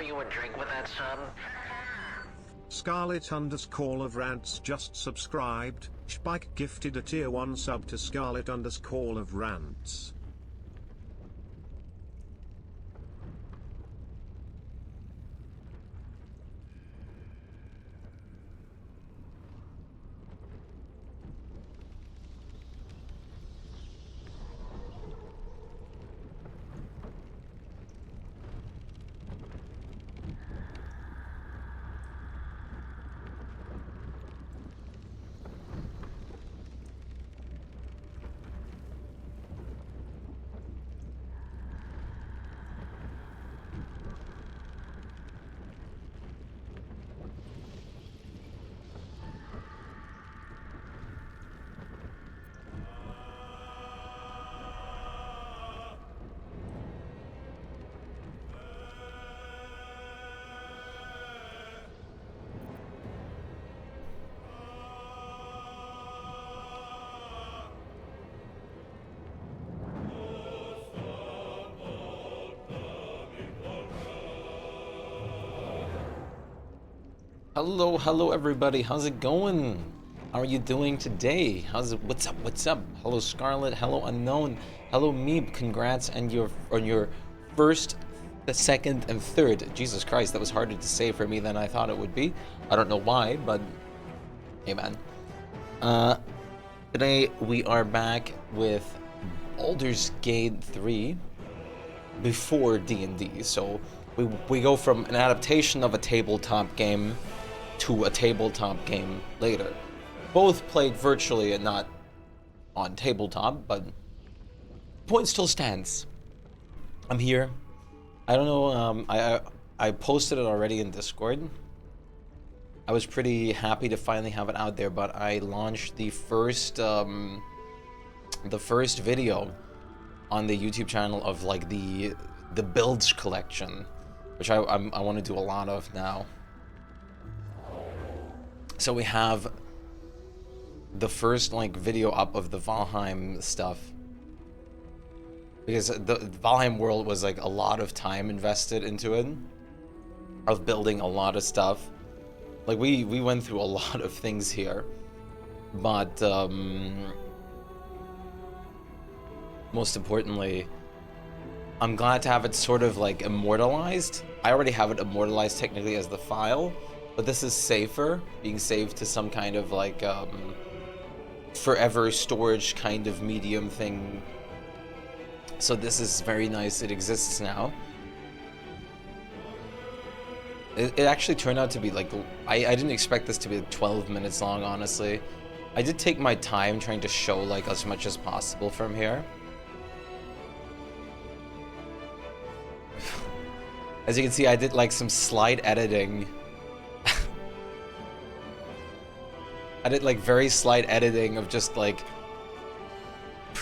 you a drink with that, son? Scarlet_of_rants just subscribed. Shpyke gifted a tier 1 sub to Scarlet_of_rants. Hello everybody, how's it going? How are you doing today? What's up? Hello Scarlet, hello Unknown, hello Meep, congrats on your first, the second, and third. Jesus Christ, that was harder to say for me than I thought it would be. I don't know why, but hey man. Today we are back with Baldur's Gate 3 before D&D, so we go from an adaptation of a tabletop game to a tabletop game later. Both played virtually and not on tabletop, but point still stands. I'm here. I don't know, I posted it already in Discord. I was pretty happy to finally have it out there, but I launched the first video on the YouTube channel of like the builds collection, which I want to do a lot of now. So we have the first like video up of the Valheim stuff, because the Valheim world was like a lot of time invested into it, of building a lot of stuff. Like we went through a lot of things here, but most importantly, I'm glad to have it sort of like immortalized. I already have it immortalized technically as the file, but this is safer, being saved to some kind of like forever storage kind of medium thing. So this is very nice. It exists now. It actually turned out to be like, I didn't expect this to be 12 minutes long, honestly. I did take my time trying to show like as much as possible from here. As you can see, I did like some slight editing. I did like very slight editing of just like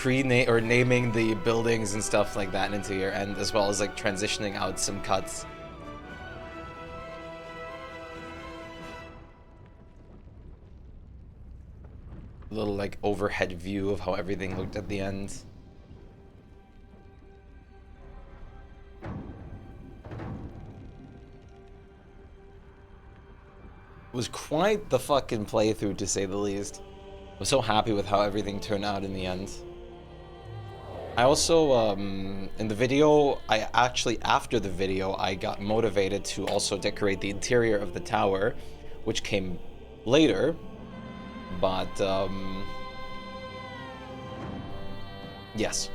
naming the buildings and stuff like that into here, and as well as like transitioning out some cuts. A little like overhead view of how everything looked at the end. It was quite the fucking playthrough, to say the least. I was so happy with how everything turned out in the end. I also, in the video, after the video, I got motivated to also decorate the interior of the tower, which came later, but, yes.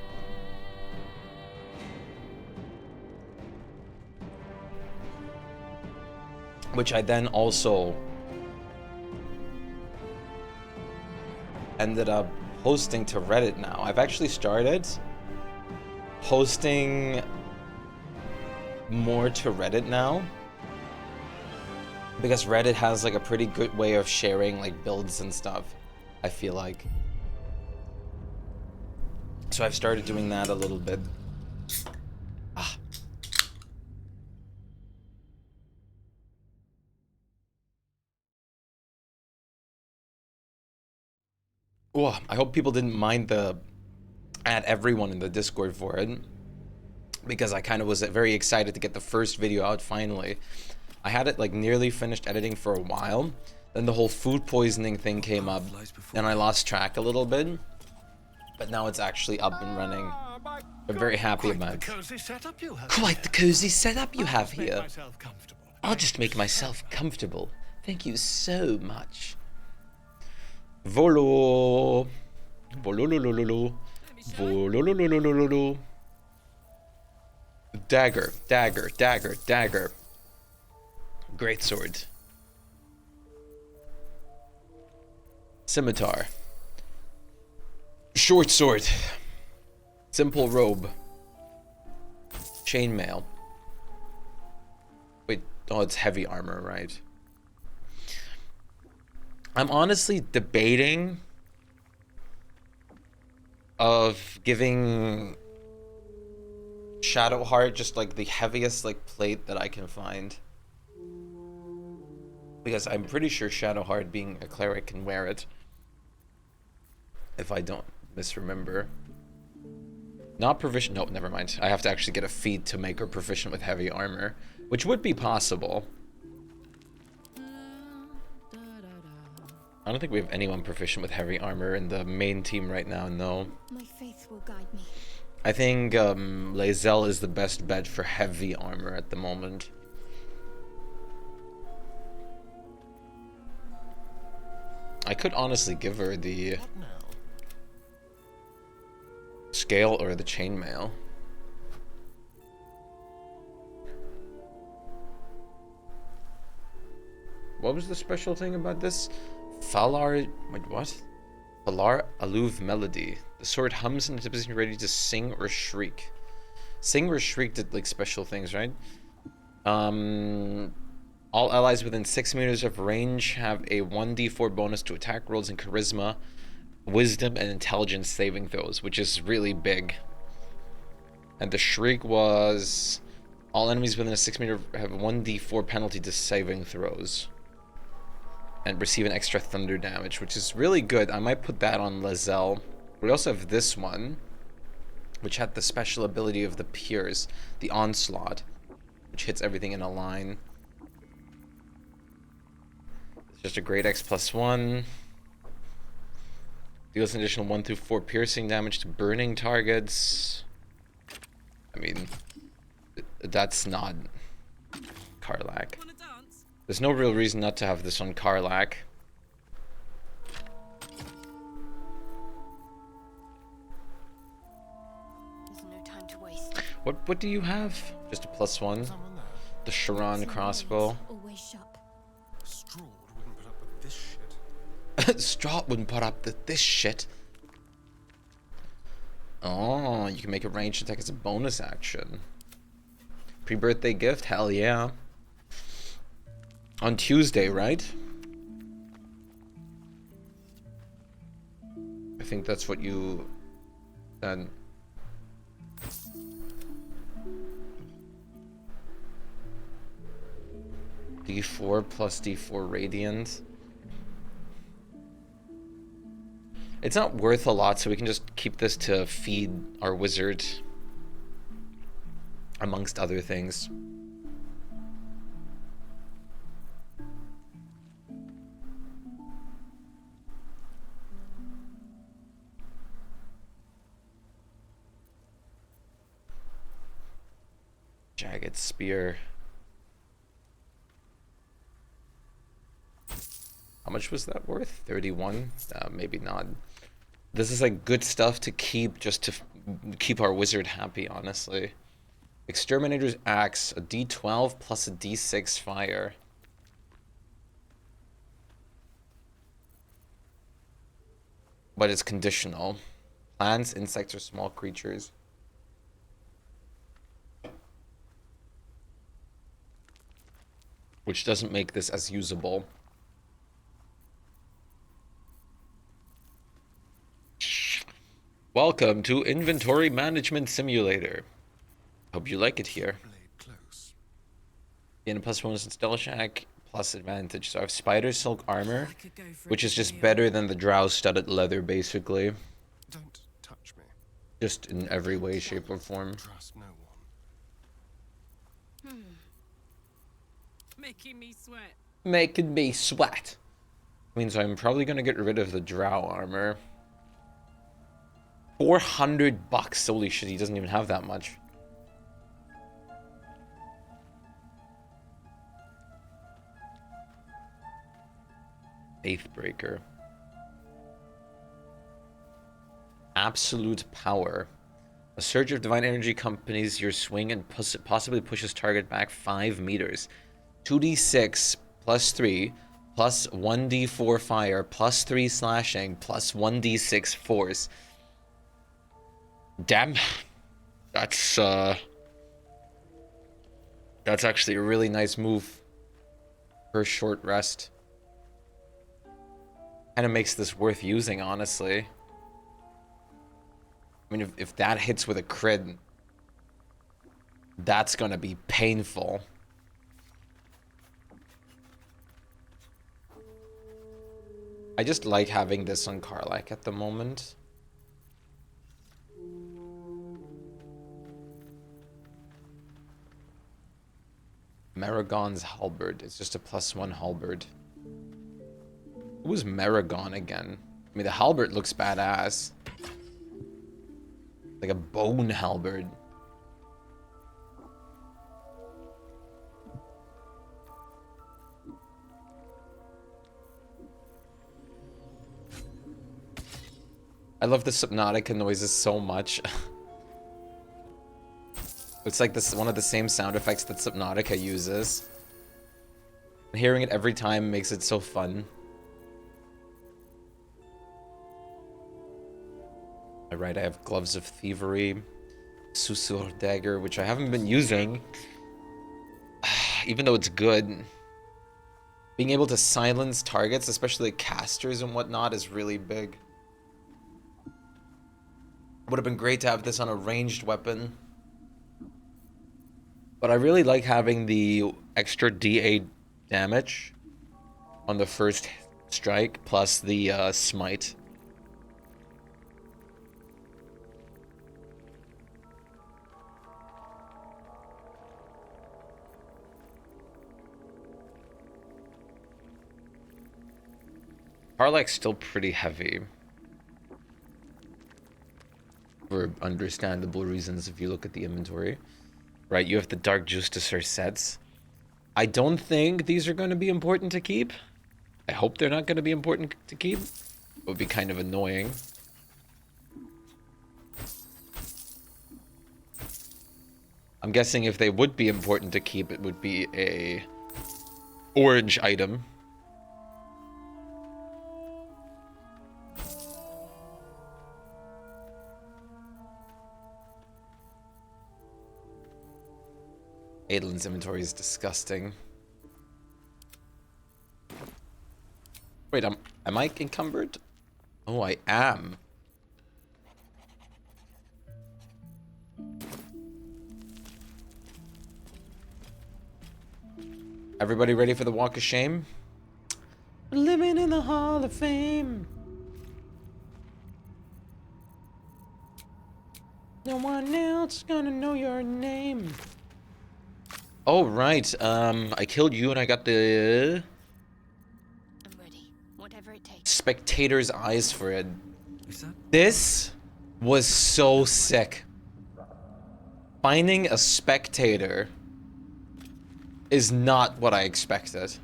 Which I then also ended up posting to Reddit now. I've actually started posting more to Reddit now, because Reddit has like a pretty good way of sharing like builds and stuff, I feel like. So I've started doing that a little bit. Oh, I hope people didn't mind the add everyone in the Discord for it, because I kind of was very excited to get the first video out finally. I had it like nearly finished editing for a while, then the whole food poisoning thing came up, and I lost track a little bit. But now it's actually up and running. I'm very happy about it. Quite the cozy setup you have here. I'll just make myself comfortable. Thank you so much. Volo. Volololololo. Volololololo. Dagger, dagger, dagger, dagger. Great sword. Scimitar. Short sword. Simple robe. Chainmail. Wait, oh, it's heavy armor, right? I'm honestly debating of giving Shadowheart just like the heaviest like plate that I can find. Because I'm pretty sure Shadowheart, being a cleric, can wear it. If I don't misremember. Not proficient. No, never mind. I have to actually get a feat to make her proficient with heavy armor, which would be possible. I don't think we have anyone proficient with heavy armor in the main team right now, no. My faith will guide me. I think Lae'zel is the best bet for heavy armor at the moment. I could honestly give her the scale or the chainmail. What was the special thing about this? Falar... Wait, what? Falar Aluv Melody. The sword hums into position ready to sing or shriek. Sing or shriek did like special things, right? All allies within 6 meters of range have a 1d4 bonus to attack rolls in charisma, wisdom, and intelligence saving throws, which is really big. And the shriek was all enemies within a 6 meter have a 1d4 penalty to saving throws and receive an extra thunder damage, which is really good. I might put that on Lae'zel. We also have this one, which had the special ability of the Pierce, the Onslaught, which hits everything in a line. It's just a great X +1. Deals an additional 1 through 4 piercing damage to burning targets. I mean, that's not Karlach. There's no real reason not to have this on Karlach. There's no time to waste. What do you have? Just a +1. The Sharon crossbow. Always sharp. Strahd wouldn't put up with this shit. Strahd wouldn't put up with this shit. Oh, you can make a ranged attack as a bonus action. Pre-birthday gift? Hell yeah. On Tuesday, right? I think that's what you said. D4 plus D4 radiant. It's not worth a lot, so we can just keep this to feed our wizard, amongst other things. Jagged spear. How much was that worth? 31? Maybe not. This is like good stuff to keep, just to keep our wizard happy, honestly. Exterminator's Axe, a D12 plus a D6 fire. But it's conditional. Plants, insects, or small creatures. Which doesn't make this as usable. Welcome to Inventory Management Simulator. Hope you like it here. Gain a +1 in Stealth Shack, plus advantage. So I have spider silk armor, which is just better than the drow studded leather, basically. Don't touch me. Just in every way, shape, or form. Trust no one. Making me sweat. Making me sweat. Means I'm probably gonna get rid of the drow armor. $400. Holy shit, he doesn't even have that much. Faithbreaker. Absolute power. A surge of divine energy accompanies your swing and possibly pushes target back 5 meters. 2d6 plus 3 plus 1d4 fire plus 3 slashing plus 1d6 force. Damn. That's actually a really nice move for a short rest. Kind of makes this worth using, honestly. I mean, if that hits with a crit, that's gonna be painful. I just like having this on Karlach at the moment. Maragon's halberd. It's just a +1 halberd. Who was Maragon again? I mean, the halberd looks badass. Like a bone halberd. I love the Subnautica noises so much. It's like this one of the same sound effects that Subnautica uses. Hearing it every time makes it so fun. Alright, I have Gloves of Thievery, Susur Dagger, which I haven't been using. Even though it's good. Being able to silence targets, especially casters and whatnot, is really big. Would have been great to have this on a ranged weapon. But I really like having the extra D8 damage on the first strike, plus the smite. Karlach's still pretty heavy. For understandable reasons if you look at the inventory. Right, you have the Dark Justicer sets. I don't think these are going to be important to keep. I hope they're not going to be important to keep. It would be kind of annoying. I'm guessing if they would be important to keep, it would be a orange item. Adelin's inventory is disgusting. Wait, am I encumbered? Oh, I am. Everybody ready for the Walk of Shame? Living in the Hall of Fame. No one else gonna know your name. Oh, right. I killed you and I got the... I'm ready. Whatever it takes. Spectator's eyes for it. Is that? This was so sick. Finding a spectator is not what I expected.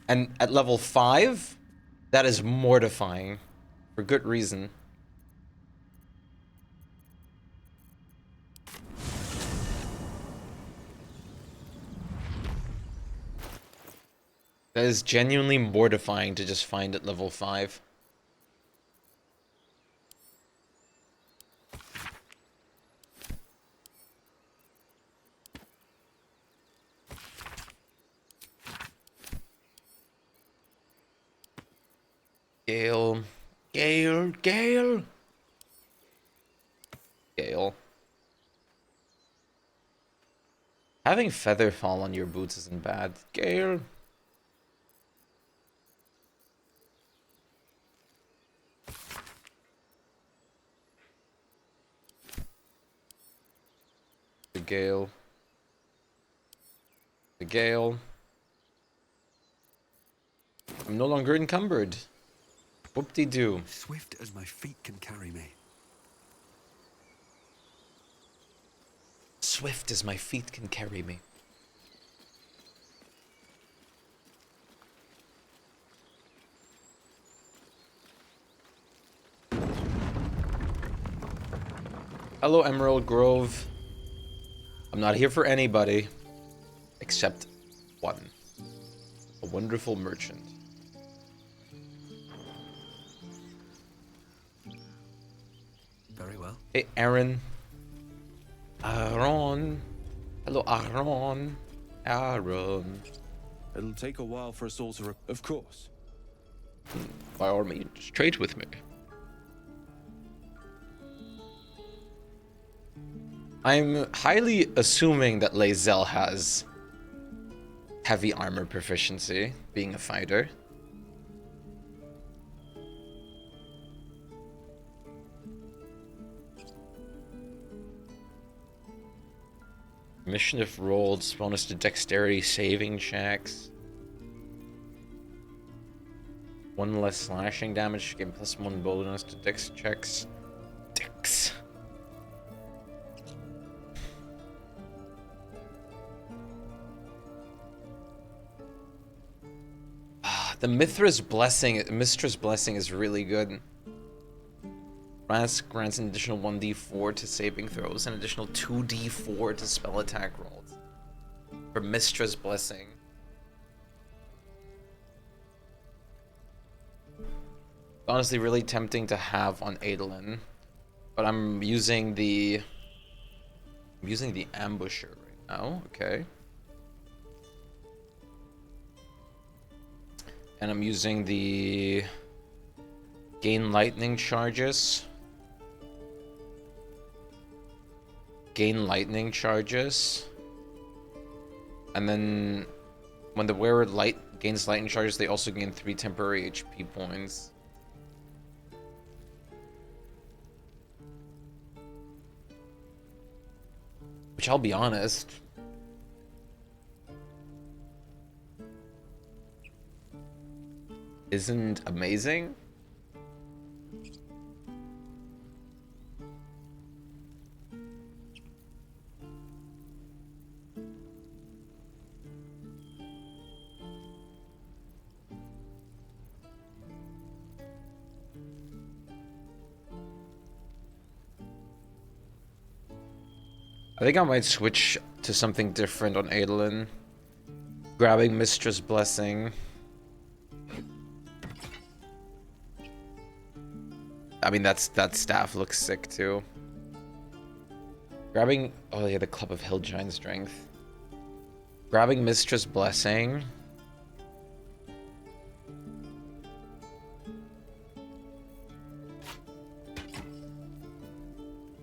And at level 5, that is mortifying. For good reason. That is genuinely mortifying to just find at level 5. Gale. Gale. Gale. Gale. Having feather fall on your boots isn't bad. Gale. Gale. The gale. I'm no longer encumbered. Whoop-de-doo. Swift as my feet can carry me. Swift as my feet can carry me. Hello, Emerald Grove. I'm not here for anybody except one. A wonderful merchant. Very well. Hey, Aaron. Aaron. Hello, Aaron. Aaron. It'll take a while for us all to of course. By all means, trade with me. I'm highly assuming that Lae'zel has heavy armor proficiency, being a fighter. Mission if rolled, bonus to dexterity saving checks. 1 less slashing damage, gain +1 bonus to dex checks. Dex. The Mistress Blessing is really good. Grants an additional 1d4 to saving throws, an additional 2d4 to spell attack rolls. For Mistress Blessing. Honestly, really tempting to have on Adolin, but I'm using the Ambusher right now. Okay. And I'm using the gain lightning charges. And then when the wearer gains lightning charges, they also gain 3 temporary HP points. Which, I'll be honest, isn't amazing. I think I might switch to something different on Adolin. Grabbing Mistress Blessing. I mean, that staff looks sick too. Grabbing, oh yeah, the Club of Hill Giant Strength. Grabbing Mistress Blessing.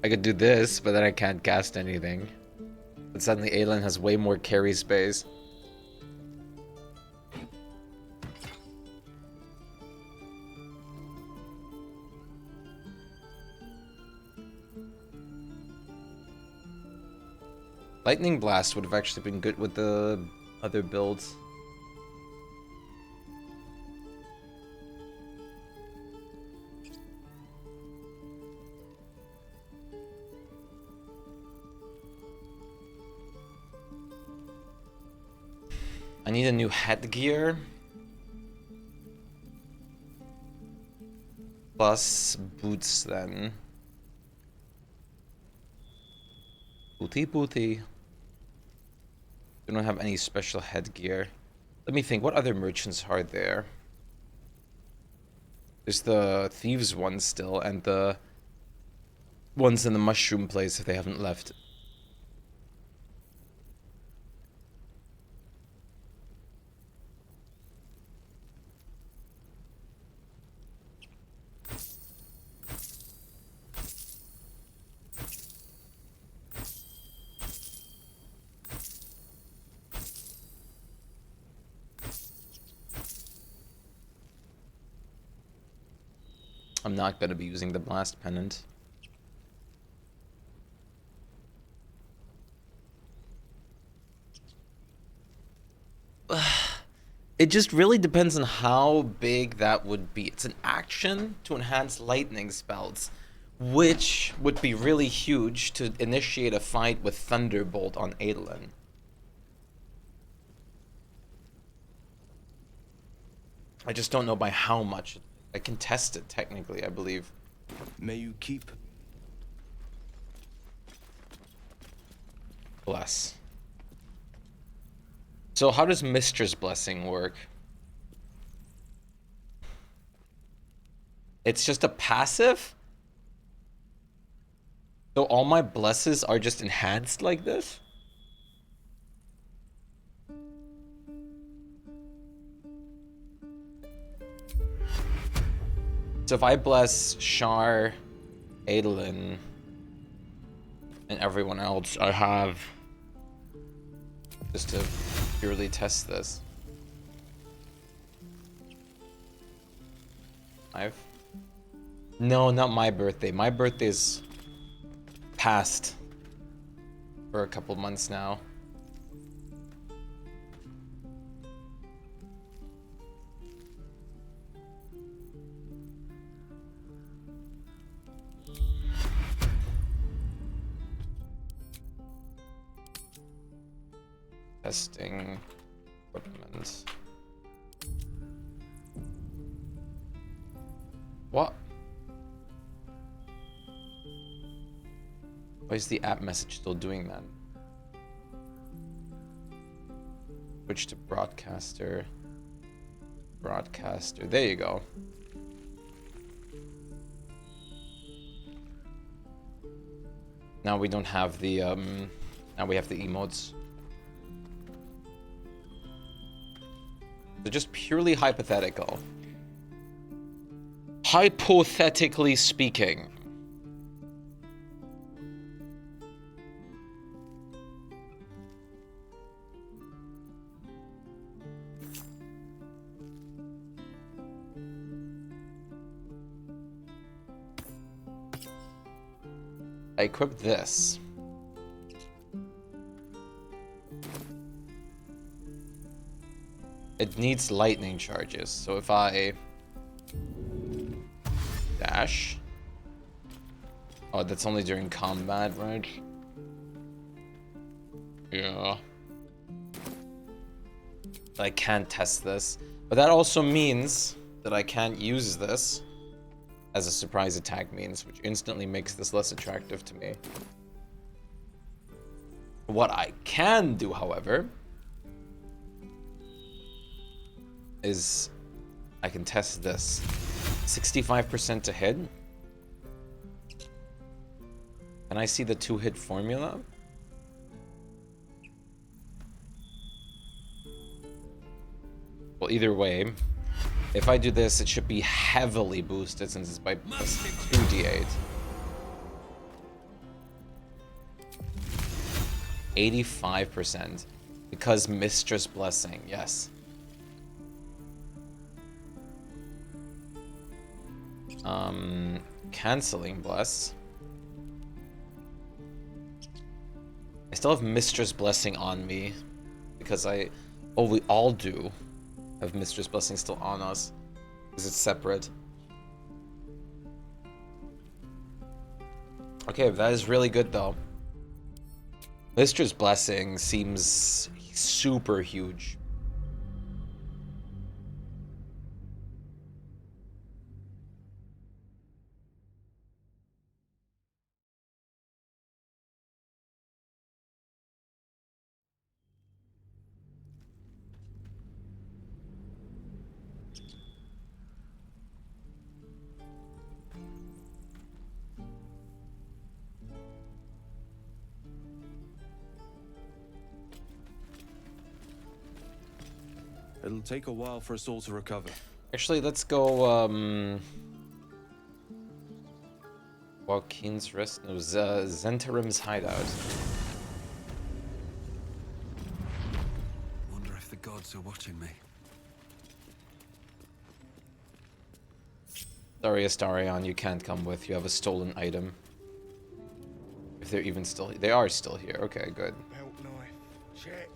I could do this, but then I can't cast anything. But suddenly Aelin has way more carry space. Lightning Blast would have actually been good with the other builds. I need a new headgear. Plus boots then. Booty. We don't have any special headgear. Let me think, what other merchants are there? There's the thieves one still, and the ones in the mushroom place if they haven't left. I'm not gonna be using the blast pennant. It just really depends on how big that would be. It's an action to enhance lightning spells, which would be really huge to initiate a fight with Thunderbolt on Adolin. I just don't know by how much. I can test it technically, I believe. May you keep. Bless. So how does Mistress Blessing work? It's just a passive? So all my blesses are just enhanced like this? So if I bless Shar, Adolin, and everyone else, I have just to purely test this. No, not my birthday. My birthday's past for a couple months now. Testing equipment. What? Why is the app message still doing that? Switch to broadcaster. Broadcaster. There you go. Now we don't have the now we have the emotes. They're just purely hypothetical. Hypothetically speaking. I equipped this. It needs lightning charges, so if I dash. Oh, that's only during combat, right? Yeah. I can't test this. But that also means that I can't use this as a surprise attack means, which instantly makes this less attractive to me. What I can do, however, is I can test this. 65% to hit. Can I see the 2-hit formula? Well, either way, if I do this, it should be heavily boosted since it's by plus 2d8. 85%. Because Mistress Blessing, yes. Canceling Bless. I still have Mistress Blessing on me. Because oh, we all do have Mistress Blessing still on us. Because it's separate. Okay, that is really good though. Mistress Blessing seems super huge. It'll take a while for us all to recover. Actually, let's go, Joaquin's Rest? No, Zentarim's Hideout. Wonder if the gods are watching me. Sorry, Astarion, you can't come with. You have a stolen item. If they're even still... They are still here. Okay, good. Belt knife. Check.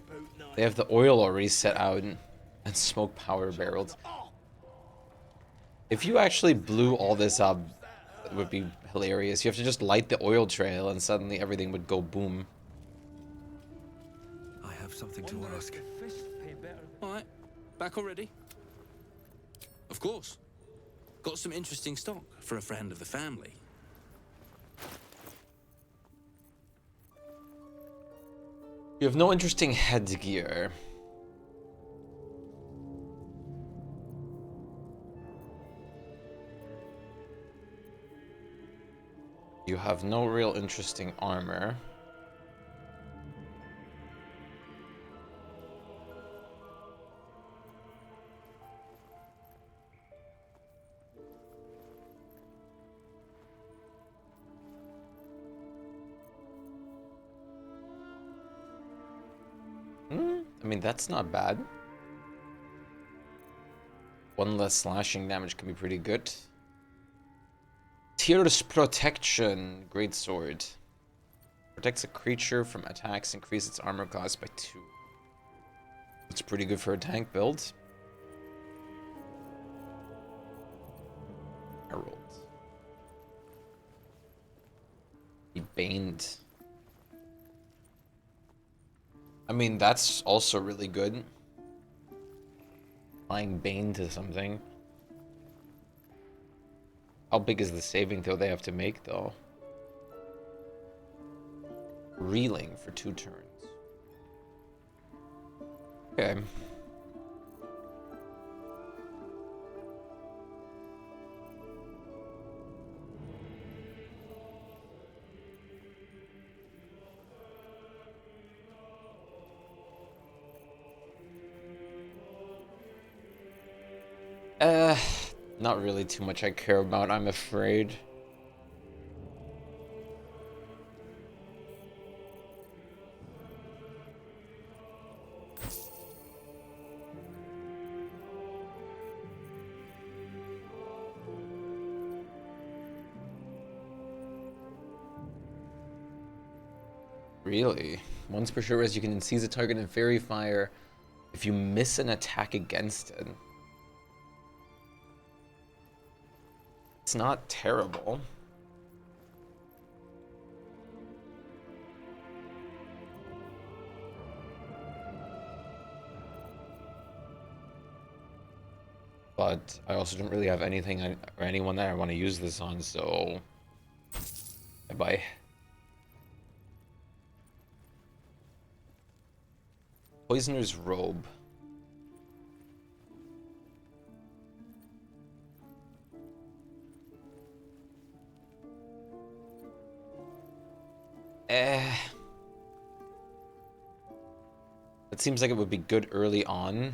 Boot knife. They have the oil already set out. And smoke power barrels. If you actually blew all this up, it would be hilarious. You have to just light the oil trail and suddenly everything would go boom. I have something to ask. Alright, back already? Of course. Got some interesting stock for a friend of the family. You have no interesting headgear. You have no real interesting armor. I mean, that's not bad. One less slashing damage can be pretty good. Tears Protection, great sword. Protects a creature from attacks, increase its armor class by 2. It's pretty good for a tank build. Herald. He baned. I mean, that's also really good. Applying Bane to something. How big is the saving throw they have to make, though? Reeling for 2 turns. Okay. Not really too much I care about, I'm afraid. Really? Once per sure as you can seize a target in fairy fire if you miss an attack against it. It's not terrible. But I also don't really have anything or anyone that I want to use this on, so bye-bye. Poisoner's Robe. It seems like it would be good early on.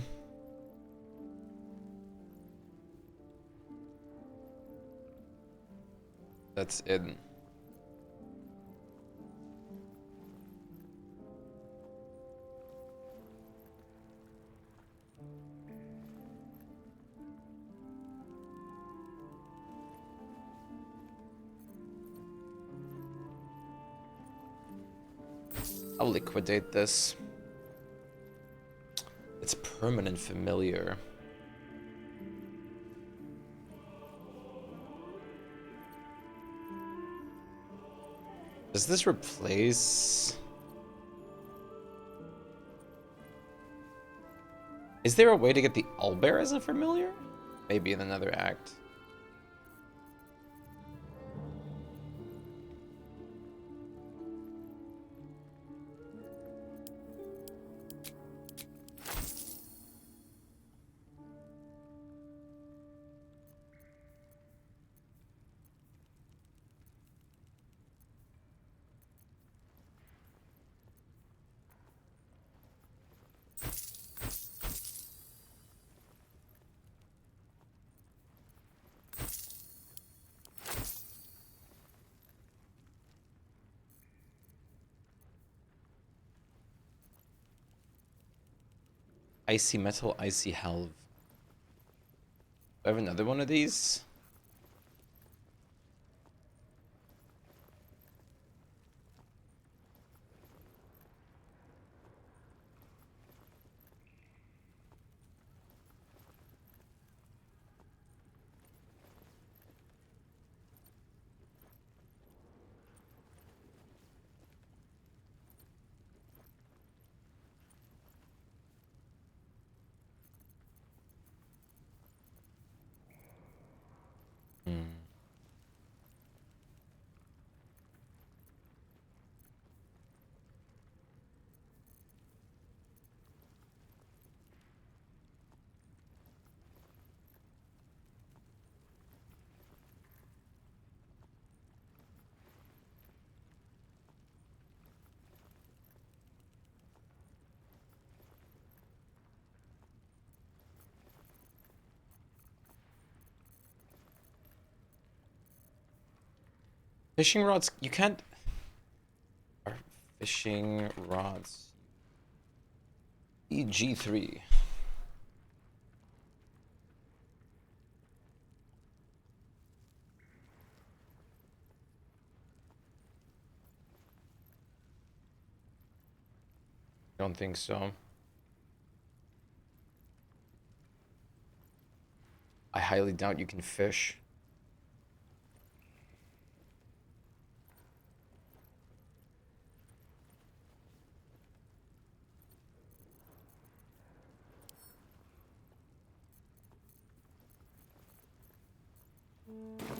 That's it. I'll liquidate this. It's permanent familiar. Does this replace... Is there a way to get the owlbear as a familiar? Maybe in another act. Icy metal, icy helve. Do I have another one of these? Fishing rods, you can't... Are fishing rods... EG3. I don't think so. I highly doubt you can fish.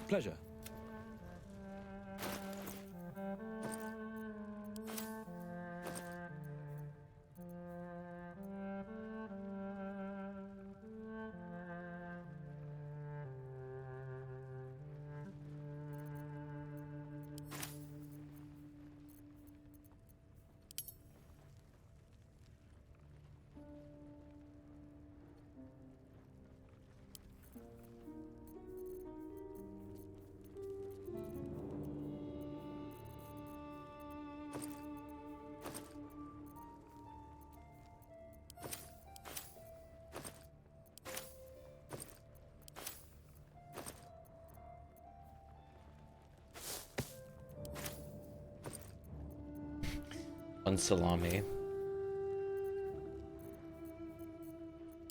Pleasure. On salami.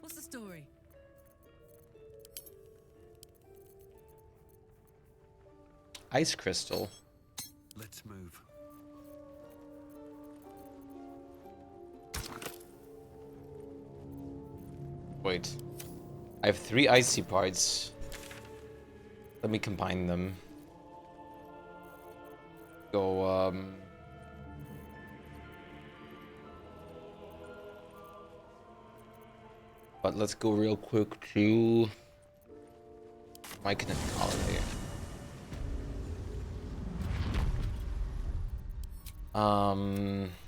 What's the story? Ice crystal. Let's move. Wait. I have 3 icy parts. Let me combine them. Go, But let's go real quick to... Myconid Colony.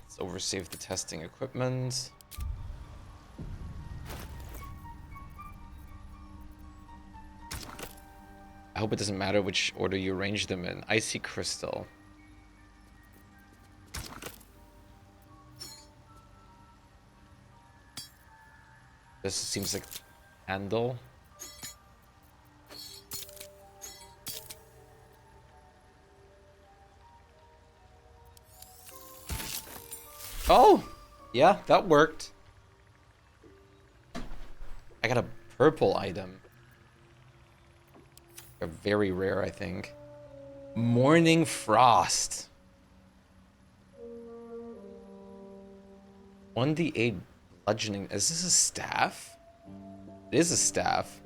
Let's oversave the testing equipment. I hope it doesn't matter which order you arrange them in. Icy crystal. This seems like handle. Oh! Yeah, that worked. I got a purple item. A very rare, I think. Morning Frost. 1d8 bludgeoning. Is this a staff? It is a staff.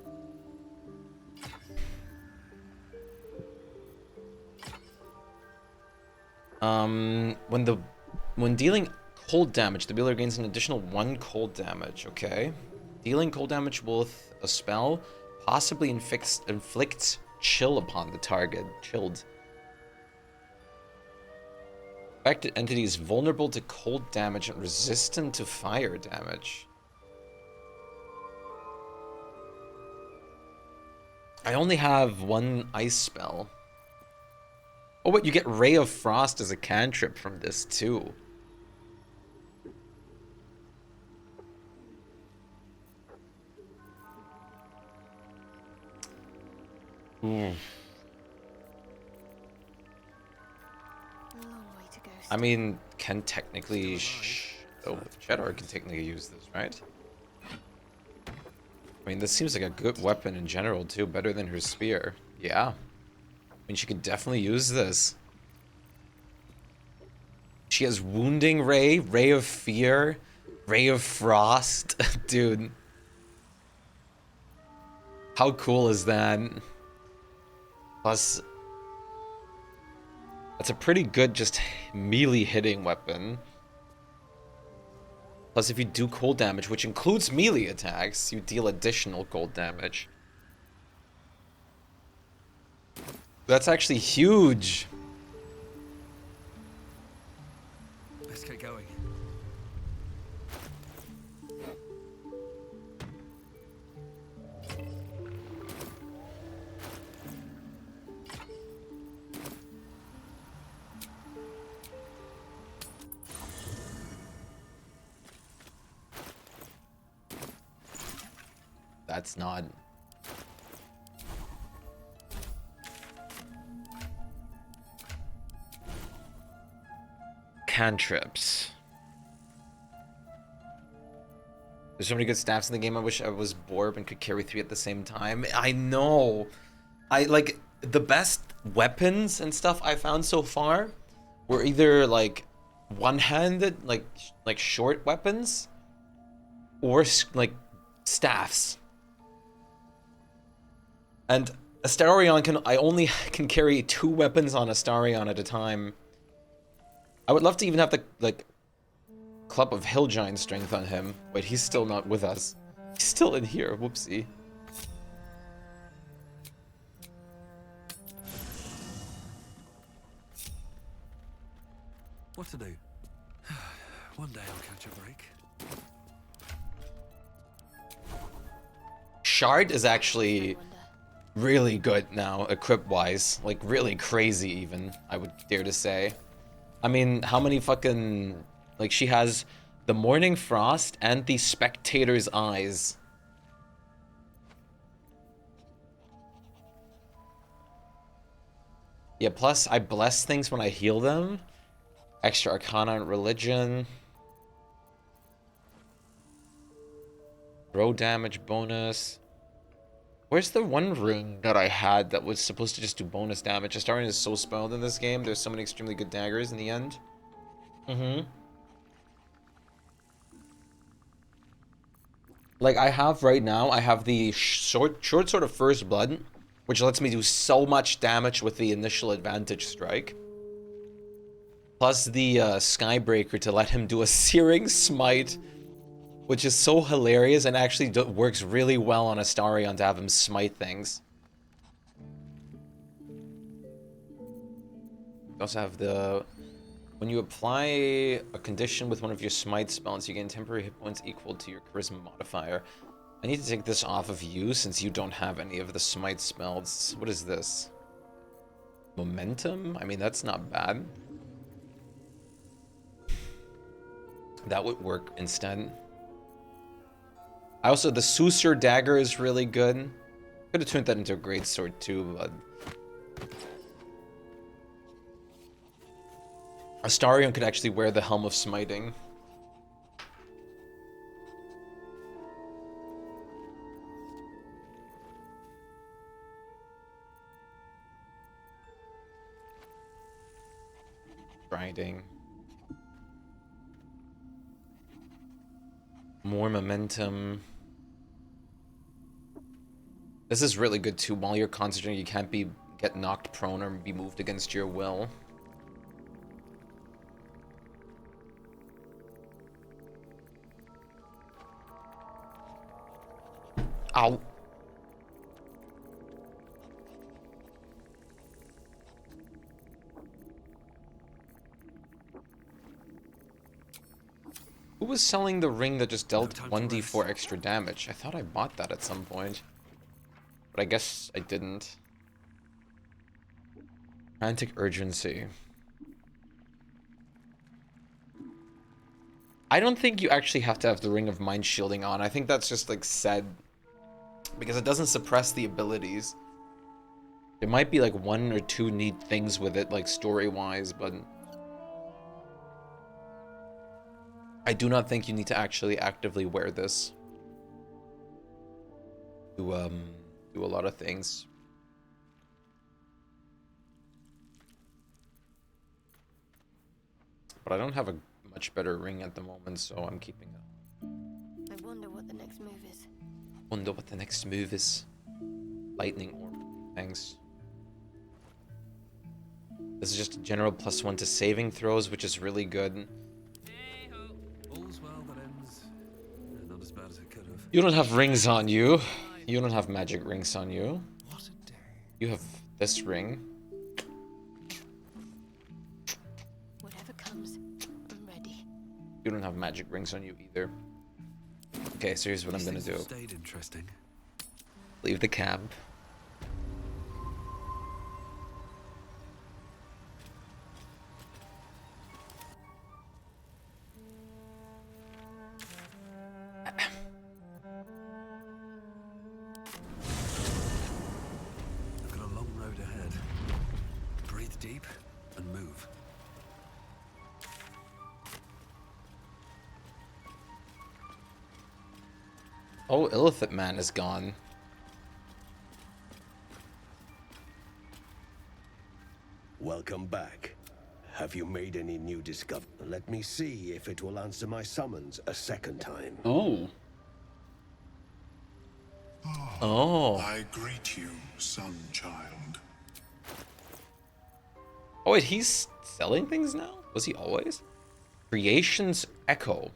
When dealing cold damage, the dealer gains an additional 1 cold damage. Okay. Dealing cold damage with a spell possibly inflicts chill upon the target. Chilled. Affected entity is vulnerable to cold damage and resistant to fire damage. I only have 1 ice spell. Oh, but you get Ray of Frost as a cantrip from this too. A long way to go. I mean, can technically... Oh, Cheddar can technically use this, right? I mean, this seems like a good weapon in general, too. Better than her spear. Yeah. I mean, she could definitely use this. She has Wounding Ray, Ray of Fear, Ray of Frost. Dude. How cool is that? Plus... That's a pretty good just melee hitting weapon. Plus, if you do cold damage, which includes melee attacks, you deal additional cold damage. That's actually huge. Let's get going. that's not... Cantrips. There's so many good stats in the game. I wish I was Borb and could carry 3 at the same time. I know. I like the best weapons and stuff I found so far were either like one-handed, like short weapons, or like staffs. And Astarion I only can carry 2 weapons on Astarion at a time. I would love to even have the like Club of Hill Giant strength on him. Wait, he's still not with us. He's still in here. Whoopsie. What to do? One day I'll catch a break. Shard is actually really good now, equip-wise. Like, really crazy, even, I would dare to say. I mean, how many fucking... Like, she has the Morning Frost and the Spectator's Eyes. Yeah, plus, I bless things when I heal them. Extra Arcana and Religion. Throw damage bonus. Where's the one ring that I had that was supposed to just do bonus damage? Astarion is so spoiled in this game. There's so many extremely good daggers in the end. Like, I have right now, I have the short sword of First Blood, which lets me do so much damage with the initial advantage strike. Plus the Skybreaker to let him do a Searing Smite, which is so hilarious and actually works really well on Astarion to have him smite things. You also have the... When you apply a condition with one of your smite spells, you gain temporary hit points equal to your charisma modifier. I need to take this off of you since you don't have any of the smite spells. What is this? Momentum? I mean, that's not bad. That would work instead. I also, the Susur dagger is really good. Could have turned that into a great sword too, but... Astarion could actually wear the Helm of Smiting. Grinding. More momentum. This is really good too. While you're concentrating, you can't get knocked prone or be moved against your will. Ow. Who was selling the ring that just dealt 1d4 extra damage? I thought I bought that at some point. But I guess I didn't. Frantic Urgency. I don't think you actually have to have the Ring of Mind Shielding on. I think that's just like said because it doesn't suppress the abilities. There might be like 1 or 2 neat things with it, like story-wise, but I do not think you need to actually actively wear this to do a lot of things. But I don't have a much better ring at the moment, so I'm keeping it. I wonder what the next move is. Wonder what the next move is. Lightning Orb. Thanks. This is just a general +1 to saving throws, which is really good. All's well that ends. Not as bad as it could have. You don't have rings on you. You don't have magic rings on you. What a day. You have this ring. Whatever comes, I'm ready. You don't have magic rings on you either. Okay, so here's what I'm gonna do. Stayed interesting. Leave the cab. Oh, Illithid Man is gone. Welcome back. Have you made any new discovery? Let me see if it will answer my summons a second time. Oh. Oh. I greet you, son child. Oh, wait, he's selling things now? Was he always? Creation's Echo.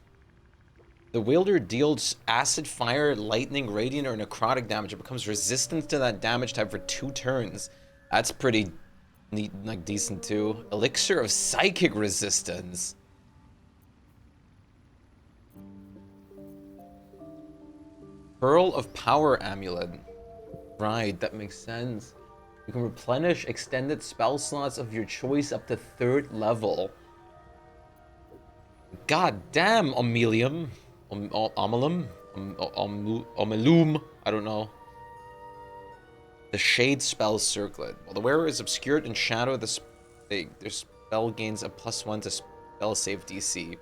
The wielder deals acid, fire, lightning, radiant, or necrotic damage. It becomes resistant to that damage type for 2 turns. That's pretty neat, like decent too. Elixir of psychic resistance. Pearl of Power Amulet. Right, that makes sense. You can replenish extended spell slots of your choice up to 3rd level. God damn, Omelium. Omelum? Omelum? I don't know. The Shade Spell Circlet. While the wearer is obscured in shadow, their spell gains a +1 to spell save DC.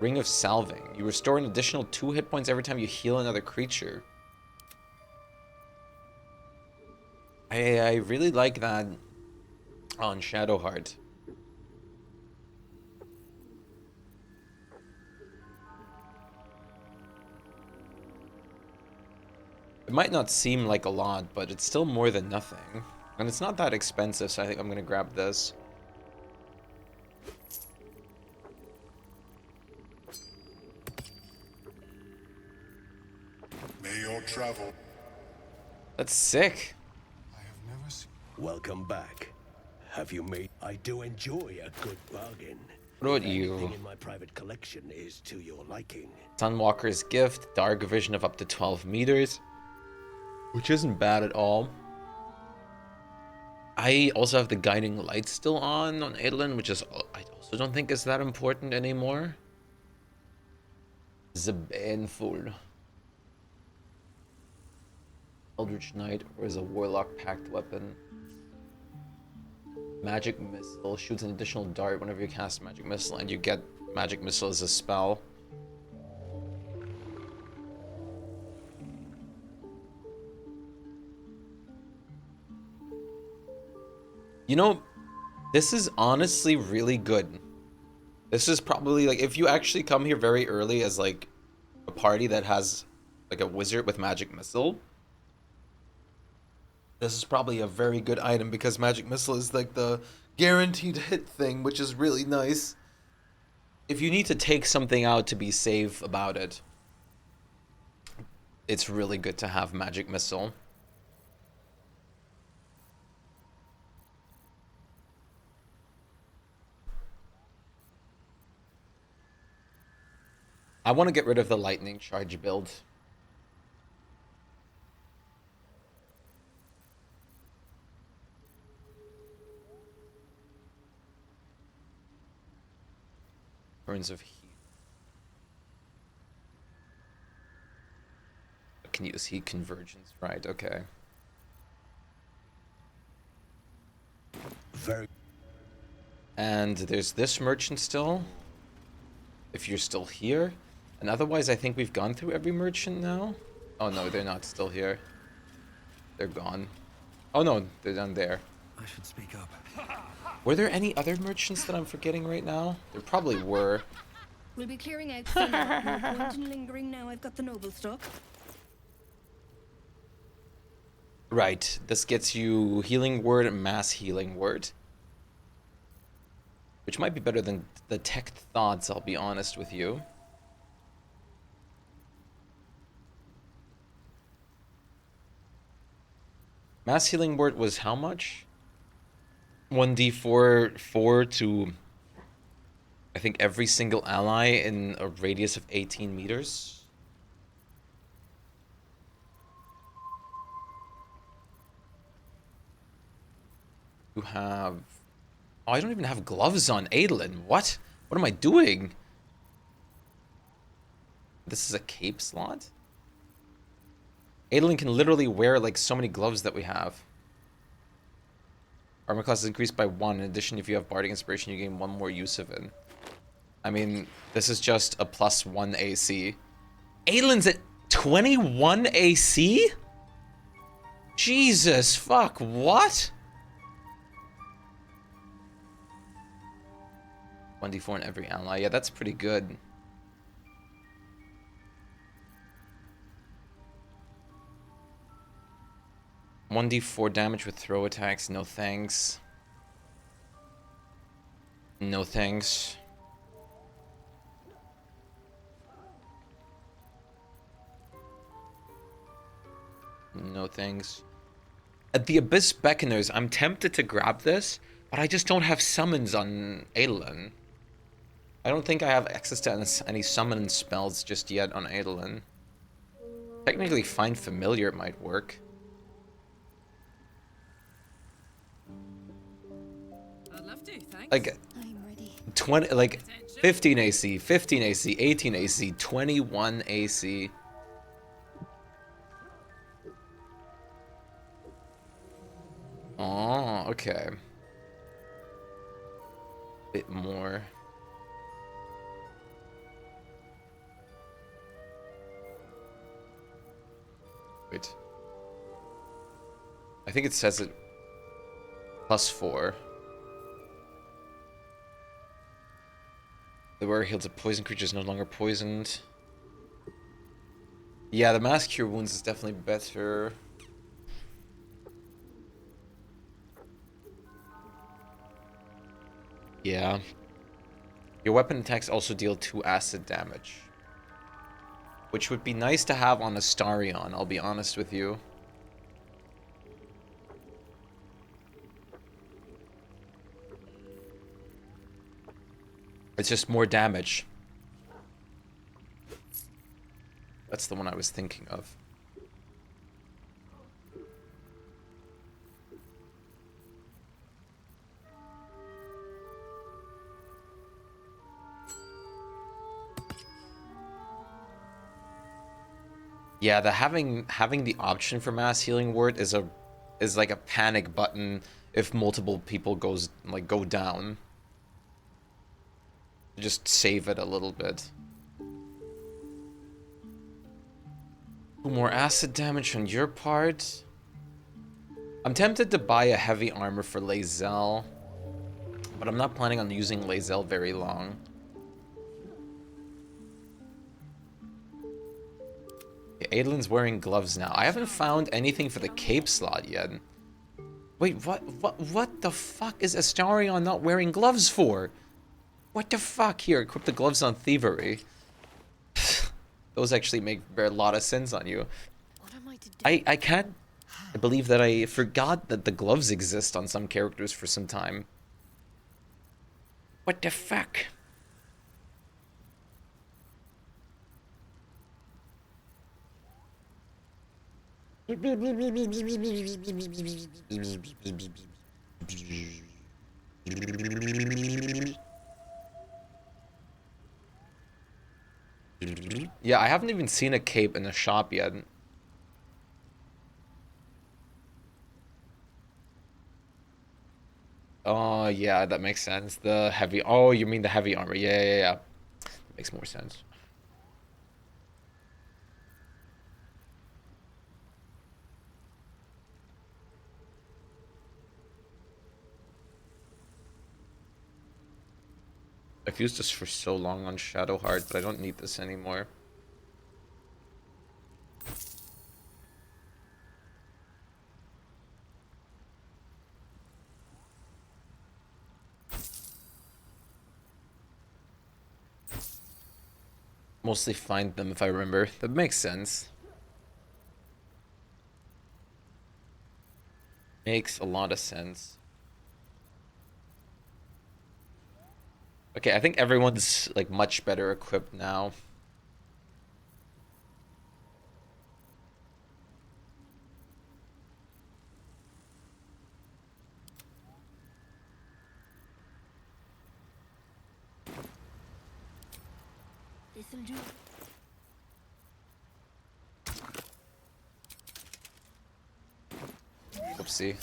Ring of Salving. You restore an additional 2 hit points every time you heal another creature. I really like that on Shadowheart. It might not seem like a lot, but it's still more than nothing. And it's not that expensive, so I think I'm gonna grab this. May your travel. That's sick. I have never seen. Welcome back. Have you made... I do enjoy a good bargain. What about Anything you? in my private collection is to your liking. Sunwalker's Gift, dark vision of up to 12 meters. Which isn't bad at all. I also have the guiding light still on Adolin, which is I also don't think is that important anymore. Zabaneful. Eldritch Knight, or is a Warlock packed weapon. Magic Missile shoots an additional dart whenever you cast Magic Missile, and you get Magic Missile as a spell. You know, this is honestly really good. This is probably, like, if you actually come here very early as, like, a party that has, like, a wizard with Magic Missile, this is probably a very good item because Magic Missile is, like, the guaranteed hit thing, which is really nice. If you need to take something out to be safe about it, it's really good to have Magic Missile. I want to get rid of the lightning charge build. Burns of heat. I can use heat convergence, right? Okay. Very. And there's this merchant still. If you're still here. And otherwise, I think we've gone through every merchant now. Oh no, they're not still here. They're gone. Oh no, they're down there. I should speak up. Were there any other merchants that I'm forgetting right now? There probably were. We'll be clearing out soon. No point in lingering now. I've got the noble stock. Right, this gets you healing word and mass healing word. Which might be better than detect thoughts, I'll be honest with you. Mass healing word was how much? 1d4 4 to I think every single ally in a radius of 18 meters. You have... Oh, I don't even have gloves on Adolin. What? What am I doing? This is a cape slot? Adolin can literally wear like so many gloves that we have. Armor class is increased by 1. In addition, if you have Bardic Inspiration, you gain 1 more use of it. I mean, this is just a +1 AC. Aelin's at 21 AC? Jesus, fuck, what? 1d4 in every ally. Yeah, that's pretty good. $1d4 damage with throw attacks. No thanks. No thanks. No thanks. At the Abyss Beckoners, I'm tempted to grab this, but I just don't have summons on Aelin. I don't think I have access to any summon spells just yet on Aelin. Technically, Find Familiar might work. I'd love to, thanks. Like, I'm ready. 20, like 15 AC, 15 AC, 18 AC, 21 AC. Oh, okay. Bit more. Wait. I think it says it +4. The wearer heals a poison creature is no longer poisoned. Yeah, the mass cure wounds is definitely better. Yeah. Your weapon attacks also deal 2 acid damage. Which would be nice to have on Astarion, I'll be honest with you. It's just more damage. That's the one I was thinking of. Yeah, the having the option for mass healing word is like a panic button if multiple people go down. Just save it a little bit. 2 more acid damage on your part. I'm tempted to buy a heavy armor for Lae'zel, but I'm not planning on using Lae'zel very long. Aelin's wearing gloves now. I haven't found anything for the cape slot yet. Wait, what the fuck is Astarion not wearing gloves for? What the fuck? Here, equip the gloves on thievery. Those actually make a lot of sense on you. What am I to do? I can't believe that I forgot that the gloves exist on some characters for some time. What the fuck? Yeah, I haven't even seen a cape in the shop yet. Oh, yeah, that makes sense. The heavy... Oh, you mean the heavy armor. Yeah. Makes more sense. I've used this for so long on Shadowheart, but I don't need this anymore. Mostly find them if I remember. That makes sense. Makes a lot of sense. Okay, I think everyone's like much better equipped now. This'll do. Whoopsie.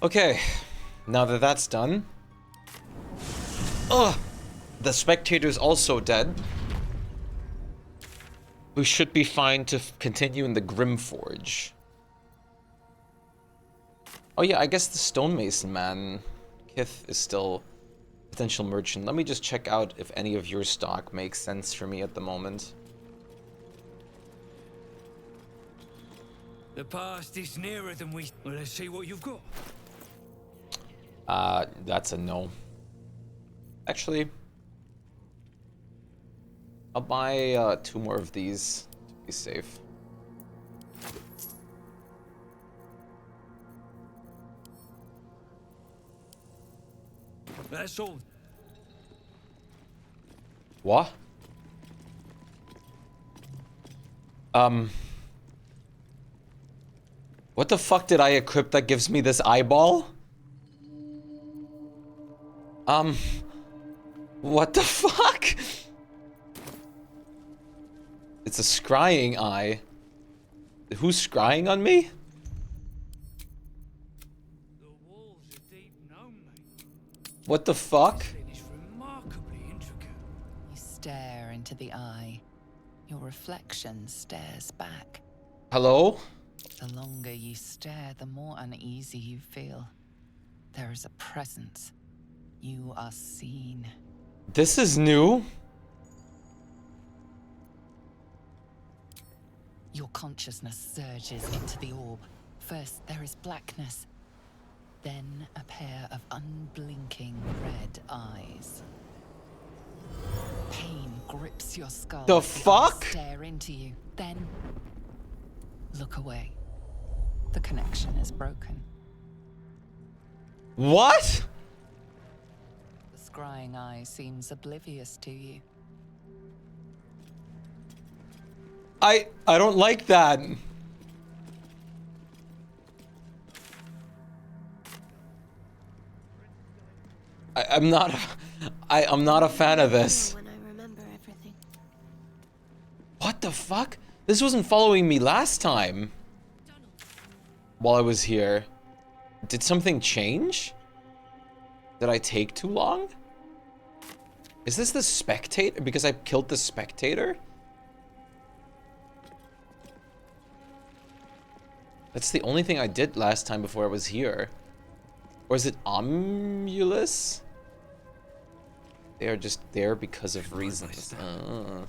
Okay, now that that's done. Ugh! The spectator's also dead. We should be fine to continue in the Grimforge. Oh yeah, I guess the stonemason man, Kith, is still a potential merchant. Let me just check out if any of your stock makes sense for me at the moment. The past is nearer than we... Well, let's see what you've got. That's a no. Actually, I'll buy 2 more of these to be safe. That's all. What? What the fuck did I equip that gives me this eyeball? What the fuck? It's a scrying eye. Who's scrying on me? The walls are deep gnome, mate. What the fuck? It's remarkably intricate. You stare into the eye. Your reflection stares back. Hello? The longer you stare, the more uneasy you feel. There is a presence. You are seen. This is new. Your consciousness surges into the orb. First, there is blackness. Then, a pair of unblinking red eyes. Pain grips your skull. The as fuck? eyes stare into you. Then, look away. The connection is broken. What? The scrying eye seems oblivious to you. I don't like that. I'm not a fan of this. When I remember everything. What the fuck? This wasn't following me last time. While I was here. Did something change? Did I take too long? Is this the spectator? Because I killed the spectator? That's the only thing I did last time before I was here. Or is it Omulus? They are just there because of reasons. I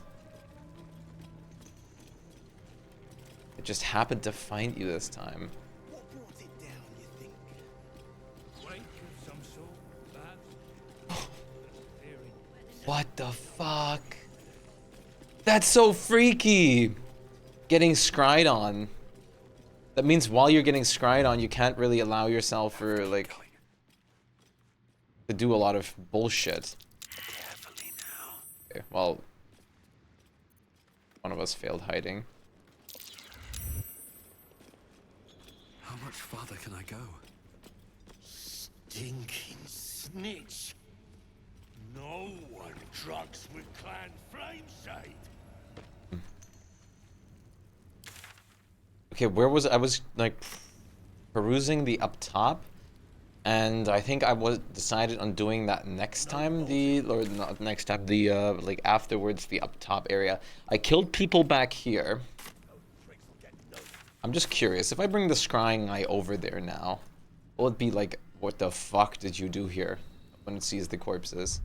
just happened to find you this time. What brought it down, you think? Rank of some sort, bad? What the fuck? That's so freaky! Getting scryed on. That means while you're getting scryed on, you can't really allow yourself for, like, to do a lot of bullshit. Okay, well, one of us failed hiding. How much farther can I go? Stinking snitch. No one drugs with Clan Flameshade. Okay, where was I? Was like perusing the up top, and I think I was decided on doing that next time. Or not next time. Like afterwards, the up top area. I killed people back here. I'm just curious. If I bring the scrying eye over there now, will it be like, what the fuck did you do here? When it sees the corpses.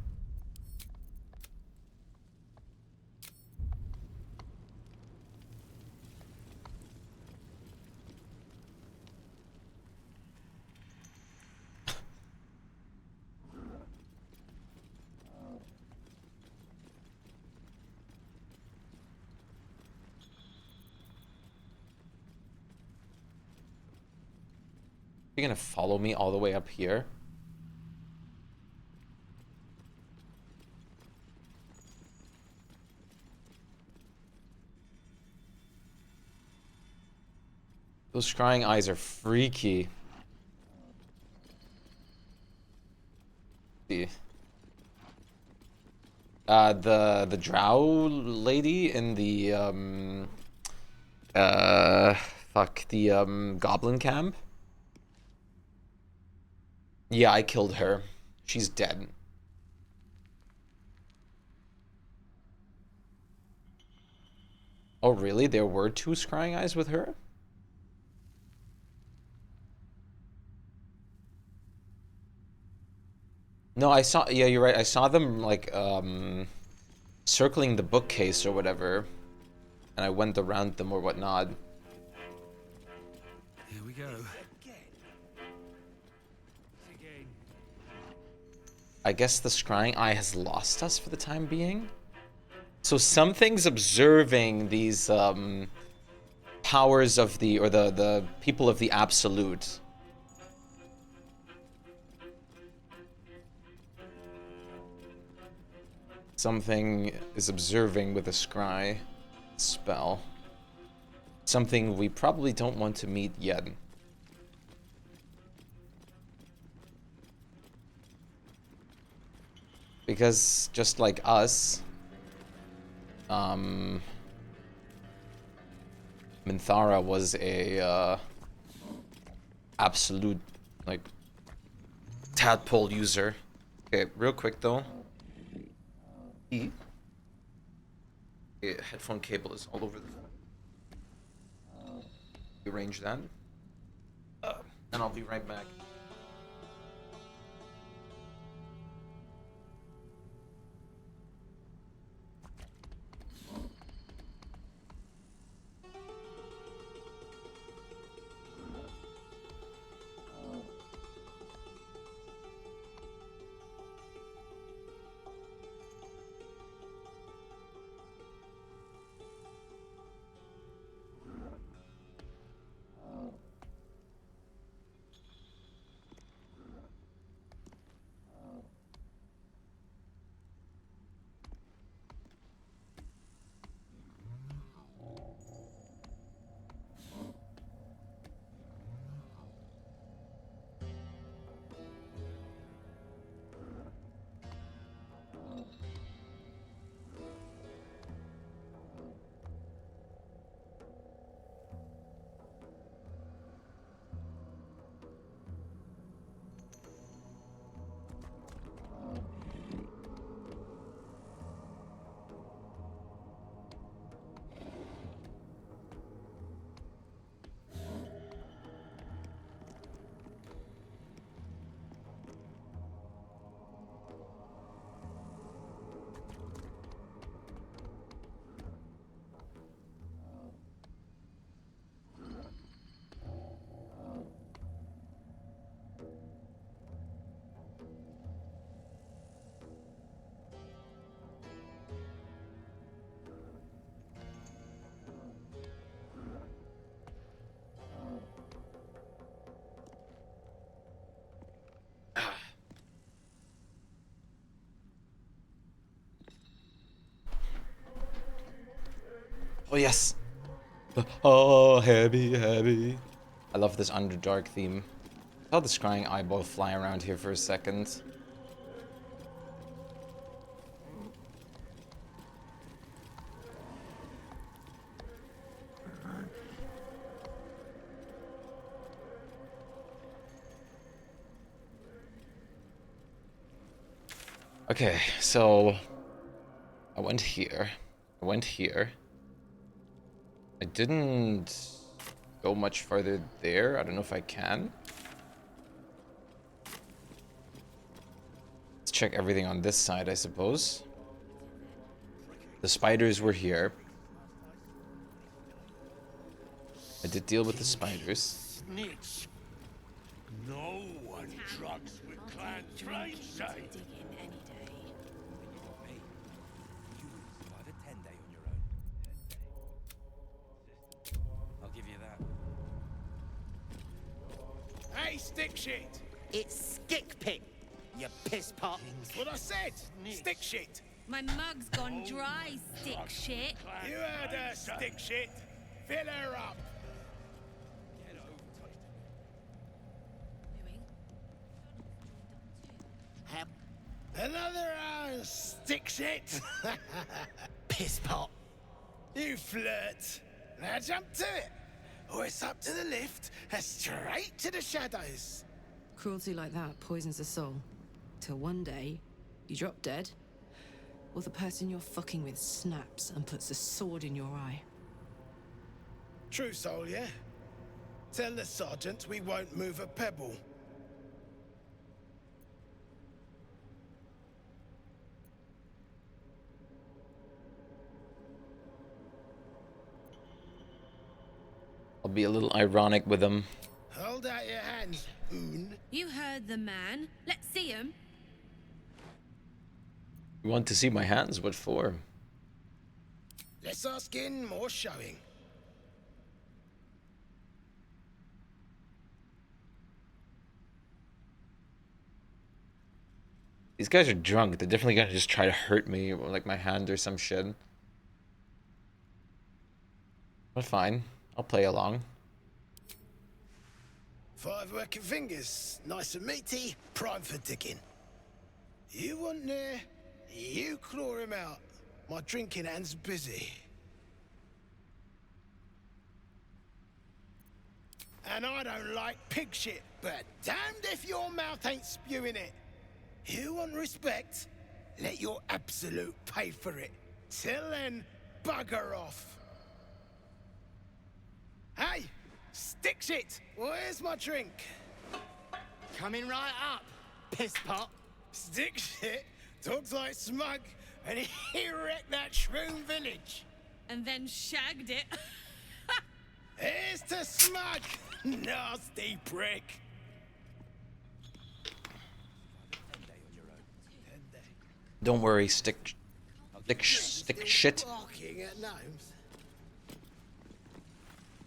You're gonna follow me all the way up here? Those scrying eyes are freaky. The drow lady in the goblin camp. Yeah, I killed her. She's dead. Oh, really? There were 2 scrying eyes with her? No, I saw... Yeah, you're right. I saw them, like, circling the bookcase or whatever. And I went around them or whatnot. Here we go. I guess the scrying eye has lost us for the time being. So something's observing these powers of the, or the people of the absolute. Something is observing with a scry spell. Something we probably don't want to meet yet. Because just like us, Minthara was a absolute like tadpole user. Okay, real quick though. Okay, headphone cable is all over the phone. Rearrange that, and I'll be right back. Oh yes. Oh, heavy, heavy. I love this Underdark theme. I saw the scrying eyeball fly around here for a second. Okay, so I went here. I went here. I didn't go much farther there. I don't know if I can. Let's check everything on this side, I suppose. The spiders were here. I did deal with the spiders. Snitch. No one drugs with clan flame say. I'll give you that. Hey, stick shit! It's Shpyke, you piss pot. That's what I said. Stick shit. My mug's gone dry, stick shit. You heard her, stick shit. Fill her up. Another hour, stick shit. Piss pot. You flirt. Now jump to it. Or it's up to the lift and straight to the shadows. Cruelty like that poisons the soul. Till one day, you drop dead, or the person you're fucking with snaps and puts a sword in your eye. True soul, yeah? Tell the sergeant we won't move a pebble. I'll be a little ironic with him. Hold out your hands, Hoon. You heard the man. Let's see him. You want to see my hands? What for? Less our skin, more showing. These guys are drunk. They're definitely gonna just try to hurt me, or like my hand or some shit. But fine, I'll play along. 5 working fingers, nice and meaty, prime for digging. You want there? You claw him out. My drinking hand's busy. And I don't like pig shit, but damned if your mouth ain't spewing it. You want respect? Let your absolute pay for it. Till then, bugger off. Hey, stick shit! Where's my drink? Coming right up, piss pot. Stick shit talks like smug, and he wrecked that shroom village. And then shagged it. Here's to smug, nasty prick. Don't worry, stick shit. Barking at gnomes.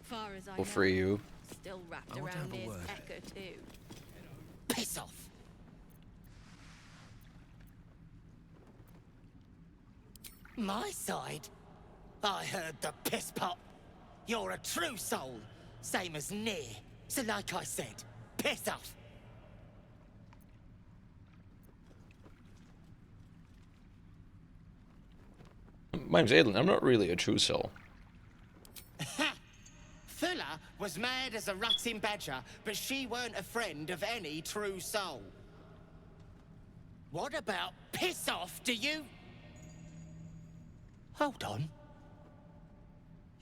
Far as I Go know, for you. still wrapped I want to around have a his word. pecker too. Piss off. My side? I heard the piss pot. You're a true soul, same as near. So like I said, piss off. My name's Aiden. I'm not really a true soul. Fuller was mad as a rutting badger, but she weren't a friend of any true soul. What about piss off, do you? Hold on.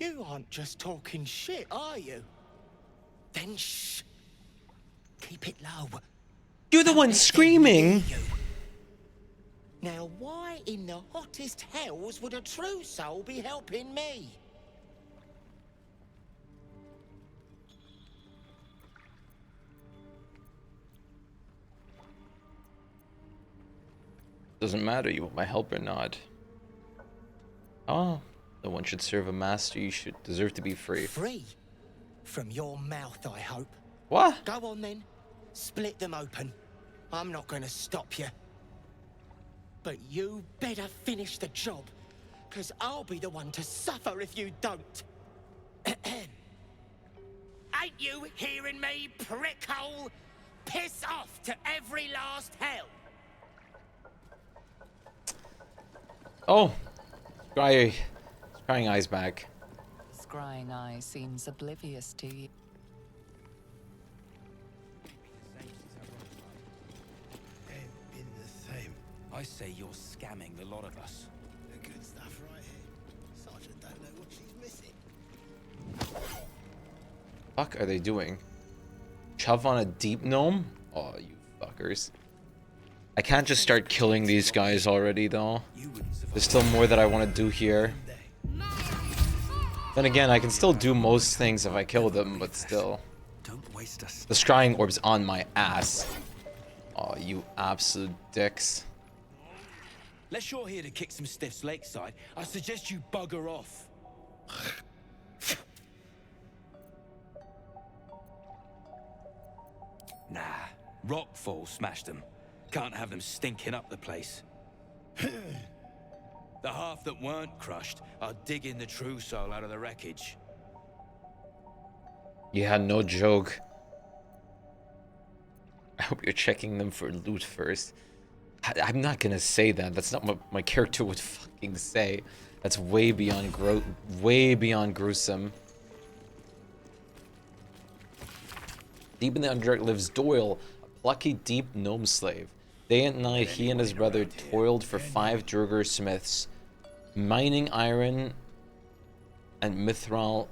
You aren't just talking shit, are you? Then shh. Keep it low. You're the one screaming. Now, why in the hottest hells would a true soul be helping me? Doesn't matter you want my help or not. Oh, no one should serve a master. You should deserve to be free. Free? From your mouth, I hope. What? Go on then. Split them open. I'm not going to stop you. But you better finish the job, because I'll be the one to suffer if you don't. Ain't you hearing me, prickhole? Piss off to every last hell. Oh, scrying eyes back. Scrying eye seems oblivious to you. Ain't been the same. I say you're scamming the lot of us. The good stuff right here. Sergeant don't know what she's missing. Fuck are they doing? Shove on a deep gnome? Oh, you fuckers. I can't just start killing these guys already, though. There's still more that I want to do here. Then again, I can still do most things if I kill them, but still. Don't waste us. The scrying orb's on my ass. Oh, you absolute dicks. Unless you're here to kick some stiffs lakeside, I suggest you bugger off. Nah, rockfall smashed them. Can't have them stinking up the place. The half that weren't crushed are digging the true soul out of the wreckage. Yeah, no joke. I hope you're checking them for loot first. I'm not gonna say that. That's not what my character would fucking say. That's way beyond gruesome. Deep in the Underdark lives Doyle, a Plucky deep gnome slave. Day and night he and his brother toiled for 5 Druger smiths, mining iron and mithril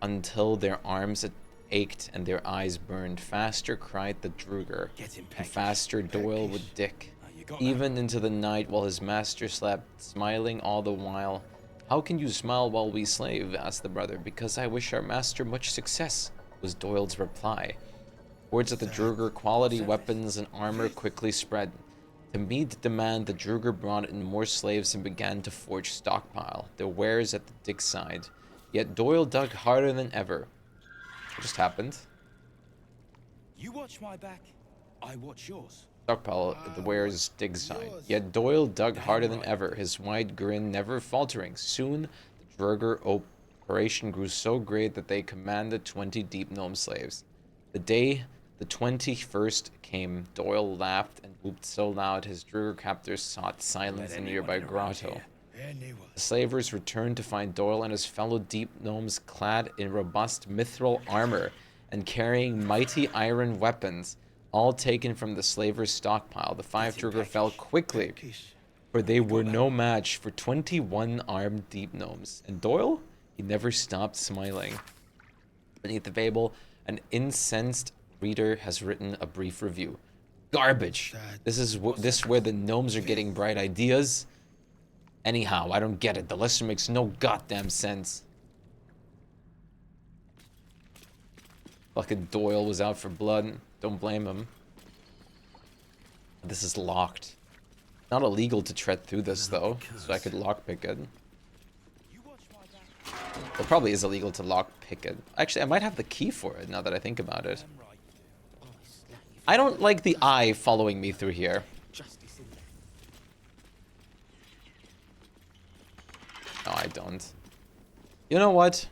until their arms ached and their eyes burned. Faster cried the Druger, and faster Doyle would dick, even into the night while his master slept, smiling all the while. How can you smile while we slave? Asked the brother. Because I wish our master much success, was Doyle's reply. Words of the Druger, quality weapons and armor quickly spread. To meet the demand, the Druger brought in more slaves and began to forge stockpile their wares at the dig's side. Yet Doyle dug harder than ever. What just happened? You watch my back, I watch yours. Stockpile at the wares dig's side. Yet Doyle dug harder than ever, his wide grin never faltering. Soon, the Druger operation grew so great that they commanded 20 deep gnome slaves. The day the 21st came, Doyle laughed and whooped so loud his Druger captors sought silence in a nearby grotto. The slavers returned to find Doyle and his fellow deep gnomes clad in robust mithril armor and carrying mighty iron weapons, all taken from the slavers' stockpile. The 5 Druger fell quickly, for they were no match for 21 armed deep gnomes. And Doyle? He never stopped smiling. Beneath the fable, an incensed reader has written a brief review. Garbage. This is where the gnomes are getting bright ideas. Anyhow, I don't get it. The lesson makes no goddamn sense. Fucking Doyle was out for blood. Don't blame him. This is locked. Not illegal to tread through this though, so I could lockpick it. It probably is illegal to lockpick it. Actually, I might have the key for it now that I think about it. I don't like the eye following me through here. No, I don't. You know what?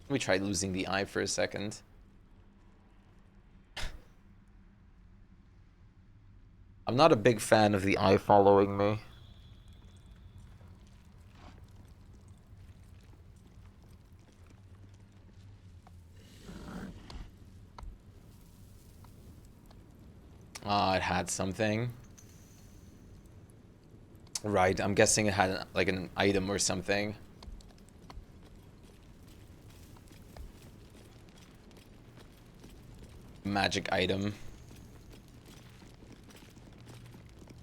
Let me try losing the eye for a second. I'm not a big fan of the eye following me. Ah, it had something. Right, I'm guessing it had like an item or something. Magic item.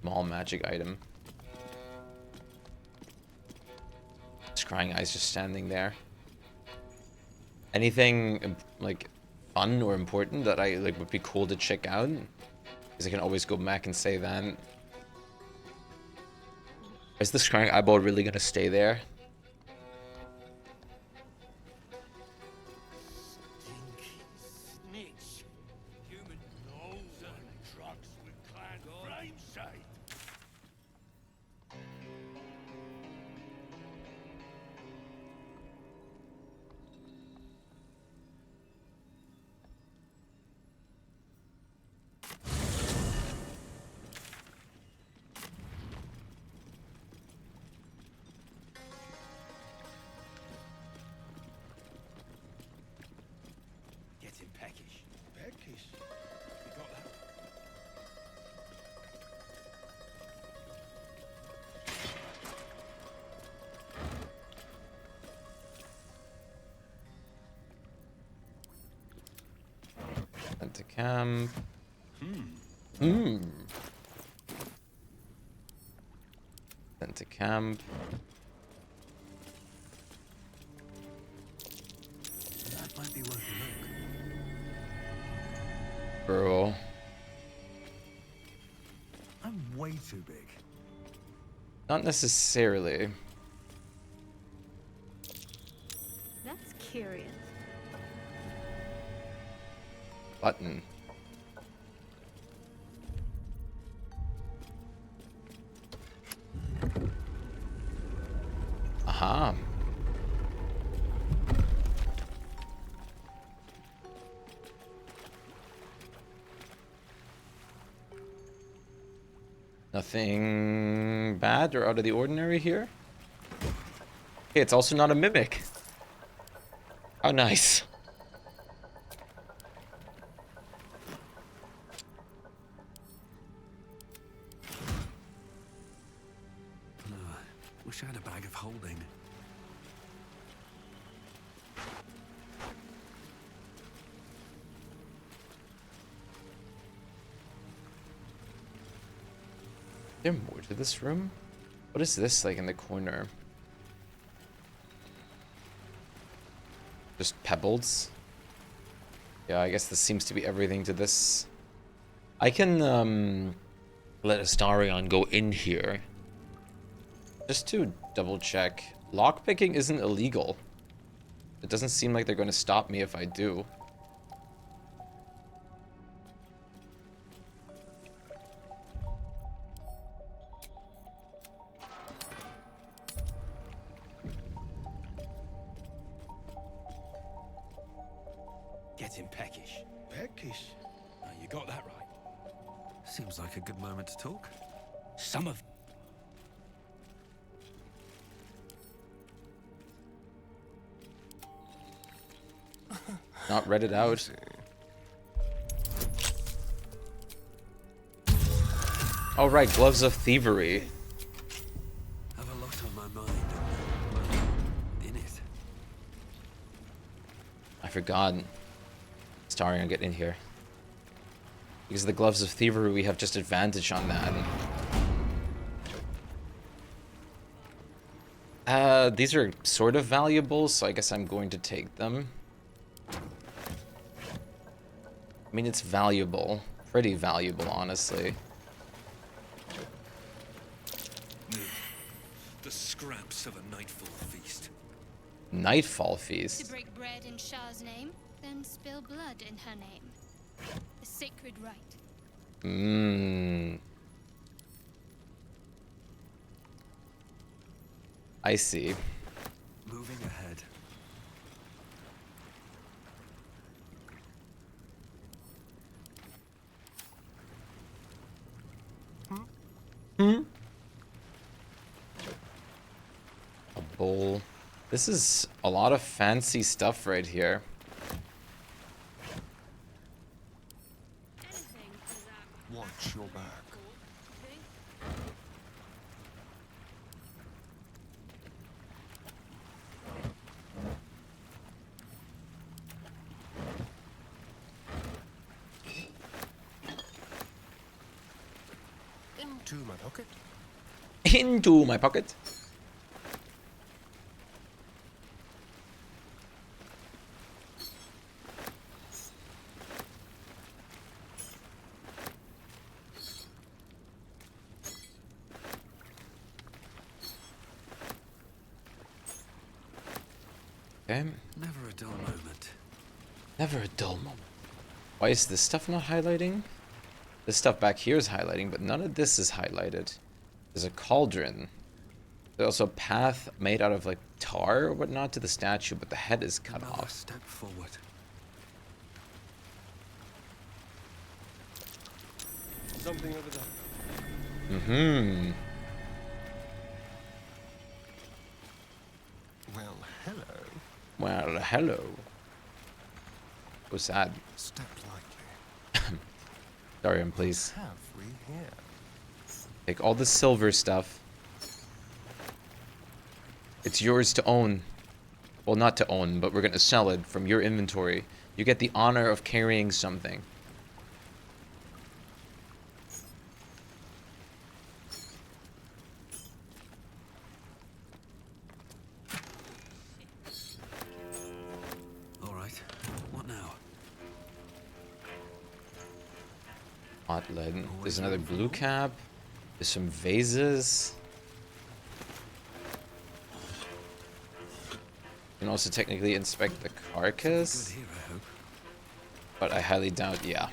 Small magic item. Scrying Eye's just standing there. Anything like fun or important that I like would be cool to check out? Because I can always go back and say that. Is the Scrying Eyeball really gonna stay there? To camp. Then to camp. That might be worth a look. Bro. I'm way too big. Not necessarily. That's curious. Button. Aha. Nothing bad or out of the ordinary here. Okay, it's also not a mimic. How nice. Wish I had a bag of holding. Is there more to this room? What is this like in the corner? Just pebbles? Yeah, I guess this seems to be everything to this. I can let Astarion go in here. Just to double check. Lockpicking isn't illegal. It doesn't seem like they're going to stop me if I do. Getting peckish. Peckish? You got that right. Seems like a good moment to talk. Some of... Not read it out. Oh right, gloves of thievery. Have a lot on my mind. In it. I forgot. Astarion, get in here. Because of the gloves of thievery, we have just advantage on that. These are sort of valuable, so I guess I'm going to take them. I mean, it's valuable. Pretty valuable, honestly. The scraps of a nightfall feast. Nightfall feast? To break bread in Shah's name, then spill blood in her name. A sacred rite. I see. Moving ahead. A bowl. This is a lot of fancy stuff right here. Watch your back. Into my pocket. Into my pocket. Okay. Never a dull moment. Never a dull moment. Why is this stuff not highlighting? This stuff back here is highlighting, but none of this is highlighted. There's a cauldron. There's also a path made out of like tar or whatnot to the statue, but the head is cut Another off. step forward. Something over there. Mm-hmm. Well, hello. Well, hello. What's that? Step lightly. Darian, please. What have we here? Take all the silver stuff. It's yours to own. Well, not to own, but we're going to sell it from your inventory. You get the honor of carrying something. All right. What now? Hot lead. There's another blue cap. There's some vases. You can also technically inspect the carcass. Good here, I hope. But I highly doubt, yeah.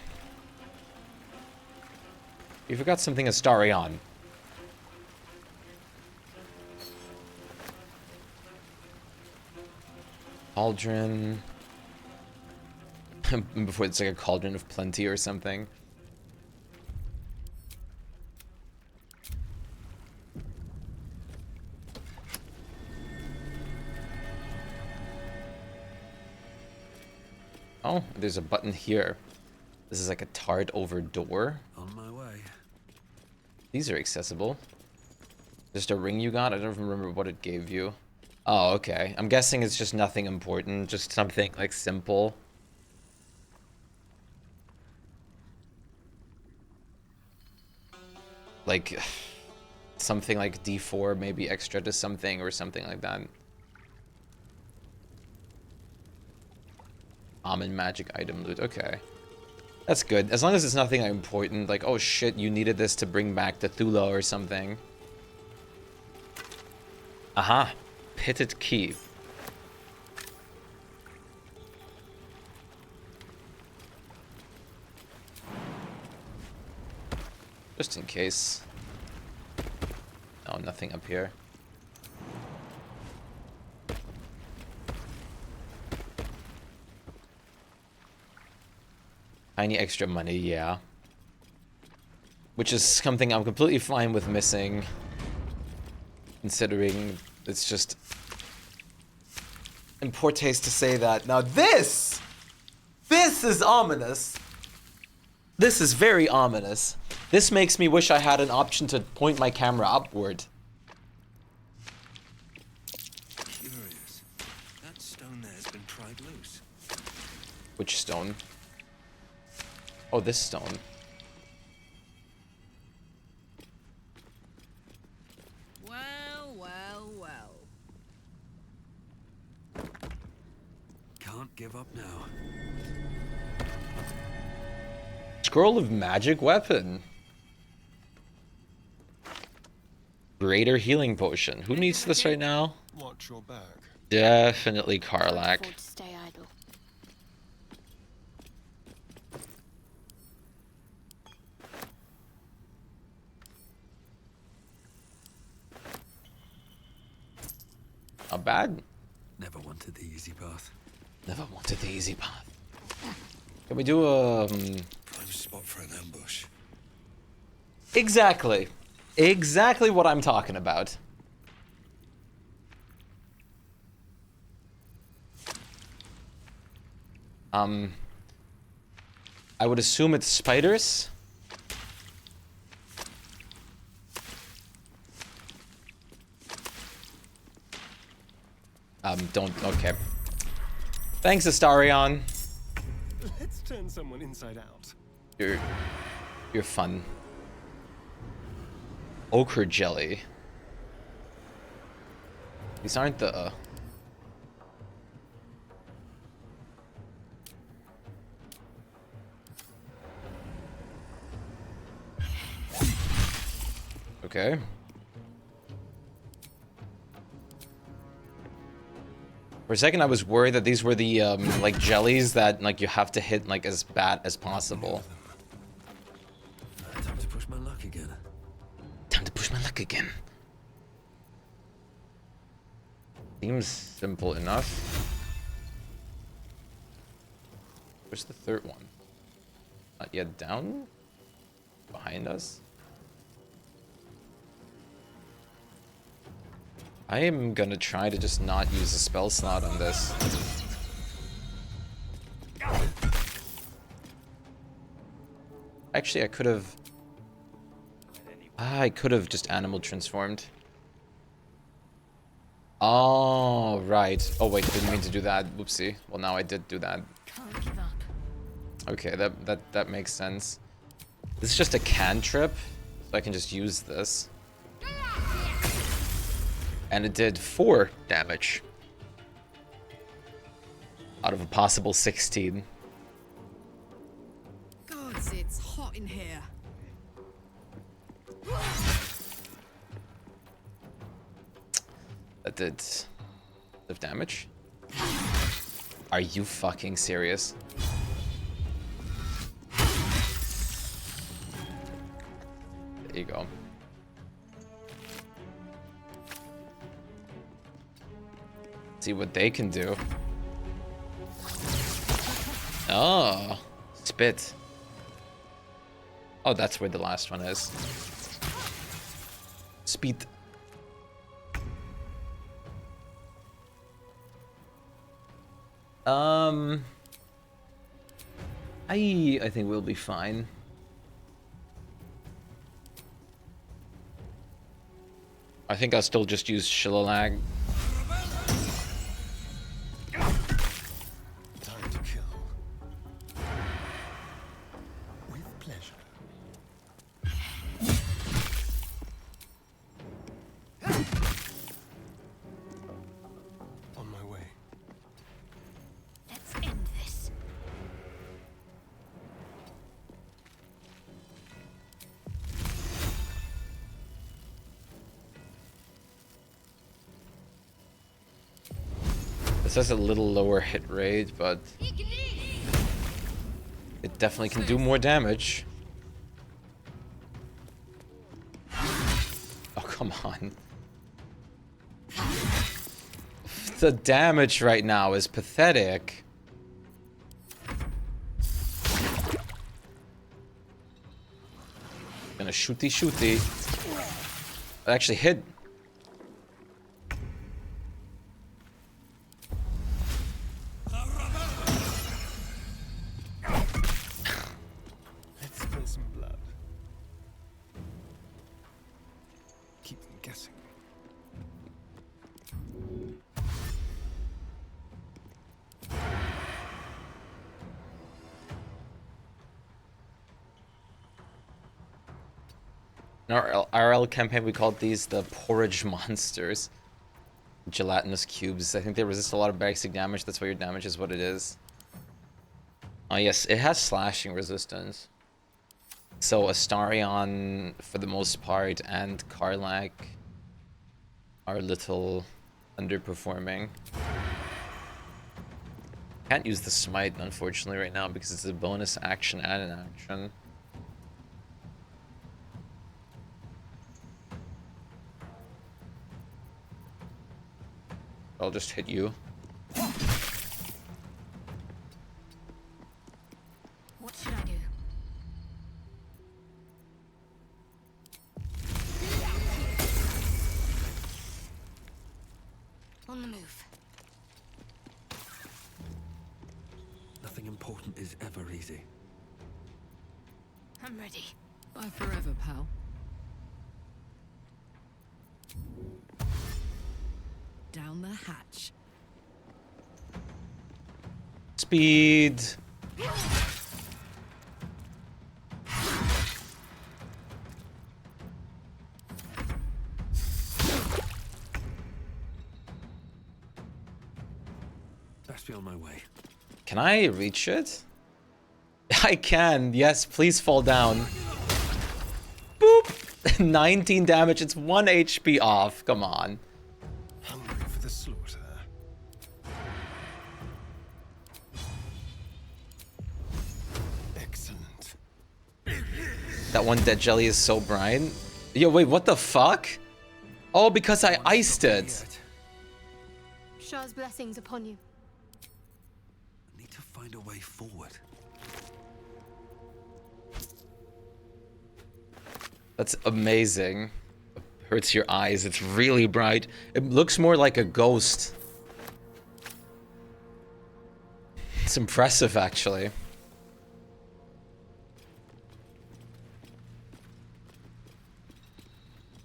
You forgot something Astarion. Cauldron. Before it's like a cauldron of plenty or something. Oh, there's a button here. This is like a tarred over door. On my way. These are accessible. Just a ring you got? I don't remember what it gave you. Oh, okay. I'm guessing it's just nothing important, just something like simple. Like something like D4, maybe extra to something or something like that. Common magic item loot. Okay. That's good. As long as it's nothing important, like, oh shit, you needed this to bring back the Thula or something. Aha. Pitted key. Just in case. No, nothing up here. Tiny extra money, yeah. Which is something I'm completely fine with missing. Considering it's just in poor taste to say that. Now this is ominous. This is very ominous. This makes me wish I had an option to point my camera upward. Curious. That stone there has been pried loose. Which stone? Oh, this stone. Well, well, well. Can't give up now. Scroll of magic weapon. Greater healing potion. Who needs this right now? Watch your back. Definitely Karlach. Stay idle. Not bad. Never wanted the easy path. Never wanted the easy path. Can we do a... Prime spot for an ambush. Exactly. Exactly what I'm talking about. I would assume it's spiders. Okay. Thanks, Astarion. Let's turn someone inside out. You're fun. Ochre jelly. These aren't the... Okay. For a second, I was worried that these were the, like, jellies that, like, you have to hit, like, as bad as possible. Time to push my luck again. Time to push my luck again. Seems simple enough. Where's the third one? Not yet down? Behind us? I am gonna try to just not use a spell slot on this. Actually, I could have... I could have just animal transformed. Oh, right. Oh, wait, didn't mean to do that. Whoopsie. Well, now I did do that. Can't give up. Okay, that makes sense. This is just a cantrip, so I can just use this. And it did 4 damage. Out of a possible 16. Gods, it's hot in here. That did of damage. Are you fucking serious? There you go. See what they can do. Oh, spit. Oh, that's where the last one is. Speed. I think we'll be fine. I think I'll still just use Shillalag. Time to kill. With pleasure. On my way. Let's end this. This has a little lower hit rate, but it definitely can do more damage. Oh, come on. The damage right now is pathetic. Gonna shooty. It actually hit. Let's spill some blood. Keep them guessing. In our RL campaign, we called these the porridge monsters. Gelatinous cubes. I think they resist a lot of basic damage. That's why your damage is what it is. Oh yes, it has slashing resistance. So Astarion, for the most part, and Karlach are a little underperforming. Can't use the smite, unfortunately, right now because it's a bonus action and an action. I'll just hit you. What should I do? On the move. Nothing important is ever easy. I'm ready. Bye forever, pal. Down the hatch. Speed. Best be on my way. Can I reach it? I can. Yes, please fall down. Boop. 19 damage. It's 1 HP off. Come on. Hungry for the slaughter. Excellent. That one dead jelly is so bright. Yo, wait, what the fuck? Oh, because I iced it. Shah's blessings upon you. Need to find a way forward. That's amazing. Hurts your eyes. It's really bright. It looks more like a ghost. It's impressive, actually.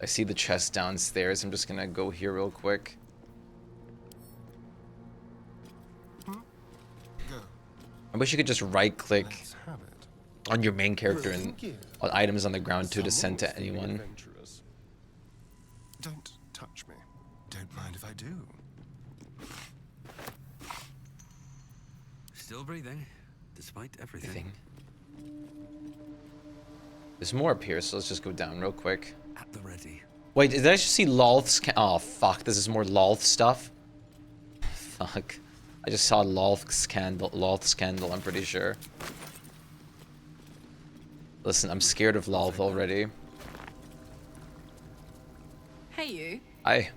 I see the chest downstairs. I'm just gonna go here real quick. I wish you could just right-click on your main character and on items on the ground too to send to anyone. Don't touch me. Don't mind if I do. Still breathing, despite everything. There's more up here, so let's just go down real quick. At the ready. Wait, did I just see Lolth's oh, fuck. This is more Lolth stuff. Fuck. I just saw Lolth's candle, I'm pretty sure. Listen, I'm scared of Lolth already. Hey, you. I.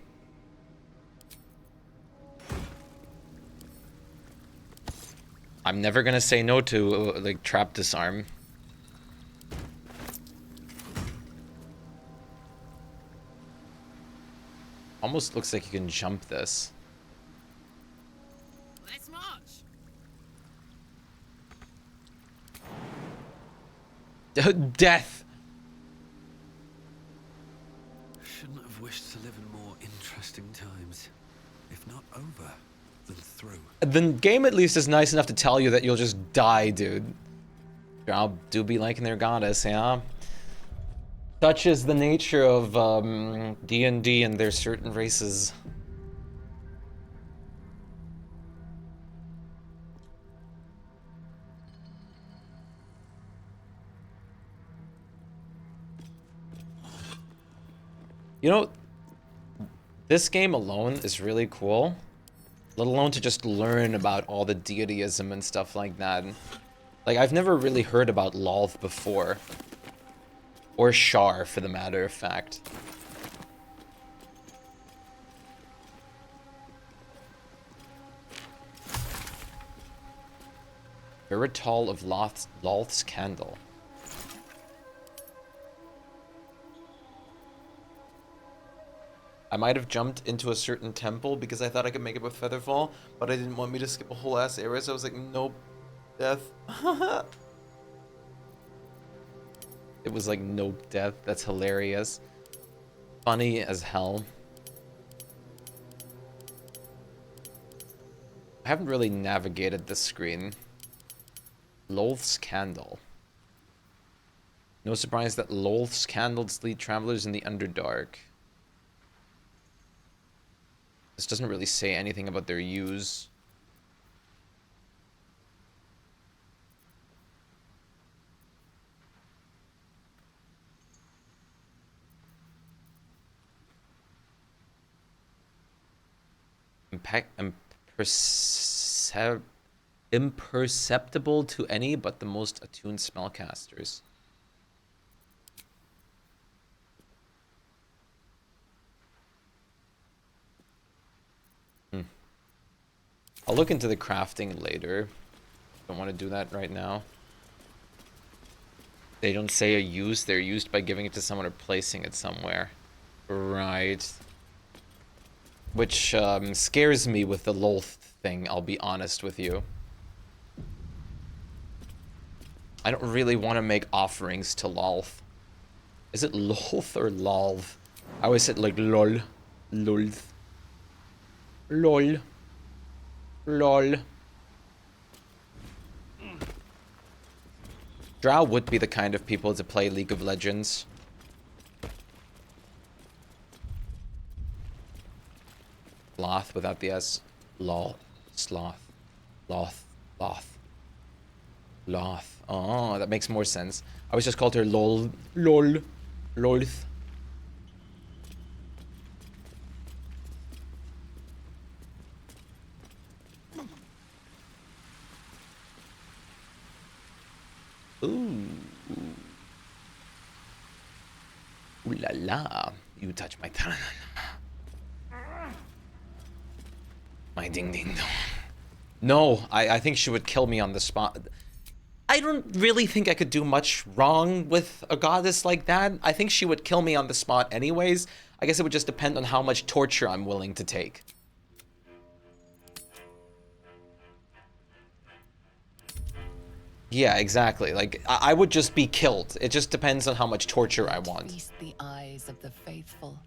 I'm never gonna say no to, like, trap disarm. Almost looks like you can jump this. Let's march. Death. Shouldn't have have wished to live in more interesting times, if not over, than through. The game at least is nice enough to tell you that you'll just die, dude. I'll do be liking their goddess, yeah. Such is the nature of D&D and their certain races. You know, this game alone is really cool. Let alone to just learn about all the deityism and stuff like that. Like, I've never really heard about Lolth before. Or Shar, for the matter of fact. Eritol of Lolth's Candle. I might have jumped into a certain temple because I thought I could make it with Featherfall, but I didn't want me to skip a whole ass area, so I was like, nope. Death. It was like, nope, death. That's hilarious. Funny as hell. I haven't really navigated this screen. Lolth's Candle. No surprise that Lolth's candles lead travelers in the Underdark. This doesn't really say anything about their use. Imperceptible to any but the most attuned spellcasters. I'll look into the crafting later. Don't want to do that right now. They don't say a use, they're used by giving it to someone or placing it somewhere. Right. Which scares me with the Lolth thing, I'll be honest with you. I don't really want to make offerings to Lolth. Is it Lolth or Lolth? I always said like lol. Lolth. Lol. Lol. Drow would be the kind of people to play League of Legends. Sloth without the S. Lol. Sloth. Loth. Loth. Loth. Oh, that makes more sense. I always just called her lol. Lol. Lolth. Ooh. Ooh la la. You touch my tongue. My ding ding dong. No, I think she would kill me on the spot. I don't really think I could do much wrong with a goddess like that. I think she would kill me on the spot anyways. I guess it would just depend on how much torture I'm willing to take. Yeah, exactly. Like, I would just be killed. It just depends on how much torture I want. Feast the eyes of the faithful.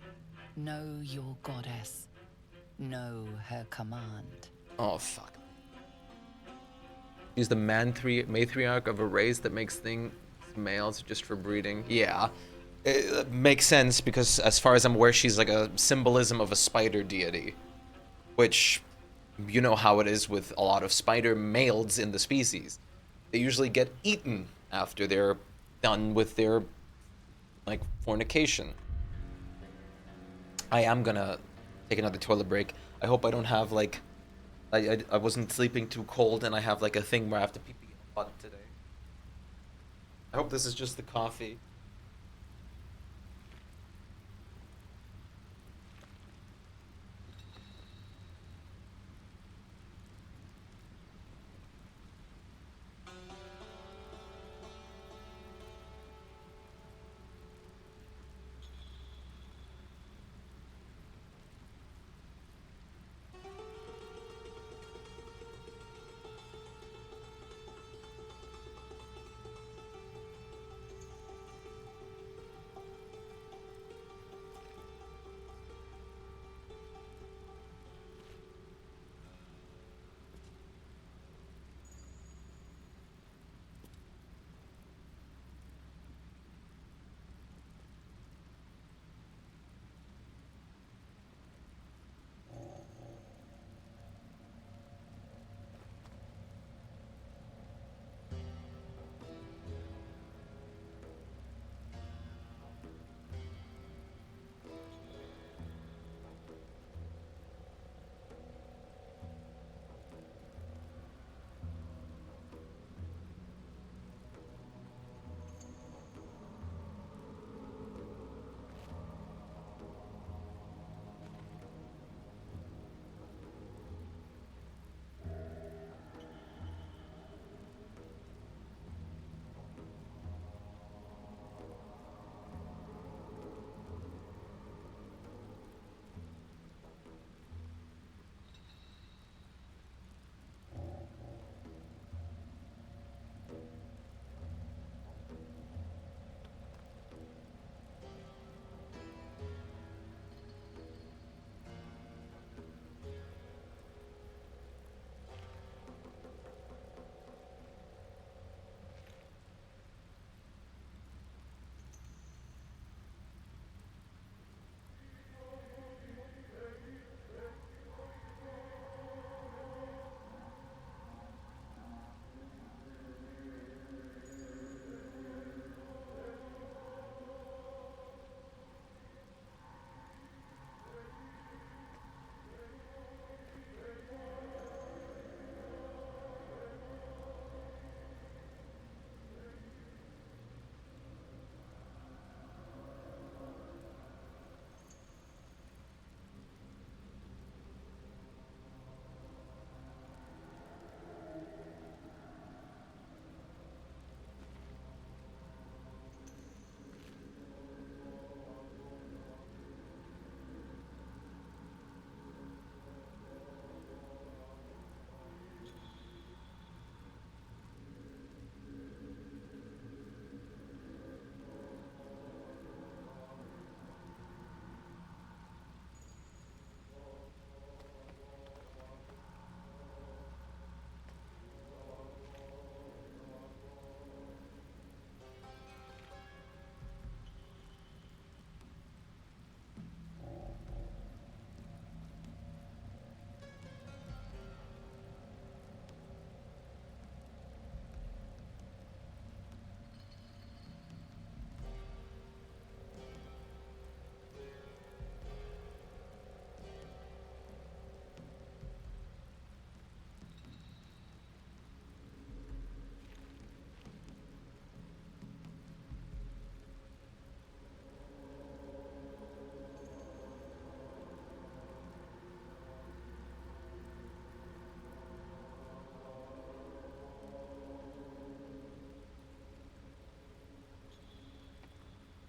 Know your goddess. Know her command. Oh, fuck. She's the matriarch of a race that makes things males just for breeding. Yeah. It makes sense because as far as I'm aware, she's like a symbolism of a spider deity. Which, you know how it is with a lot of spider males in the species. They usually get eaten after they're done with their, like, fornication. I am gonna take another toilet break. I hope I don't have, like, I wasn't sleeping too cold and I have, like, a thing where I have to pee a lot today. I hope this is just the coffee.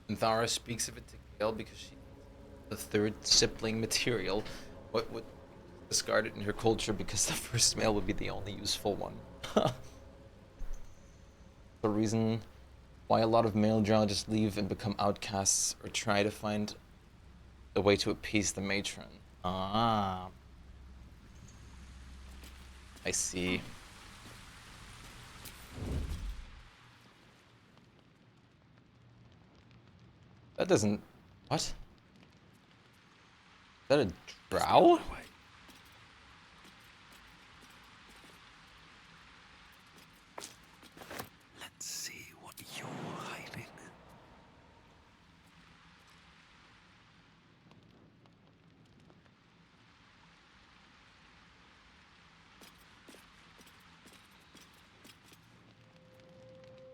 And Thara speaks of it to Gale because she the third sibling material. What would discarded in her culture because the first male would be the only useful one. The reason why a lot of male drow just leave and become outcasts or try to find a way to appease the matron. Ah. I see. That doesn't... What? Is that a drow? Let's see what you're hiding.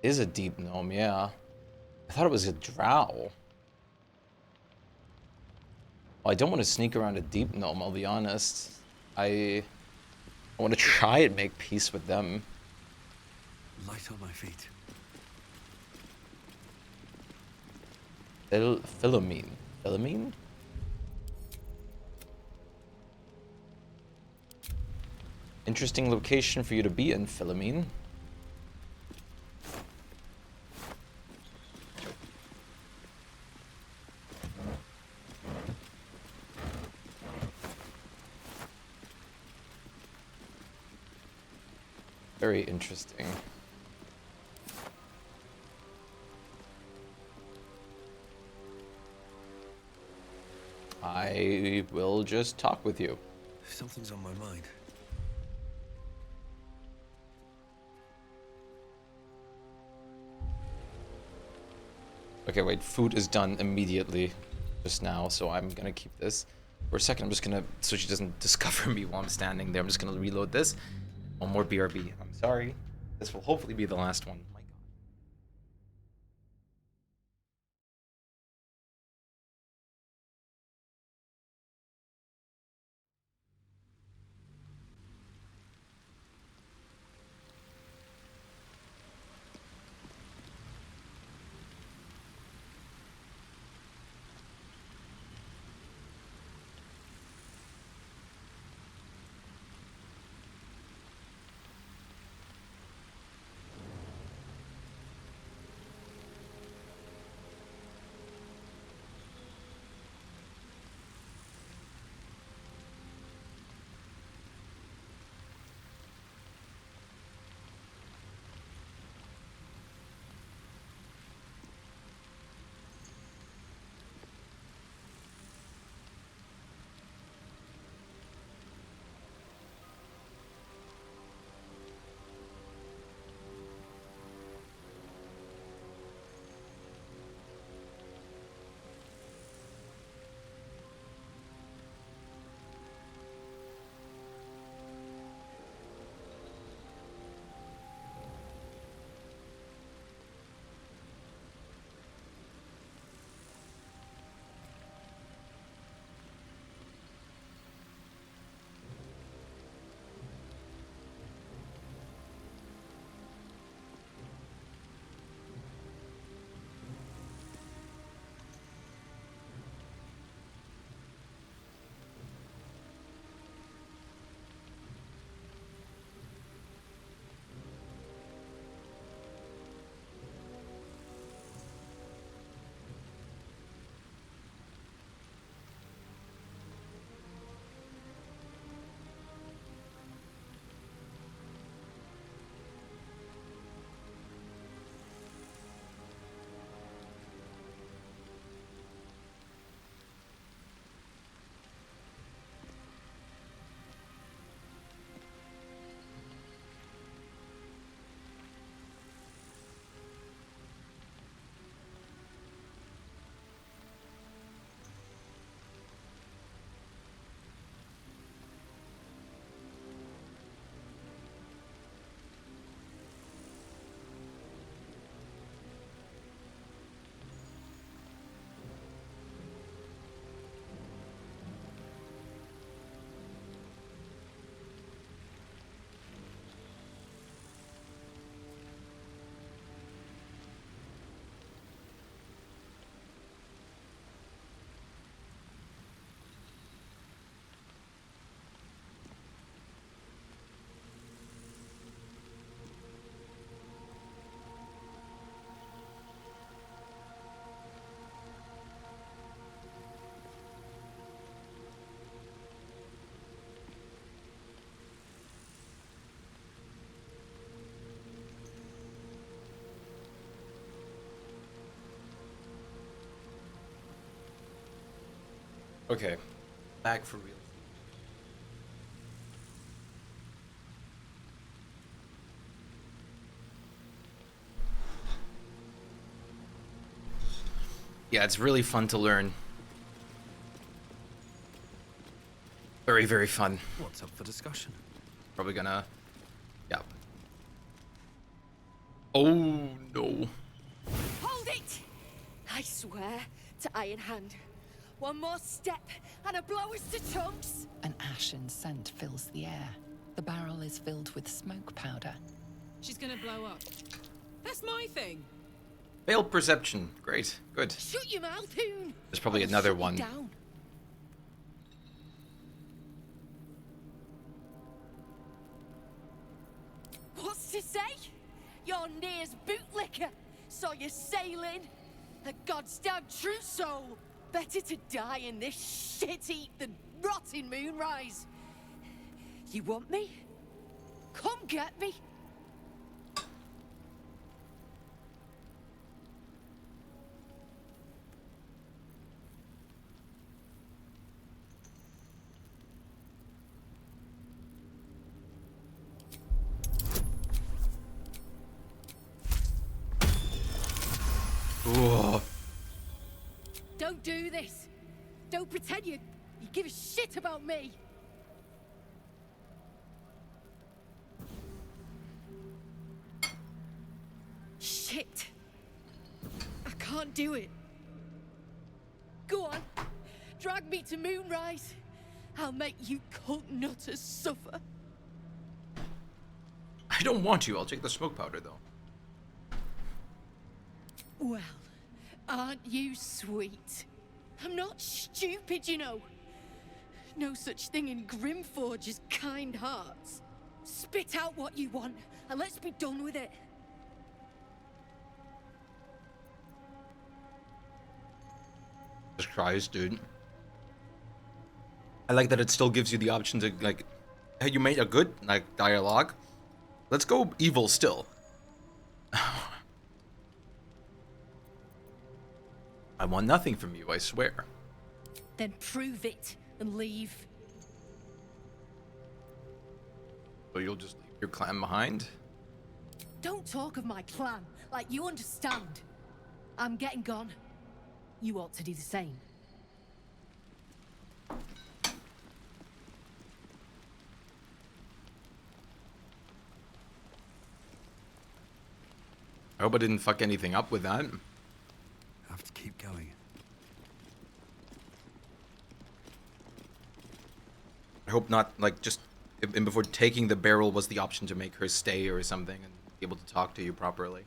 It is a deep gnome, yeah. I thought it was a drow. Well, I don't want to sneak around a deep gnome, I'll be honest. I want to try and make peace with them. Light on my feet. Philomene. Philomene? Interesting location for you to be in, Philomene. Very interesting. I will just talk with you. Something's on my mind. Okay, wait, food is done immediately just now, so I'm gonna keep this. For a second, I'm just gonna, so she doesn't discover me while I'm standing there, I'm just gonna reload this. One more BRB. I'm sorry. This will hopefully be the last one. My God. Okay, back for real. Yeah, it's really fun to learn. Very, very fun. What's up for discussion? Probably gonna... Yeah. Oh, no. Hold it! I swear to Iron Hand. One more step, and a blow us to chunks! An ashen scent fills the air. The barrel is filled with smoke powder. She's gonna blow up. That's my thing. Failed perception. Great. Good. Shut your mouth, Hoon! There's probably I'll another shut you one. down. What's to say? Your near's bootlicker. Saw you sailing. A god's damn true soul. Better to die in this shit heap than rot in Moonrise. You want me? Come get me. Whoa. Don't do this. Don't pretend you give a shit about me. Shit. I can't do it. Go on. Drag me to Moonrise. I'll make you cunt nutters suffer. I don't want to. I'll take the smoke powder, though. Well, aren't you sweet? I'm not stupid, you know. No such thing in Grimforge as kind hearts. Spit out what you want, and let's be done with it. Jesus Christ, dude. I like that it still gives you the option to, like, hey, you made a good, like, dialogue. Let's go evil still. I want nothing from you, I swear. Then prove it and leave. So you'll just leave your clan behind? Don't talk of my clan like you understand. I'm getting gone. You ought to do the same. I hope I didn't fuck anything up with that. Have to keep going. I hope not, like, just... And before taking the barrel was the option to make her stay or something and be able to talk to you properly.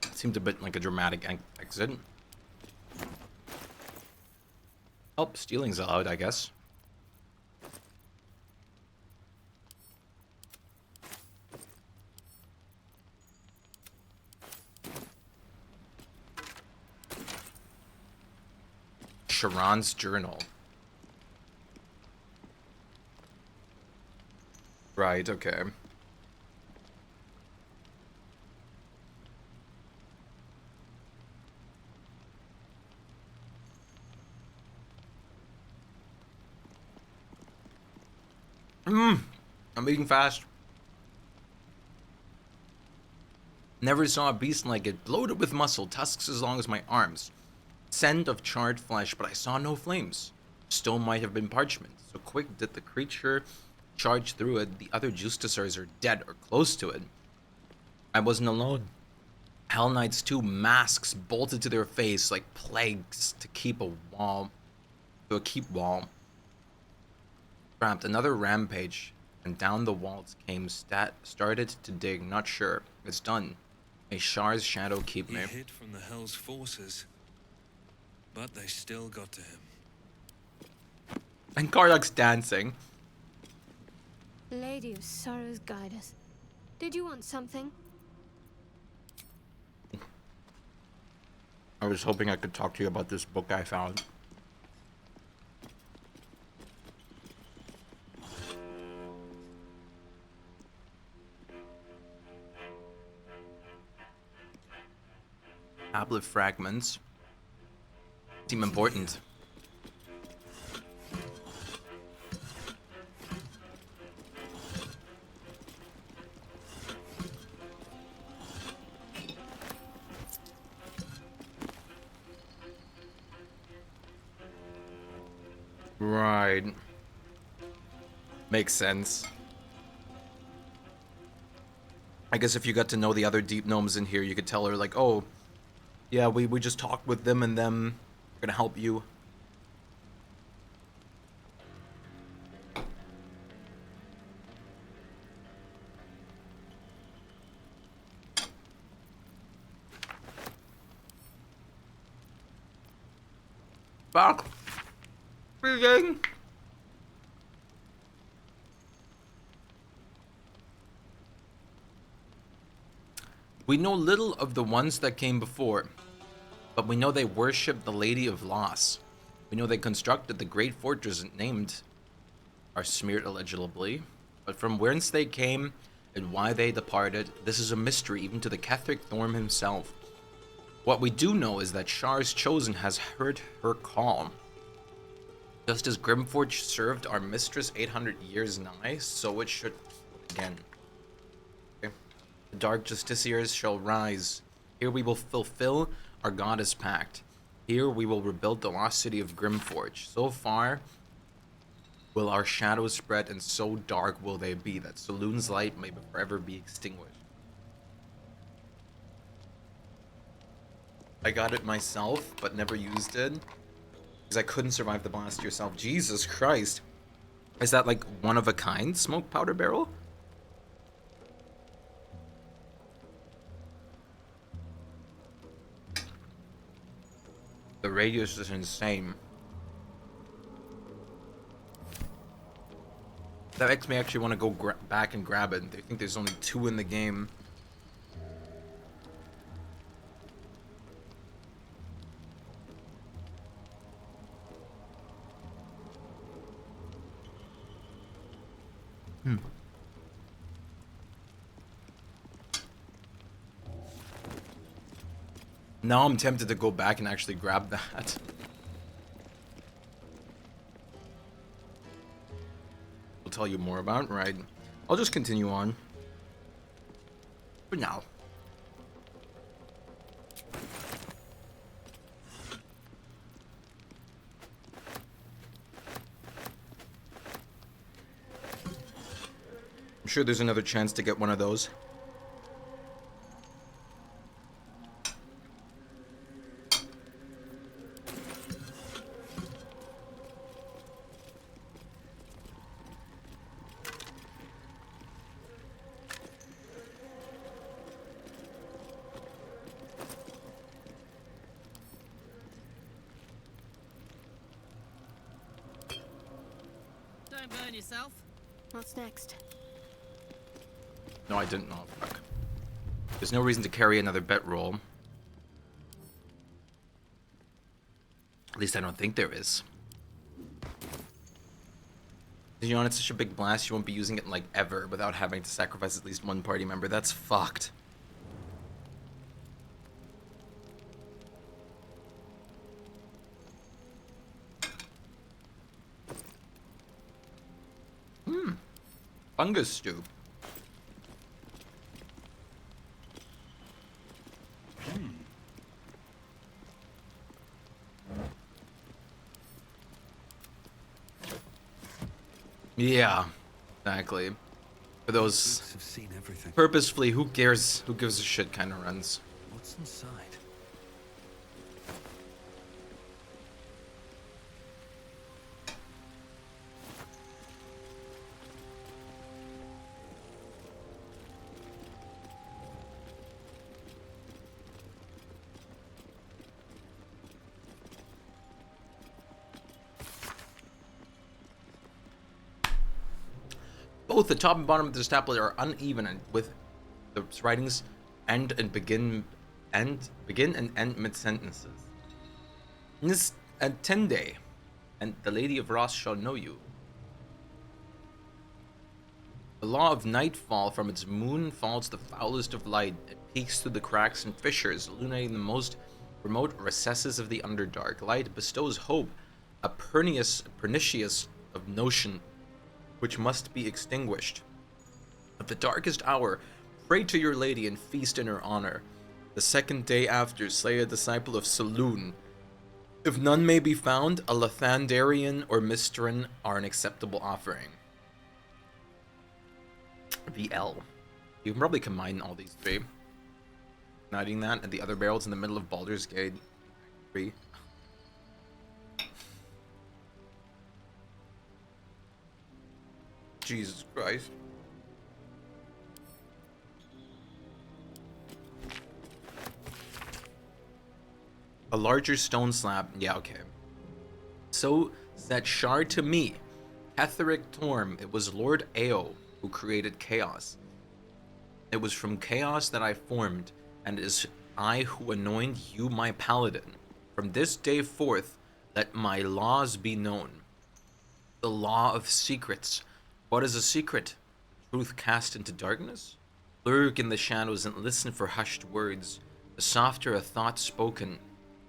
It seemed a bit like a dramatic exit. Oh, stealing's allowed, I guess. Sharon's journal. Right, okay. I'm eating fast. Never saw a beast like it, bloated with muscle, tusks as long as my arms. Scent of charred flesh, but I saw no flames. Stone might have been parchment. So quick did the creature charge through it. The other Justicers are dead or close to it. I wasn't alone. Hell Knights 2 masks bolted to their face like plagues to keep a wall. To a keep wall. Trapped another rampage, and down the walls came started to dig. Not sure. It's done. May Shar's shadow keep me. He hid from the Hell's forces, but they still got to him. And Kardak's dancing. Lady of Sorrows, guide us. Did you want something? I was hoping I could talk to you about this book I found. tablet fragments seem important. Right. Makes sense. I guess if you got to know the other deep gnomes in here, you could tell her, like, oh, yeah, we just talked with them and them. We're gonna help you. Back. Begin. We know little of the ones that came before, but we know they worshipped the Lady of Loss. We know they constructed the great fortress named are smeared illegibly, but from whence they came and why they departed, this is a mystery even to the Catholic Thorm himself. What we do know is that Shar's Chosen has heard her call. Just as Grimforge served our mistress 800 years nigh, so it should again. Okay. The dark justiciars shall rise. Here we will fulfill our goddess pact. Here we will rebuild the lost city of Grimforge. So far will our shadows spread, and so dark will they be that Saloon's light may forever be extinguished. I got it myself, but never used it. Because I couldn't survive the blast yourself. Jesus Christ. Is that like one of a kind smoke powder barrel? The radius is insane. That makes me actually want to go back and grab it. I think there's only 2 in the game. Now I'm tempted to go back and actually grab that. We'll tell you more about it, right? I'll just continue on. For now. I'm sure there's another chance to get one of those. Don't burn yourself. What's next? No, I didn't know. Fuck. There's no reason to carry another bet roll. At least I don't think there is. You know, it's such a big blast, you won't be using it like ever without having to sacrifice at least one party member. That's fucked. Fungus stew. Yeah, exactly. For those Have seen everything. purposefully, who cares, who gives a shit kind of runs. What's inside? Both the top and bottom of this tablet are uneven, and with the writings end and begin and end mid sentences. This attende, and the Lady of Ross shall know you. The law of nightfall from its moon falls the foulest of light. It peeks through the cracks and fissures, illuminating the most remote recesses of the Underdark. Light bestows hope, a pernicious of notion which must be extinguished. At the darkest hour, pray to your lady and feast in her honor. The second day after, slay a disciple of Saloon. If none may be found, a Lathandarian or Mistran are an acceptable offering. The L. You can probably combine all these three. Igniting that, and the other barrel's in the middle of Baldur's Gate 3. Jesus Christ. A larger stone slab. Yeah, okay. So said Shar to me, Ketheric Torm, it was Lord Ao who created chaos. It was from chaos that I formed, and it is I who anoint you my paladin. From this day forth, let my laws be known. The law of secrets. What is a secret? Truth cast into darkness? Lurk in the shadows and listen for hushed words. The softer a thought spoken,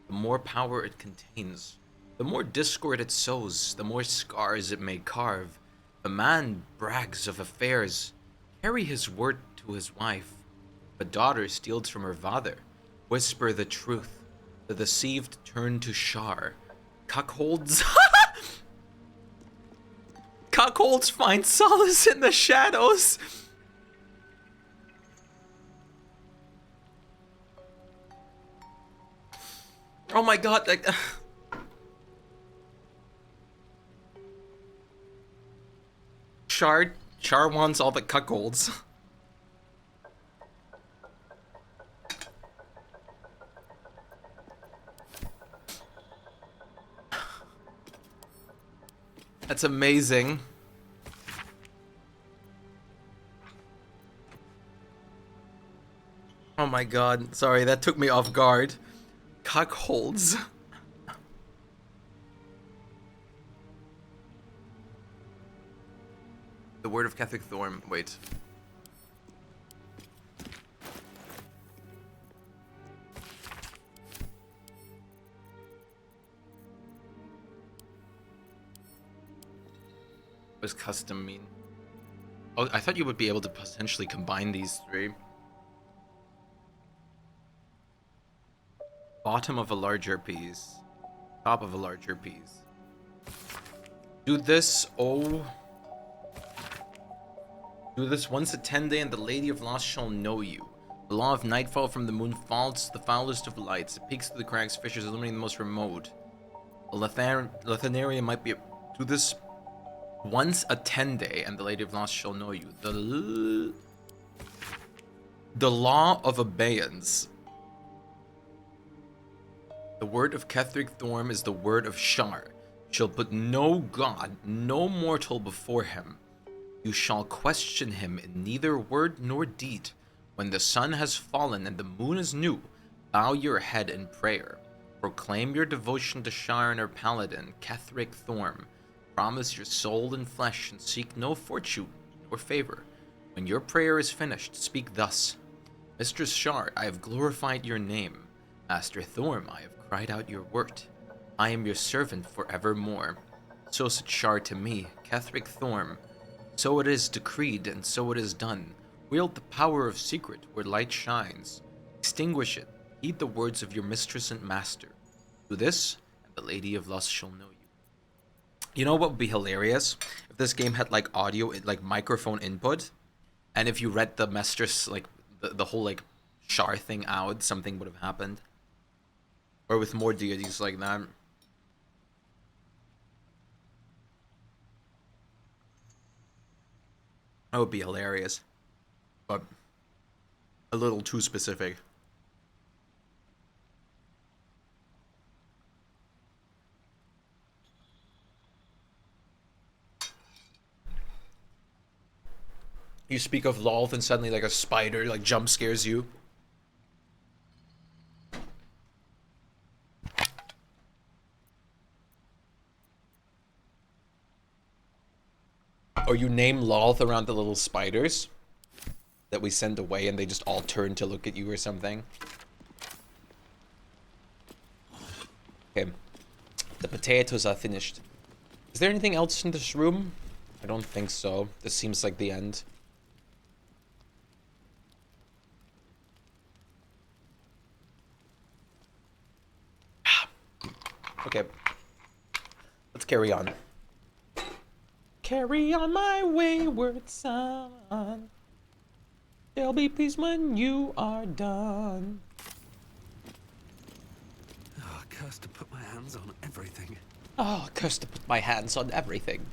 the more power it contains. The more discord it sows, the more scars it may carve. If a man brags of affairs, carry his word to his wife. If a daughter steals from her father, whisper the truth. The deceived turn to Shar. Cuckolds. Cuckolds find solace in the shadows. Oh my god, like... Char wants all the cuckolds. That's amazing. Oh my god, sorry, that took me off guard. Cuckolds. The word of Ketheric Thorm. Wait. What does custom mean? Oh, I thought you would be able to potentially combine these three. Bottom of a larger piece. Top of a larger piece. Do this, oh... Do this once a 10-day and the Lady of Lost shall know you. The law of nightfall from the moon falls to the foulest of lights. It peeks through the cracks, fissures, illuminating the most remote. A Lathanarian might be... Do this once a 10-day and the Lady of Lost shall know you. The law of abeyance. The word of Ketheric Thorm is the word of Shar. Shall put no god, no mortal before him. You shall question him in neither word nor deed. When the sun has fallen and the moon is new, bow your head in prayer. Proclaim your devotion to Shar and her paladin, Ketheric Thorm. Promise your soul and flesh and seek no fortune or favor. When your prayer is finished, speak thus. Mistress Shar, I have glorified your name. Master Thorm, I have cried out your word. I am your servant forevermore. So said Shar to me, Ketheric Thorm. So it is decreed, and so it is done. Wield the power of secret where light shines. Extinguish it. Heed the words of your mistress and master. Do this, and the Lady of Lust shall know you. You know what would be hilarious? If this game had, like, audio, like, microphone input, and if you read the mistress, like, the whole, like, Shar thing out, something would have happened. Or with more deities like that. That would be hilarious, but a little too specific. You speak of Lolth and suddenly like a spider like jump scares you. Or you name Lolth around the little spiders. that we send away and they just all turn to look at you or something. Okay. The potatoes are finished. Is there anything else in this room? I don't think so. This seems like the end. Okay. Let's carry on. Carry on my wayward son. They'll be pleased when you are done. Oh, cursed to put my hands on everything. Oh, cursed to put my hands on everything.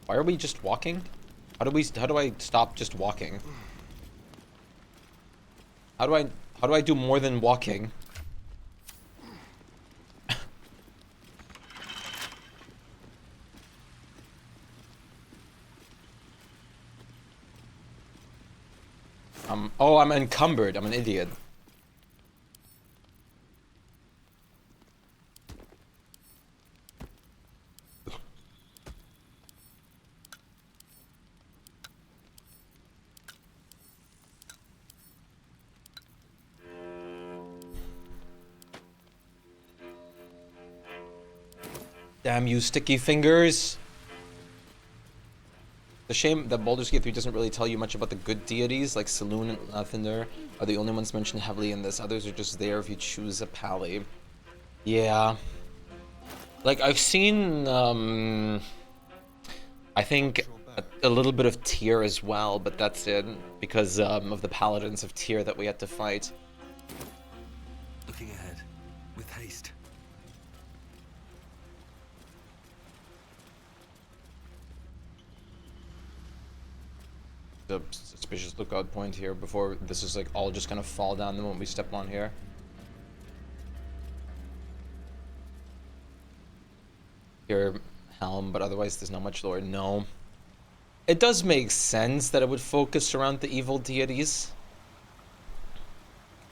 Why are we just walking? How do I stop just walking? How do I do more than walking? Oh, I'm encumbered. I'm an idiot. Damn you, sticky fingers. The shame that Baldur's Gate 3 doesn't really tell you much about the good deities, like Saloon and Lathander are the only ones mentioned heavily in this. Others are just there if you choose a pally. Yeah. Like, I've seen, I think a little bit of Tyr as well, but that's it, because of the paladins of Tyr that we had to fight. Looking ahead, with haste. The suspicious lookout point here before this is like all just gonna fall down the moment we step on here. Here, helm, but otherwise there's not much lore. No. It does make sense that it would focus around the evil deities.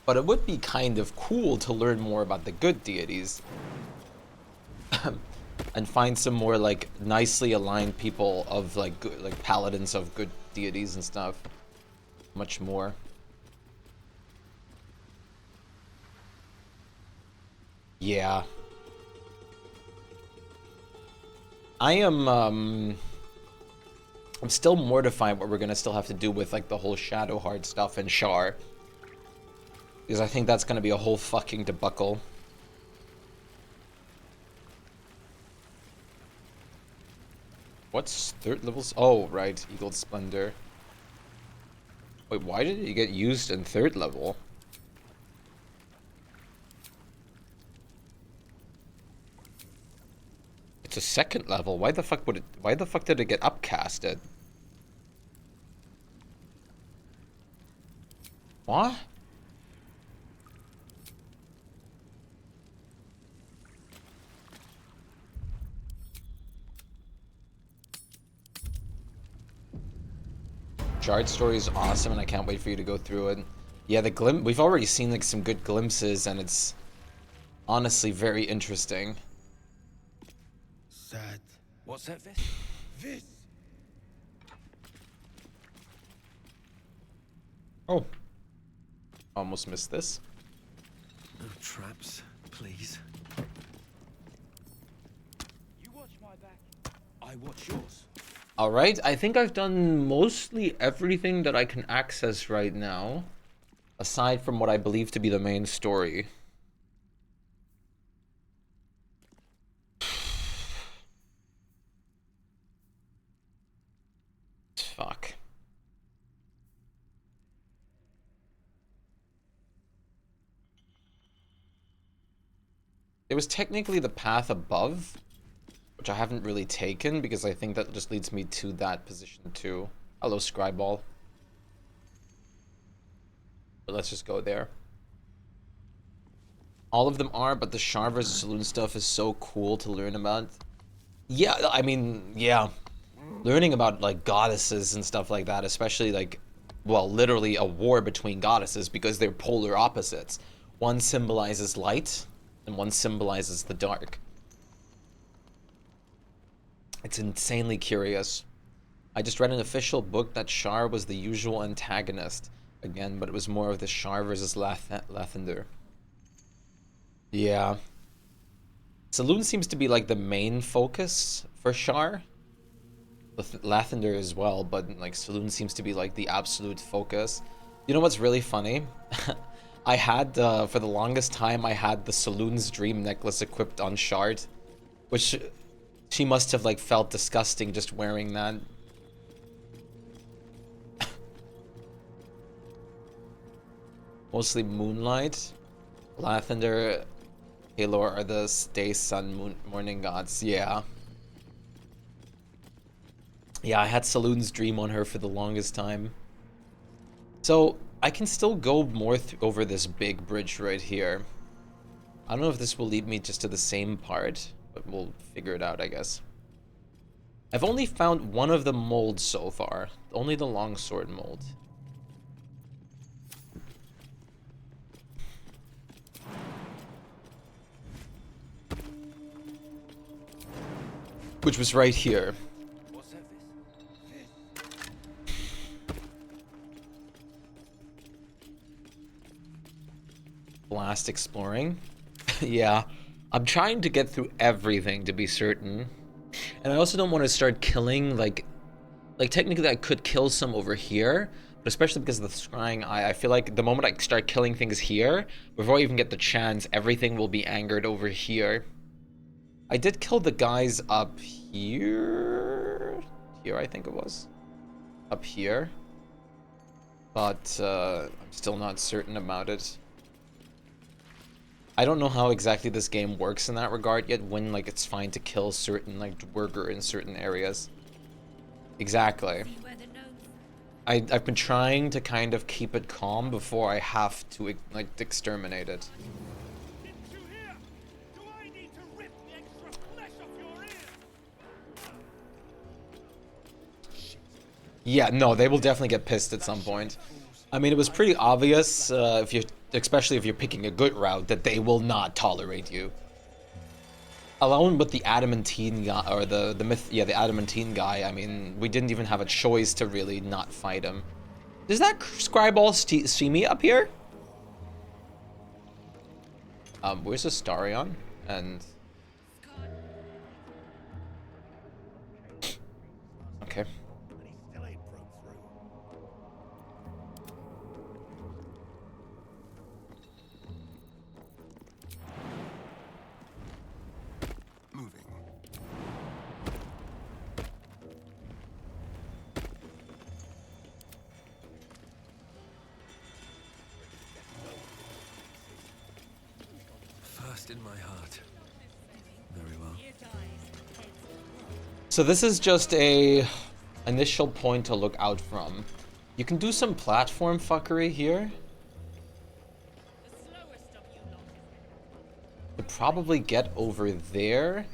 But it would be kind of cool to learn more about the good deities. And find some more like nicely aligned people of like good, like paladins of good deities and stuff. Much more. Yeah. I am I'm still mortified what we're gonna still have to do with like the whole Shadowheart stuff and Shar. Because I think that's gonna be a whole fucking debacle. What's third levels? Oh, right. Eagle Splendor. Wait, why did it get used in third level? It's a second level. Why the fuck would it? Why the fuck did it get upcasted? What? Shard story is awesome, and I can't wait for you to go through it. Yeah, we've already seen like some good glimpses, and it's honestly very interesting. Sad. What's that, Vis? Vis. Oh, almost missed this. No traps, please. You watch my back. I watch yours. Alright, I think I've done mostly everything that I can access right now, aside from what I believe to be the main story. Fuck. It was technically the path above, which I haven't really taken because I think that just leads me to that position too. Hello, Scriball. But let's just go there. All of them are, but the Shar vs. Saloon stuff is so cool to learn about. Yeah, I mean, yeah. Learning about, like, goddesses and stuff like that, especially, like, well, literally a war between goddesses because they're polar opposites. One symbolizes light, and one symbolizes the dark. It's insanely curious. I just read an official book that Shar was the usual antagonist again, but it was more of the Shar versus Lathander. Yeah. Saloon seems to be like the main focus for Shar. With Lathander as well, but like Saloon seems to be like the absolute focus. You know what's really funny? I had, for the longest time, I had the Saloon's dream necklace equipped on Shard, which she must have like felt disgusting just wearing that. Mostly Moonlight. Lathander, Halor are the day, sun, morning gods. Yeah. Yeah, I had Saloon's dream on her for the longest time. So, I can still go more over this big bridge right here. I don't know if this will lead me just to the same part, but we'll figure it out, I guess. I've only found one of the molds so far. Only the longsword mold. Which was right here. Blast exploring. Yeah. I'm trying to get through everything to be certain. And I also don't want to start killing, like technically I could kill some over here, but especially because of the scrying eye, I feel like the moment I start killing things here, before I even get the chance, everything will be angered over here. I did kill the guys up here. Here, I think it was. Up here. But I'm still not certain about it. I don't know how exactly this game works in that regard yet, when like it's fine to kill certain like Dwerger in certain areas. Exactly. I've been trying to kind of keep it calm before I have to like exterminate it. Yeah, no, they will definitely get pissed at some point. I mean, it was pretty obvious, especially if you're picking a good route, that they will not tolerate you. Alone with the adamantine guy, or the adamantine guy, I mean, we didn't even have a choice to really not fight him. Does that scribe all see me up here? Where's Astarion? And... okay. In my heart. Very well. So this is just a initial point to look out from. You can do some platform fuckery here. To probably get over there,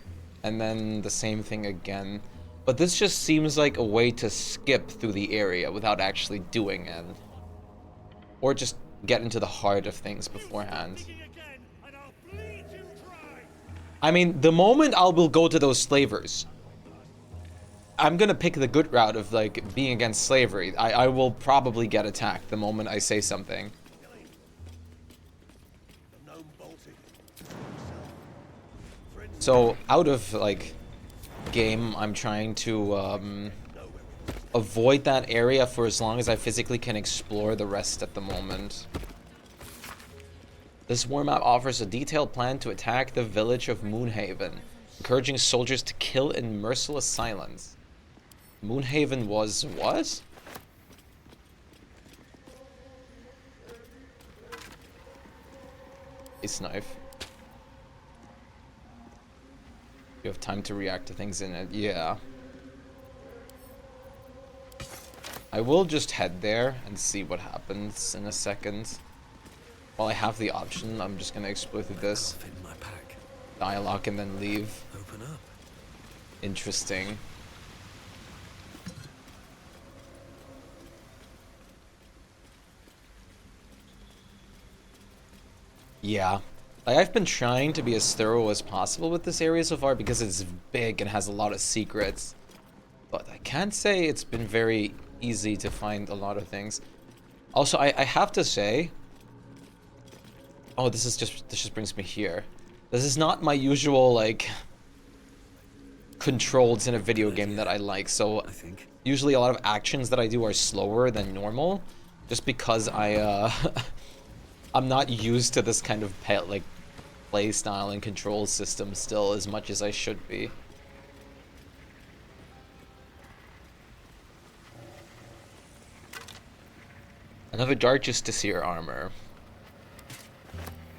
and then the same thing again. But this just seems like a way to skip through the area without actually doing it. Or just get into the heart of things beforehand. I mean, the moment I will go to those slavers, I'm gonna pick the good route of like being against slavery. I will probably get attacked the moment I say something. So out of like game, I'm trying to avoid that area for as long as I physically can explore the rest at the moment. This war map offers a detailed plan to attack the village of Moonhaven, encouraging soldiers to kill in merciless silence. Moonhaven was what? Ace knife. You have time to react to things in it. Yeah. I will just head there and see what happens in a second. While I have the option, I'm just gonna explore through this. Dialogue and then leave. Open up. Interesting. Yeah. Like, I've been trying to be as thorough as possible with this area so far because it's big and has a lot of secrets. but I can't say it's been very easy to find a lot of things. Also, I have to say, oh, this just brings me here. This is not my usual, like, controls in a video game that I like. So usually a lot of actions that I do are slower than normal, just because I'm not used to this kind of play style and control system still as much as I should be. Another Dark Justiciar armor.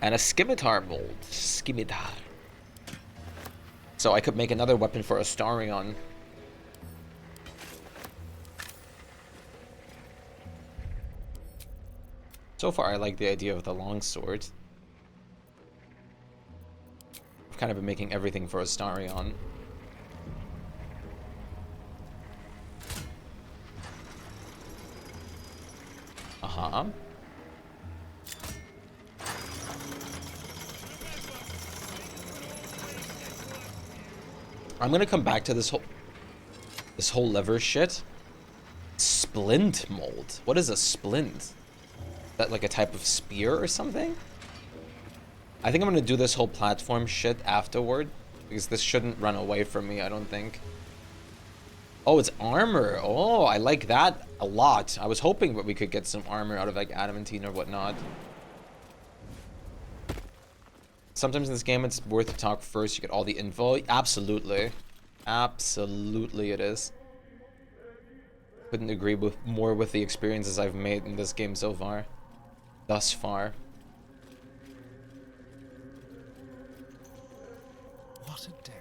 And a Scimitar mold. Scimitar. So I could make another weapon for Astarion. So far I like the idea of the longsword. I've kind of been making everything for Astarion. Uh-huh. I'm gonna come back to this whole lever shit. Splint mold. What is a splint? Is that like a type of spear or something? I think I'm gonna do this whole platform shit afterward, because this shouldn't run away from me, I don't think. Oh, it's armor. Oh, I like that a lot. I was hoping that we could get some armor out of like adamantine or whatnot. Sometimes in this game it's worth to talk first, you get all the info. Absolutely. Absolutely it is. Couldn't agree more with the experiences I've made in this game so far. Thus far. What a day.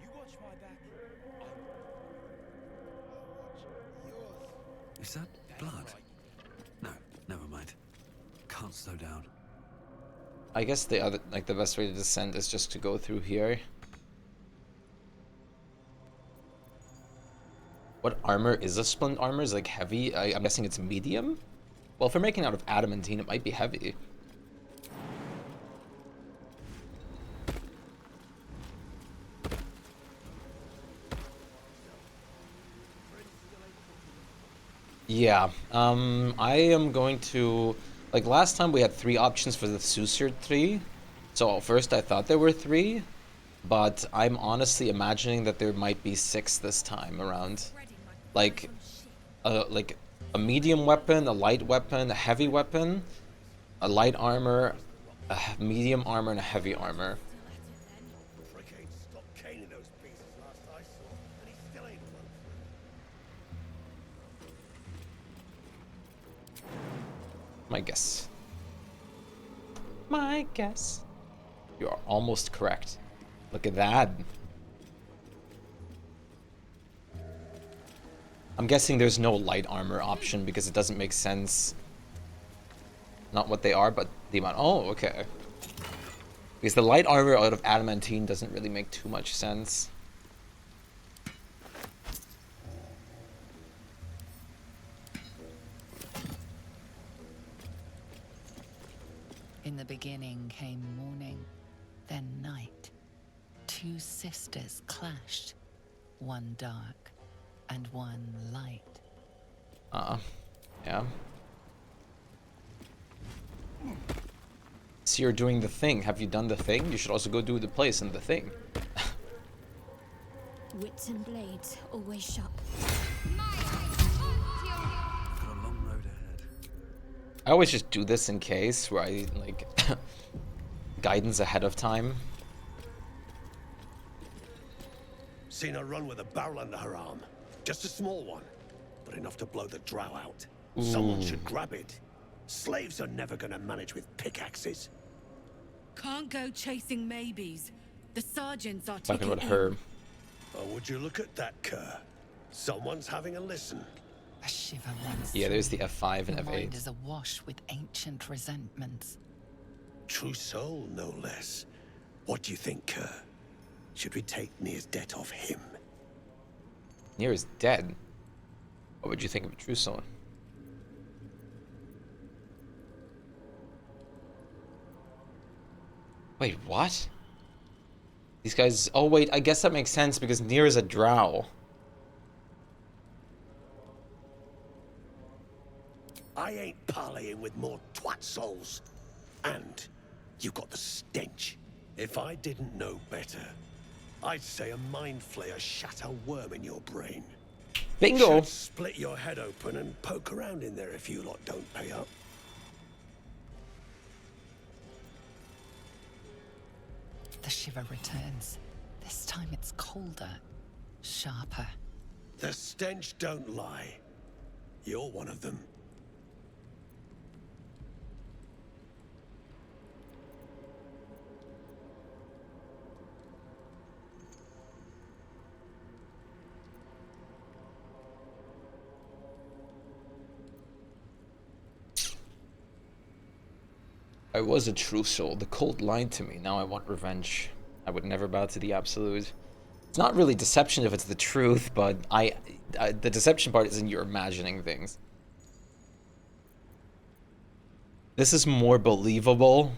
You watch my back. Is that blood? No, never mind. Can't slow down. I guess the best way to descend is just to go through here. What armor is a splint armor? Is like heavy? I'm guessing it's medium? Well, if we're making out of adamantine, it might be heavy. Yeah, I am going to, like last time we had 3 options for the Susur tree. So at first I thought there were 3, but I'm honestly imagining that there might be 6 this time around. Like a medium weapon, a light weapon, a heavy weapon, a light armor, a medium armor, and a heavy armor. My guess. My guess. You are almost correct. Look at that. I'm guessing there's no light armor option because it doesn't make sense. Not what they are, but the amount. Oh, okay. Because the light armor out of adamantine doesn't really make too much sense. In the beginning came morning, then night. 2 sisters clashed, one dark and one light. Yeah. So you're doing the thing. Have you done the thing? You should also go do the place and the thing. Wits and blades, always sharp. I always just do this in case, where I, like, guidance ahead of time. Seen her run with a barrel under her arm. Just a small one, but enough to blow the drow out. Someone should grab it. Slaves are never gonna manage with pickaxes. Can't go chasing maybes. The sergeants are Talking taking about her. Oh, would you look at that, Kerr? Someone's having a listen. A shiver runs Yeah, there's the through. F5 and Your mind F8. is awash with ancient resentments. True soul, no less. What do you think, Kerr? Should we take Nir's debt off him? Nier is dead. What would you think of a true soul? Wait, what? These guys... Oh, wait, I guess that makes sense because Nier is a drow. I ain't parleying with more twat souls. And you got the stench. If I didn't know better, I'd say a mind flayer shat a worm in your brain. Bingo! Should split your head open and poke around in there if you lot don't pay up. The shiver returns. This time it's colder, sharper. The stench don't lie. You're one of them. I was a true soul. The cult lied to me. Now I want revenge. I would never bow to the absolute. It's not really deception if it's the truth, but the deception part isn't you're imagining things. This is more believable.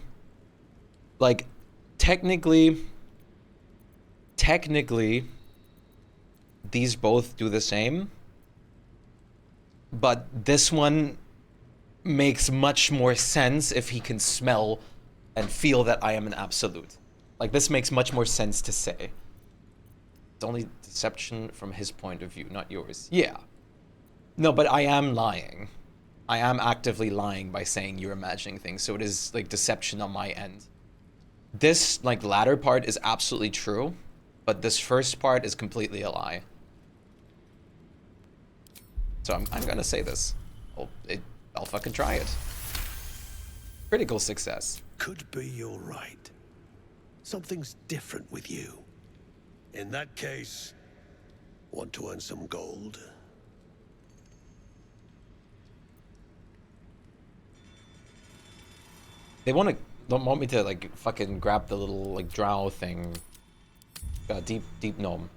Like, technically, these both do the same. But this one makes much more sense if he can smell and feel that I am an absolute. Like, this makes much more sense to say. It's only deception from his point of view, not yours. Yeah. No, but I am lying. I am actively lying by saying you're imagining things, so it is, like, deception on my end. This, like, latter part is absolutely true, but this first part is completely a lie. So I'm gonna say this. I'll fucking try it. Critical success. Could be you're right. Something's different with you. In that case, want to earn some gold? They don't want me to, like, fucking grab the little, like, drow thing. Deep gnome.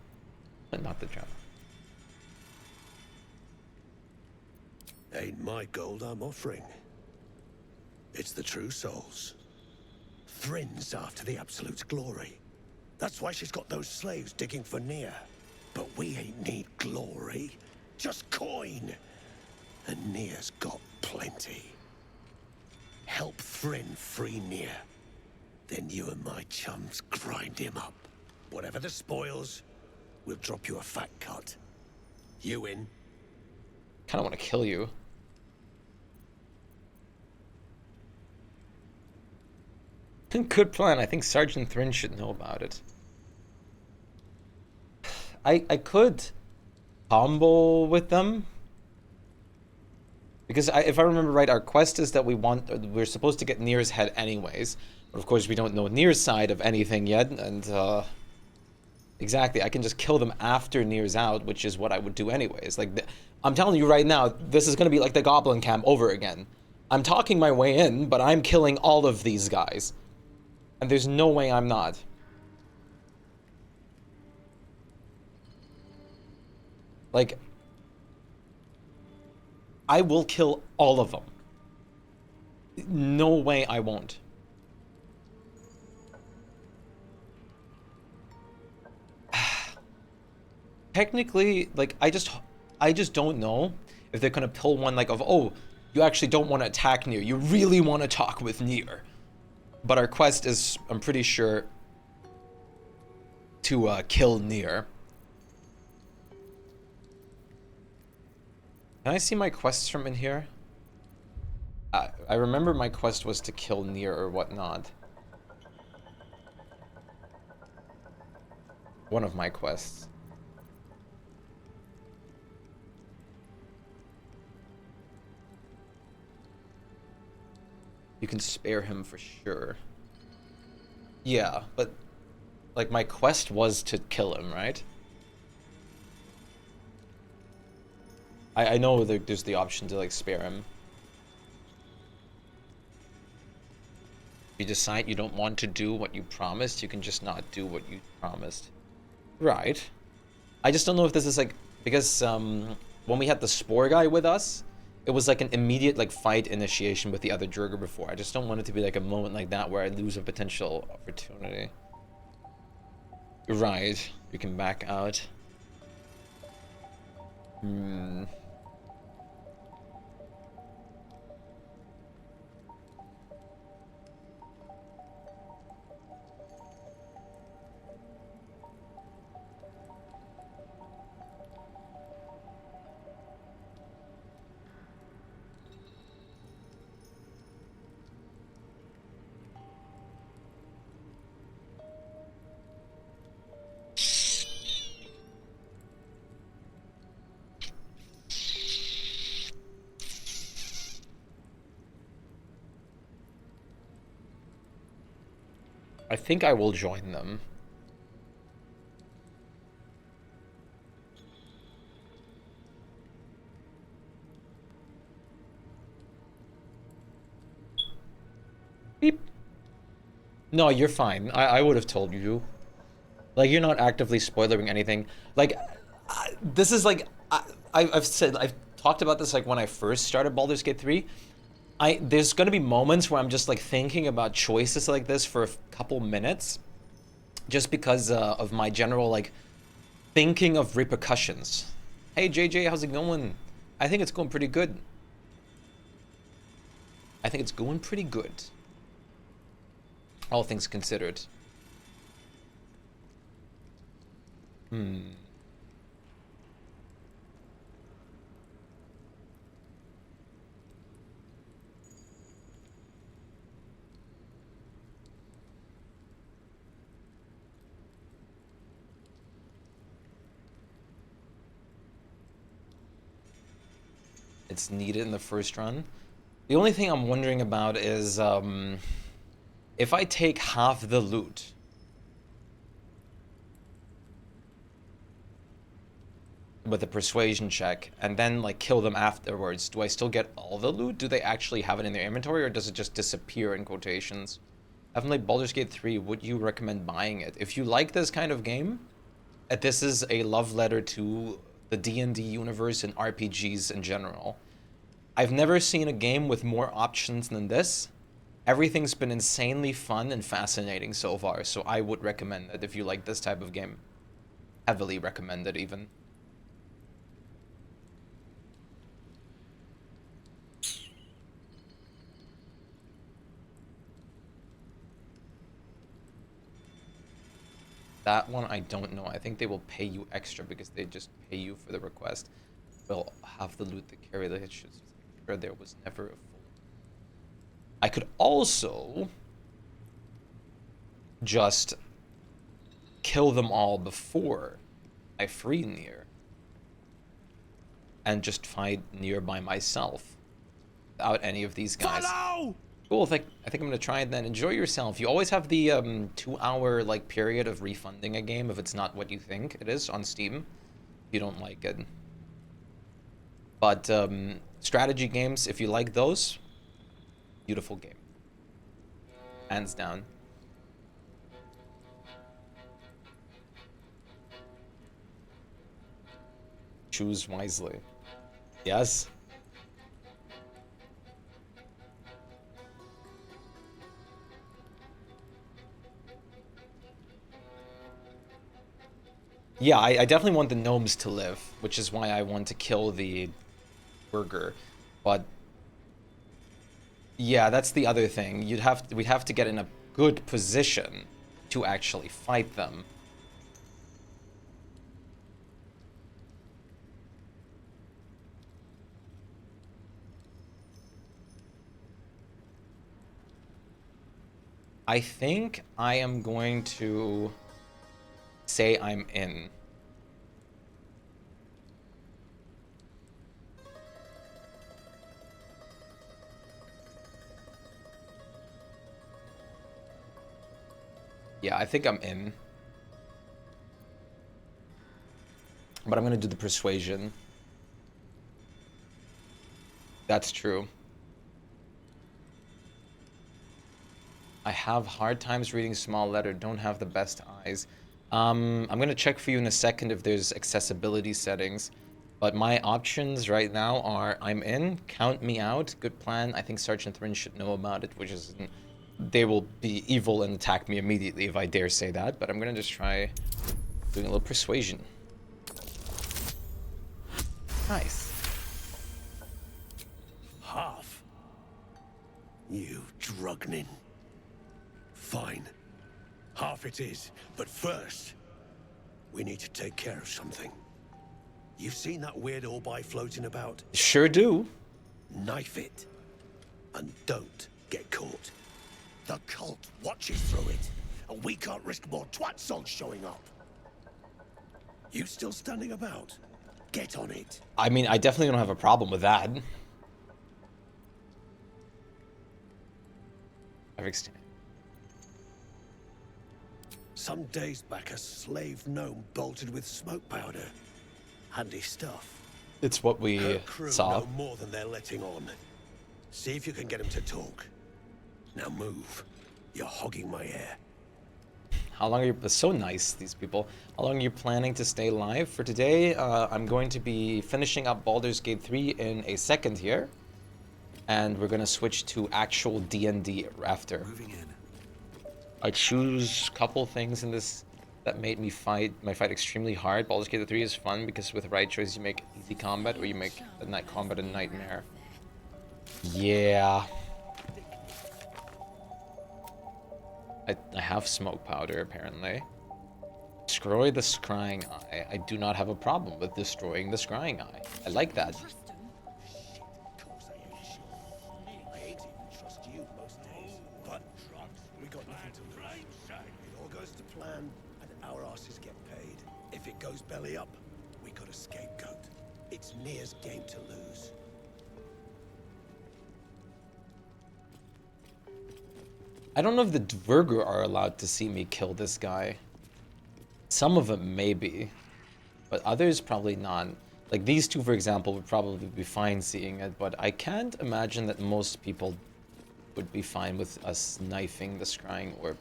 But not the drow. Ain't my gold I'm offering. It's the true souls. Thrin's after the Absolute's glory. That's why she's got those slaves digging for Nier. But we ain't need glory, just coin. And Nier's got plenty. Help Thryn free Nier. Then you and my chums grind him up. Whatever the spoils, we'll drop you a fat cut. You in? Kinda wanna kill you. Good plan. I think Sergeant Thryn should know about it. I could combo with them. Because if I remember right, our quest is that we're supposed to get Nier's head anyways. But of course we don't know Nier's side of anything yet, and exactly, I can just kill them after Nier's out, which is what I would do anyways. Like, I'm telling you right now, this is gonna be like the Goblin Camp over again. I'm talking my way in, but I'm killing all of these guys. And there's no way I'm not. Like, I will kill all of them. No way I won't. Technically, like, I just don't know if they're gonna pull one like of, oh, you actually don't want to attack Nier. You really want to talk with Nier. But our quest is, I'm pretty sure, to kill Nier. Can I see my quests from in here? I remember my quest was to kill Nier or whatnot. One of my quests. You can spare him for sure. Yeah, but like my quest was to kill him, right? I know there's the option to like spare him. If you decide you don't want to do what you promised, you can just not do what you promised. Right. I just don't know if this is like, because when we had the Spore guy with us, it was like an immediate like fight initiation with the other Drugger before. I just don't want it to be like a moment like that where I lose a potential opportunity. Right. You can back out. Hmm. I think I will join them. Beep. No, you're fine. I would have told you. Like, you're not actively spoiling anything. Like, this is like, I've talked about this like when I first started Baldur's Gate 3. There's gonna be moments where I'm just like thinking about choices like this for a couple minutes, just because of my general like thinking of repercussions. Hey JJ, how's it going? I think it's going pretty good. I think it's going pretty good. All things considered. It's needed in the first run. The only thing I'm wondering about is if I take half the loot, with a persuasion check and then like kill them afterwards, do I still get all the loot? Do they actually have it in their inventory, or does it just disappear in quotations? I haven't played Baldur's Gate 3. Would you recommend buying it? If you like this kind of game, this is a love letter to the D&D universe and RPGs in general. I've never seen a game with more options than this. Everything's been insanely fun and fascinating so far, so I would recommend it if you like this type of game. Heavily recommend it even. That one, I don't know. I think they will pay you extra because they just pay you for the request. We'll have the loot to carry the hit shots. Sure, there was never a full. I could also just kill them all before I free Nier and just fight Nier by myself without any of these guys. Follow! Cool, I think I'm gonna try it then. Enjoy yourself. You always have the 2-hour like period of refunding a game if it's not what you think it is on Steam. If you don't like it. But strategy games, if you like those, beautiful game. Hands down. Choose wisely. Yes. Yeah, I definitely want the gnomes to live, which is why I want to kill the burger. But yeah, that's the other thing. We'd have to get in a good position to actually fight them. I think I am going to say I'm in. Yeah, I think I'm in. But I'm gonna do the persuasion. That's true. I have hard times reading small letter, don't have the best eyes. I'm gonna check for you in a second if there's accessibility settings. But my options right now are I'm in, count me out, good plan. I think Sergeant Thrin should know about it, which is they will be evil and attack me immediately if I dare say that, but I'm gonna just try doing a little persuasion. Nice. Half. You drugnin. Fine. Half it is, but first, we need to take care of something. You've seen that weird orbi floating about? Sure do. Knife it. And don't get caught. The cult watches through it, and we can't risk more twat souls showing up. You still standing about? Get on it. I mean, I definitely don't have a problem with that. Some days back, a slave gnome bolted with smoke powder. Handy stuff. It's what Her we crew saw. know more than they're letting on. See if you can get them to talk. Now move. You're hogging my air. How long are you... So nice, these people. How long are you planning to stay live? For today, I'm going to be finishing up Baldur's Gate 3 in a second here. And we're going to switch to actual D&D after. I choose a couple things in this that made me fight my fight extremely hard. Baldur's Gate 3 is fun because with the right choice you make easy combat or you make the night combat a nightmare. Yeah. I have smoke powder apparently. Destroy the scrying eye. I do not have a problem with destroying the scrying eye. I like that. I hate to even trust you most days, but we got nothing to lose. It all goes to plan, and our asses get paid. If it goes belly up, we got a scapegoat. It's Nia's game to lose. I don't know if the Dvergr are allowed to see me kill this guy. Some of them maybe, but others probably not. Like these two, for example, would probably be fine seeing it, but I can't imagine that most people would be fine with us knifing the scrying orb.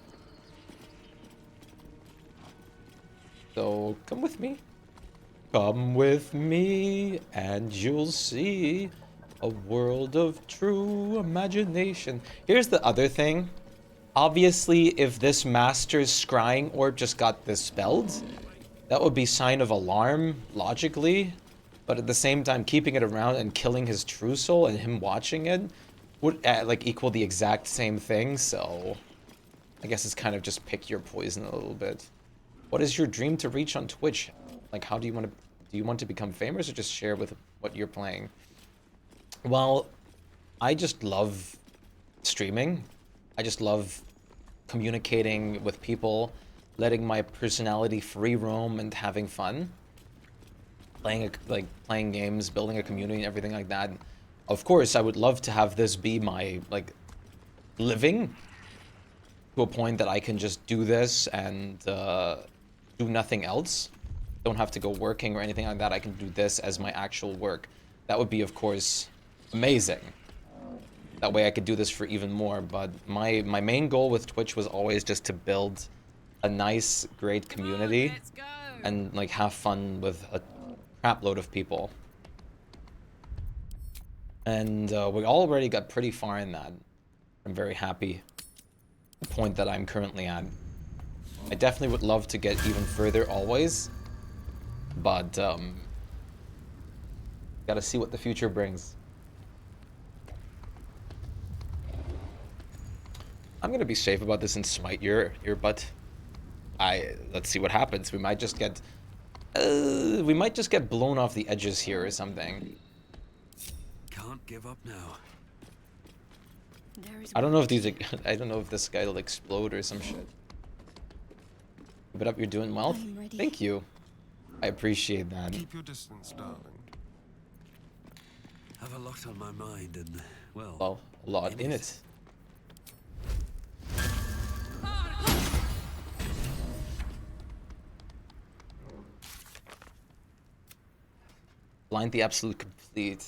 So come with me. Come with me and you'll see a world of true imagination. Here's the other thing. Obviously, if this master's scrying orb just got dispelled, that would be sign of alarm, logically. But at the same time, keeping it around and killing his true soul and him watching it would like equal the exact same thing. So I guess it's kind of just pick your poison a little bit. What is your dream to reach on Twitch? Like, how do you want to become famous or just share with what you're playing? Well, I just love streaming. I just love communicating with people, letting my personality free roam and having fun. Playing games, building a community and everything like that. Of course, I would love to have this be my living to a point that I can just do this and do nothing else. Don't have to go working or anything like that. I can do this as my actual work. That would be, of course, amazing. That way I could do this for even more, but my main goal with Twitch was always just to build a nice, great community and like have fun with a crap load of people. And we already got pretty far in that. I'm very happy the point that I'm currently at. I definitely would love to get even further always, but gotta see what the future brings. I'm gonna be safe about this and smite your butt. Let's see what happens. We might just get blown off the edges here or something. Can't give up now. I don't know if this guy will explode or some shit. Keep it up, you're doing well. Thank you. I appreciate that. Keep your distance, darling. Have a lot on my mind and, well, a lot in it. Blind the absolute complete.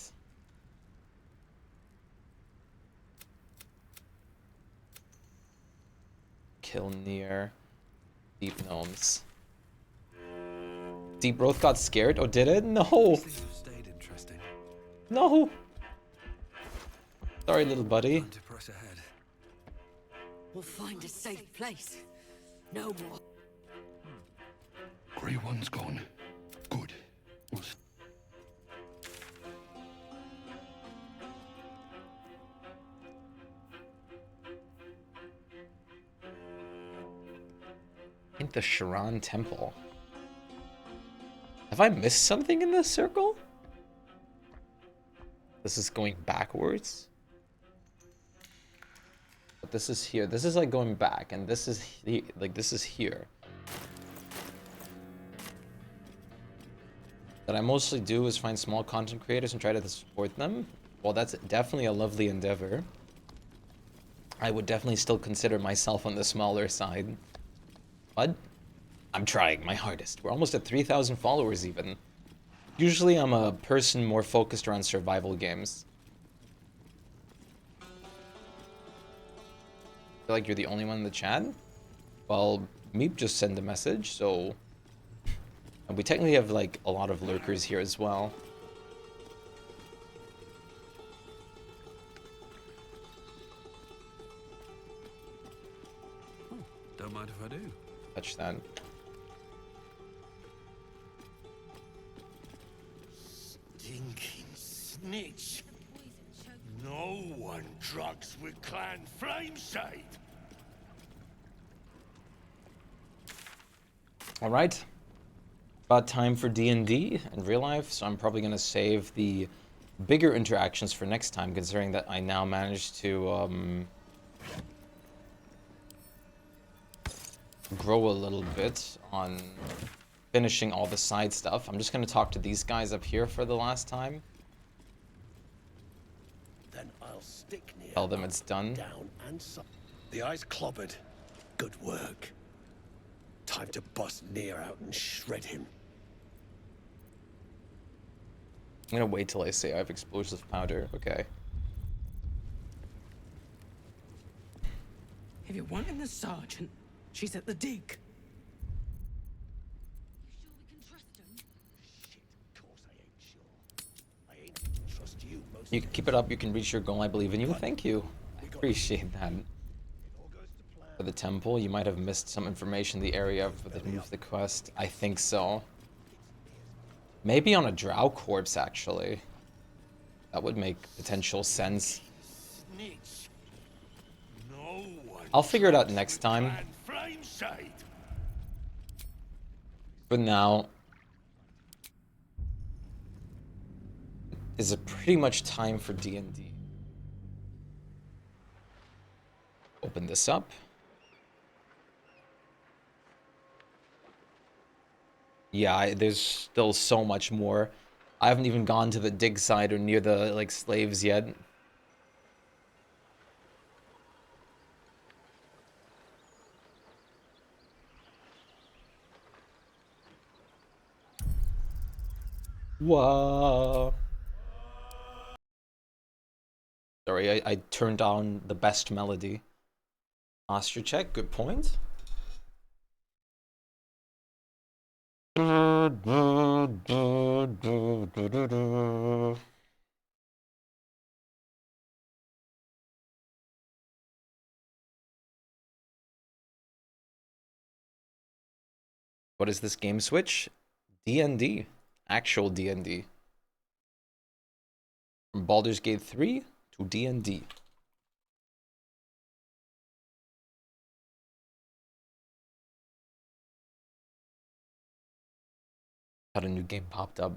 Kill near. Deep gnomes. Deep both got scared? Oh, did it? No! Stayed interesting. No! Sorry, little buddy. Time to press ahead. We'll find a safe place. No more. Grey One's gone. Good. I think the Sharan Temple. Have I missed something in this circle? This is going backwards. But this is here. This is like going back, and this is like this is here. What I mostly do is find small content creators and try to support them. Well, that's definitely a lovely endeavor. I would definitely still consider myself on the smaller side. But I'm trying my hardest. We're almost at 3,000 followers even. Usually I'm a person more focused around survival games. I feel like you're the only one in the chat? Well, Meep just sent a message, so... And we technically have like a lot of lurkers here as well. Don't mind if I do. Touch that. Stinking snitch. No one drugs with Clan Flameshade. Alright. About time for D&D in real life, so I'm probably going to save the bigger interactions for next time, considering that I now managed to grow a little bit on finishing all the side stuff. I'm just going to talk to these guys up here for the last time. Then I'll stick near. Tell them it's done. Down and the eye's clobbered. Good work. Time to bust Near out and shred him. I'm going to wait till I say I have explosive powder. Okay. If you're wanting the sergeant, she's at the dig. You can keep it up. You can reach your goal. I believe in you. Thank you. I appreciate that. For the temple, you might have missed some information in the area that moved the quest. I think so. Maybe on a drow corpse, actually. That would make potential sense. I'll figure it out next time. For now, is it pretty much time for D&D? Open this up. Yeah, there's still so much more. I haven't even gone to the dig site or near the like slaves yet. Whoa. Sorry, I turned on the best melody. Posture check, good point. What is this game switch? D&D. Actual D&D. From Baldur's Gate 3 to D&D. Thought a new game popped up.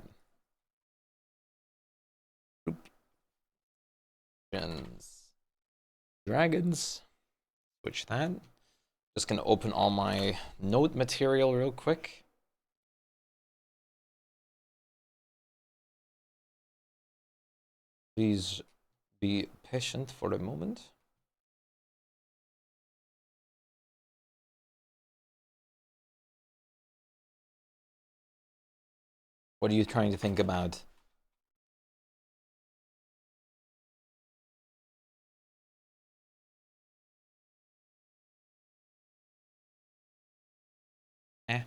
Dragons. Switch that. Just gonna open all my note material real quick. Please be patient for a moment. What are you trying to think about? Eh.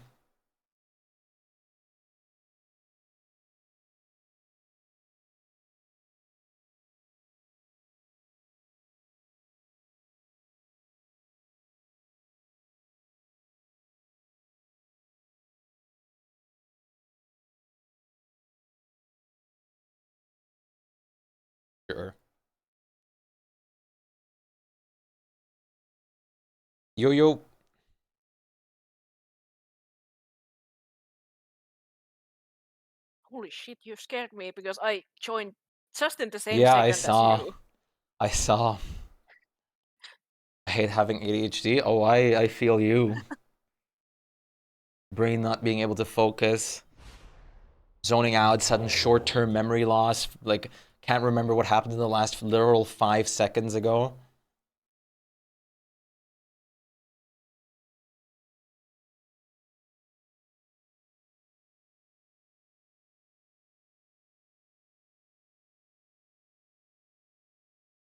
Sure. Yo yo. Holy shit, you scared me because I joined just in the same Yeah, I second as saw. you. I saw. I hate having ADHD. Oh, I feel you. Brain not being able to focus. Zoning out, sudden short-term memory loss. Like, can't remember what happened in the last literal 5 seconds ago.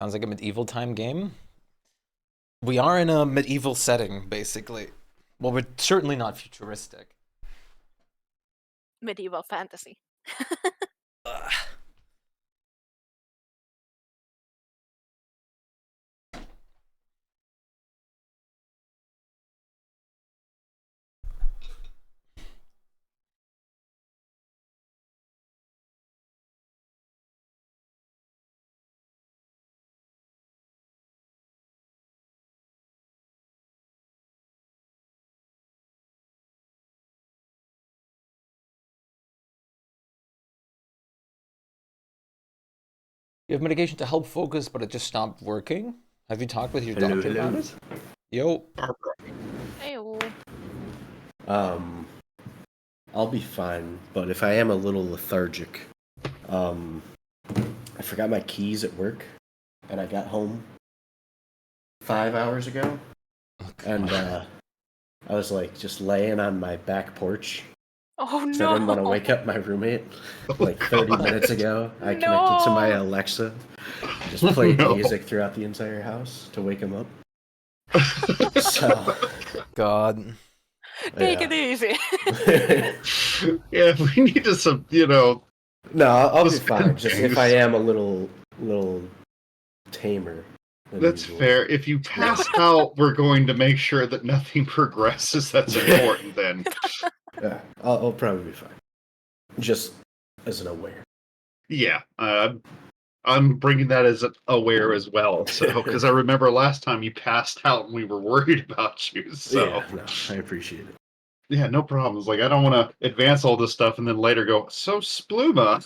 Sounds like a medieval time game. We are in a medieval setting, basically. Well, we're certainly not futuristic. Medieval fantasy. You have medication to help focus, but it just stopped working? Have you talked with your Hello, doctor hello. about it? Yo. Hey-oh. I'll be fine, but if I am a little lethargic, I forgot my keys at work, and I got home 5 hours ago, and I was like just laying on my back porch. Oh So I didn't want to no! wake up my roommate. Like 30 minutes ago, I connected to my Alexa, just played music throughout the entire house to wake him up. So, God. Take it easy. Yeah, we need to some, No, I'll be suspend fine. Just if things. I am a little tamer. than That's usual. fair. If you pass out, we're going to make sure that nothing progresses. That's important then. Yeah, I'll probably be fine. Just as an aware. Yeah, I'm bringing that as aware as well. So, because I remember last time you passed out and we were worried about you. So, yeah, no, I appreciate it. Yeah, no problems. Like, I don't want to advance all this stuff and then later go, so Spluma.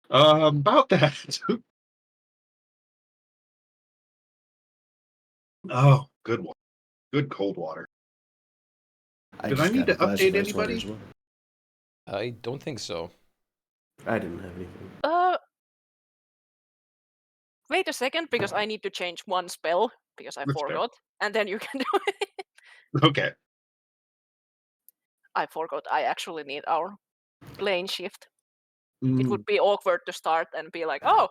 About that. Oh, good one. Good cold water. Did I just need got to a glass of update ice water anybody? as well. I don't think so. I didn't have anything. Wait a second, because I need to change one spell, because I That's fair. forgot, and then you can do it. Okay. I forgot I actually need our plane shift. It would be awkward to start and be like, oh,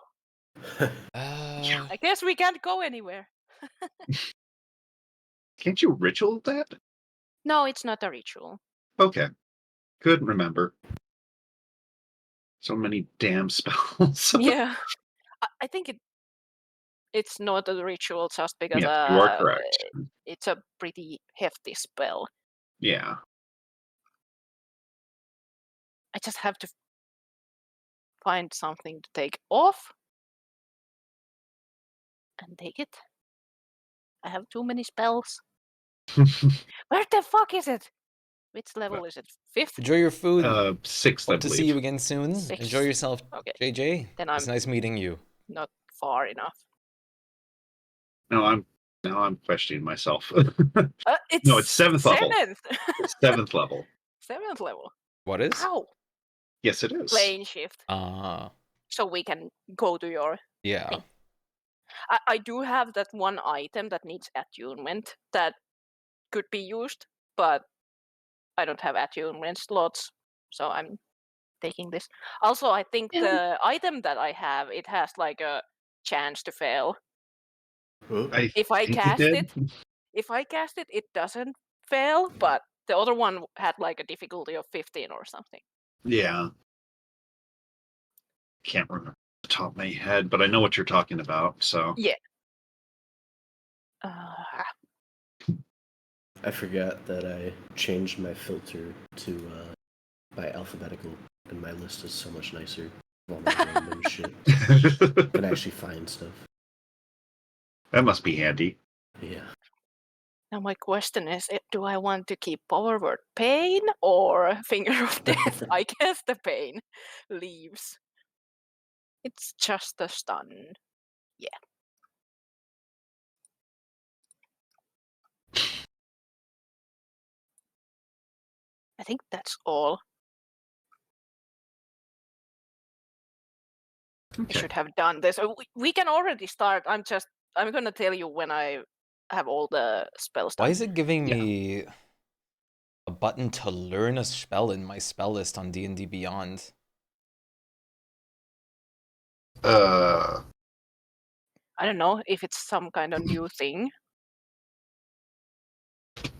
I guess we can't go anywhere. Can't you ritual that? No, it's not a ritual. Okay. Couldn't remember. So many damn spells. Yeah. I think it's not a ritual just because Yes, you are correct. it's a pretty hefty spell. Yeah. I just have to find something to take off and take it. I have too many spells. Where the fuck is it? Which level is it? 5th? Enjoy your food. 6th, I Hope to see believe. you again soon. 6th. Enjoy yourself, Okay. JJ. Then It's I'm nice meeting you. not far enough. No, I'm questioning myself. It's No, it's 7th level. 7th. It's 7th level. 7th level. What is? How? Yes, it is. Plane shift. Ah. So we can go to your Yeah. thing. I do have that one item that needs attunement that could be used, but I don't have attunement slots, so I'm taking this. Also, I think the item that I have, it has like a chance to fail. If I cast it, it doesn't fail, but the other one had like a difficulty of 15 or something. Yeah. Can't remember off the top of my head, but I know what you're talking about, so. Yeah. I forgot that I changed my filter to by alphabetical, and my list is so much nicer. all my random shit. You can actually find stuff. That must be handy. Yeah. Now my question is, do I want to keep power word pain or finger of death? I guess the pain leaves. It's just a stun. Yeah. I think that's all. Okay. I should have done this. We can already start. I'm gonna tell you when I have all the spells done. Why is it giving me a button to learn a spell in my spell list on D&D Beyond? I don't know if it's some kind of new thing.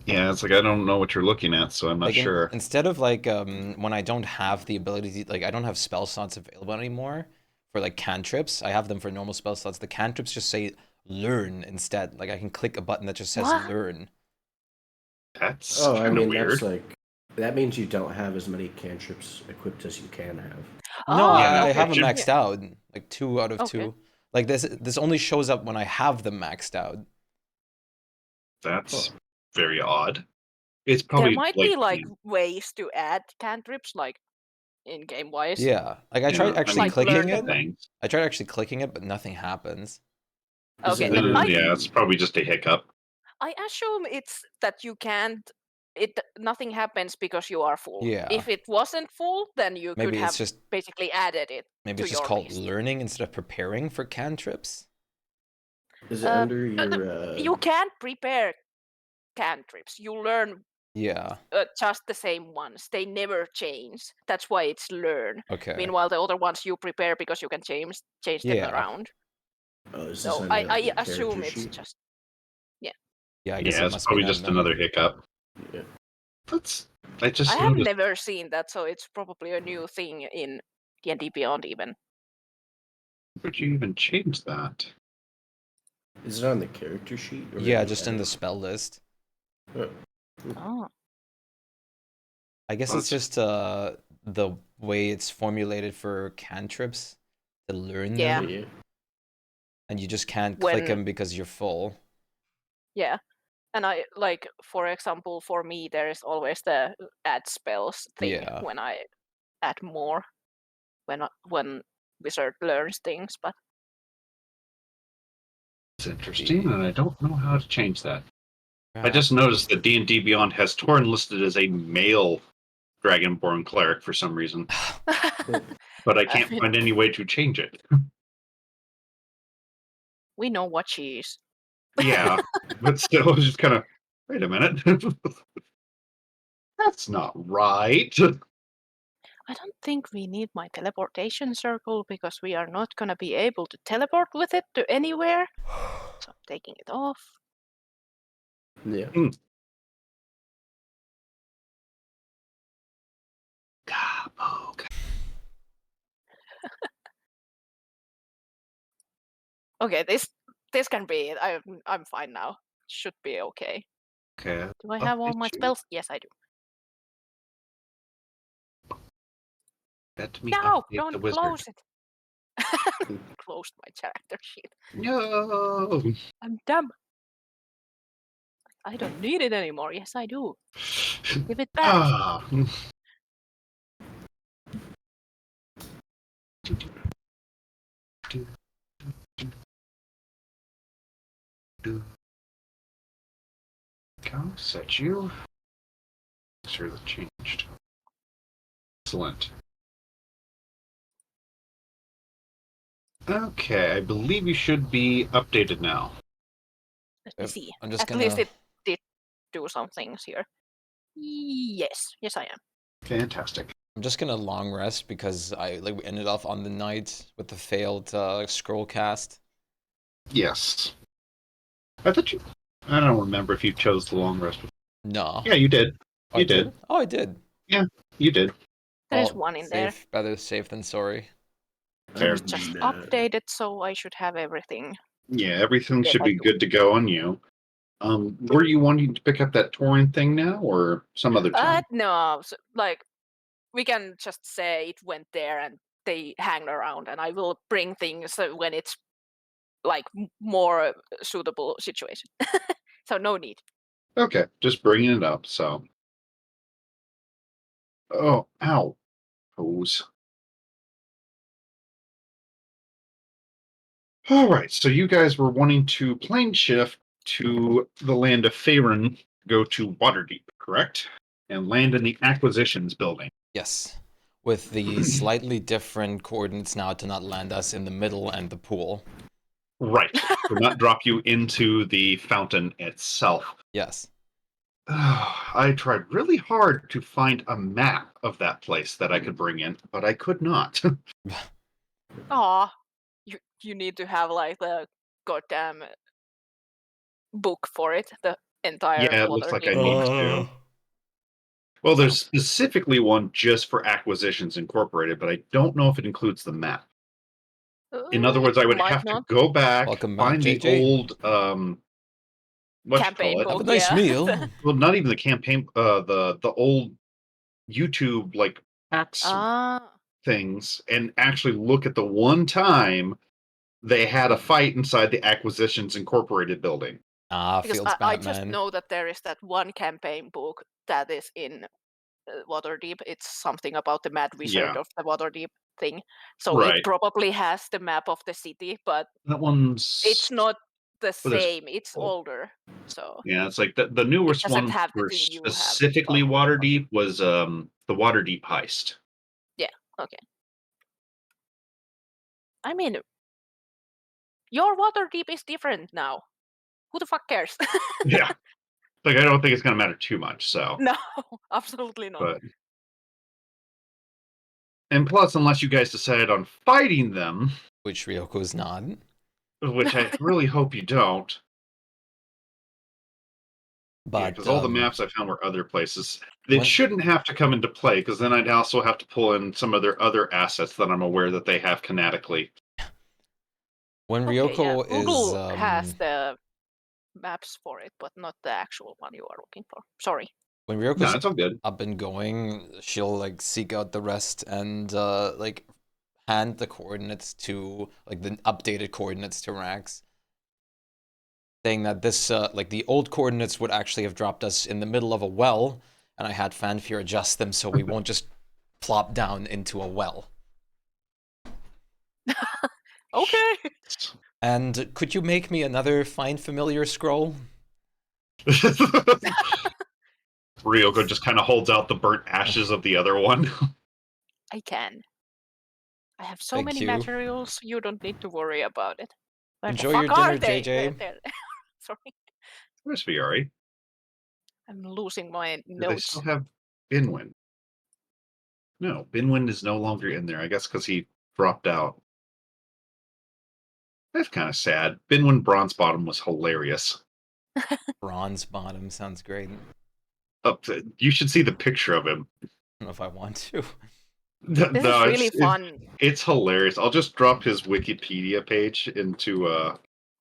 Yeah, it's like I don't know what you're looking at, so I'm not Like sure. Instead of like when I don't have the ability to, like I don't have spell slots available anymore for like cantrips. I have them for normal spell slots. The cantrips just say learn instead. Like I can click a button that just says What? learn. That's I kind of mean, weird. that's like that means you don't have as many cantrips equipped as you can have. No, I have them okay. maxed out. Like 2 out of 2. Like this only shows up when I have them maxed out. That's very odd. It's probably There might be like ways to add cantrips, like in game wise. Yeah, like I tried actually Like clicking learn it. them. I tried actually clicking it, but nothing happens. Okay, yeah, it's probably just a hiccup. I assume it's that you can't. Nothing happens because you are full. Yeah. If it wasn't full, then you Maybe could it's have just basically added it maybe to it's just your called list. learning instead of preparing for cantrips. Is it under your? You can't prepare cantrips. You learn Yeah. just the same ones. They never change. That's why it's learn. Okay. Meanwhile, the other ones you prepare because you can change them Yeah. around. Oh, is this So under, like, I your assume character it's sheet? just yeah. Yeah, I guess Yeah, it it's must probably be just then. another hiccup. Yeah. I just I have noticed. never seen that, so it's probably a new thing in D&D Beyond even. Would you even change that? Is it on the character sheet? Or Yeah, did you just add in it? the spell list. Oh. I guess it's just the way it's formulated for cantrips to learn Yeah. them. Yeah. And you just can't click When- them because you're full. Yeah. And I like, for example, for me, there is always the add spells thing Yeah. when I add more when wizard learns things, but It's interesting, and I don't know how to change that. I Yeah. just noticed that D&D Beyond has Torn listed as a male Dragonborn cleric for some reason, but I can't mean- find any way to change it. we know what she is. Yeah, but still, it's just kind of wait a minute. That's not right. I don't think we need my teleportation circle because we are not going to be able to teleport with it to anywhere. So I'm taking it off. Yeah. Okay, this can be it. I'm fine now. Should be okay. Okay. Do I have all my spells? Yes, I do. Let me No, update the don't wizard. close it. Closed my character sheet. No. I'm dumb. I don't need it anymore. Yes, I do. Give it back. Ah. Come, set you. Sure that changed. Excellent. Okay, I believe you should be updated now. Let me see. I'm just At gonna... least it did do some things here. Yes, I am. Fantastic. I'm just gonna long rest because we ended off on the night with the failed scroll cast. Yes. I thought you... I don't remember if you chose the long rest. No. Yeah, you did. Oh, You I did? Oh, I did. Yeah, you did. There's Well, one in there. Better safe than sorry. Fair. Just updated, so I should have everything. Yeah, everything Yes, should I be do. good to go on you. Were you wanting to pick up that touring thing now, or some other time? No, so, like we can just say it went there and they hang around, and I will bring things when it's like more suitable situation. So no need. Okay, just bringing it up. So, oh, ow, hose. All right, so you guys were wanting to plane shift to the land of Faerun, go to Waterdeep, correct? And land in the acquisitions building. Yes. With the slightly different coordinates now to not land us in the middle and the pool. Right. To not drop you into the fountain itself. Yes. I tried really hard to find a map of that place that I could bring in, but I could not. Aw, you need to have like the goddamn book for it, the entire Yeah, it looks like I need to. Well, there's specifically one just for Acquisitions Incorporated, but I don't know if it includes the map. In other words, I would might have not. to go back, Welcome back, find the JJ. old what you Campaign call it? book, Have a nice yeah. meal. Well, not even the campaign, the old YouTube like hacks Ah, things, and actually look at the one time they had a fight inside the Acquisitions Incorporated building. Ah, because Fields I just Batman. know that there is that one campaign book that is in Waterdeep. It's something about the Mad Wizard Yeah. of the Waterdeep thing. So it Right. probably has the map of the city, but That one's it's not the well, there's same. It's older. So yeah, it's like the it newest doesn't one have the for thing you have specifically talked about. Waterdeep was the Waterdeep heist. Yeah, okay. I mean, your Waterdeep is different now. Who the fuck cares? Yeah. Like I don't think it's gonna matter too much, so No, absolutely not. but and plus unless you guys decided on fighting them, which Ryoko's not. which I really hope you don't. But because all the maps I found were other places. It when- shouldn't have to come into play because then I'd also have to pull in some of their other assets that I'm aware that they have canonically. When Okay, yeah. Ryoko Google is has the maps for it, but not the actual one you are looking for. Sorry. when No, Ryoko's it's all good. up and going, she'll like seek out the rest and like hand the coordinates to like the updated coordinates to Rax, saying that this like the old coordinates would actually have dropped us in the middle of a well, and I had Fanfear adjust them so we won't just plop down into a well. Okay. And could you make me another Find Familiar scroll? Ryoko just kind of holds out the burnt ashes of the other one. I can. I have so Thank many you. materials, you don't need to worry about it. Where Enjoy the your fuck are dinner, they? JJ. Sorry. Where's Fiori? I'm losing my Do they notes. still have Binwin? No, Binwin is no longer in there. I guess because he dropped out. That's kind of sad. Binwin Bronze Bottom was hilarious. Bronze Bottom sounds great. You should see the picture of him. I don't know if I want to. This is really fun. It's hilarious. I'll just drop his Wikipedia page into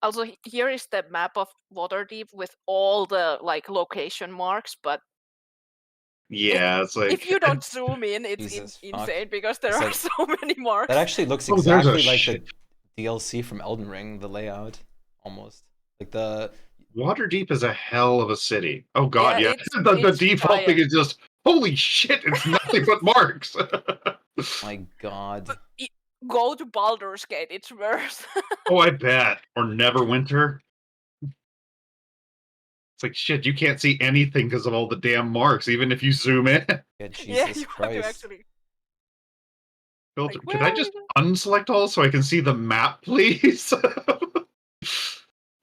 Also, here is the map of Waterdeep with all the like location marks, but yeah, it's like if you don't zoom in, it's Jesus fuck. insane because there Is are that- so many marks. That actually looks Oh, there's a exactly like shit. the DLC from Elden Ring, the layout, almost. Like the Waterdeep is a hell of a city. Oh god, Yeah, yeah. it's- the it's default thing giant. is just holy shit, it's nothing but marks. my god. Go to Baldur's Gate, it's worse. Oh, I bet. Or Neverwinter. It's like shit, you can't see anything because of all the damn marks, even if you zoom in. Yeah, Jesus yeah, you have to Christ. actually. Filter. Like, Could where I are just you unselect all so I can see the map, please?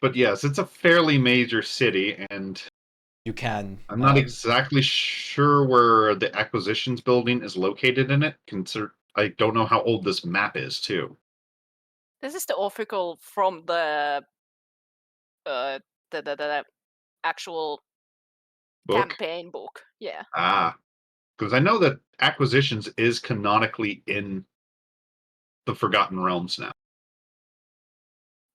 But yes, it's a fairly major city, and You can. I'm not exactly sure where the acquisitions building is located in it. I don't know how old this map is, too. This is the official from the actual Book? campaign book. Yeah. Ah, because I know that acquisitions is canonically in the Forgotten Realms now.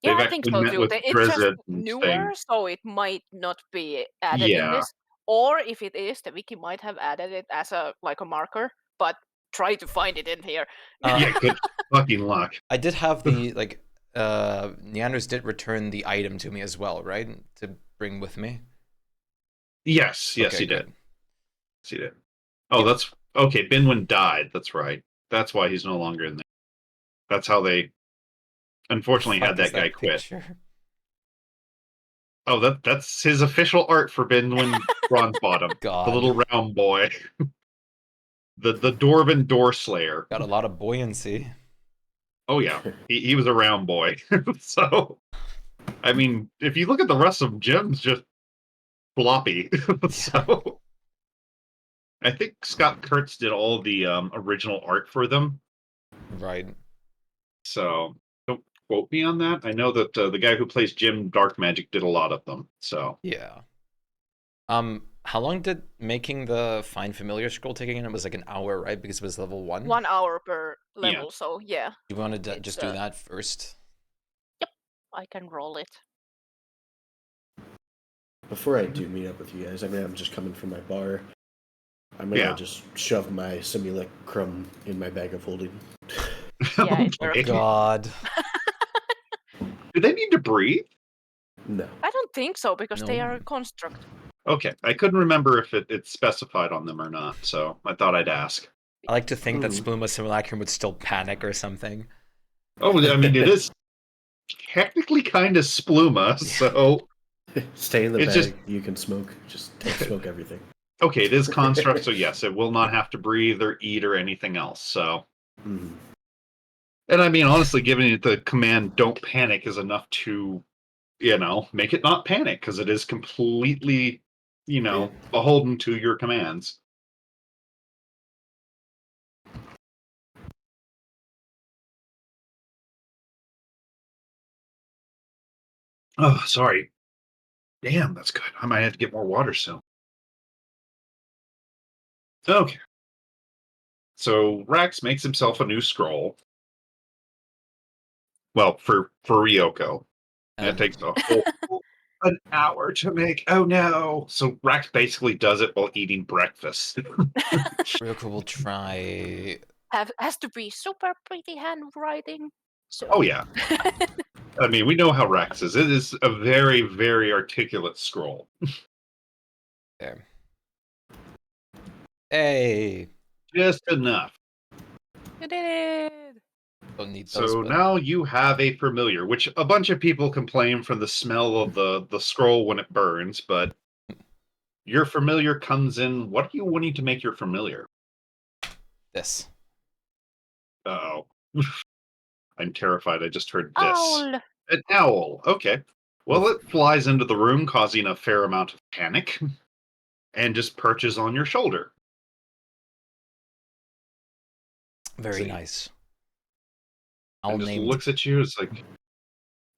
Yeah, They've I think actually so met too. with It's just Drizzt and newer, things. so it might not be added in Yeah. this. Or if it is, the wiki might have added it as a like a marker. But try to find it in here. Yeah, good fucking luck. I did have the like Neanders did return the item to me as well, right? To bring with me. Yes, Okay, he good. did. Yes, he did. Oh, that's okay. Binwin died. That's right. That's why he's no longer in there. That's how they unfortunately had that guy quit. Picture? Oh, that's his official art for Binwin Bronzebottom. God. The little round boy. the Dwarven Door Slayer. Got a lot of buoyancy. Oh yeah. He was a round boy. So I mean, if you look at the rest of Jim's just floppy. So I think Scott Kurtz did all the original art for them. Right. So don't quote me on that. I know that the guy who plays Jim Dark Magic did a lot of them. So yeah. How long did making the Find Familiar scroll take again? It was like an hour, right? Because it was level 1. 1 hour per level. So yeah. You wanted to just do that first? Yep, I can roll it. Before I do meet up with you guys, I mean, I'm just coming from my bar. I'm gonna just shove my simulacrum in my bag of holding. Yeah, Okay. God. Do they need to breathe? No. I don't think so because they No. are a construct. Okay, I couldn't remember if it's specified on them or not, so I thought I'd ask. I like to think that Spluma Simulacrum would still panic or something. Oh, I mean, it is technically kind of Spluma, so... Stay in the It's bag, just- you can smoke. Just smoke everything. Okay, it is construct, so yes, it will not have to breathe or eat or anything else, so... Mhm. And I mean, honestly, giving it the command "don't panic" is enough to, make it not panic, because it is completely, beholden to your commands. Oh, sorry. Damn, that's good. I might have to get more water soon. Okay. So Rax makes himself a new scroll. Well, for Ryoko. And it takes an hour to make. Oh no! So Rax basically does it while eating breakfast. Ryoko will try. Has to be super pretty handwriting. So. Oh yeah. I mean, we know how Rax is. It is a very, very articulate scroll. Okay. Hey. Just enough. You did it. Don't need those, So but... now you have a familiar, which a bunch of people complain from the smell of the scroll when it burns, but your familiar comes in. What are you wanting to make your familiar? This. Uh-oh. I'm terrified. I just heard this. Owl. An owl. Okay. Well, it flies into the room, causing a fair amount of panic, and just perches on your shoulder. Very nice. And just looks at you. It's like,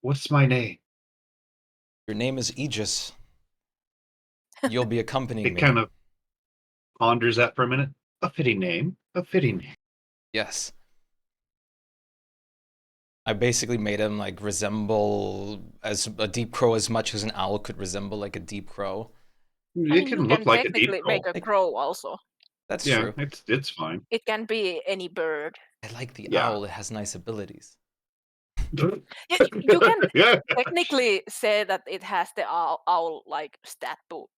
what's my name? Your name is Aegis. You'll be accompanying It me. kind of ponders that for a minute. A fitting name. A fitting name. Yes. I basically made him like resemble as a deep crow as much as an owl could resemble like a deep crow. It can look like a deep technically crow. make a crow also. That's Yeah, true. it's fine. It can be any bird. I like the Yeah. owl. It has nice abilities. You can technically say that it has the owl like stat book.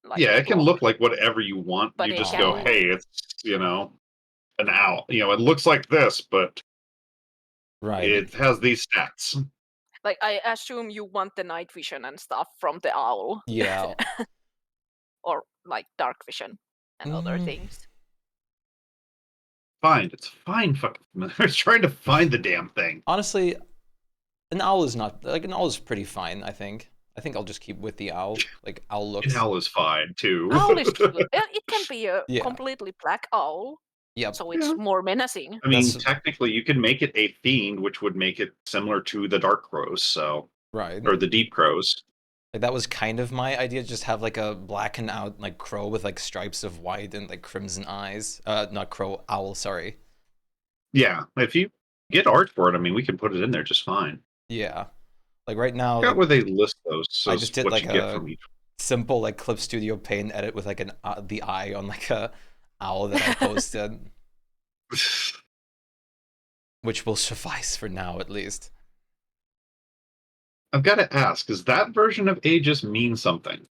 Like Yeah, it can block. look like whatever you want. But You it just can go, be- hey, it's, an owl. It looks like this, but right. It has these stats. Like I assume you want the night vision and stuff from the owl. Yeah. Or like dark vision and other things. It's fine fucking familiar. I was trying to find the damn thing. Honestly, an owl is not like an owl is pretty fine, I think. I think I'll just keep with the owl. Like owl looks. An owl is fine too. Owl is cute. It can be a Yeah. completely black owl. Yep. So it's more menacing. I mean, technically, you can make it a fiend, which would make it similar to the dark crows, so right, or the deep crows. Like that was kind of my idea. Just have like a blackened out like crow with like stripes of white and like crimson eyes. Not crow, owl. Sorry. Yeah, if you get art for it, I mean, we can put it in there just fine. Yeah, like right now. I forgot where they list those. So I just did what like you get a from each. simple like Clip Studio Paint edit with like an the eye on like a owl that I posted. Which will suffice for now, at least. I've got to ask, does that version of Aegis mean something?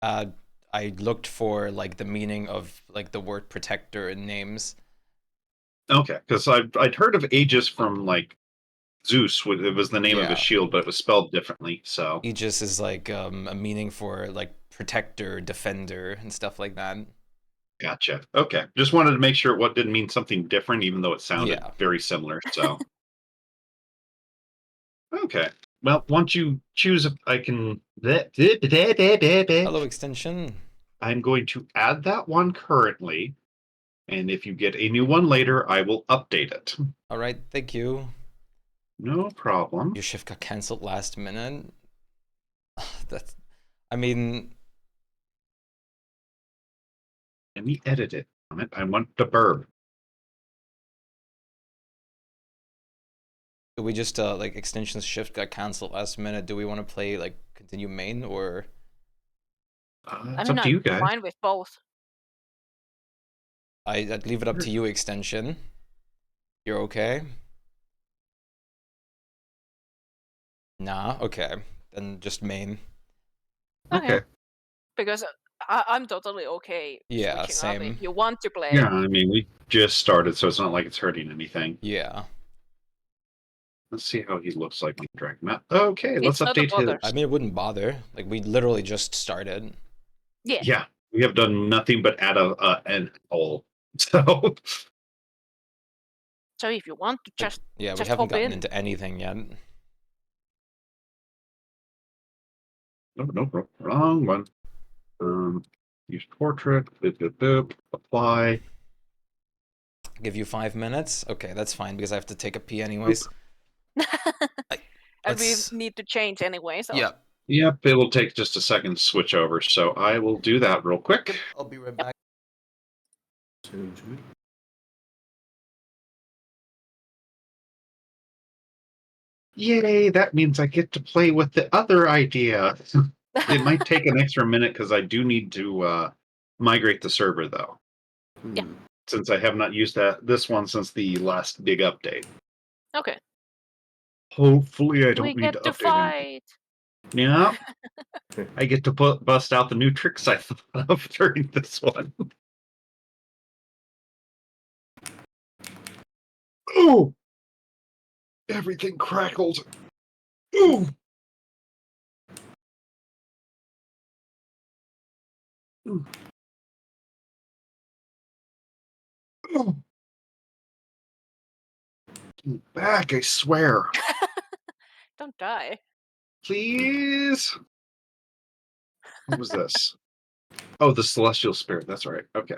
I looked for like the meaning of like the word protector in names. Okay, because I'd heard of Aegis from like Zeus. It was the name of his shield, but it was spelled differently. So Aegis is like a meaning for like protector, defender, and stuff like that. Gotcha. Okay, just wanted to make sure what didn't mean something different, even though it sounded very similar. So okay. Well, once you choose, I can. Hello, extension. I'm going to add that one currently, and if you get a new one later, I will update it. All right, thank you. No problem. Your shift got cancelled last minute. That's, I mean, let me edit it. I want the burb. do we just like extension's shift got cancelled last minute? Do we want to play like continue main or? I mean, I'm fine with both. I'd leave it up to you, extension. You're okay? Nah, okay. Then just main. Okay. Because I'm totally okay Yeah, switching same. up if you want to play. Yeah, I mean, we just started, so it's not like it's hurting anything. Yeah. Let's see how he looks like on the drag map. Okay, let's It's not a update his. bother. I mean, it wouldn't bother. Like, we literally just started. Yeah. Yeah, we have done nothing but add an hole. So. So if you want to just Yeah, we just haven't hop gotten in. into anything yet. No, wrong one. Use portrait. Apply. Give you 5 minutes. Okay, that's fine because I have to take a pee anyways. And we need to change anyway. So. Yep. Yep, it'll take just a second to switch over, so I will do that real quick. I'll be right back. Yay, that means I get to play with the other idea. It might take an extra minute because I do need to migrate the server, though. Yeah. Since I have not used this one since the last big update. Okay. Hopefully I don't We need get to to update anything. fight. Yeah. I get to bust out the new tricks I thought of during this one. Oh! Everything crackled. Ooh! Ooh. Oh. Back, I swear. Don't die. Please? What was this? Oh, the Celestial Spirit. That's right. Okay.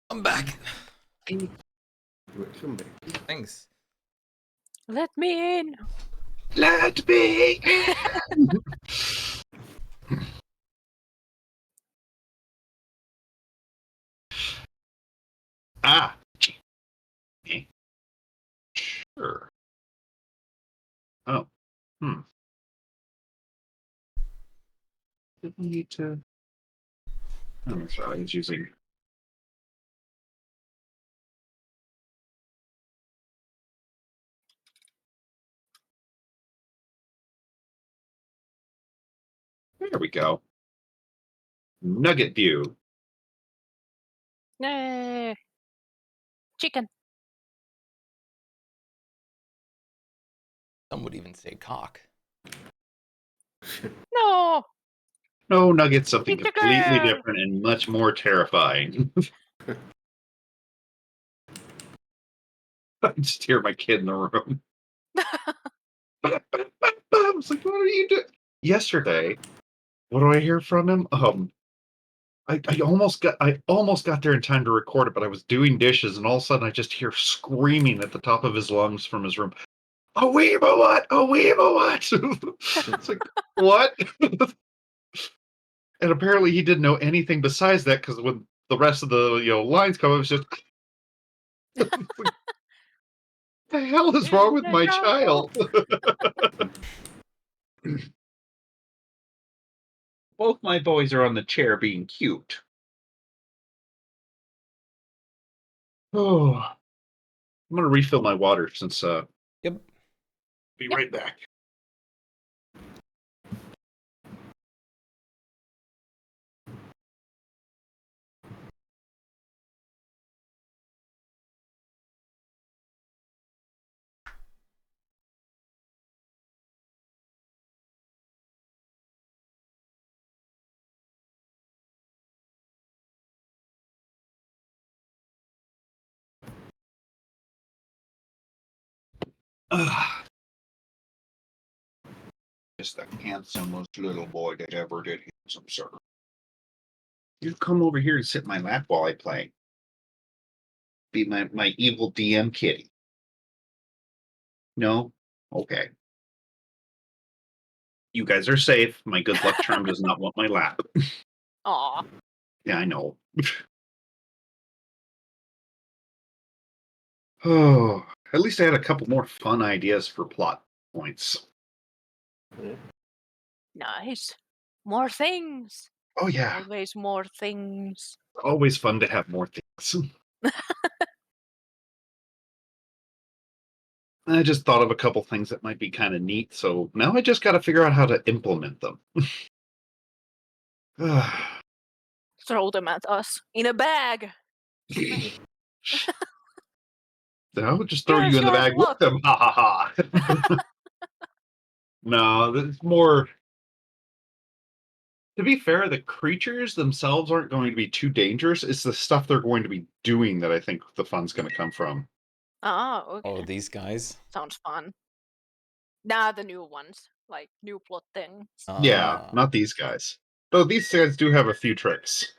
I'm back. Welcome back. Thanks. Let me in. Let me in. Ah. Okay. Sure. Oh. Did we need to? Oh, sorry. I was using. There we go. Nugget view. Chicken. Some would even say cock. No. No, Nugget's something It's a completely girl. different and much more terrifying. I just hear my kid in the room. I was like, what are you doing? Yesterday, what do I hear from him? I almost got there in time to record it, but I was doing dishes, and all of a sudden I just hear screaming at the top of his lungs from his room. A weeble what? A weeble what? It's like, what? And apparently he didn't know anything besides that, because when the rest of the lines come up, it's just the hell is wrong with my child? Both my boys are on the chair being cute. Oh, I'm gonna refill my water since. Yep. Be right back. Ugh. Just the handsomest little boy that ever did handsome, sir. You come over here and sit in my lap while I play. Be my evil DM kitty. No? Okay. You guys are safe. My good luck charm does not want my lap. Aw. Yeah, I know. Oh, at least I had a couple more fun ideas for plot points. Nice. More things. Oh, yeah. Always more things. Always fun to have more things. I just thought of a couple things that might be kind of neat, so now I just got to figure out how to implement them. Throw them at us in a bag. I'll just throw Here's you in the your bag with plot. them. Ha ha ha. No, it's more. To be fair, the creatures themselves aren't going to be too dangerous. It's the stuff they're going to be doing that I think the fun's going to come from. Ah, okay. Oh, these guys? Sounds fun. Nah, the new ones. Like, new plot things. Yeah, not these guys. Though these guys do have a few tricks.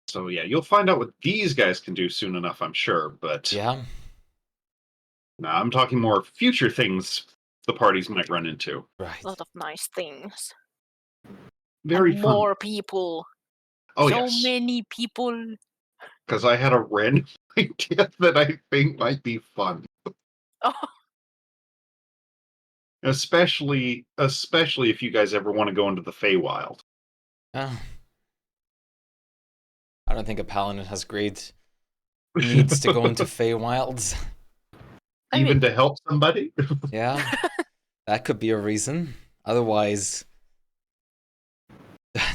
So yeah, you'll find out what these guys can do soon enough, I'm sure. But yeah, no, I'm talking more future things the parties might run into. Right. A lot of nice things. Very and fun. more people. Oh, so yes. many people. Because I had a random idea that I think might be fun. Oh. Especially if you guys ever want to go into the Feywild. I don't think a paladin has great needs to go into Feywilds. Even to help somebody? Yeah, that could be a reason. Otherwise,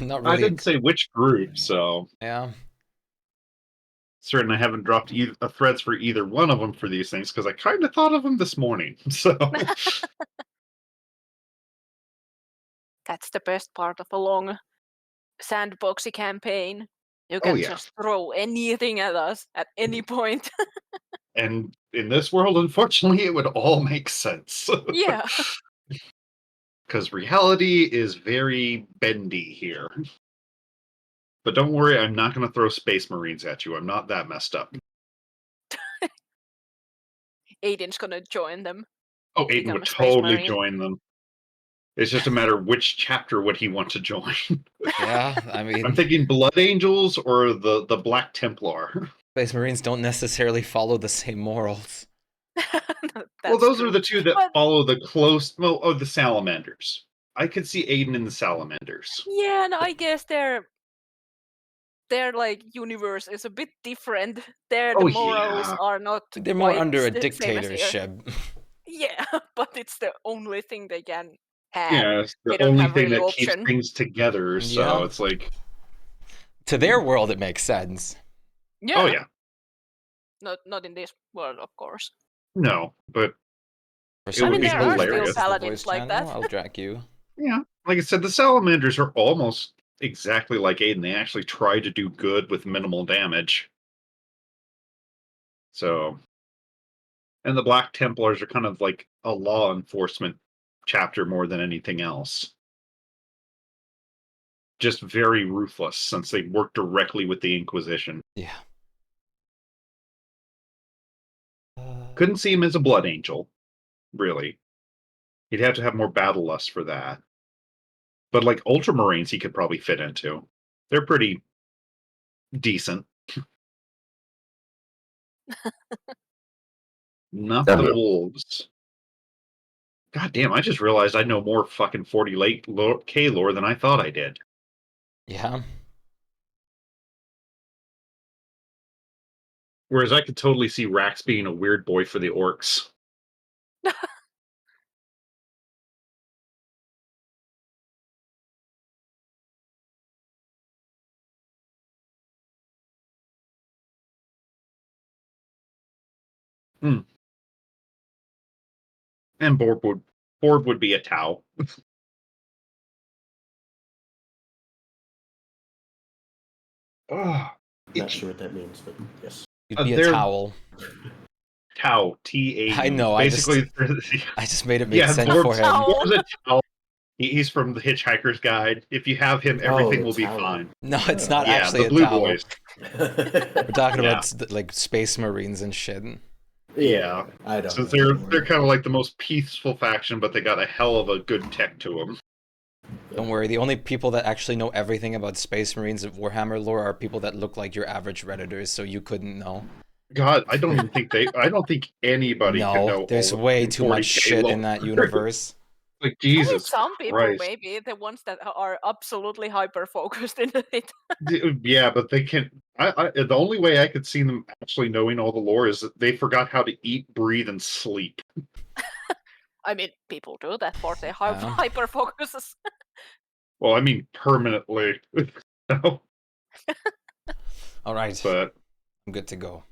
not really. I didn't say which group, so... Yeah. Certain I haven't dropped threads for either one of them for these things, because I kind of thought of them this morning, so... That's the best part of a long sandboxy campaign. You can just throw anything at us at any point. And in this world, unfortunately, it would all make sense. Yeah. Because reality is very bendy here. But don't worry, I'm not going to throw space marines at you. I'm not that messed up. Aiden's gonna join them. Oh, Aiden Become would a Space totally Marine. join them. It's just a matter of which chapter would he want to join. Yeah, I mean... I'm thinking Blood Angels or the Black Templar. Space Marines don't necessarily follow the same morals. Well, those are the two that follow the the Salamanders. I could see Aiden in the Salamanders. Yeah, and I guess their like universe is a bit different. The morals are not They're more quite under a the same as here. dictatorship. Yeah, but it's the only thing they can have. Yeah, it's They the don't only have thing really that keeps option. things together, so it's like... To their world, it makes sense. Yeah. Oh, yeah. Not in this world, of course. No, but it I would mean, be there are still hilarious. paladins like that. I'll drag you. Yeah, like I said, the Salamanders are almost exactly like Aiden. They actually try to do good with minimal damage. So... And the Black Templars are kind of like a law enforcement chapter more than anything else. Just very ruthless, since they work directly with the Inquisition. Yeah. Couldn't see him as a Blood Angel, really. He'd have to have more battle lust for that. But like Ultramarines, he could probably fit into. They're pretty decent. Not the wolves. God damn! I just realized I know more fucking 40K lore than I thought I did. Yeah. Whereas I could totally see Rax being a weird boy for the orcs. Hmm. And Borb would be a Tau. Oh, Not sure what that means, but yes. You'd be a they're- towel. Tau, T-A-U. I know. Basically, I just made it make sense Borb's, for him. Borb's a Tau. He's from the Hitchhiker's Guide. If you have him, everything will be fine. No, it's not Yeah, actually the a Blue towel. Boys. We're talking Yeah. about like space marines and shit. Yeah, I don't. So they're kind of like the most peaceful faction, but they got a hell of a good tech to them. Don't worry, the only people that actually know everything about Space Marines and Warhammer lore are people that look like your average Redditors, so you couldn't know. God, I don't even think I don't think anybody could know. No, there's all of way the too much 40K shit lore. in that universe. Like I mean, Jesus some people Christ. maybe the ones that are absolutely hyper focused in it. Yeah, but they can. The only way I could see them actually knowing all the lore is that they forgot how to eat, breathe, and sleep. I mean, people do that for their hyper focuses. Well, I mean permanently. No. All right. But I'm good to go.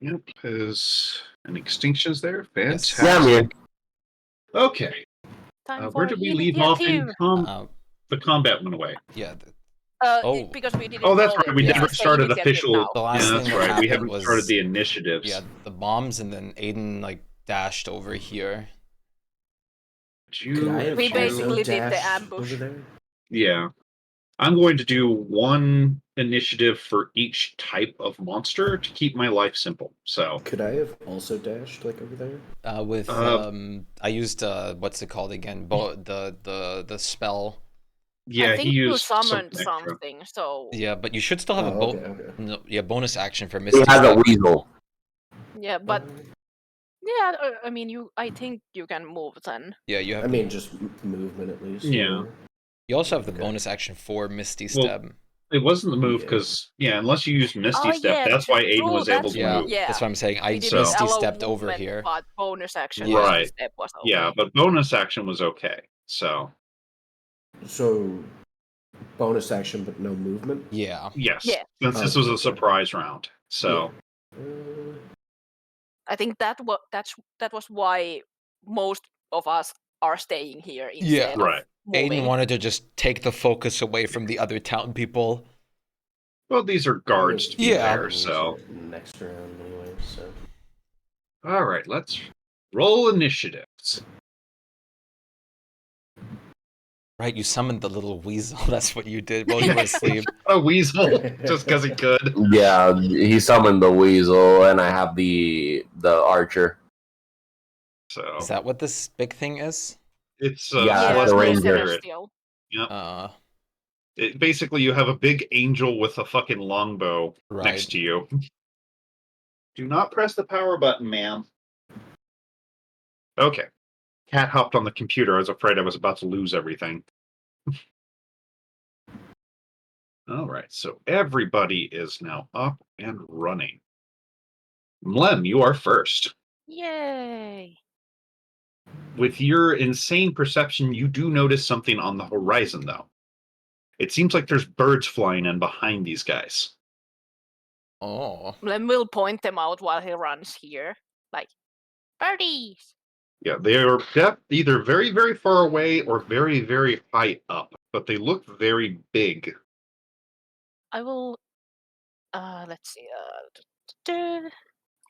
Yep, is any extinctions there? Yes. Fantastic. Okay. Time Where for did we leave off in the combat went away? Yeah. Because we didn't. Oh, that's roll right. We the never started initiative official. now. The last Yeah, thing that's that right. We happened haven't was started the initiatives. Yeah, the bombs, and then Aiden like dashed over here. Could I have We also basically did the dashed ambush. over there? Yeah. I'm going to do one initiative for each type of monster to keep my life simple. So Could I have also dashed like over there? I used what's it called again? The spell. Yeah, I think he you used summoned extra. something, so Yeah, but you should still have a okay. bonus action for He Misty has a Step. weasel. yeah, but yeah, I mean, I think you can move then. Yeah, you have. I mean, just movement at least. Yeah. or- You also have the bonus action for Misty Well, Step. It wasn't the move because unless you use Misty Oh, Step, yeah, that's why Aiden true, was able that's to Yeah, move. Yeah. that's what I'm saying. I We didn't Misty allow stepped over movement, here. but bonus action Yeah. Right. step was okay. Yeah, but bonus action was okay. So So, bonus action but no movement? Yeah. yes, Yeah. since this was a surprise round. So I think that was why most of us are staying here Yeah. instead of moving. Aiden wanted to just take the focus away from the other town people. Well, these are guards to be Yeah. fair, so Next round anyway, so. all right, let's roll initiatives. Right, you summoned the little weasel. That's what you did while you were asleep. A weasel, just because he could. Yeah, he summoned the weasel, and I have the archer. So Is that what this big thing is? it's Yeah, the Celestial ranger. Spirit. Celestial. Yep. Basically, you have a big angel with a fucking longbow Right. next to you. Do not press the power button, ma'am. Okay. Cat hopped on the computer. I was afraid I was about to lose everything. All right, so everybody is now up and running. Mlem, you are first. Yay! With your insane perception, you do notice something on the horizon, though. It seems like there's birds flying in behind these guys. Oh. Then we'll point them out while he runs here. Like, birdies! Yeah, they are either very, very far away or very, very high up, but they look very big. I will. Let's see.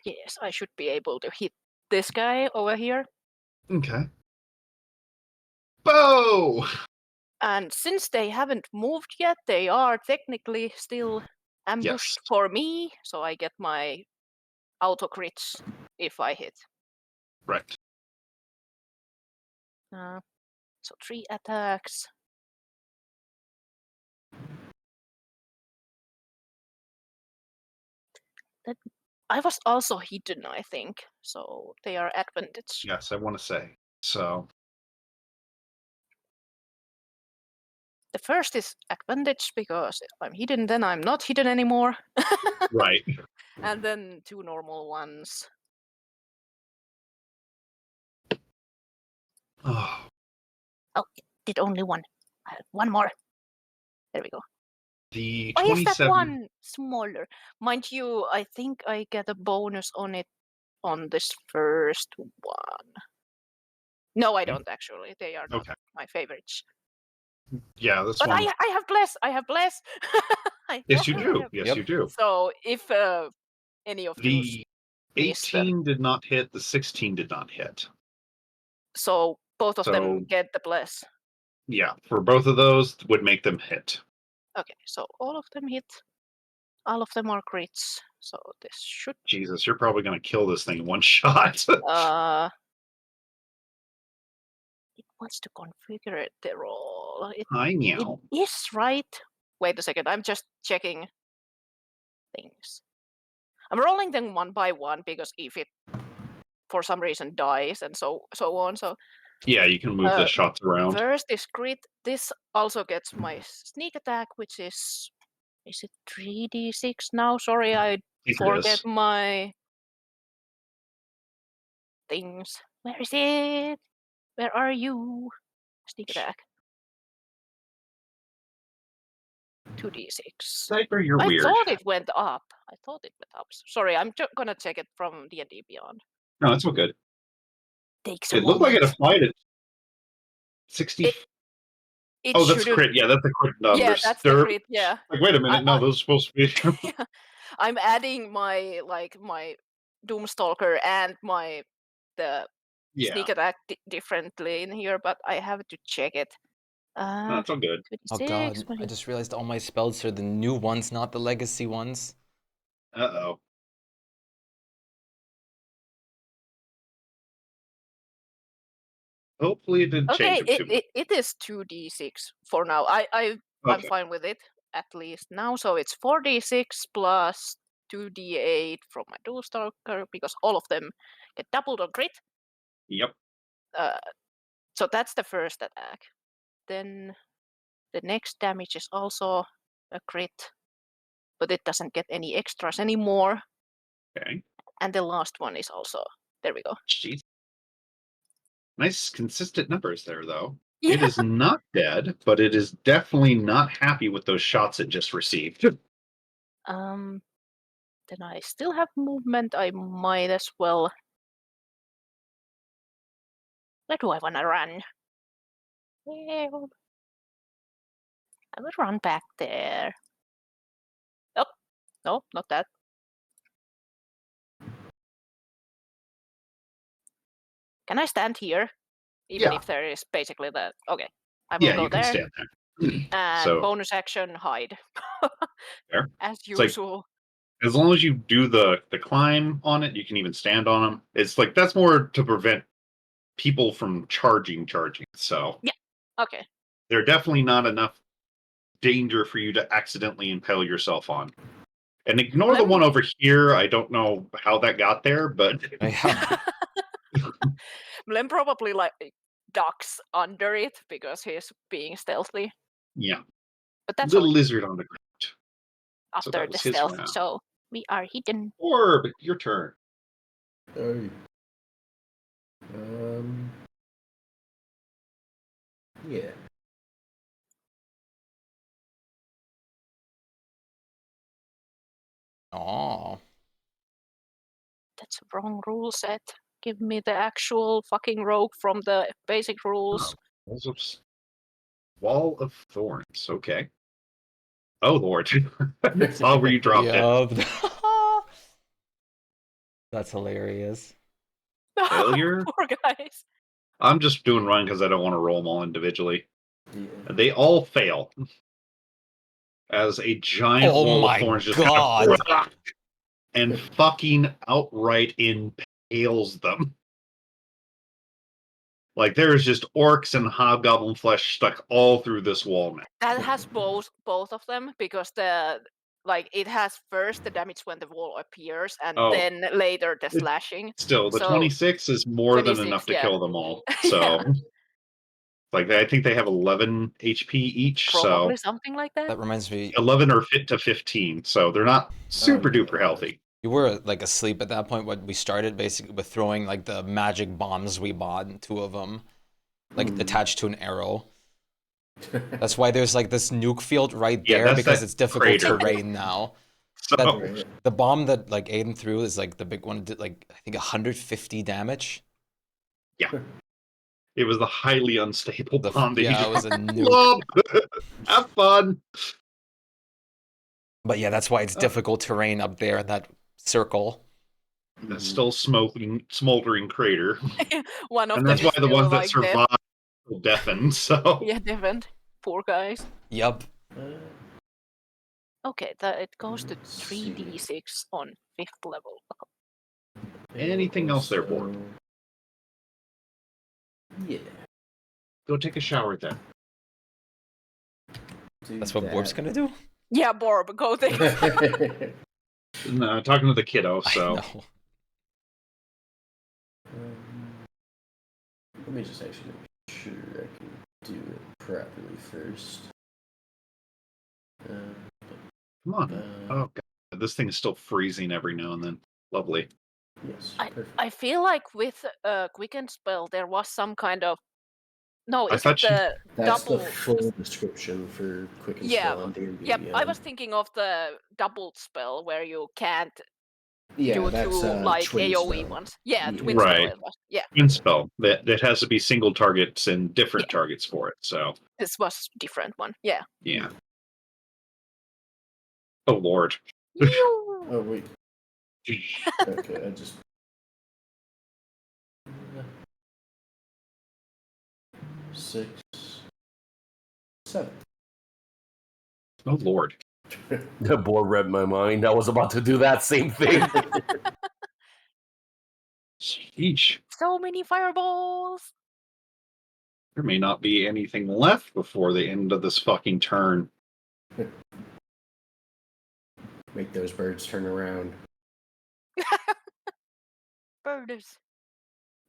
Yes, I should be able to hit this guy over here. Okay. Bow! And since they haven't moved yet, they are technically still ambushed for me, so I get my auto crits if I hit. Right. So 3 attacks. That I was also hidden, I think. So they are advantage. Yes, I want to say. So The first is advantage because I'm hidden, then I'm not hidden anymore. right. And then 2 normal ones. Oh, Oh, did only one. One more. There we go. the Why is that 27. one smaller? Mind you, I think I get a bonus on it on this first one. No, I don't actually. They are not Okay. my favorites. Yeah, this But one. I have bless. I have bless. Yes, you do. have- Yes, you do. So if any of those The miss, then 18 did not hit. The 16 did not hit. so both of them So get the bless. yeah, for both of those would make them hit. Okay, so all of them hit. All of them are crits. So this should. Jesus, you're probably going to kill this thing in one shot. It wants to configure it, the roll. It know. is right. Wait a second. I'm just checking things. I'm rolling them one by one because if it for some reason dies and so on. So Yeah, you can move the shots around. first is crit. This also gets my sneak attack, which is it 3d6 now? Sorry, I forget my things. Where is it? Where are you? Sneak attack. 2d6. Cypher, you're I weird. thought it went up. Sorry, I'm gonna check it from D&D Beyond. No, it's all good. Takes It looked like it applied at 60. It Oh, that's shouldn't. crit. Yeah, that's the crit numbers. Yeah, that's the crit. Yeah. Like, wait a minute. No, those are supposed to be. I'm adding my Doomstalker and the sneak attack differently in here, but I have to check it. That's all good. Oh god, I just realized all my spells are the new ones, not the legacy ones. Uh-oh. Hopefully it didn't change Okay, it too much. it is 2d6 for now. I'm fine with it, at least now. So it's 4d6 plus 2d8 from my Doomstalker, because all of them get doubled on crit. Yep. So that's the first attack. Then the next damage is also a crit, but it doesn't get any extras anymore. Okay. And the last one is also, there we go. Jeez. Nice consistent numbers there, though. Yeah. It is not dead, but it is definitely not happy with those shots it just received. Then I still have movement. I might as well. Where do I want to run? Well, I would run back there. Oh, no, not that. Can I stand here? Even if there is basically that. Okay, I will go you can there. stand there. And So, bonus action, hide. there. As It's like, usual. as long as you do the climb on it, you can even stand on them. It's like that's more to prevent people from charging. So yeah, okay. They're definitely not enough danger for you to accidentally impale yourself on. And ignore the one over here. I don't know how that got there, but Lem probably ducks under it because he's being stealthy. Yeah. But that's the okay. lizard on the ground. After that the was his stealth, round. so we are hidden. Orb, your turn. Yeah. Oh. That's a wrong rule set. Give me the actual fucking rogue from the basic rules. Wall of Thorns. Okay. Oh Lord. I saw where you dropped it. That's hilarious. Failure? Poor guys. I'm just doing run because I don't want to roll them all individually. They all fail. As a giant wall of thorns just kind of and fucking outright impales them. Like there is just orcs and hobgoblin flesh stuck all through this wall now. That has both of them because it has first the damage when the wall appears and then later the slashing. Still, the So 26 is more than 26, enough to yeah. kill them all. So, like I think they have 11 HP each. Probably so something like that. That reminds me. 11 or fit to 15. So they're not super duper healthy. You were like asleep at that point when we started, basically with throwing like the magic bombs we bought, 2 of them, like attached to an arrow. That's why there's like this nuke field right there, because it's difficult terrain now. So the bomb that like Aiden threw is like the big one, did like I think 150 damage. Yeah. It was the highly unstable bomb that yeah, you it was just a nuke. have fun. But yeah, that's why it's difficult terrain up there in that circle. That's still smoldering crater. One of and them that's why is the still, ones that like, survive will deafen. So Yeah, deafened. Poor guys. Yup. Okay, it goes to 3d6 on 5th level. anything else there, Borg? Yeah. Go take a shower then. That's what Borb's gonna do? Yeah, Borb, go there. No, talking to the kiddo, so. Let me just actually make sure I can do it properly first. Come on. Oh, God. This thing is still freezing every now and then. Lovely. Yes. I feel like with Quicken Spell, there was some kind of. No, I is it thought the That's double? the full description for Quicken Yeah. Spell on D&D. Yep, I was thinking of the doubled spell where you can't Yeah, do that's, 2 like twin AoE spell. ones. Yeah, Yeah. twin Right. spell it was. Yeah, Twin spell. That has to be single targets and different targets for it. So, this was different one. Yeah. yeah. Oh, Lord. Oh, wait. Okay, I just... 6, 7. Oh, Lord. The board read my mind. I was about to do that same thing. Sheesh. So many fireballs. There may not be anything left before the end of this fucking turn. Make those birds turn around. Birders.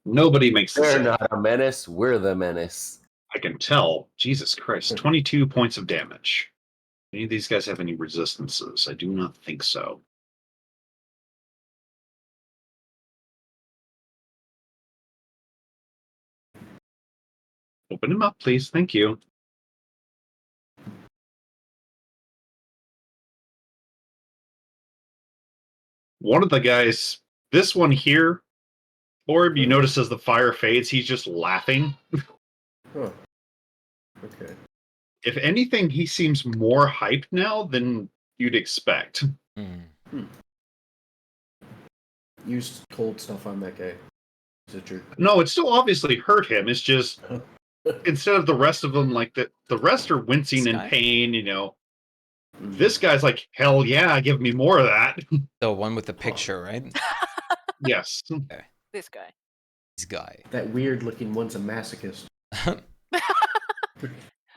Nobody makes the They're save. not a menace. We're the menace. I can tell. Jesus Christ. 22 points of damage. Any of these guys have any resistances? I do not think so. Open him up, please. Thank you. One of the guys, this one here, Orb, you notice as the fire fades, he's just laughing. Huh. Okay. If anything, he seems more hyped now than you'd expect. Use cold stuff on that guy. He's a jerk. No, it still obviously hurt him. It's just instead of the rest of them, like the rest are wincing in pain, you know. This guy's like, hell yeah, give me more of that. The one with the picture, right? Yes. Okay. This guy. This guy. That weird looking one's a masochist.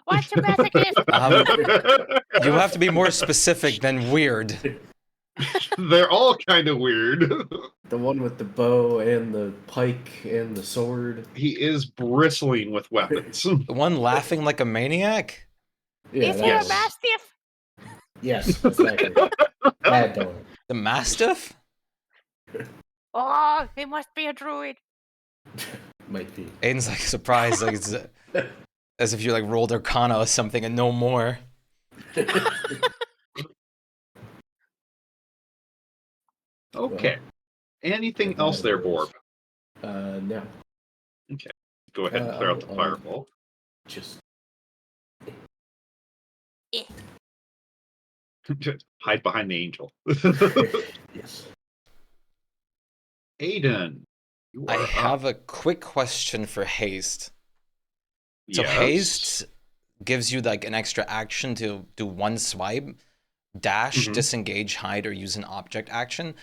What's a masochist? You have to be more specific than weird. They're all kind of weird. The one with the bow and the pike and the sword. He is bristling with weapons. The one laughing like a maniac? Yeah, Is he a mastiff? Yes, exactly. Bad dog. The mastiff? Oh, he must be a druid. Might be. Aiden's like surprised, like it's as if you like rolled Arcana or something and no more. Okay. Anything else there, Borb? No. Okay. Go ahead and clear out the fireball. Just hide behind the angel. Yes. Aiden. I have a quick question for haste. So Yes. haste gives you like an extra action to do one swipe, dash, disengage, hide, or use an object action.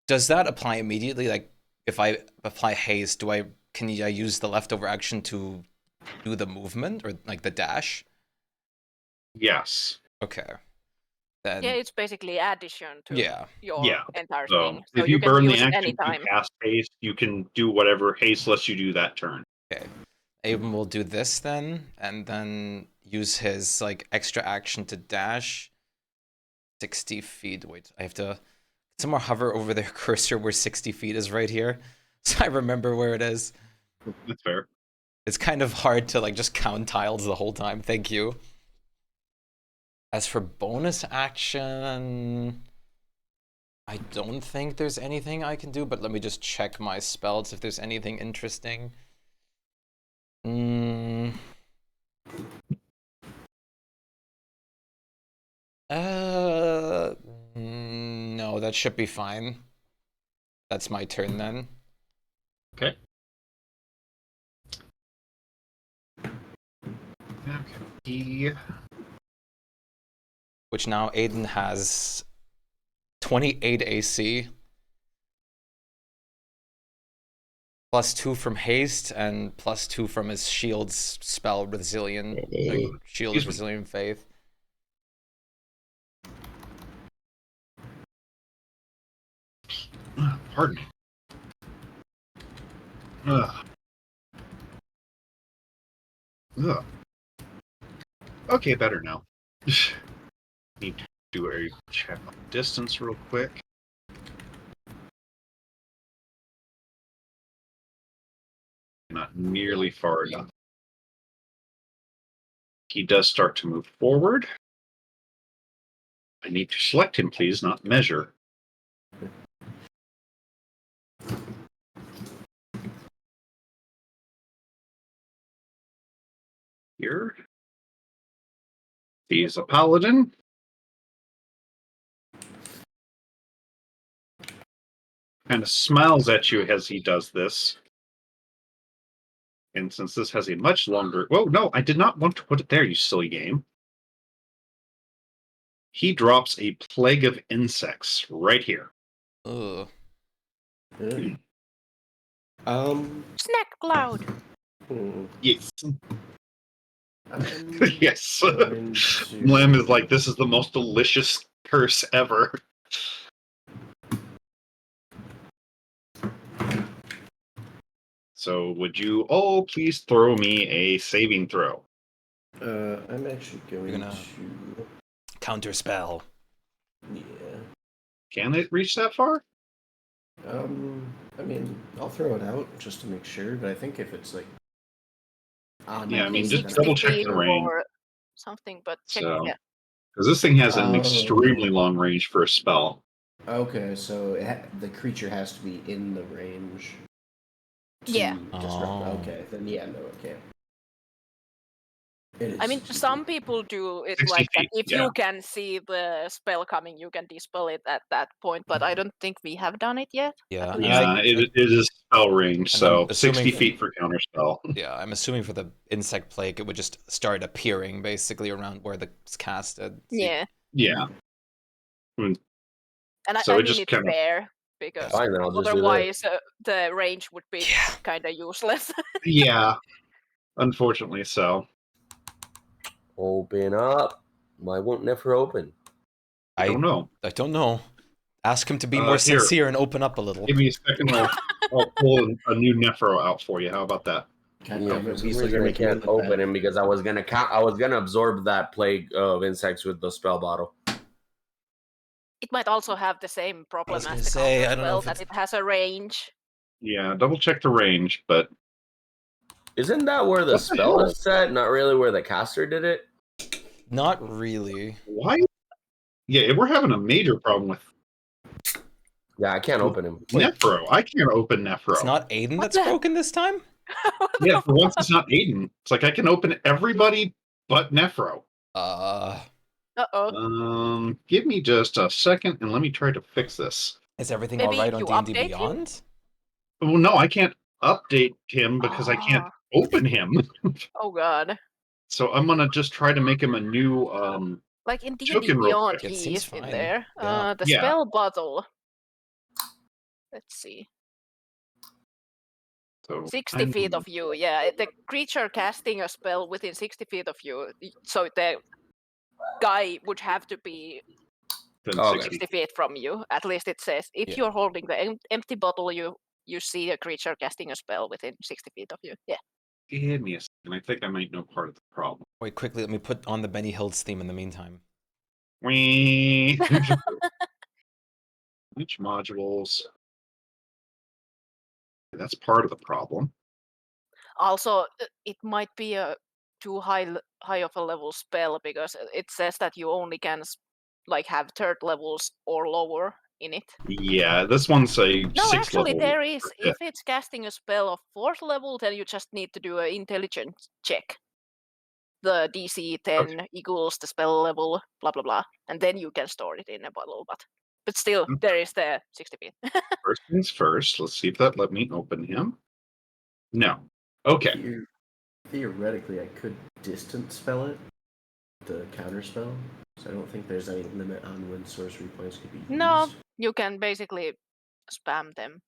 Does that apply immediately? Like if I apply haste, do I can I use the leftover action to do the movement, or like the dash? Yes. Okay. Then Yeah, it's basically addition to yeah. your entire So thing. So if you can burn the use it action to anytime. cast haste, you can do whatever haste lets you do that turn. Okay. Aben will do this then, and then use his like extra action to dash 60 feet. Wait, I have to somewhere hover over their cursor where 60 feet is right here, so I remember where it is. That's fair. It's kind of hard to like just count tiles the whole time. Thank you. As for bonus action, I don't think there's anything I can do, but let me just check my spells if there's anything interesting. No, that should be fine. That's my turn then. Okay. Okay. Which now Aiden has 28 AC. +2 from haste and +2 from his shield's spell resilient. Like, shield of resilient faith. Pardon me. Ugh. Ugh. Okay, better now. Need to do a check on distance real quick. Not nearly far enough. He does start to move forward. I need to select him, please, not measure. Here. He is a paladin. Kind of smiles at you as he does this. And since this has a much longer... Whoa, no, I did not want to put it there, you silly game. He drops a plague of insects right here. Ugh. Snack cloud. Yes. Yes. Lamb is like, this is the most delicious curse ever. So would you all please throw me a saving throw? I'm actually going to counter spell. Yeah. Can it reach that far? I mean, I'll throw it out just to make sure, but I think if it's like Yeah, I mean, just 60 double check feet the range. or something, but check. So, Yeah. because this thing has an Oh. extremely long range for a spell. Okay, so the creature has to be in the range. Yeah. Okay, then yeah, no, it can't. It is I mean, 60 some people do it 60 like that. feet, If yeah. you can see the spell coming, you can dispel it at that point. But I don't think we have done it yet. Yeah, It is spell range, And so I'm assuming 60 feet for counterspell. Yeah, I'm assuming for the insect plague, it would just start appearing basically around where it's casted. Yeah. Yeah. And So I it mean, just it's kind of... fair because Fine, then I'll just do that. otherwise the range would be kind of useless. Yeah. Unfortunately so. Open up. Why won't Nefer open? I don't know. I don't know. Ask him to be more Here. sincere and open up a little. Give me a second. I'll pull a new Nephro out for you. How about that? Yeah, for some reason I can't open him because I was gonna absorb that plague of insects with the spell bottle. It might also have the same problem was as gonna the say, counter I don't know spell, if that it has a range. Yeah, double check the range, but... Isn't that where the What the spell hell? is set? Not really where the caster did it? Not really. Why? Yeah, we're having a major problem with Yeah, I can't open him. Nephro. I can't open Nephro. It's not Aiden that's broken this time? Yeah, for once it's not Aiden. It's like I can open everybody but Nephro. Uh-oh. Give me just a second and let me try to fix this. Is everything Maybe alright on you D&D update him? Beyond? Well, no, I can't update him because I can't open him. Oh god. So I'm gonna just try to make him a new Like in D&D token real Beyond, quick. he is in fine. there. Yeah. The Yeah. spell bottle. Let's see. So 60 feet of you, yeah. The creature casting a spell within 60 feet of you, so the guy would have to be Then 60 feet from you. At least it says. If you're holding the empty bottle, you see a creature casting a spell within 60 feet of you. Yeah. Give me a second. I think I might know part of the problem. Wait, quickly, let me put on the Benny Hills theme in the meantime. Wee. Which modules? That's part of the problem. Also, it might be a too high of a level spell because it says that you only can like have third levels or lower in it. Yeah, this one's a No, 6 actually, level. there is. If it's casting a spell of 4th level, then you just need to do an intelligence check. The DC 10 equals the spell level, blah blah blah, and then you can store it in a bottle. But still, there is the 60 feet. First things first. Let's see if that let me open him. No. Okay. Theoretically, I could distance spell it, the counter spell. So I don't think there's any limit on when sorcery points could be used. No, you can basically spam them.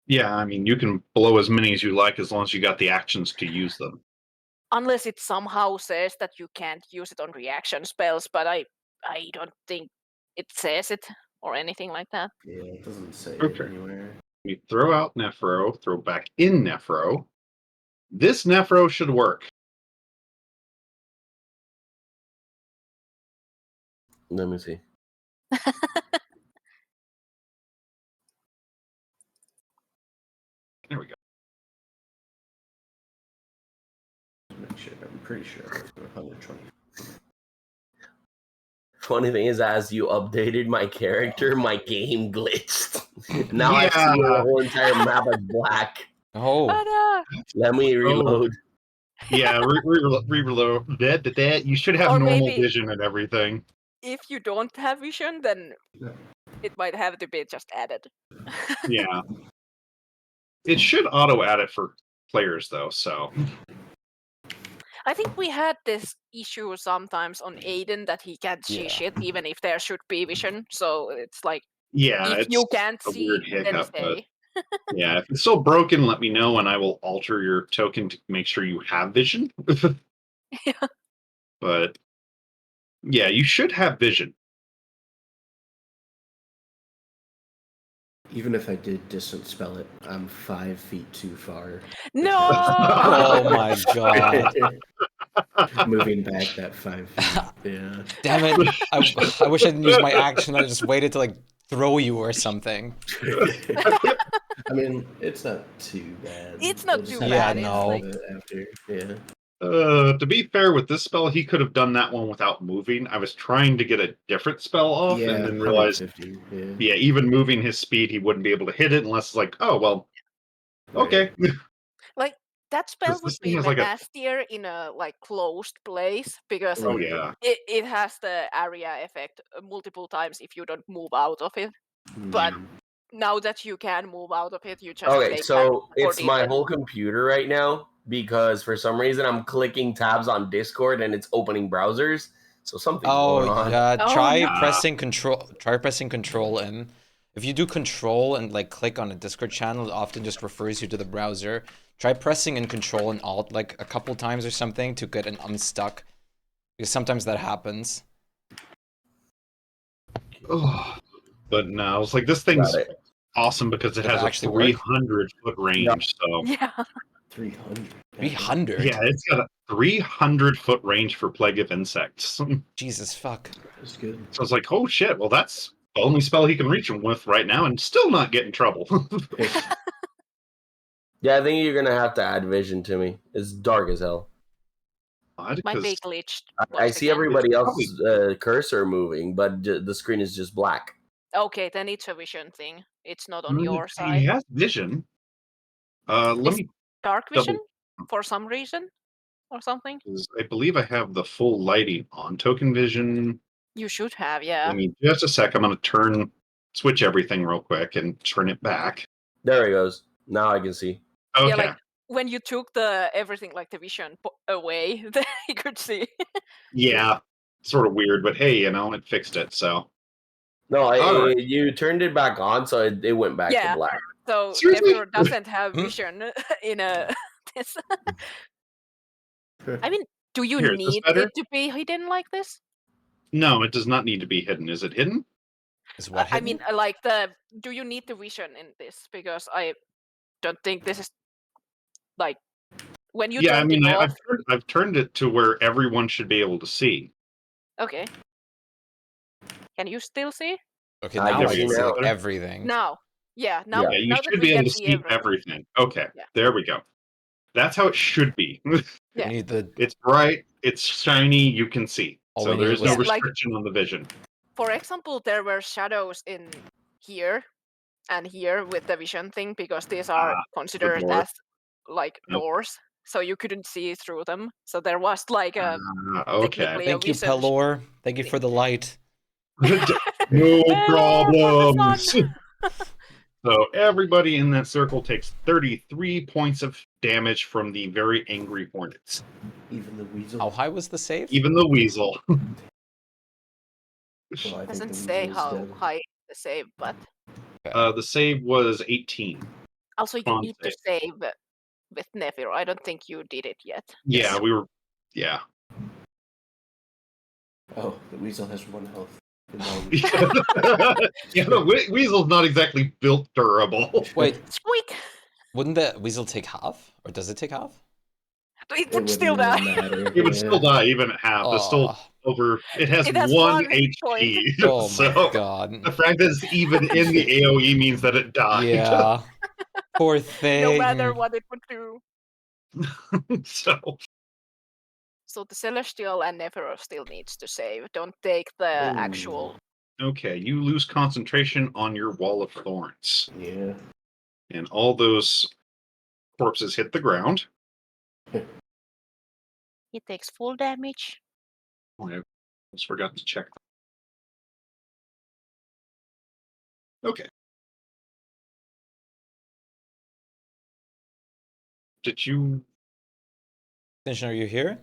Yeah, I mean, you can blow as many as you like as long as you got the actions to use them. Unless it somehow says that you can't use it on reaction spells, but I don't think it says it or anything like that. Yeah, it doesn't say Okay. it anywhere. We throw out Nephro, throw back in Nephro. This Nephro should work. Let me see. There we go. I'm pretty sure it's 120. Funny thing is, as you updated my character, my game glitched. Now I see the whole entire map as black. Oh. Let me reload. Yeah, reload. That you should have Or normal maybe- vision and everything. If you don't have vision, then it might have to be just added. Yeah. It should auto add it for players though, so I think we had this issue sometimes on Aiden that he can't see Yeah. shit even if there should be vision. So it's like, yeah, if it's you can't a see, weird then hiccup, but stay. yeah, if it's still broken, let me know and I will alter your token to make sure you have vision. But yeah, you should have vision. Even if I did distance spell it, I'm 5 feet too far. No! Oh my god. Moving back that 5 feet. Yeah. Damn it. I wish I didn't use my action. I just waited to like throw you or something. I mean, it's not too bad. It's not We'll just too have Yeah, bad. to no. It's do it after. Yeah. To be fair with this spell, he could have done that one without moving. I was trying to get a different spell off Yeah, and then realized 150, yeah, even moving his speed, he wouldn't be able to hit it unless like, oh well, okay. like that spell would this thing be has, like, a- nastier in a like closed place because Oh, yeah. it has the area effect multiple times if you don't move out of it. But now that you can move out of it, you just Okay, take so that it's my 14. whole computer right now because for some reason I'm clicking tabs on Discord and it's opening browsers. So something's going on. Yeah, Oh, try no. pressing control in. If you do control and like click on a Discord channel, it often just refers you to the browser. Try pressing in control and alt like a couple times or something to get an unstuck. Because sometimes that happens. Ugh. But no, I was like, this thing's awesome because it Does it has a actually work? 300-foot range. So Yeah. 300. 300? yeah, it's got a 300-foot range for Plague of Insects. Jesus fuck. That's good. So I was like, oh shit, well that's the only spell he can reach him with right now and still not get in trouble. Yeah, I think you're gonna have to add vision to me. It's dark as hell. Odd, Might be 'cause- glitched. I once see again. everybody else's cursor moving, but the screen is just black. Okay, then it's a vision thing. It's not on Mm, your He side. has vision. Let me Dark double- vision for some reason or something. I believe I have the full lighting on. Token vision. You should have, yeah. Give me just a sec. I'm going to switch everything real quick and turn it back. There he goes. Now I can see. Okay. Yeah, like when you took the everything like the vision away, then you could see. Yeah, sort of weird, but hey, it fixed it. So No, All right. you turned it back on, so it went back Yeah. to black. So Seriously? Nephiro doesn't have vision in a this. I mean, do you Here, is this need better? it to be hidden like this? No, it does not need to be hidden. Is it hidden? Is what I mean, do you need the vision in this? Because I don't think this is like when you Yeah, I turned mean, it off. I've turned it to where everyone should be able to see. Okay. Can you still see? Okay, I now can I see can see now. everything. Now. Yeah, now, Yeah. Yeah, you now that should we be able can to see see everything. Okay, Yeah. there we go. That's how it should be. We need the. It's bright, it's shiny, you can see. All So we there needed is no was- Yeah, like- restriction on the vision. For example, there were shadows in here and here with the vision thing because these are considered door. as like Yep. doors, so you couldn't see through them. So there was like a Okay. technically a Thank you, vision Pelor. Thank you for the light. No problems. So everybody in that circle takes 33 points of damage from the very angry hornets. Even the weasel. How high was the save? Even the weasel. Well, I think doesn't the say weasel is how dead. high the save, but The save was 18. also you Con need to save with Nephiro. I don't think you did it yet. Yeah, we were. Yeah. Oh, the weasel has 1 health. Yeah, the weasel's not exactly built durable. Wait, Shpyke! wouldn't the weasel take half? Or does it take half? It would still die. It would still die even at half. It's still over. It has, It has 1 one hit HP. Oh so my god. the fact that it's even in the AoE means that it died. Yeah. Poor thing. No matter what it would do. So So the Celestial and Nephiro still needs to save. Don't take the actual. okay, you lose concentration on your wall of thorns. Yeah. And all those corpses hit the ground. He takes full damage. Oh, I almost forgot to check. Okay. Did you? Are you here?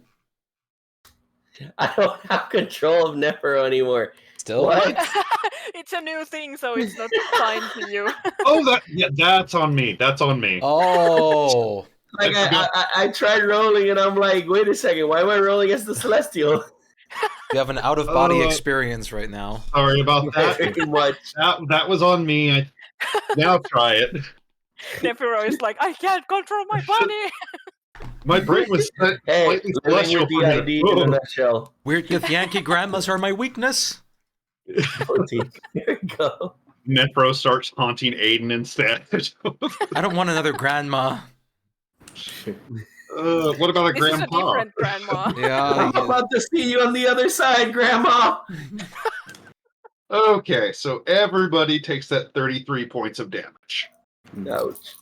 I don't have control of Nephiro anymore. Still? What? It's a new thing, so it's not assigned to you. Oh, that's on me. That's on me. Oh. Like I tried rolling and I'm like, wait a second, why am I rolling against the Celestial? You have an out-of-body experience right now. Sorry about that. Very much. That was on me. Now try it. Nephiro is like, I can't control my body. My brain was Hey, slightly living your celestial for a minute. DID in a nutshell. Weird Yankee grandmas are my weakness. There you go. Nephro starts haunting Aiden instead. I don't want another grandma. What about a This is a grandpa? different grandma. Yeah. I'm about to see you on the other side, Grandma. Okay, so everybody takes that 33 points of damage. Ouch.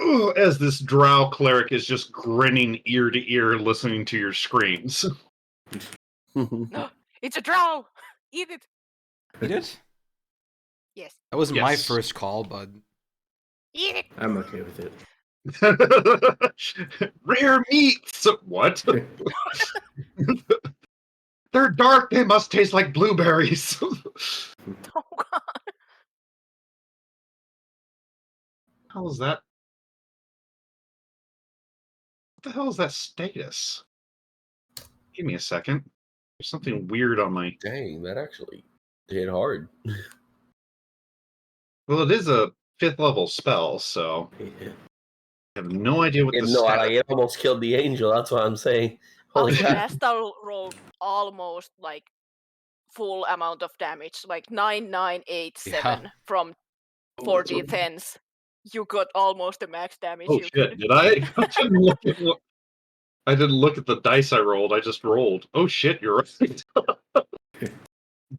Ooh, as this drow cleric is just grinning ear to ear listening to your screams. It's a drow. Eat it. Eat it? Yes. That was my Yes. first call, but Eat it. I'm okay with it. Rare meats! What? They're dark, they must taste like blueberries. Oh god. How is that? What the hell is that status? Give me a second. There's something weird on my. Dang, that actually hit hard. Well, it is a 5th level spell, so Yeah. I have no idea what the No, status. like, it almost killed the angel. That's what I'm saying. Holy Also, crap. Nesta rolled almost like full amount of damage, like 9987 from 4d10s. You got almost the max damage Oh you shit! could. Did I? I didn't look at the dice I rolled. I just rolled. Oh shit! You're right.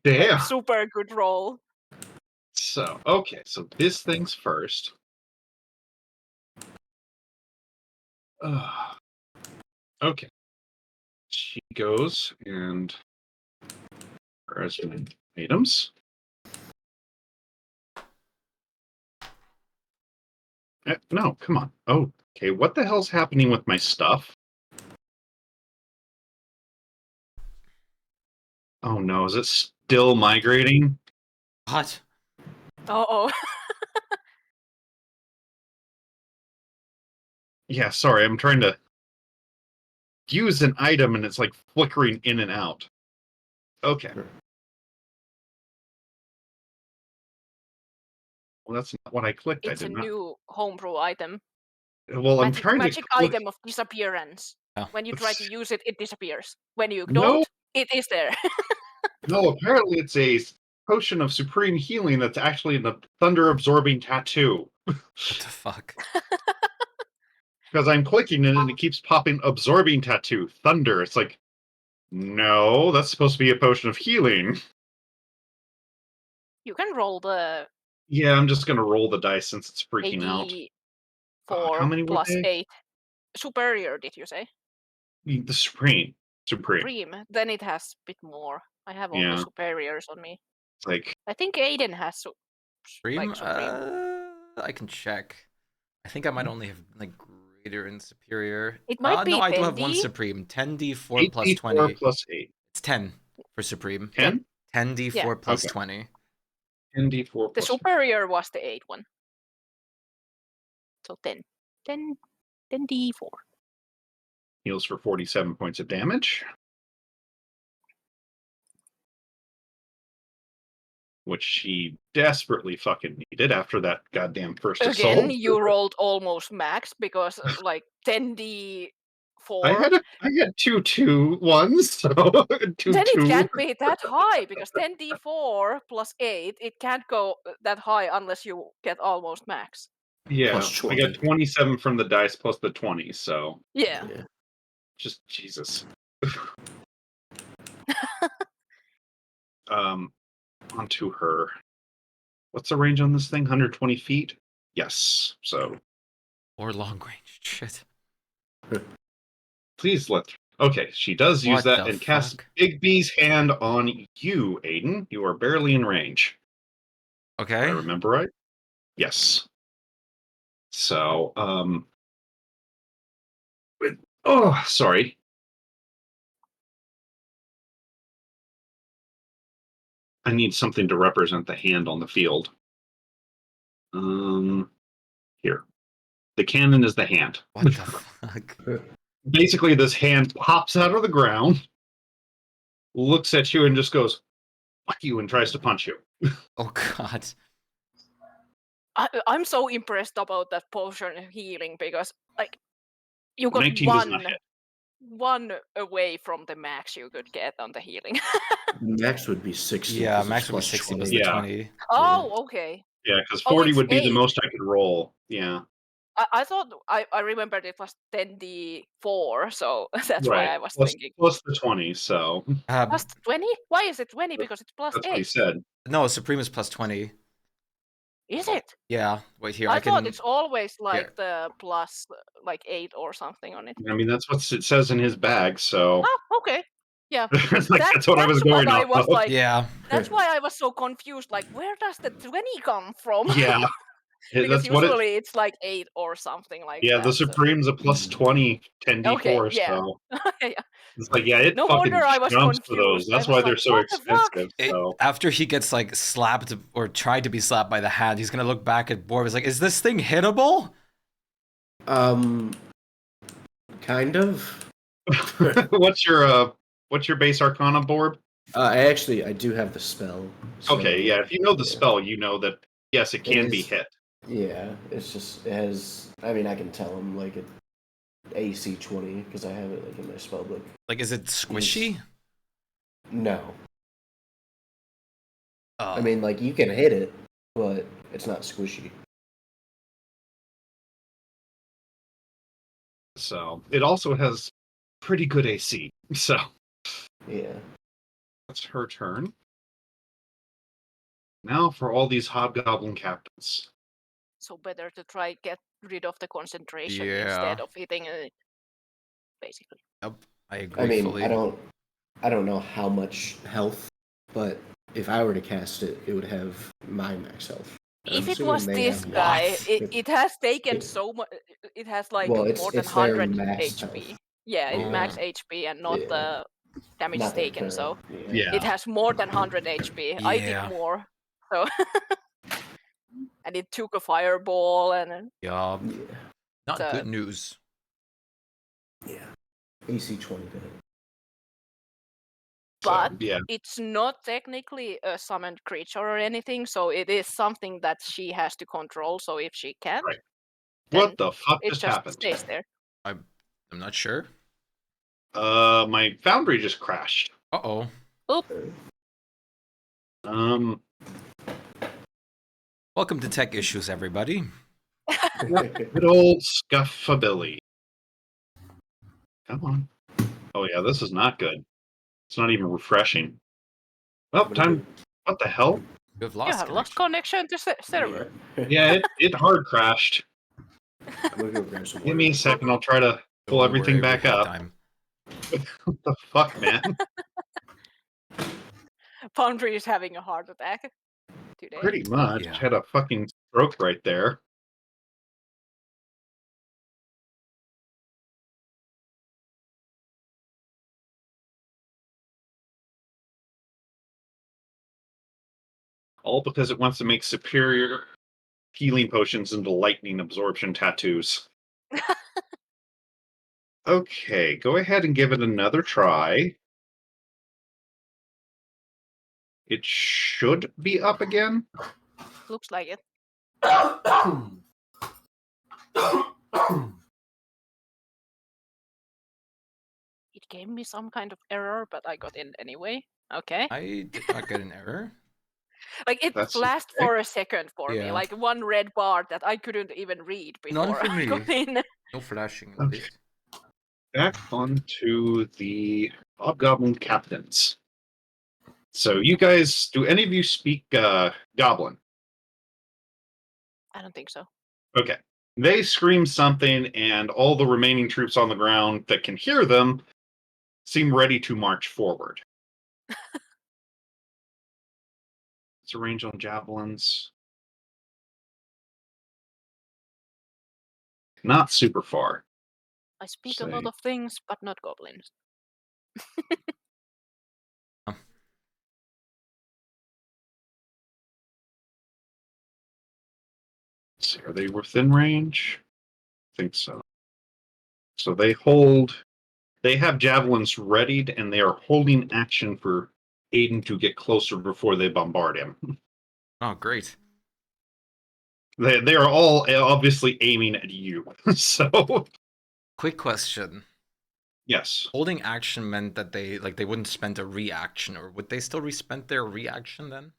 Damn. Super good roll. So okay, so this thing's first. Okay. She goes and where's my items? No, come on. Oh, okay. What the hell's happening with my stuff? Oh no, is it still migrating? what? Uh oh. Yeah, sorry, I'm trying to use an item and it's like flickering in and out. Okay. Well, that's not what I clicked. It's I a did not. new homebrew item. Well, I'm trying Magic to click. item of disappearance. Oh. When you try to use it, it disappears. When you No. don't, it is there. No, apparently it's a potion of supreme healing that's actually the thunder absorbing tattoo. What the fuck? Because I'm clicking it and it keeps popping absorbing tattoo, thunder. It's like, no, that's supposed to be a potion of healing. You can roll the Yeah, I'm just gonna roll the dice since it's freaking out. 4 How many were plus they? 8. Superior, did you say? The supreme. Supreme. Then it has a bit more. I have all the Yeah. superiors on me. It's like I think Aiden has Supreme? Supreme. I can check. I think I might only have like greater and superior. It might be No, I do have one 10D. Supreme. 10d4 plus 8d4 20. plus 8. It's 10 for Supreme. 10? 10d4 Yeah. plus Okay. 20. 10d4 The plus superior was the 8 one. So 10. 10d4. heals for 47 points of damage. Which she desperately fucking needed after that goddamn first Again, assault. you rolled almost max because like 10d4. I had 2 ones, so 2 Then it 2. can't be that high because 10d4 plus 8, it can't go that high unless you get almost max. Yeah, Plus I 20. got 27 from the dice plus the 20, so Yeah. just Jesus. Onto her. What's the range on this thing? 120 feet? Yes. So Or long range. Shit. please let. Okay, she does use What that the and casts fuck? Big B's hand on you, Aiden. You are barely in range. Okay. I remember right? Yes. So, oh, sorry. I need something to represent the hand on the field. Here. The cannon is the hand. What the fuck? Basically, this hand pops out of the ground, looks at you, and just goes, fuck you, and tries to punch you. Oh, God. I'm so impressed about that potion of healing because, like, you got 19 does not hit. one away from the max you could get on the healing. Max would be 60. Yeah, 'cause max it's would be plus 60 plus 20. the Yeah. 20. Oh, okay. Yeah, because Oh, 40 it's would be the 8. most I could roll. Yeah. I thought I remembered it was 10d4, so that's why Right. I was Plus, thinking. plus the 20, so Plus 20? Why is it 20? Because it's plus that's 8. what he said. No, Supreme is plus 20. Is it? Yeah. Wait here. I thought can. it's always like Here. the plus like 8 or something on it. I mean, that's what it says in his bag, so. Oh, okay. Yeah. Like, that's what I was going I off was of. like. Yeah. That's why I was so confused. Like, where does the 20 come from? Yeah. Because That's what usually it's like 8 or something like Yeah, that. the Supreme's a plus 20 10d4, Okay, yeah. so. Yeah. It's like, yeah, it No fucking wonder I was jumps for those. confused. I That's was why like, they're so what the fuck? expensive. So. After he gets like slapped or tried to be slapped by the hand, he's gonna look back at Borb. He's like, "Is this thing hittable?" Kind of. What's your base Arcana board? I do have the spell. So Okay, yeah. If you know the spell, you know that yes, it can be hit. Yeah, it's just it has. I mean, I can tell him like it AC 20 because I have it like in my spell book. Like, is it squishy? No. Oh. I mean, like you can hit it, but it's not squishy. So it also has pretty good AC. So yeah, that's her turn. Now for all these hobgoblin captains. So better to try get rid of the concentration Yeah. instead of hitting it. Basically. Yep, I agree. I mean, fully. I don't know how much health, but if I were to cast it, it would have my max health. If it was this guy, it has taken so much. It has like Well, more than it's their 100 max HP. health. Yeah, it's max HP and not the damage Not the taken. current, So yeah. it has more than 100 HP. I did Yeah. more. So and it took a fireball and. Yeah. Not So- good news. Yeah. AC 20 to hit. But yeah. it's not technically a summoned creature or anything, so it is something that she has to control. So if she can't, Right. then What the fuck it just just happened? stays there. I'm not sure. My foundry just crashed. Uh-oh. Oop. Welcome to Tech Issues, everybody. Good old Scuffabilly. Come on. Oh yeah, this is not good. It's not even refreshing. Well, time. What the hell? You have You lost have lost connection to server. Yeah, it hard crashed. I'm gonna go grab some Give water. me a second. I'll try to pull Don't everything worry, we back have up. time. What the fuck, man? Foundry is having a heart attack today. Pretty much. Yeah. Had a fucking stroke right there. All because it wants to make superior healing potions into lightning absorption tattoos. Okay, go ahead and give it another try. It should be up again. Looks like it. It gave me some kind of error, but I got in anyway. Okay. I did not get an error. Like it That's flashed okay. for a second for me, Yeah. like one red bar that I couldn't even read None before for I me. got in. No flashing, at Okay. least. Back onto the Hobgoblin Captains. So you guys, do any of you speak Goblin? I don't think so. Okay. They scream something, and all the remaining troops on the ground that can hear them seem ready to march forward. It's a range on javelins. Not super far. I speak a lot Say. of things, but not goblins. Let's see, are they within range? I think so. So they hold. They have javelins readied, and they are holding action for Aiden to get closer before they bombard him. Oh, great. They are all obviously aiming at you. So Quick question. yes, Holding action meant that they wouldn't spend a reaction, or would they still respend their reaction then?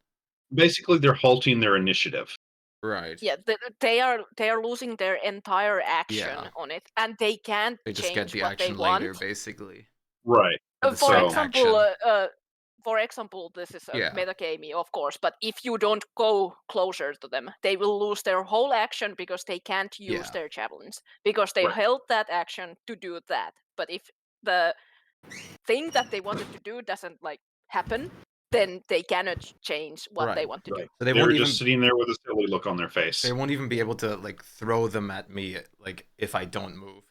basically they're halting their initiative. Right. Yeah, they are losing their entire action Yeah. on it, and they can't They just get change the what they action want. later, basically. Right. The For side example, action. for example, this is a Yeah. metagamey, of course, but if you don't go closer to them, they will lose their whole action because they can't use Yeah. their javelins because they Right. held that action to do that. But if the thing that they wanted to do doesn't like happen, then they cannot change what they Right. want to do. So they They're won't just even sitting there with a silly look on their face. they won't even be able to like throw them at me like if I don't move.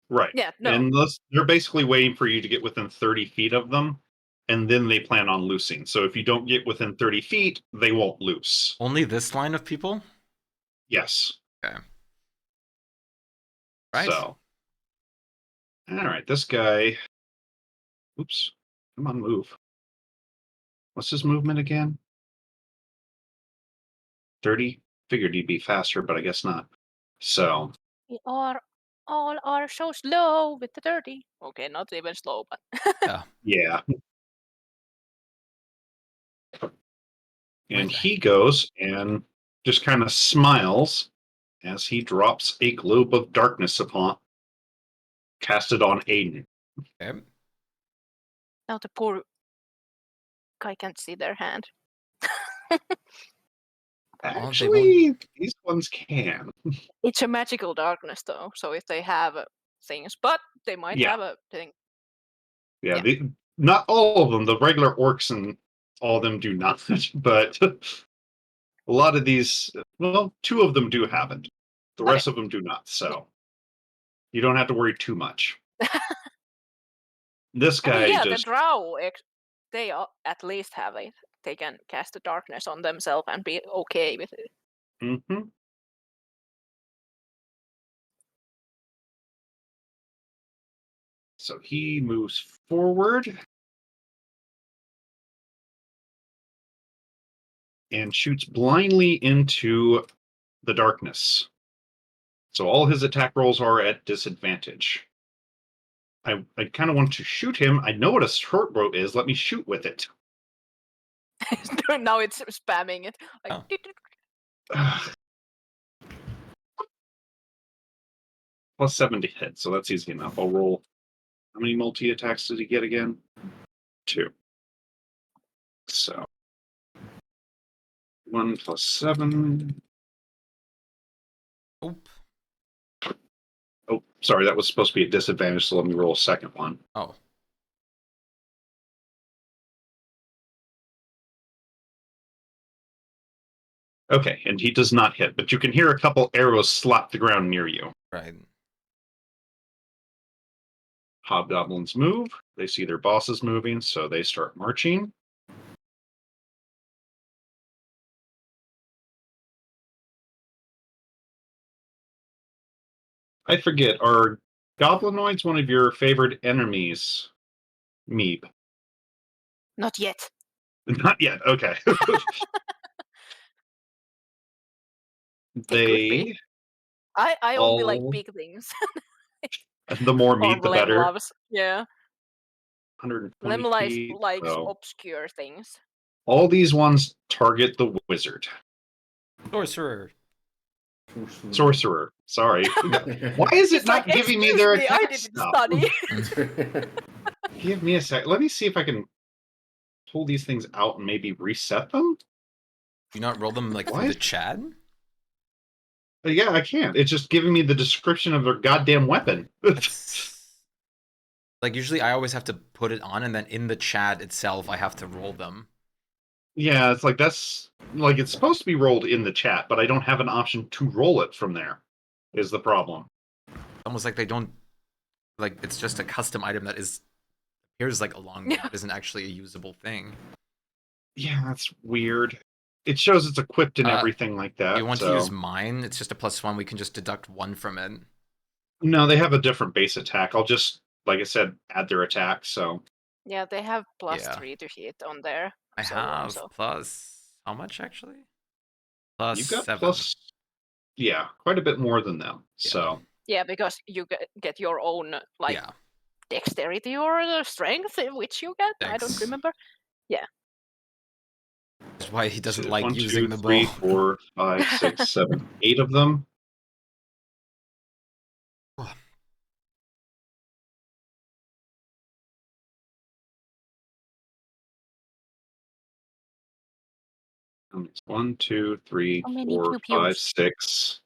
Right. Yeah, no. And they're basically waiting for you to get within 30 feet of them, and then they plan on loosing. So if you don't get within 30 feet, they won't loose. Only this line of people? Yes. Okay. Right. So. All right, this guy. Oops. Come on, move. What's his movement again? 30? Figured he'd be faster, but I guess not. So. We are all are so slow with the 30. Okay, not even slow, but Yeah. Yeah. And he goes and just kind of smiles as he drops a globe of darkness upon, casted on Aiden. Okay. now the poor guy can't see their hand. Actually, these ones can. It's a magical darkness, though. So if they have things, but they might Yeah. have a thing. Yeah, not all of them. The regular orcs and all of them do not, but a lot of these, well, 2 of them do have it. The rest of them do not. So you don't have to worry too much. This I mean, guy yeah, just the drow, they at least have it. They can cast the darkness on themselves and be okay with it. Mm-hmm. So he moves forward and shoots blindly into the darkness. So all his attack rolls are at disadvantage. I kind of want to shoot him. I know what a short bow is. Let me shoot with it. Now it's spamming it. Like, Plus 7 to hit, so that's easy enough. I'll roll. How many multi-attacks did he get again? 2. So 1 plus 7. Oop. Oh, sorry, that was supposed to be a disadvantage, so let me roll a second one. Oh. Okay, and he does not hit, but you can hear a couple arrows slap the ground near you. Right. Hobgoblins move. They see their bosses moving, so they start marching. I forget, are goblinoids one of your favorite enemies, Meep? not yet. Not yet, okay. They I only like all... big things. The more Or meat, the Lem better. loves. Yeah. 120 Lem likes feet. So obscure things. all these ones target the wizard. Sorcerer. Sorcerer. Sorry. Why is it It's like, not giving me "Excuse their me, attack I didn't stuff? study." Give me a sec. Let me see if I can pull these things out and maybe reset them. Do you not roll them like through the chat? Yeah, I can't. It's just giving me the description of their goddamn weapon. Like usually I always have to put it on and then in the chat itself I have to roll them. Yeah, it's like that's like it's supposed to be rolled in the chat, but I don't have an option to roll it from there. Is the problem. Almost like they don't like it's just a custom item that is appears like a longbow, but isn't actually a usable thing. Yeah, that's weird. It shows it's equipped and everything like that. You want so. to use mine? It's just a +1. We can just deduct 1 from it. No, they have a different base attack. I'll just, like I said, add their attack. So Yeah, they have Yeah. +3 to hit on there. I have plus how much actually? Plus you've got 7. plus, yeah, quite a bit more than them. So Yeah, because you get your own like dexterity or strength, which you get. I don't remember. Yeah. That's why he doesn't so like 1, using 2, the 3, bow. 4, 5, 6, 7, 8 of them. It's 1, 2, 3, How many 4, pew 5, pews? 6,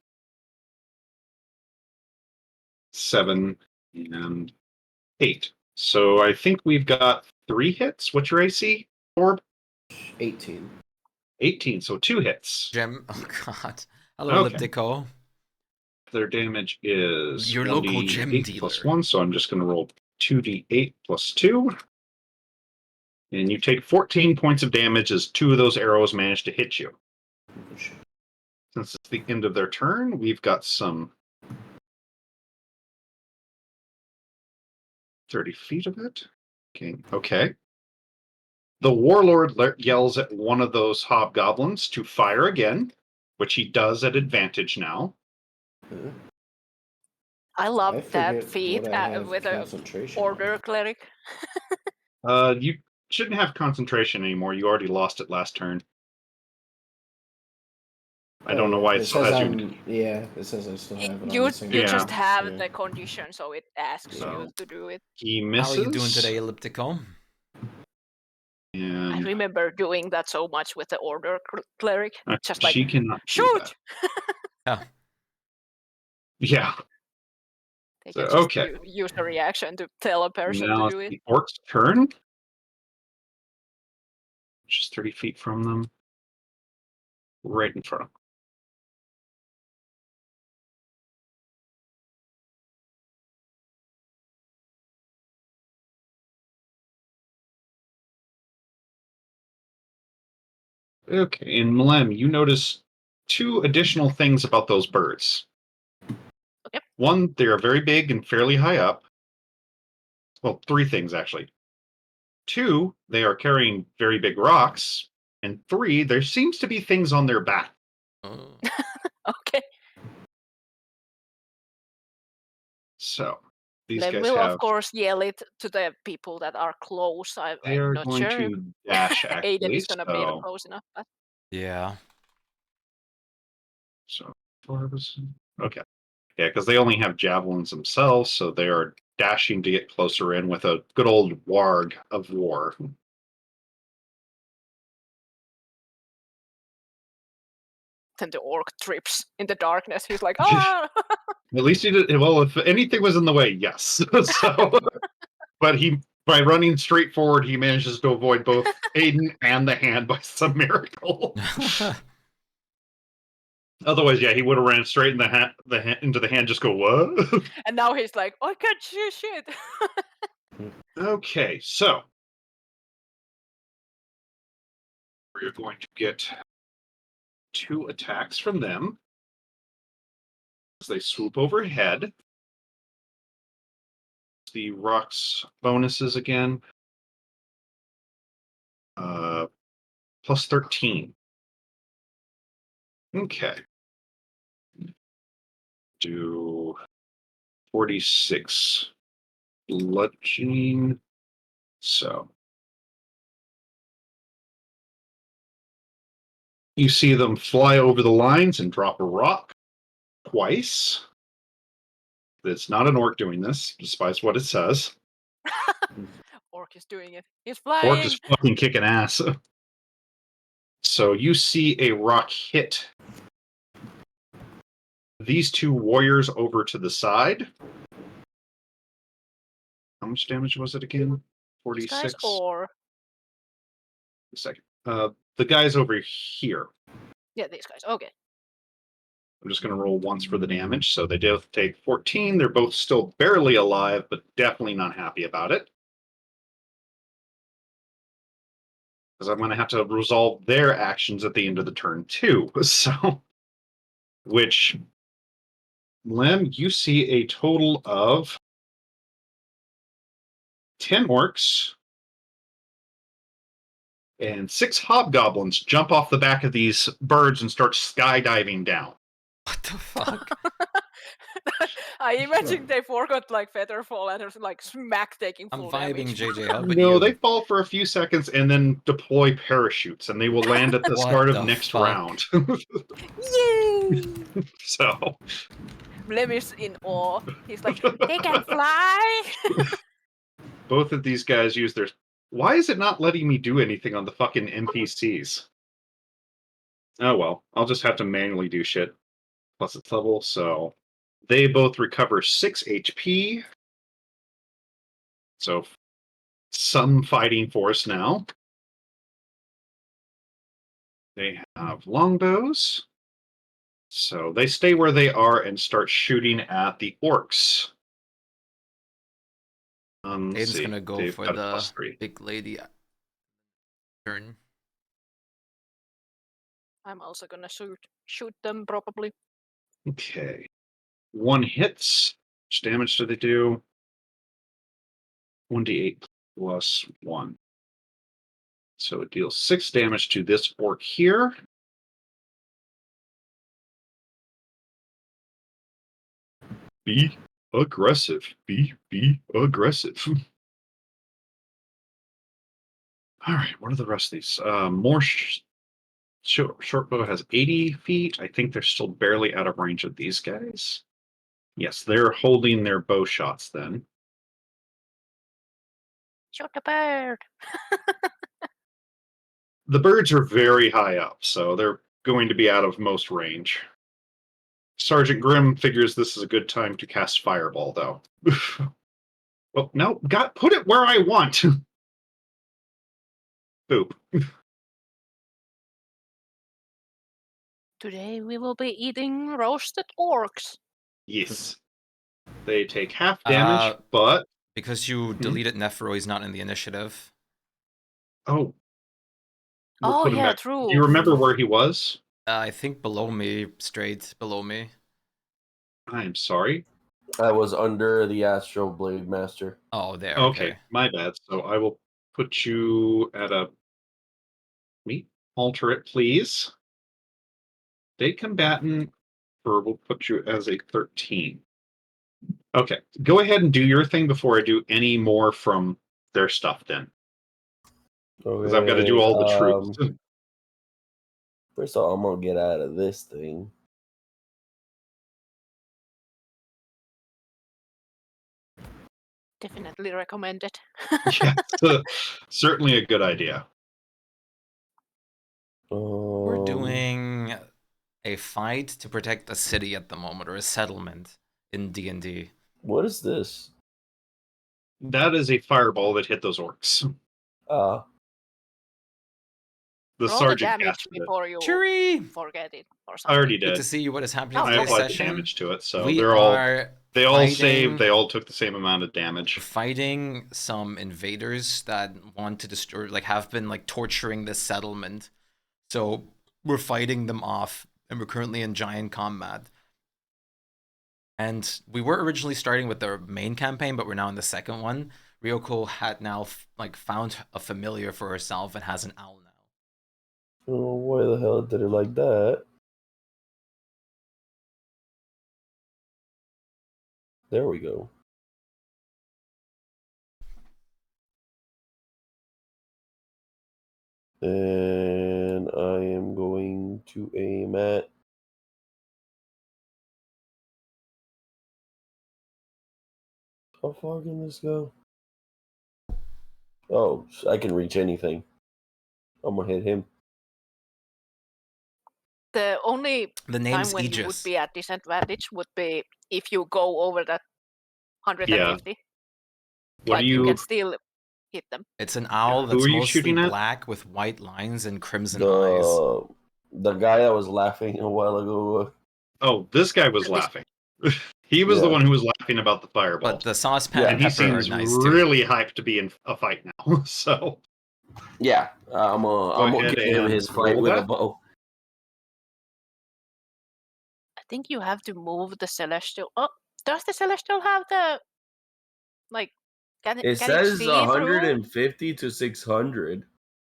7, and 8. So I think we've got 3 hits. What's your AC, Orb? 18. 18, so 2 hits. Gem. Oh god. Hello, Elliptico. Their damage is Your local gem 1d8 dealer. plus 1, so I'm just going to roll 2d8 plus 2. And you take 14 points of damage as 2 of those arrows manage to hit you. Since it's the end of their turn, we've got some 30 feet of it. Okay. The warlord yells at one of those hobgoblins to fire again, which he does at advantage now. I love I that forget feat what I have with a concentration order cleric. You shouldn't have concentration anymore. You already lost it last turn. I don't know why it still has you. Yeah, it says I still have it You on the same just have yeah. the condition, so it asks you to do it. He misses. How are you doing today, Elliptico? And I remember doing that so much with the order cleric. Just like she cannot shoot. Yeah. They So, can just okay. use a reaction to tell a person Now to it's do it. the orc's turn. Just 30 feet from them. Right in front of them. Okay, and Mlem, you notice 2 additional things about those birds. Okay. One, they are very big and fairly high up. Well, 3 things actually. 2, they are carrying very big rocks, and 3, there seems to be things on their back. Okay. So these They guys will, of have. course, yell it to the people that are close. They I'm are not going sure if to dash Aiden actually. is gonna be So close enough. But Yeah. so okay. Yeah, because they only have javelins themselves, so they are dashing to get closer in with a good old warg of war. then the orc trips in the darkness. He's like, ah! At least he did. Well, if anything was in the way, yes. So, but by running straight forward, he manages to avoid both Aiden and the hand by some miracle. Otherwise, yeah, he would have ran straight in into the hand. Just go what? And now he's like, I can't see shit. Okay, so we're going to get 2 attacks from them as they swoop overhead. The rocks bonuses again. Plus 13. Okay. Do 46 bludgeoning. So you see them fly over the lines and drop a rock twice. It's not an orc doing this, despite what it says. Orc is doing it. He's Orc flying. is fucking kicking ass. So you see a rock hit these 2 warriors over to the side. How much damage was it again? 46. These guys or A second. The guys over here. yeah, these guys. Okay. I'm just going to roll once for the damage. So they both take 14. They're both still barely alive, but definitely not happy about it. Because I'm going to have to resolve their actions at the end of the turn too. So, which, Lem, you see a total of 10 orcs and 6 hobgoblins jump off the back of these birds and start skydiving down. What the fuck? I imagine they forgot like Featherfall and there's like smack taking I'm full vibing, damage. JJ. How about No, you? they fall for a few seconds and then deploy parachutes, and they will land at the What start of the next fuck? round. Yay! So Blem is in awe. He's like, they can fly. both of these guys use their. Why is it not letting me do anything on the fucking NPCs? Oh well, I'll just have to manually do shit. Plus it's level, so they both recover 6 HP. So some fighting force now. They have longbows. So they stay where they are and start shooting at the orcs. Aiden's gonna go They've for got a the +3. big lady turn. I'm also gonna shoot them probably. Okay. 1 hits. How much damage do they do? 1d8 plus 1. So it deals 6 damage to this orc here. Be aggressive. Be aggressive. All right, what are the rest of these? Shortbow has 80 feet. I think they're still barely out of range of these guys. Yes, they're holding their bow shots then. Shoot the bird. The birds are very high up, so they're going to be out of most range. Sergeant Grimm figures this is a good time to cast Fireball, though. Well, no, put it where I want. Boop. Today we will be eating roasted orcs. Yes. They take half damage, but because you deleted Nephro, he's not in the initiative. Oh. We'll oh put him yeah, back. true. Do you remember where he was? I think below me, straight below me. I am sorry. I was under the Astral Blade Master. Oh, there. Okay, my bad. So I will put you at a meet. Alter it, please. State combatant, or we'll put you as a 13. Okay, go ahead and do your thing before I do any more from their stuff then. Because I've got to do all the troops. First of all, I'm going to get out of this thing. Definitely recommend it. Yeah, certainly a good idea. We're doing a fight to protect a city at the moment, or a settlement in D&D. What is this? That is a fireball that hit those orcs. The Roll the sergeant damage casted before you Cheery! forget it or I something. already Good did. to see you. What is happening Oh, I today's applied the session? damage to it, so We they all fighting, saved. They all took the same amount of damage. Fighting some invaders that want to destroy, like, have been like torturing this settlement. So we're fighting them off, and we're currently in giant combat. And we were originally starting with the main campaign, but we're now in the second one. Ryoko had now found a familiar for herself and has an owl now. Oh, why the hell did it like that? There we go. And I am going to aim at... How far can this go? Oh, I can reach anything. I'm going to hit him. The only The time name's when you would Aegis. be at disadvantage would be if you go over that 150. What like do you can still hit them. It's an owl Who that's are you mostly shooting at? black with white lines and crimson eyes. The guy that was laughing a while ago. Oh, this guy was laughing. He was the one who was laughing about the fireball. But the saucepan and he pepper are seems nice too. really hyped to be in a fight now. So Yeah, I'm gonna ahead give him and his fight roll with a that. bow. I think you have to move the celestial. Oh, does the celestial have the like? Can It can it says see through? 150 to 600.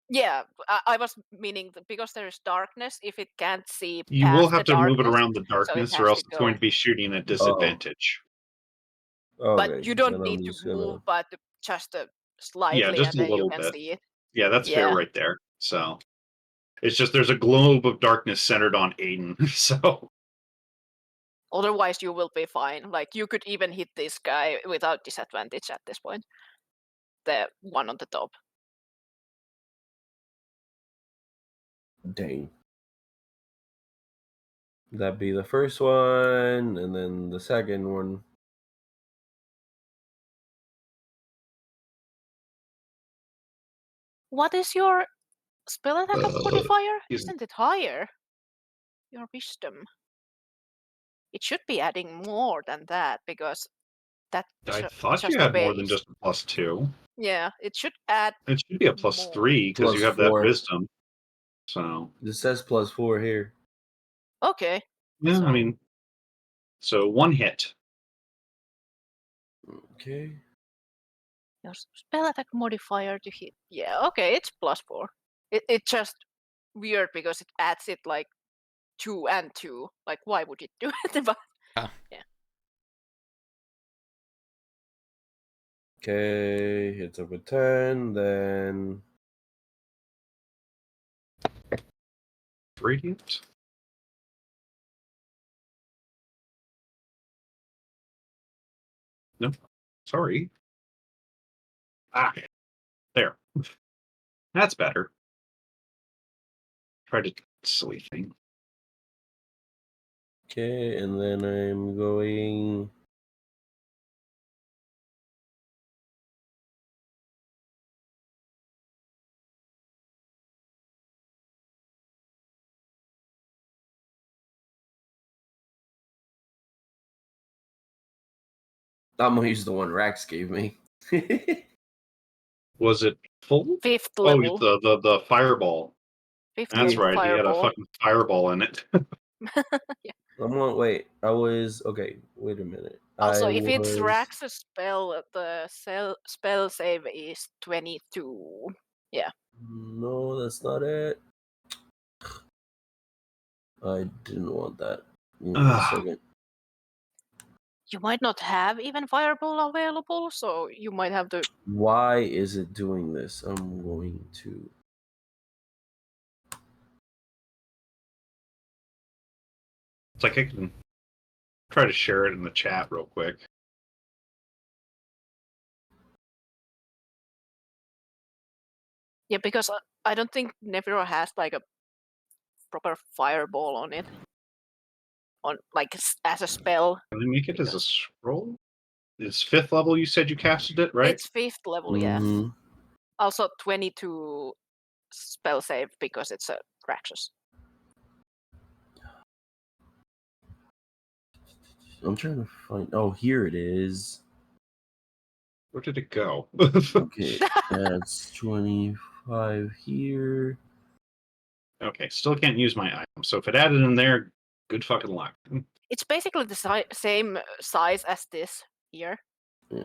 Yeah, I was meaning because there is darkness. If it can't see You past will have the to move it darkness, around the so it darkness, has or else to it's going go. to be shooting at disadvantage. Okay, But you don't then need I'm to just gonna... move, but just slightly, Yeah, just and a then you little can bit. see it. Yeah, that's fair Yeah. right there. So it's just there's a globe of darkness centered on Aiden. So Otherwise, you will be fine. Like you could even hit this guy without disadvantage at this point. The one on the top. Dang. That'd be the first one, and then the second one. What is your spell attack modifier? excuse me. Isn't it higher? Your wisdom. It should be adding more than that because that's I thought just you the had more than base. just a +2. Yeah, it should add. It should be a more. +3 because you have that +4. wisdom. So It says +4 here. Okay. yeah, So- I mean, so one hit. Okay. Your spell attack modifier to hit. Yeah, okay, it's +4. It's just weird because it adds it like 2 and 2. Like, why would it do it? But yeah. Okay, hits up with 10, then Radiant. No, sorry. Ah, there. That's better. Try to silly thing. okay, and then I'm going... I'm gonna use the one Rax gave me. Was it full? 5th Oh, level. the fireball. 5th That's level right. He had a fireball. fucking fireball in it. Yeah. I'm on. Wait, I was okay. Wait a minute. Also, I if it's was. Rax's spell, the spell save is 22. Yeah. No, that's not it. I didn't want that. Give me a second. You might not have even Fireball available, so you might have to. Why is it doing this? I'm going to. It's like I can try to share it in the chat real quick. Yeah, because I don't think Nephiro has like a proper Fireball on it. On like as a spell. Can I make it as a scroll? It's 5th level. You said you casted it, right? It's 5th level, yeah. Also 22 spell save because it's a Raxus. I'm trying to find. Oh, here it is. Where did it go? Okay, that's 25 here. Okay, still can't use my item. So if it added in there, good fucking luck. It's basically the same size as this here.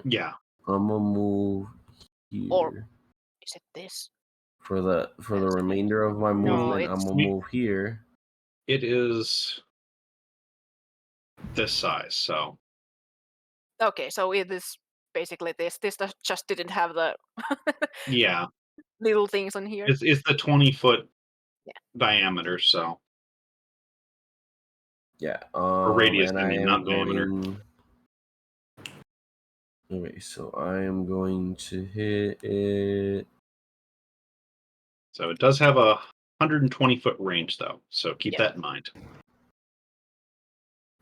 Yeah. I'm gonna move here. Or is it this? For the remainder of my movement, I'm gonna move here. It is this size, so. Okay, so it is basically this. This just didn't have the Yeah. little things on here. It's the 20-foot diameter, so. Yeah. Or radius, and I mean, not diameter. Okay, so I am going to hit it. So it does have a 120-foot range, though. So keep that in mind.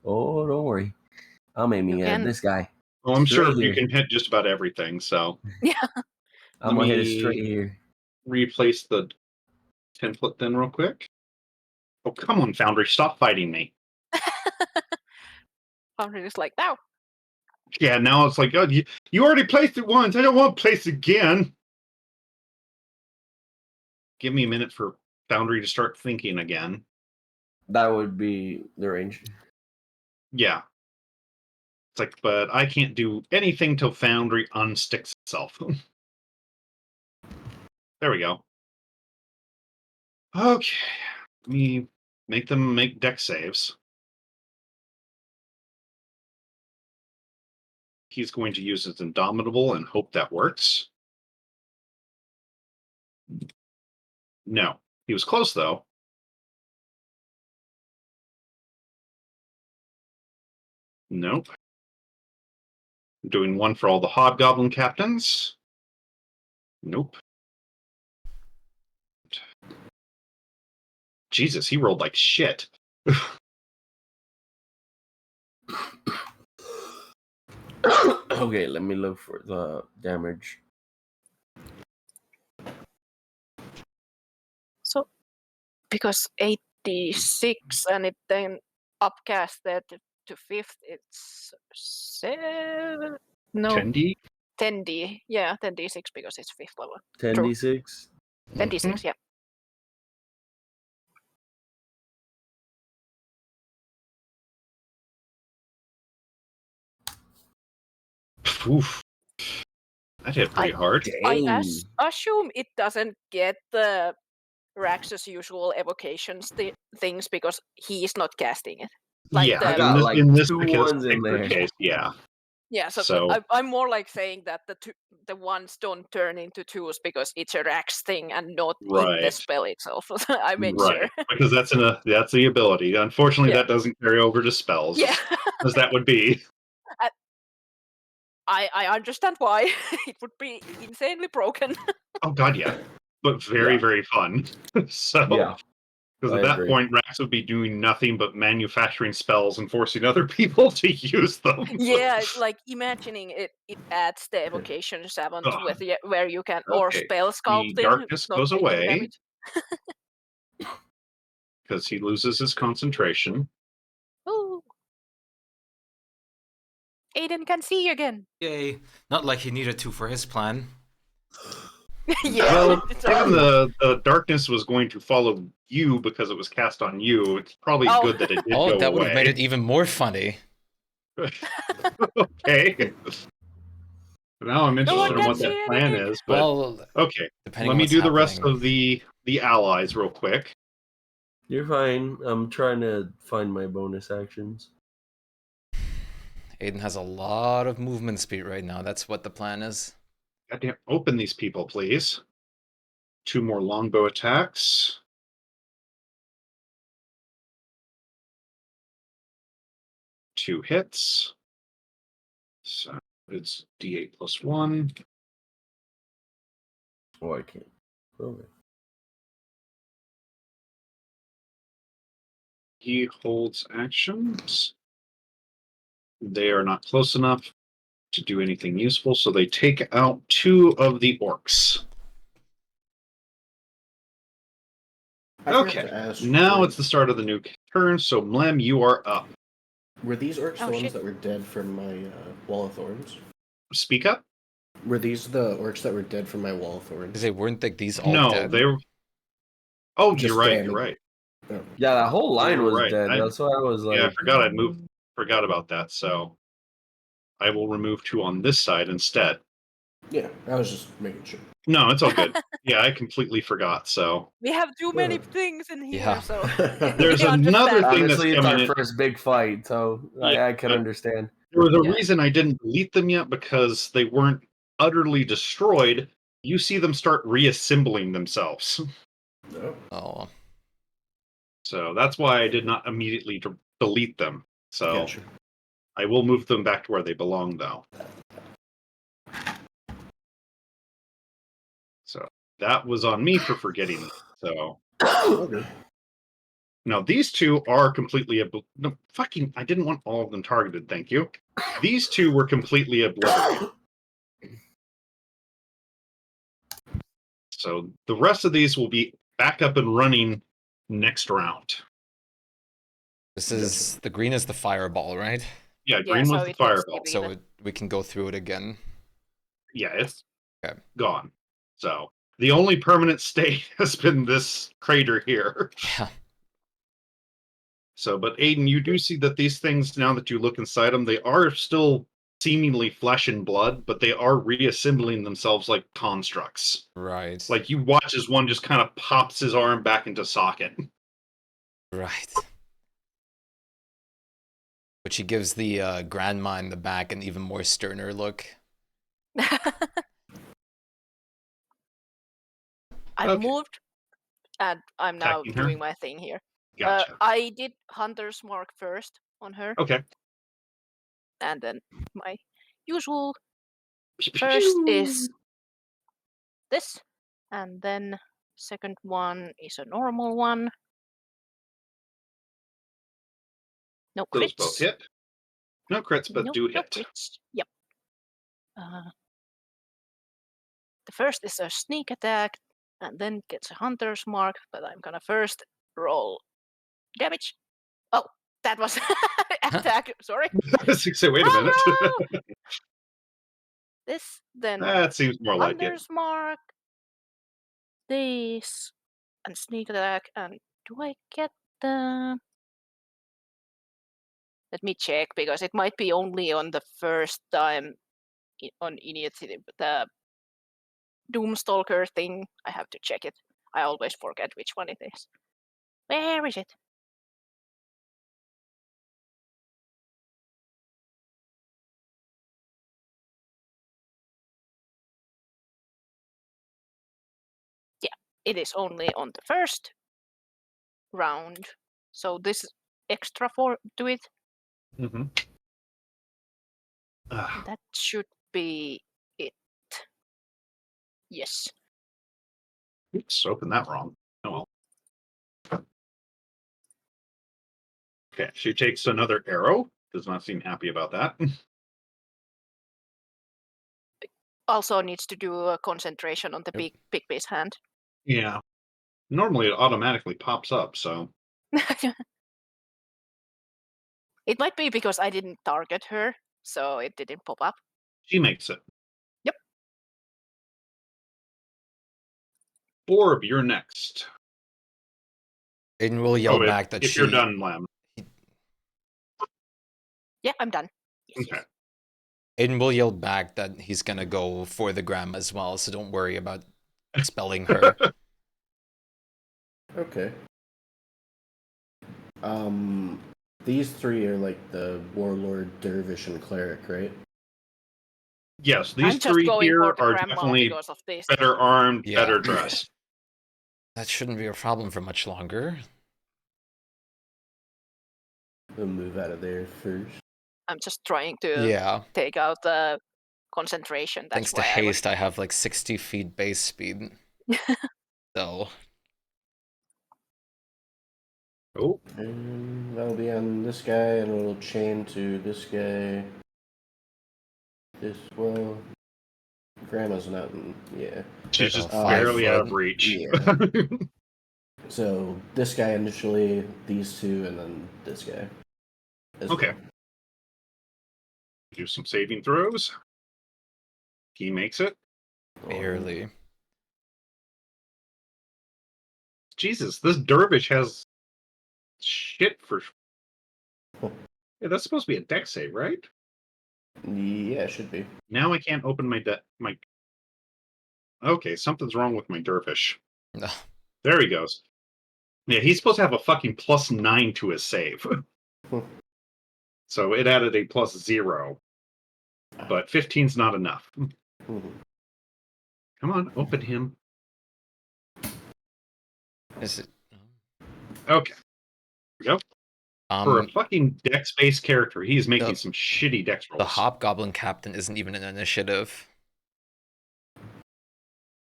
Oh, don't worry. I'm aiming at this guy. Well, I'm sure here. you can hit just about everything, so. Yeah. I'm gonna hit it straight here. Replace the 10-foot then real quick. Oh, come on, Foundry. Stop fighting me. Foundry is like, no. Yeah, now it's like, oh, you already placed it once. I don't want to place it again. Give me a minute for Foundry to start thinking again. That would be the range. Yeah. It's like, but I can't do anything till Foundry unsticks itself. There we go. Okay. Let me make them make deck saves. He's going to use his Indomitable and hope that works. No. He was close, though. Nope. I'm doing one for all the Hobgoblin captains. Nope. Jesus, he rolled like shit. Okay, let me look for the damage. So, because 86 and it then upcasted to 5th, it's 7. No. 10D? 10D. Yeah, 10d6 because it's 5th level. 10d6? 10d6, yeah. Oof. That hit pretty hard. I assume it doesn't get the Rax's usual evocations things because he is not casting it. Like yeah, the, in this two ones in particular there. case, yeah. Yeah, so I'm more like saying that the ones don't turn into twos because it's a Rax thing and not in the Right. spell itself. I made Right, sure. because that's the ability. Unfortunately, that doesn't carry over to spells. Yeah. As that would be. I understand why. It would be insanely broken. Oh god, yeah. But very, very fun. So Yeah. because at I that agree. point, Rax would be doing nothing but manufacturing spells and forcing other people to use them. Yeah, like imagining it adds the evocation savant with where you can or spell sculpting. The darkness not goes taking away. damage. Because he loses his concentration. Ooh. Aiden can see again. Yay. Not like he needed to for his plan. Yeah. Well, given the darkness was going to follow you because it was cast on you, it's probably Oh. good that it did Oh, go that would have made away. it even more funny. Okay. Now I'm No one interested in can what see that plan anything. is, but Well, okay. depending Let on me what's do the rest happening. of the allies real quick. You're fine. I'm trying to find my bonus actions. Aiden has a lot of movement speed right now. That's what the plan is. Goddamn, open these people, please. 2 more longbow attacks. Two hits. So it's D8 plus 1. Oh, I can't. Okay. He holds actions. They are not close enough to do anything useful, so they take out 2 of the orcs. I forgot Okay, to ask, now it's the start of the new turn, so Mlem, you are up. Were these orcs Oh, the ones shit. that were dead from my Wall of Thorns? Speak up? Were these the orcs that were dead from my Wall of Thorns? Because they weren't like these all No, dead. they were. Oh, Just you're right. standing. You're right. Oh. Yeah, that whole line You're was right. dead. That's why I was like, Yeah, I forgot I'd moved. Forgot about that. So I will remove 2 on this side instead. Yeah, I was just making sure. No, it's all good. Yeah, I completely forgot. So We have too many things in here, Yeah. so there's we another understand. thing that's honestly, it's coming our in. first big fight, so Yeah, I can understand. There was a Yeah. reason I didn't delete them yet because they weren't utterly destroyed. You see them start reassembling themselves. No. Oh. So that's why I did not immediately delete them. So Gotcha. I will move them back to where they belong, though. So that was on me for forgetting. So Okay. now these 2 are completely no, fucking. I didn't want all of them targeted. Thank you. These 2 were completely obliterated. So the rest of these will be back up and running next round. This is the green is the fireball, right? Yeah, Yeah, green so was the it hits fireball. the So green. we can go through it again. Yeah, it's Okay. gone. So the only permanent stay has been this crater here. Yeah. So, but Aiden, you do see that these things, now that you look inside them, they are still seemingly flesh and blood, but they are reassembling themselves like constructs. Right. Like you watch as one just kind of pops his arm back into socket. Right. Which he gives the grandma in the back an even more sterner look. I've moved, and I'm now Attacking her? doing my thing here. Gotcha. I did Hunter's Mark first on her, Okay. and then my usual first is this, and then second one is a normal one. No Those crits. both hit. No crits, but Nope, do no hit. crits. Yep. The first is a sneak attack, and then gets a Hunter's Mark, but I'm gonna first roll damage. Oh, that was attack. Sorry. So wait a minute. This, then That seems more like it. Hunter's Mark, this, and sneak attack, and do I get the... Let me check, because it might be only on the first time on initiative, the Doomstalker thing. I have to check it. I always forget which one it is. Where is it? Yeah, it is only on the first round. So this extra for do it. Mm-hmm. That should be it. Yes. Oops, opened that wrong. Oh well. Okay, she takes another arrow. Does not seem happy about that. Also needs to do a concentration on the big base hand. Yeah. Normally it automatically pops up, so. It might be because I didn't target her, so it didn't pop up. She makes it. Yep. Borb, you're next. Aiden will yell back that if you're done, Lam. Yeah, I'm done. Okay. Aiden will yell back that he's gonna go for the grandma as well, so don't worry about spelling her. Okay. These three are like the warlord, dervish, and cleric, right? Yes, I'm these just three going here for the are grandma definitely because of this. better armed, Yeah. better dressed. That shouldn't be a problem for much longer. We'll move out of there first. I'm just trying to take out the concentration. That's Thanks to why haste, I have like 60 feet base speed. So. Oh. And that'll be on this guy, and it'll chain to this guy. This, well, grandma's not in, yeah. She's just barely out of reach. Yeah. So this guy initially, these two, and then this guy. Okay. Do some saving throws. He makes it. Barely. Jesus, this dervish has shit for. Yeah, that's supposed to be a deck save, right? Yeah, it should be. Now I can't open my my. Okay, something's wrong with my dervish. No. There he goes. Yeah, he's supposed to have a fucking +9 to his save. So it added a +0. But 15's not enough. Come on, open him. Is it? Okay. Here we go. For a fucking dex-based character, he's making some shitty dex rolls. The Hobgoblin Captain isn't even an initiative.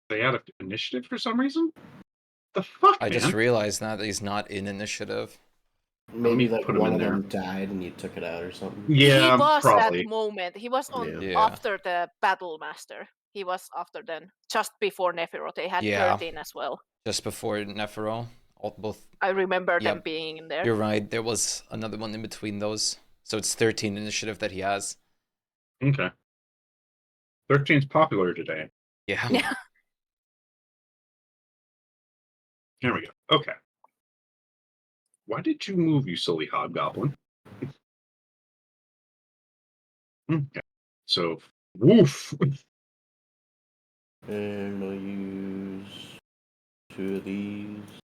They add initiative for some reason? The fuck, I man? just realized now that he's not in initiative. Maybe like put him one in of there. them died and you took it out or something. Yeah, he was probably. that moment. He was on Yeah. after the battle master. He was after then, just before Nephiroth. They had 13 as well. Just before Nephiro. Both. I remember them Yep. being in there. You're right. There was another one in between those. So it's 13 initiative that he has. Okay. 13's popular today. Yeah. Yeah. Here we go. Okay. Why did you move, you silly hobgoblin? Okay. So, woof. And I'll use 2 of these.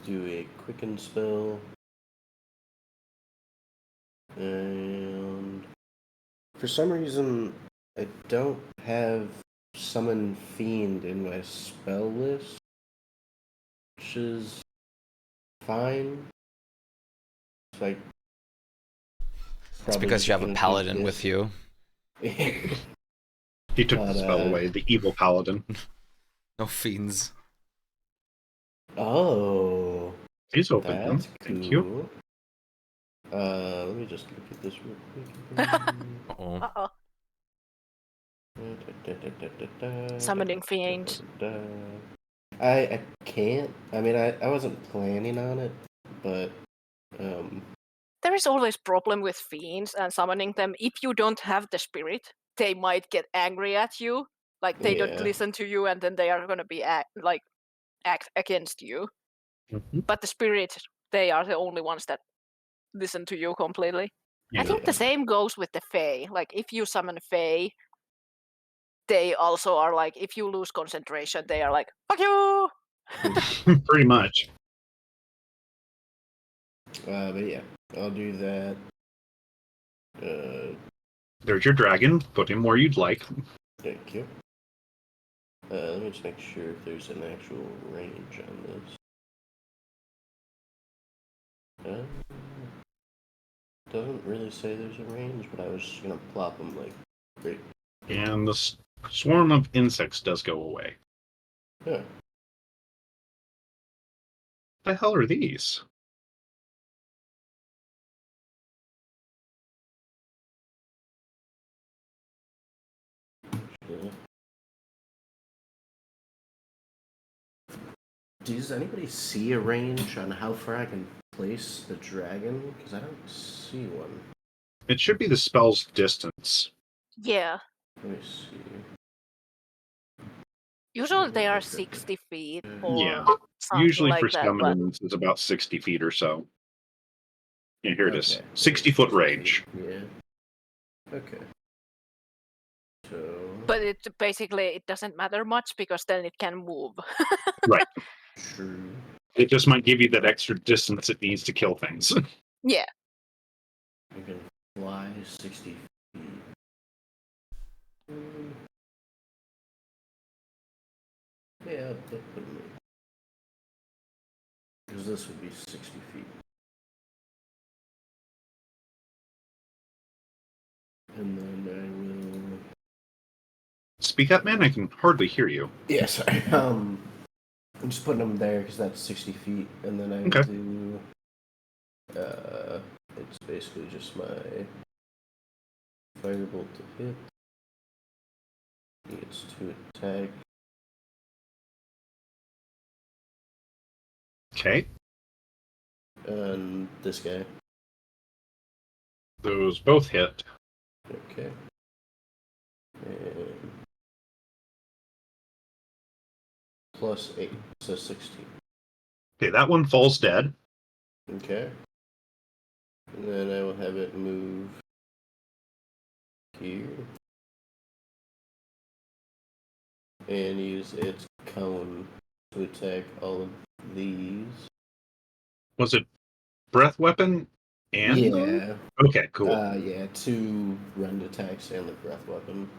Do a quicken spell. And for some reason, I don't have Summon Fiend in my spell list, which is fine. It's like It's because you have a paladin with you. He took the spell away, the evil paladin. No fiends. Oh. He's open. That's Thank cool. you. Let me just look at this real quick. Uh-oh. Summoning fiends. I can't. I mean, I wasn't planning on it, but There is always problem with fiends and summoning them. If you don't have the spirit, they might get angry at you. Like they don't Yeah. listen to you, and then they are gonna be act against you. Mm-hmm. But the spirit, they are the only ones that listen to you completely. I think the same goes with the Fae. Like if you summon Fae, they also are like, if you lose concentration, they are like, fuck you! Pretty much. but yeah, I'll do that. There's your dragon. Put him where you'd like. Thank you. Let me just make sure if there's an actual range on this. Doesn't really say there's a range, but I was just gonna plop them like great. And the swarm of insects does go away. Yeah. The hell are these? Yeah. Does anybody see a range on how far I can place the dragon? Because I don't see one. It should be the spell's distance. Yeah. Let me see. Usually they are 60 feet or Yeah. something Usually like for that, but summonings, it's about 60 feet or so. Yeah, here it is. Okay. 60-foot range. Yeah. Okay. So. but it basically it doesn't matter much because then it can move. Right. True. It just might give you that extra distance it needs to kill things. Yeah. You can fly 60 feet. Yeah, because this would be 60 feet. And then I will. Speak up, man. I can hardly hear you. Yeah, sorry. I'm just putting them there because that's 60 feet, and then I will do. It's basically just my firebolt to hit. He gets 2 attack. Okay. And this guy. Those both hit. Okay. And +8, so 16. Okay, that one falls dead. Okay. And then I will have it move here. And use its cone to attack all of these. Was it breath weapon and? Yeah. Okay, cool. Yeah, 2 rend attacks and the breath weapon.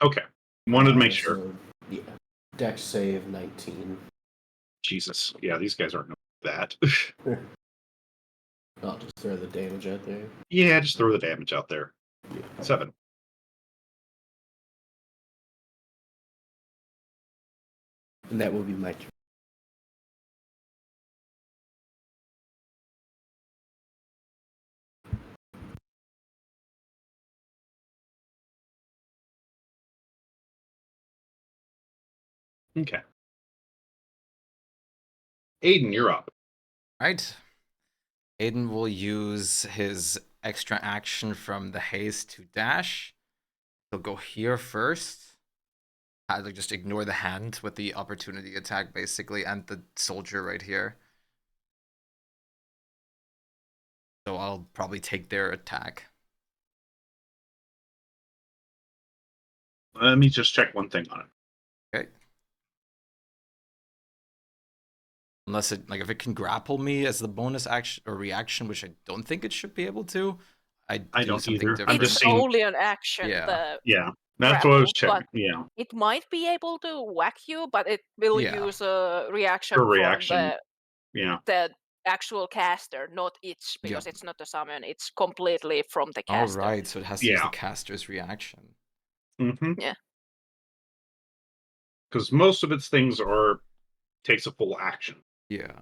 Okay. Wanted to make sure. So, yeah. Dex save 19. Jesus. Yeah, these guys aren't that. I'll just throw the damage out there. Yeah, just throw the damage out there. Yeah. 7. And that will be my turn. Okay. Aiden, you're up. Right. Aiden will use his extra action from the haste to dash. He'll go here first. I'll just ignore the hand with the opportunity attack, basically, and the soldier right here. So I'll probably take their attack. Let me just check one thing on it. Okay. Unless it, like, if it can grapple me as the bonus action or reaction, which I don't think it should be able to. I don't something either. different. I'm just It's seeing. only an action. Yeah. Yeah, that's what I was grapple, checking. Yeah. but it might be able to whack you, but it will Yeah. use a reaction For from reaction. Yeah. the actual caster, not its, because it's not a summon. It's completely from the All caster. right, so it has to use the caster's reaction. Mm-hmm. Yeah. Because most of its things takes a full action. Yeah.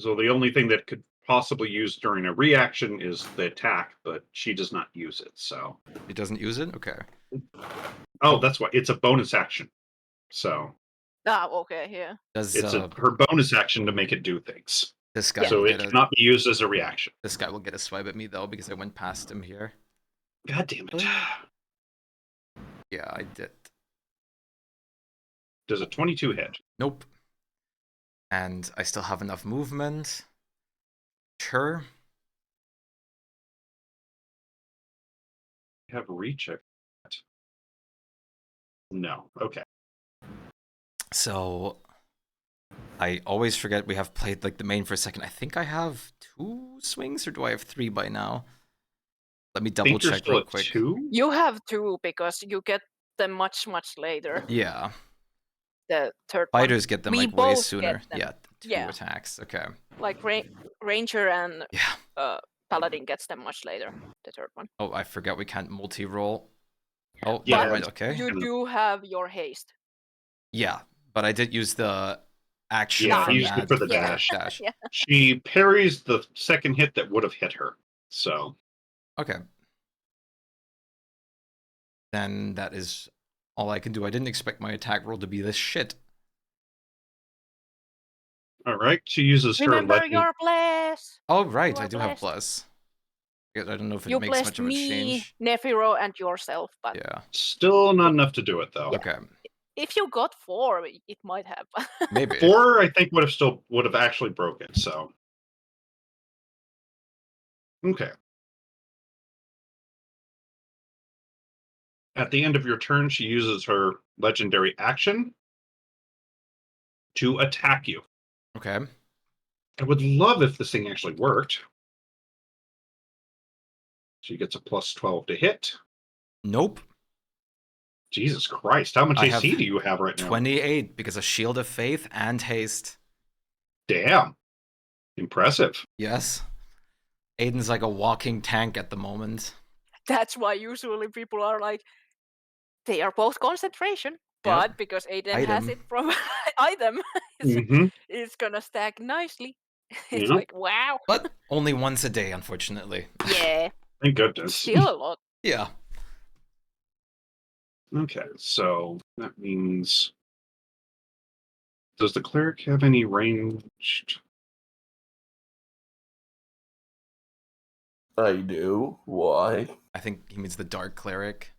So the only thing that could possibly use during a reaction is the attack, but she does not use it, so. It doesn't use it? Okay. Oh, that's why. It's a bonus action. So. Ah, okay, yeah. It's her bonus action to make it do things. This guy So it cannot be used as a reaction. This guy will get a swipe at me, though, because I went past him here. God damn it. Yeah, I did. Does a 22 hit? Nope. And I still have enough movement. Sure. Have reach. No. Okay. So I always forget we have played like the main for a second. I think I have 2 swings, or do I have 3 by now? Let me double check real quick. 2? You have 2 because you get them much later. Yeah. The third one. Fighters get them We like way both sooner. get them. Yeah, 2 attacks. Okay. Like Ranger and Paladin gets them much later. The third one. Oh, I forgot we can't multi-roll. Oh, yeah, right, okay. You do have your haste. Yeah, but I did use the action from used that it for the dash. She parries the second hit that would have hit her. So. Okay. Then that is all I can do. I didn't expect my attack roll to be this shit. All right, she uses Remember her legend. your bless. Oh, right, You I are do have bless. I don't know if it You makes blessed much of a me, change. Nephiro, and yourself, but Yeah. Still not enough to do it, though. Okay. If you got 4, it might have. Maybe. 4, I think, would have actually broken. So, okay. At the end of your turn, she uses her legendary action to attack you. Okay. I would love if this thing actually worked. She gets a plus 12 to hit. Nope. Jesus Christ, how much I AC have do you have right now? 28 because of Shield of Faith and Haste. Damn. Impressive. Yes. Aiden's like a walking tank at the moment. That's why usually people are like, they are both concentration, but because Aiden has Item. it from item, it's gonna stack nicely. It's like, wow. But only once a day, unfortunately. Yeah. Thank goodness. Still a lot. Yeah. Okay, so that means... Does the cleric have any ranged? I do. Why? I think he means the Dark Cleric.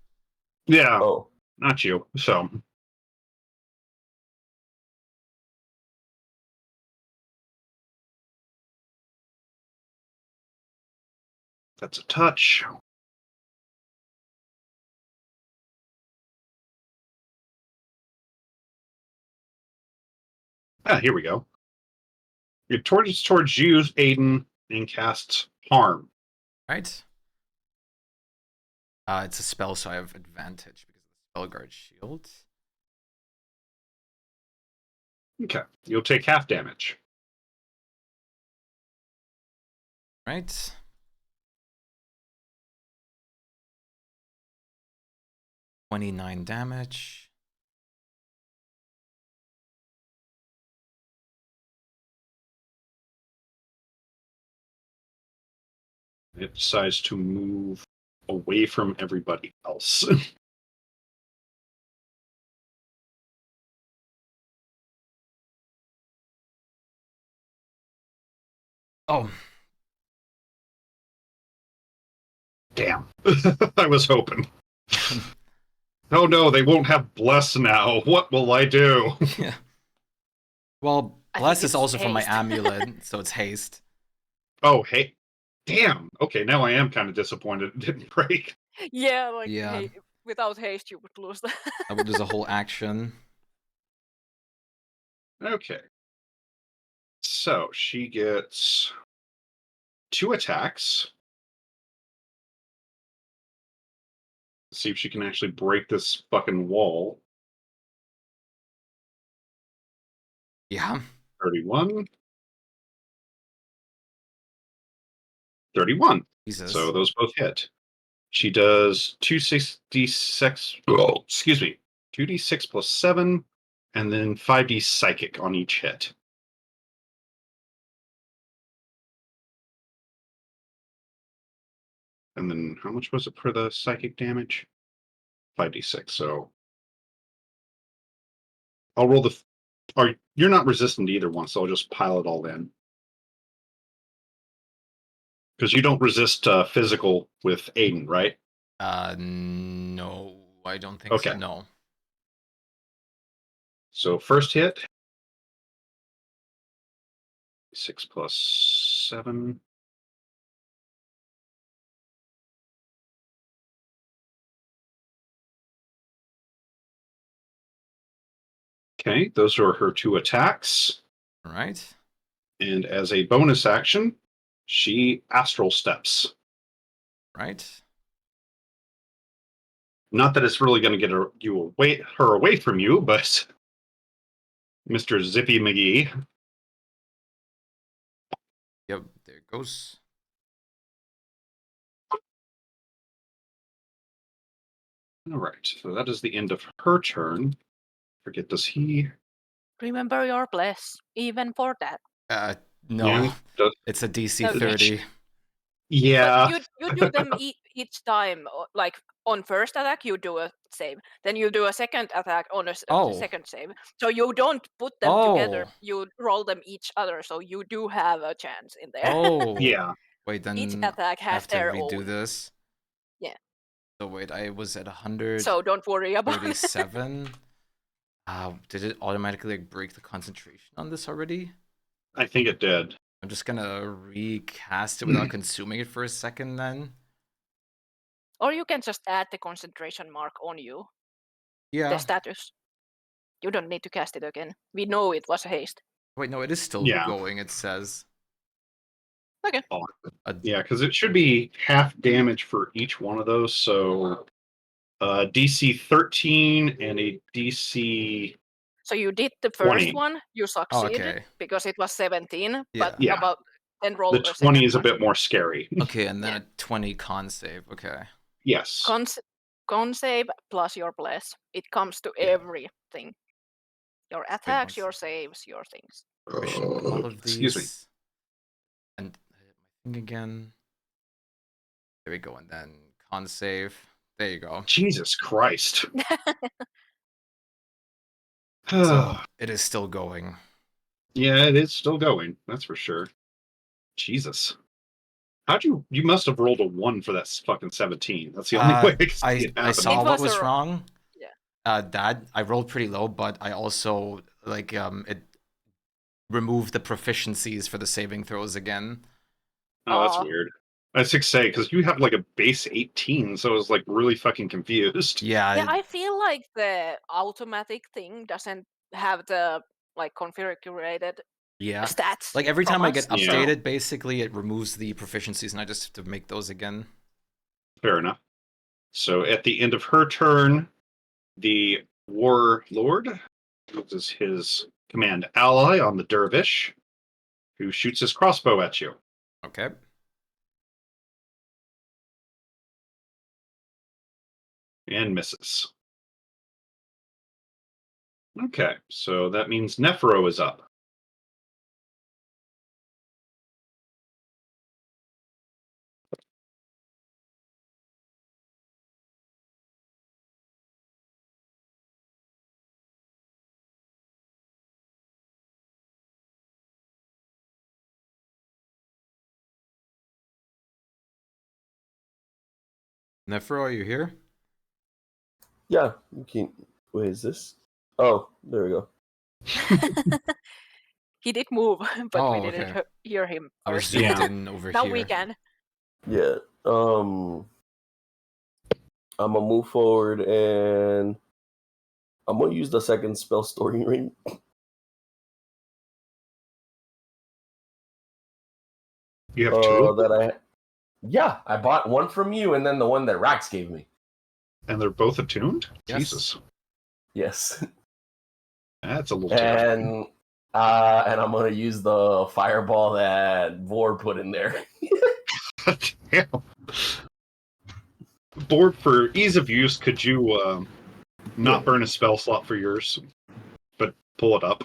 Yeah. Oh. Not you. So... That's a touch. Ah, here we go. It towards you, Aiden, and casts Harm. Right. It's a spell, so I have advantage because of the Spellguard Shield. Okay. You'll take half damage. Right. $29 damage. It decides to move away from everybody else. Oh. Damn. I was hoping. Oh no, they won't have Bless now. What will I do? Yeah. Well, Bless is also from my haste. amulet, so it's haste. Oh, hey. Damn. Okay, now I am kind of disappointed it didn't break. Yeah, like, Yeah. hey, without haste, you would lose that. I would lose a whole action. Okay. So she gets 2 attacks. Let's see if she can actually break this fucking wall. Yeah. 31. 31. Jesus. So those both hit. She does 2d6. Oh, excuse me. 2d6 plus 7, and then 5d psychic on each hit. And then how much was it for the psychic damage? 5d6. So I'll roll the. Or you're not resistant to either one, so I'll just pile it all in. Because you don't resist physical with Aiden, right? No, I don't think Okay. so. No. So first hit. 6 plus 7. Okay, those are her 2 attacks. All right. And as a bonus action, she astral steps. Right. Not that it's really going to get her away from you, but Mr. Zippy McGee. Yep, there it goes. All right, so that is the end of her turn. Forget, does he? Remember your bless, even for that. No. Yeah, it's a DC Okay. 30. Yeah. But you do them each time, like on first attack you do a save, then you do a second attack on a Oh. second save. So you don't put them together. You roll them each other, so you do have a chance in there. Oh. Yeah. Wait, then Each attack I has have to their redo own. this. Yeah. So wait, I was at 100. So don't worry about it. 37. Did it automatically like break the concentration on this already? I think it did. I'm just gonna recast it without consuming it for a second then. Or you can just add the concentration mark on you. Yeah. The status. You don't need to cast it again. We know it was a haste. Wait, no, it is still going, it says. Okay. Yeah, because it should be half damage for each one of those. So DC 13 and a DC. So you did the first 20. one, you succeeded okay. because it was 17, Yeah. but Yeah. about then roll The a 20 second is a one. bit more scary. Okay, and then a 20 con save. Okay. Yes. Con save plus your bless. It comes to everything. Your attacks, your saves, your things. All of Excuse me. these. And I hit my thing again. There we go, and then con save. There you go. Jesus Christ. So it is still going. Yeah, it is still going. That's for sure. Jesus. How'd you must have rolled a 1 for that fucking 17. That's the only way I can see it I saw happening. what was wrong. Yeah. That I rolled pretty low, but I also like it removed the proficiencies for the saving throws again. Oh, that's weird. I was to say, because you have like a base 18, so I was like really fucking confused. Yeah, I feel like the automatic thing doesn't have the like configured stats. Like every from time I us. get updated, basically it removes the proficiencies, and I just have to make those again. Fair enough. So at the end of her turn, the warlord uses his command ally on the dervish, who shoots his crossbow at you. Okay. And misses. Okay, so that means Nephro is up. Nephro, are you here? Yeah, you can. Wait, is this? Oh, there we go. He did move, but we Oh, didn't okay. hear him. I was First. zoomed in over Now here. we can. Yeah. I'm gonna move forward and I'm gonna use the second spell storing ring. You have two? Yeah, I bought one from you and then the one that Rax gave me. And they're both attuned? Yes. Jesus. Yes. That's a little terrifying. And I'm gonna use the fireball that Vor put in there. Damn. Board, for ease of use, could you not burn a spell slot for yours, but pull it up?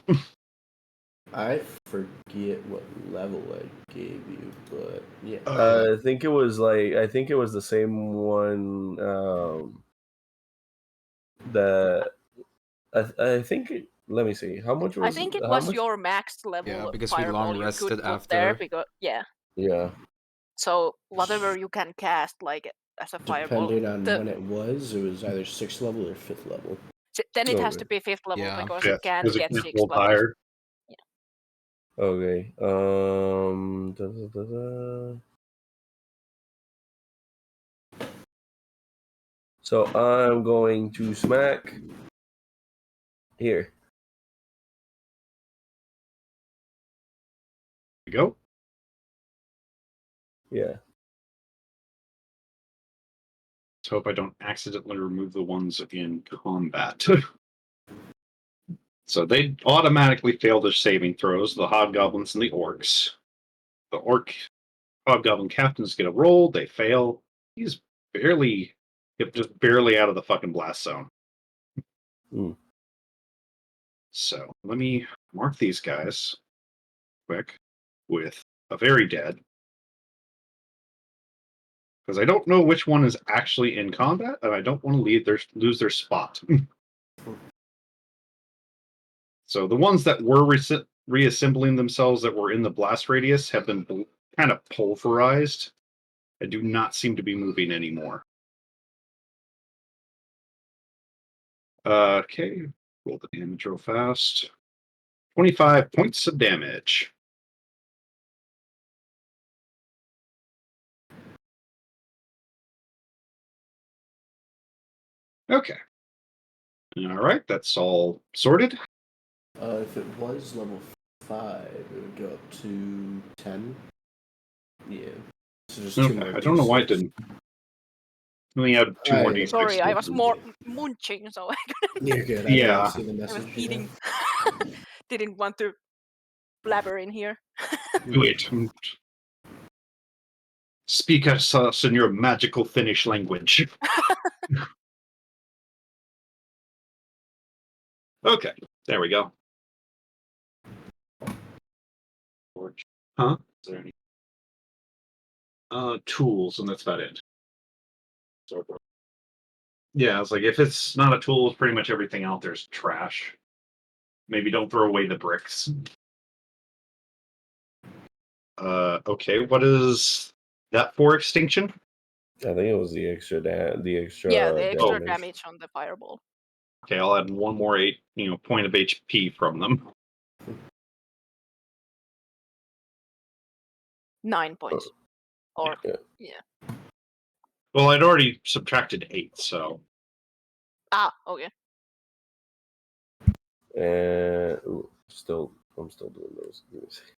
I forget what level I gave you, but yeah. I think it was the same one that I think. Let me see. How much was? I think it how was much? your max level Yeah, because we fireball long you rested could put after. there because yeah. Yeah. So whatever you can cast like as a fireball. Depending on when it was either 6th level or 5th level. Then it has to be 5th level Yeah. because Yeah, it can't because it get can't 6 hold levels. higher. Okay. So I'm going to smack here. You go. Yeah. Let's hope I don't accidentally remove the ones in combat. So they automatically fail their saving throws, the hobgoblins and the orcs. The orc hobgoblin captains get a roll, they fail. He's just barely out of the fucking blast zone. Mm. So let me mark these guys quick with a very dead. Because I don't know which one is actually in combat, and I don't want to lose their spot. So the ones that were reassembling themselves that were in the blast radius have been kind of pulverized. I do not seem to be moving anymore. Okay, Roll the damage real fast. 25 points of damage. Okay. All right, that's all sorted. If it was level 5, it would go up to 10. Yeah. So just 2 more I don't know why it D6. didn't. We had 2 more D6. Sorry, I was more munching, so I couldn't. You're good. I Yeah. didn't see the I was message. eating. Didn't want to blabber in here. Wait. Speak us in your magical Finnish language. Okay, there we go. Huh? Is there any? Tools, and that's about it. Yeah, it's like if it's not a tool, pretty much everything out there's trash. Maybe don't throw away the bricks. Okay, what is that for extinction? I think it was the extra Yeah, the extra damage on the fireball. Okay, I'll add one more point of HP from them. 9 points. Or yeah. Well, I'd already subtracted 8, so. Ah, okay. And I'm still doing those. Give me a second.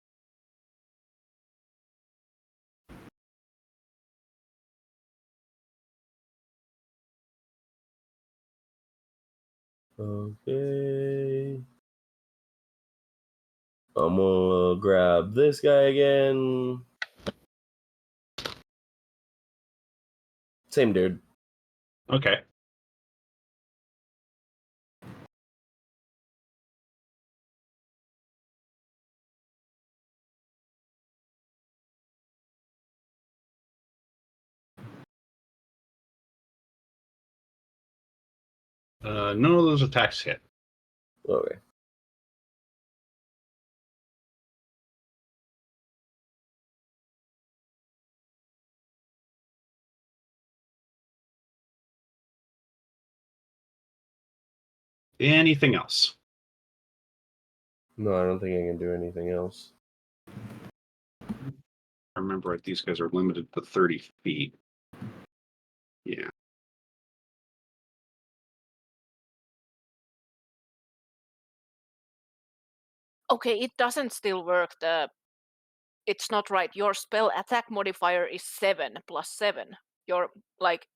Okay. I'm gonna grab this guy again. Same dude. Okay. None of those attacks hit. Okay. Anything else? No, I don't think I can do anything else. I remember right, these guys are limited to 30 feet. Yeah. Okay, it doesn't still work. It's not right. Your spell attack modifier is 7 plus 7. Your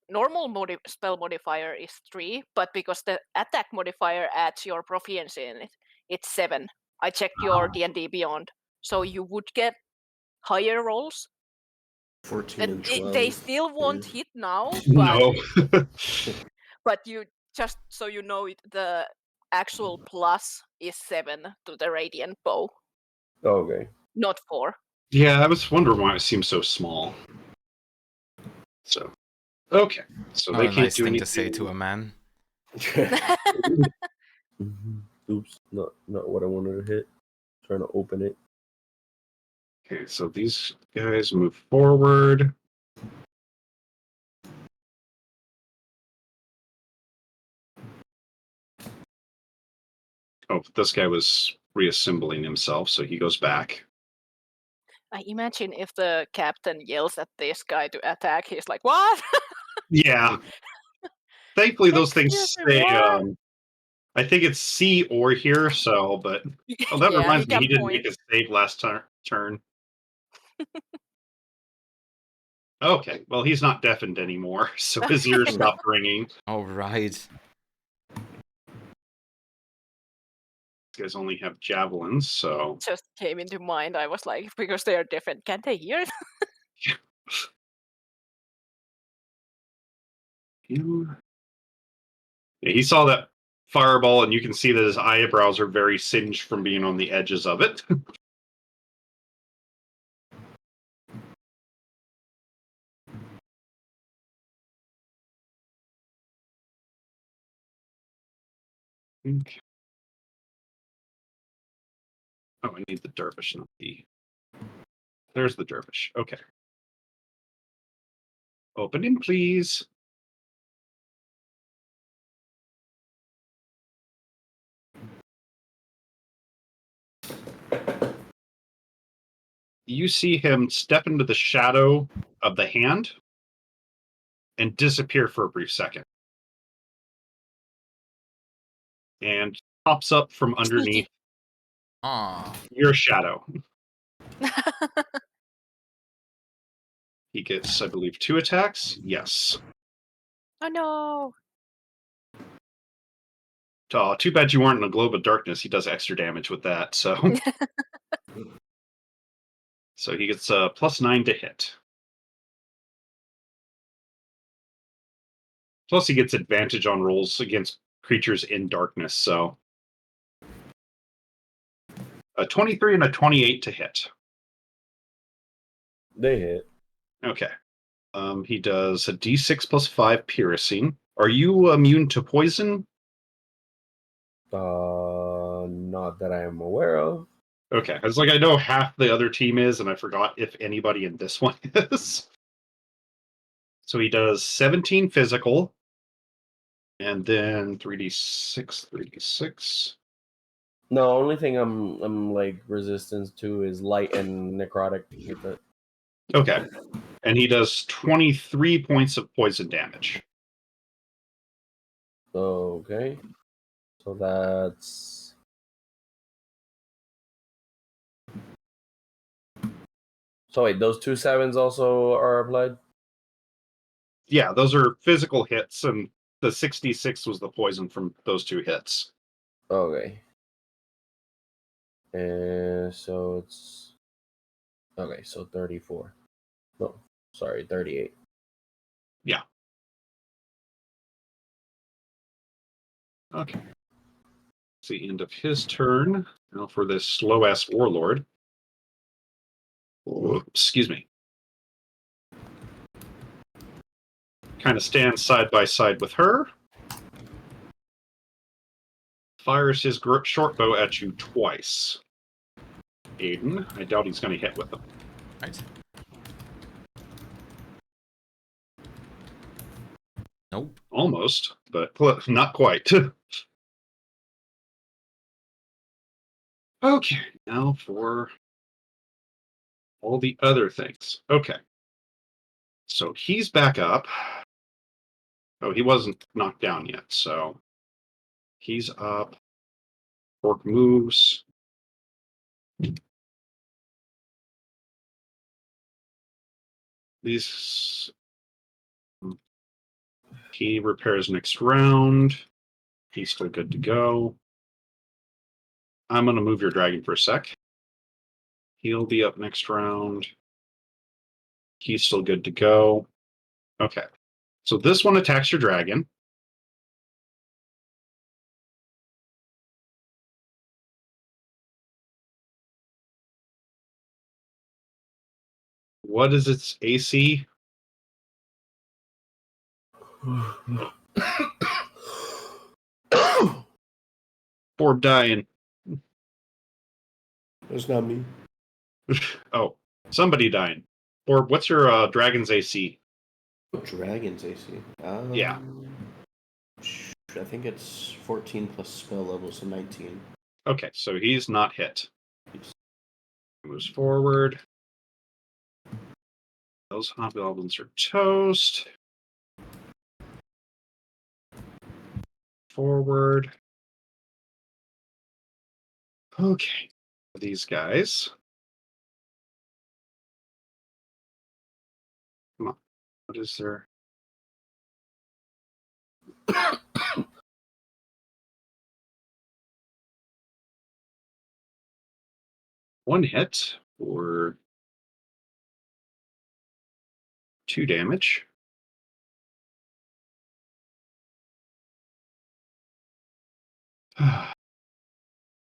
normal spell modifier is 3, but because the attack modifier adds your proficiency in it, it's 7. I checked your D&D Beyond, so you would get higher rolls. 14 and 12. They still won't hit now, but No. but you just so you know it, the actual plus is 7 to the radiant bow. Okay. Not 4. Yeah, I was wondering why it seems so small. So, okay. So Not they a can't nice do thing anything. to say to a man. Oops, not what I wanted to hit. Trying to open it. Okay, so these guys move forward. Oh, this guy was reassembling himself, so he goes back. I imagine if the captain yells at this guy to attack, he's like, "What?" Yeah. Thankfully, those things Excuse me, stay. what? I think it's C or here, so, but. Oh, that Yeah, reminds he me, can he didn't point. make a save last turn. Okay, well, he's not deafened anymore, so his ears stopped ringing. All right. These guys only have javelins, so. Just came into mind. I was like, because they are different, can't they hear? Yeah, he saw that fireball, and you can see that his eyebrows are very singed from being on the edges of it. Okay. Oh, I need the dervish, not the. There's the dervish. Okay. Open him, please. you see him step into the shadow of the hand and disappear for a brief second. And pops up from underneath your shadow. He gets, I believe, 2 attacks. Yes. Oh no! Too bad you weren't in a globe of darkness. He does extra damage with that, so. So he gets +9 to hit. Plus he gets advantage on rolls against creatures in darkness, so. A 23 and a 28 to hit. They hit. Okay. He does a d6 plus 5 piercing. Are you immune to poison? Not that I am aware of. Okay. I was like, I know half the other team is, and I forgot if anybody in this one is. So he does 17 physical, and then 3d6. No, only thing I'm like resistance to is light and necrotic. With it. Okay. And he does 23 points of poison damage. Okay. So that's. So wait, those 2 sevens also are applied? Yeah, those are physical hits, and the 66 was the poison from those 2 hits. Okay. And so it's. Okay, so 34. No, sorry, 38. Yeah. Okay. It's the end of his turn. Now for this slow-ass warlord. Oh, excuse me. Kind of stands side by side with her. Fires his short bow at you twice. Aiden, I doubt he's going to hit with them. Right. Nope. Almost, but not quite. Okay, now for all the other things. Okay. So he's back up. Oh, he wasn't knocked down yet, so he's up. Orc moves. These. He repairs next round. He's still good to go. I'm going to move your dragon for a sec. He'll be up next round. He's still good to go. Okay. So this one attacks your dragon. What is its AC? Orb dying. That's not me. Oh, somebody dying. Orb, what's your dragon's AC? Dragon's AC. Yeah. I think it's 14 plus spell level, so 19. Okay, so he's not hit. Moves forward. Those hobgoblins are toast. Forward. Okay. These guys. Come on. What is there? One hit for 2 damage.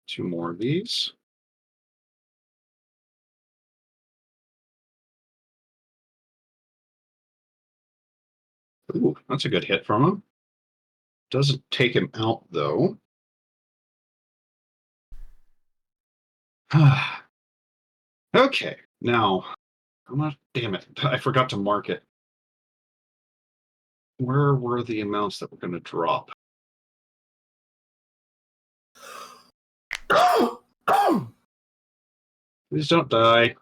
Two more of these. Ooh, that's a good hit from him. Doesn't take him out, though. Okay, now, damn it, I forgot to mark it. Where were the amounts that were going to drop? Please don't die.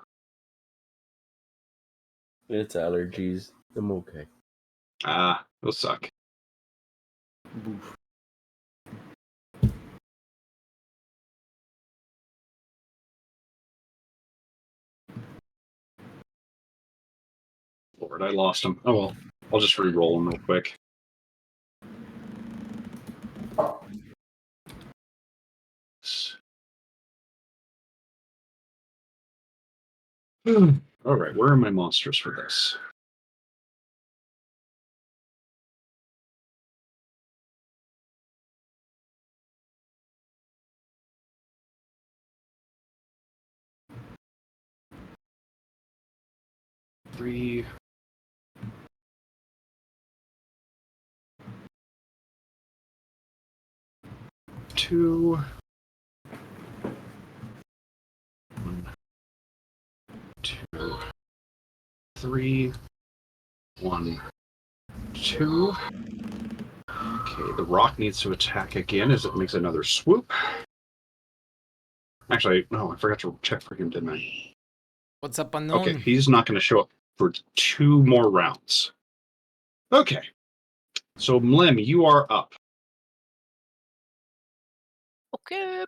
It's allergies. I'm okay. Those suck. Boof. Lord, I lost him. Oh well. I'll just re-roll him real quick. Alright, where are my monsters for this? Three. Two. 1, 2, 3. 1, 2. Okay, the rock needs to attack again as it makes another swoop. Actually, no, I forgot to check for him, didn't I? What's up, unknown? Okay, he's not going to show up for 2 more rounds. Okay, so Mlim, you are up. Okay.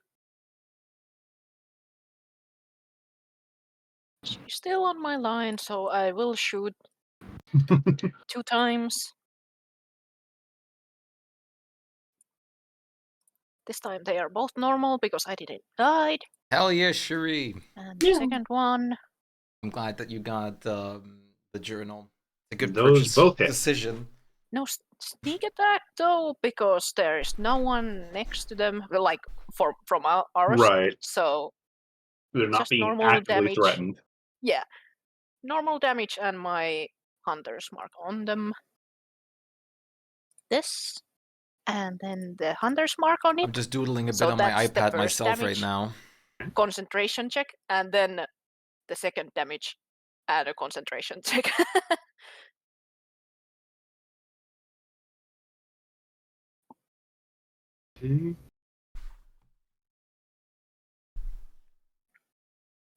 She's still on my line, so I will shoot 2 times. This time they are both normal because I didn't die. Hell yeah, Shuri. And the second one. I'm glad that you got the journal. It's a good Those purchase both hit. decision. No sneak attack though, because there is no one next to them, like from ours. Right. So They're not just being normal actively damage. threatened. Yeah, normal damage and my hunter's mark on them. This, and then the hunter's mark on it. I'm just doodling a bit So on my that's the iPad first myself right damage. now. Concentration check, and then the second damage and a concentration check.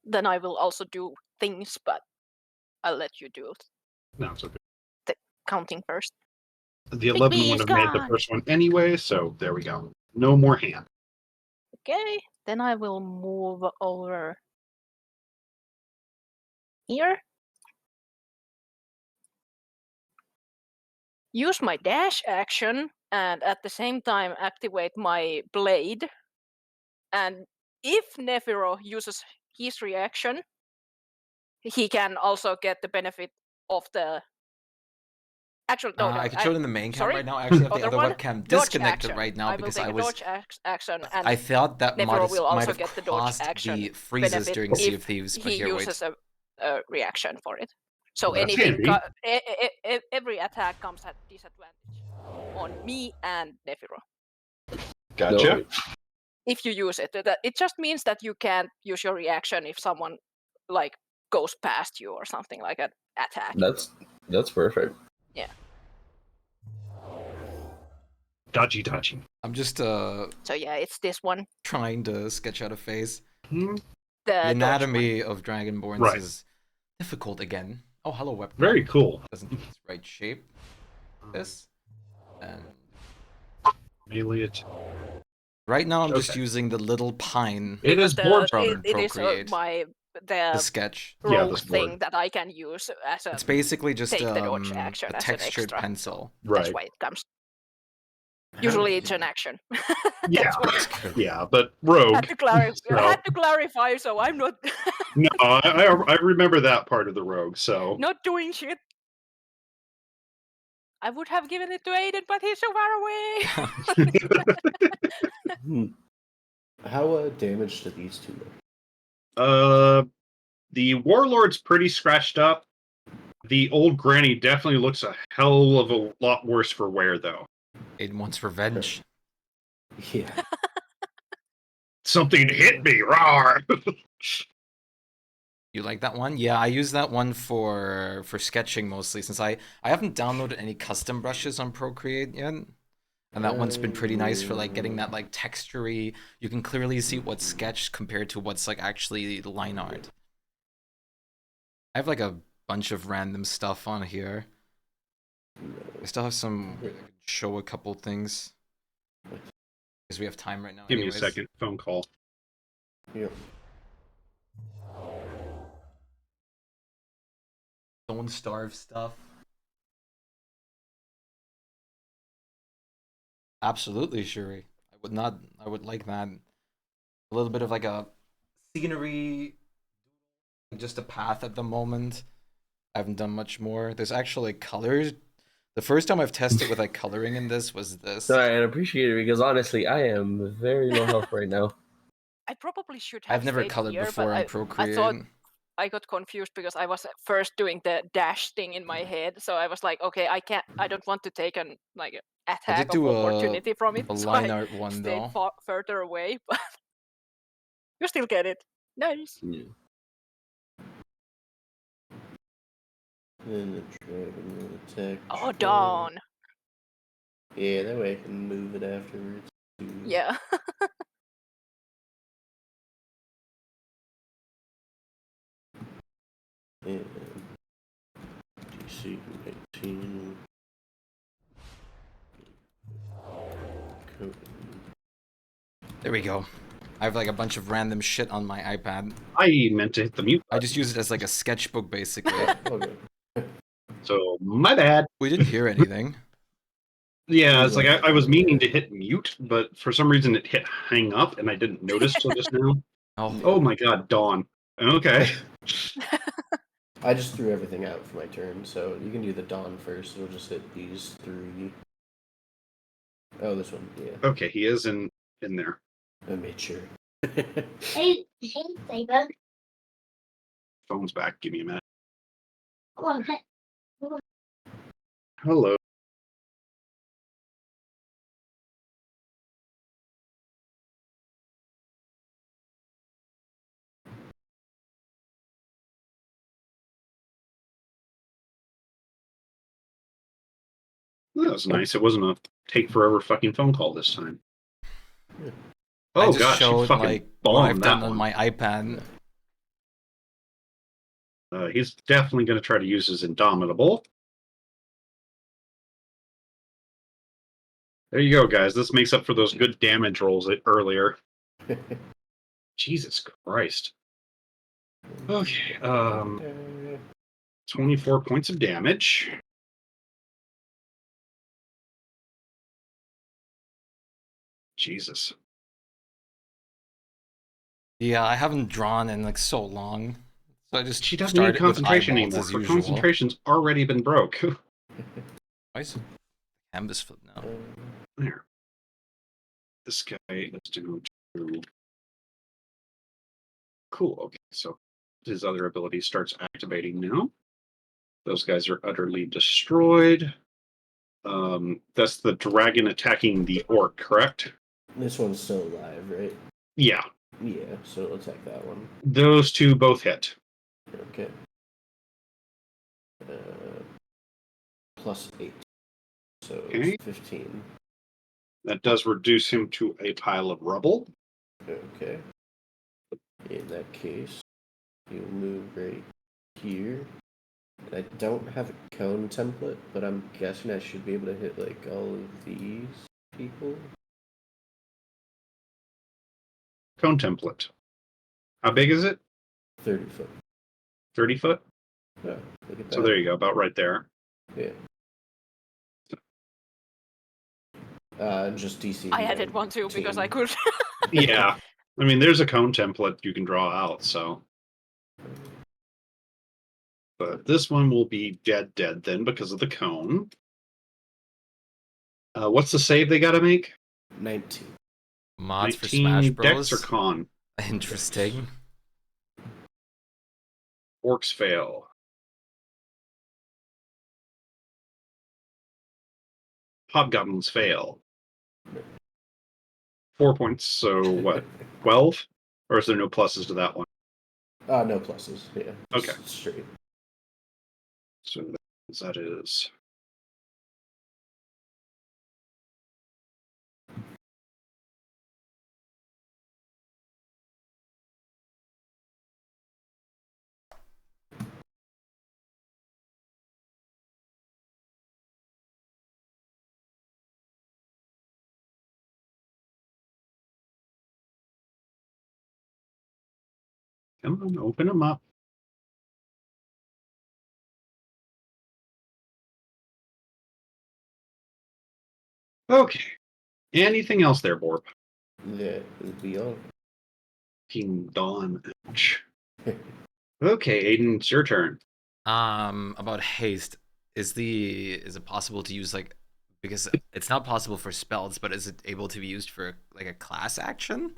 Then I will also do things, but I'll let you do No, it's okay. the counting first. The 11 Big B would is have made the gone. first one anyway, so there we go. No more hand. Okay, then I will move over here. Use my dash action and at the same time activate my blade. And if Nephiro uses his reaction, he can also get the benefit of the. Actually, no, I can show it in the main cam sorry, right now. I actually have the other one, webcam dodge disconnected action. right now I will because take I a was. dodge action, and I thought that Nephiro will might also have get the dodge crossed action the freezes benefit during Sea if of Thieves, but he here, wait. uses a reaction for it. So Well, that's anything, handy. every attack comes at disadvantage on me and Nephiro. Gotcha. No. If you use it, it just means that you can't use your reaction if someone like goes past you or something like an attack. That's perfect. Yeah. Dodgy. I'm just So yeah, it's this one. trying to sketch out a face. Hmm. The anatomy of Dragonborns Right. is difficult again. Oh, hello, webcam. Very cool. Doesn't think it's right shape. This. And melee it. right now I'm just using the little pine. It is board from It is Procreate. the sketch. rogue thing that I can use as a. It's basically just take the dodge action a as textured an extra. pencil. That's why it comes. Usually it's an action. Yeah, yeah, but rogue. Had to clarify. So- Had to clarify, so I'm not No, I remember that part of the rogue. So not doing shit. I would have given it to Aiden, but he's so far away. How damaged do these two look? The warlord's pretty scratched up. The old granny definitely looks a hell of a lot worse for wear, though. Aiden wants revenge. Yeah. Something hit me, rawr! You like that one? Yeah, I use that one for sketching mostly, since I haven't downloaded any custom brushes on Procreate yet. And that one's been pretty nice for like getting that like textury. You can clearly see what's sketched compared to what's like actually line art. I have like a bunch of random stuff on here. I still have some. I could show a couple things because we have time right now. Give Anyways. me a second. Phone call. Yep. Don't starve stuff. Absolutely, Shuri. I would not. I would like that. A little bit of like a scenery, just a path at the moment. I haven't done much more. There's actually colors. The first time I've tested with like coloring in this was this. Sorry, I appreciate it because honestly, I am very low health right now. I probably should have I've never stayed colored here, before but in I Procreate. thought I got confused because I was first doing the dash thing in my head, so I was like, okay, I don't want to take an like attack of do opportunity from it, a so line I art one stayed though. further away. But you still get it. Nice. Yeah. Then the dragon will attack. Oh, Dawn. Yeah, that way I can move it afterwards. Yeah. And DC 19. There we go. I have like a bunch of random shit on my iPad. I meant to hit the mute button. I just use it as like a sketchbook, basically. Okay. So, my bad. We didn't hear anything. Yeah, it's like I was meaning to hit mute, but for some reason it hit hang up, and I didn't notice till just now. Oh my god, Dawn. Okay. I just threw everything out for my turn, so you can do the dawn first. It'll just hit these 3. Oh, this one, yeah. Okay, he is in there. I made sure. Hey, Saber. Phone's back. Give me a minute. Come on, Hello. That was nice. It wasn't a take forever fucking phone call this time. I Oh just gosh, you showed fucking like what I've bombed done that on one. my iPad. He's definitely going to try to use his Indomitable. There you go, guys. This makes up for those good damage rolls earlier. Jesus Christ. Okay, 24 points of damage. Jesus. Yeah, I haven't drawn in like so long. So I just She doesn't started need concentration with eyeballs anymore. as Her usual. concentration's already been broke. Why is it canvas flip now? There. This guy is to cool. Okay, so his other ability starts activating now. Those guys are utterly destroyed. That's the dragon attacking the orc, correct? This one's still alive, right? Yeah. Yeah, so it'll attack that one. Those two both hit. Okay. +8. So Okay. 15. That does reduce him to a pile of rubble. Okay. In that case, you'll move right here. I don't have a cone template, but I'm guessing I should be able to hit like all of these people. Cone template. How big is it? 30 foot. 30 foot? Yeah, look at that. So there you go, about right there. Yeah. Just DC. I added one too because I could. Yeah. I mean, there's a cone template you can draw out, so. But this one will be dead then because of the cone. What's the save they gotta make? 19. Mods for Smash Bros. Dex or con? Interesting. Orcs fail. Hobgoblins fail. 4 points, so what? 12? Or is there no pluses to that one? No pluses, yeah. Okay. Straight. So that is Come on, open them up. Okay. Anything else there, Borb? That would be all. Team Dawn. Ouch. Okay, Aiden, it's your turn. About haste. Is it possible to use like, because it's not possible for spells, but is it able to be used for like a class action?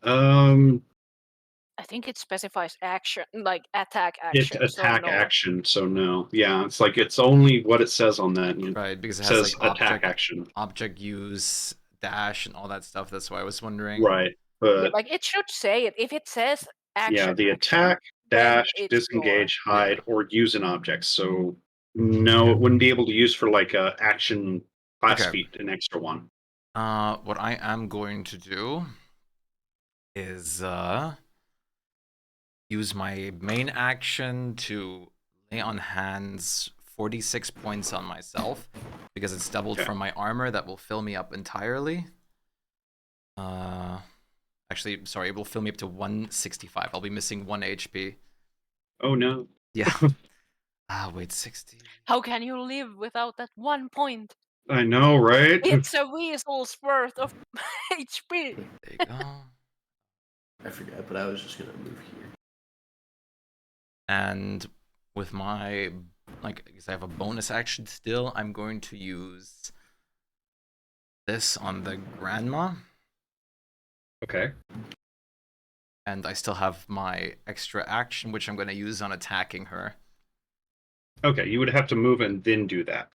I think it specifies action, like attack It's action. attack so no. action, so no. Yeah, it's like it's only what it says on that. Right, because it It has says like attack action. object use, dash, and all that stuff. That's why I was wondering. Right, Yeah, but like it should say it. If it says action, yeah, the action, attack, then dash, it's disengage, hide, or use an object. So no, it wouldn't be able to use for like a action class Okay. feat, an extra one. What I am going to do is use my main action to lay on hands 46 points on myself because it's doubled from my armor. That will fill me up entirely. Actually, sorry, it will fill me up to 165. I'll be missing 1 HP. Oh no. Yeah. Wait, 60. How can you live without that 1 point? I know, right? It's a weasel's worth of HP. There you go. I forgot, but I was just gonna move here. And with my, like, because I have a bonus action still, I'm going to use this on the grandma. Okay. And I still have my extra action, which I'm going to use on attacking her. Okay, you would have to move and then do that.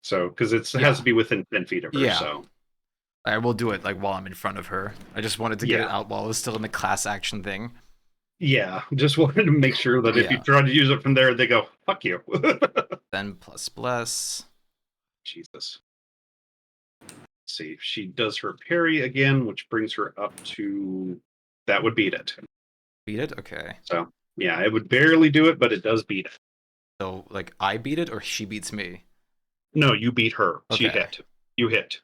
So, because it has to be within 10 feet of her, Yeah. so. I will do it, like, while I'm in front of her. I just wanted to get it out while I was still in the class action thing. Yeah, just wanted to make sure that if you try to use it from there, they go, fuck you. Then plus bless. Jesus. Let's see, she does her parry again, which brings her up to... That would beat it. Beat it? Okay. So, yeah, it would barely do it, but it does beat it. So, like, I beat it or she beats me? No, you beat her. She Okay. hit. You hit.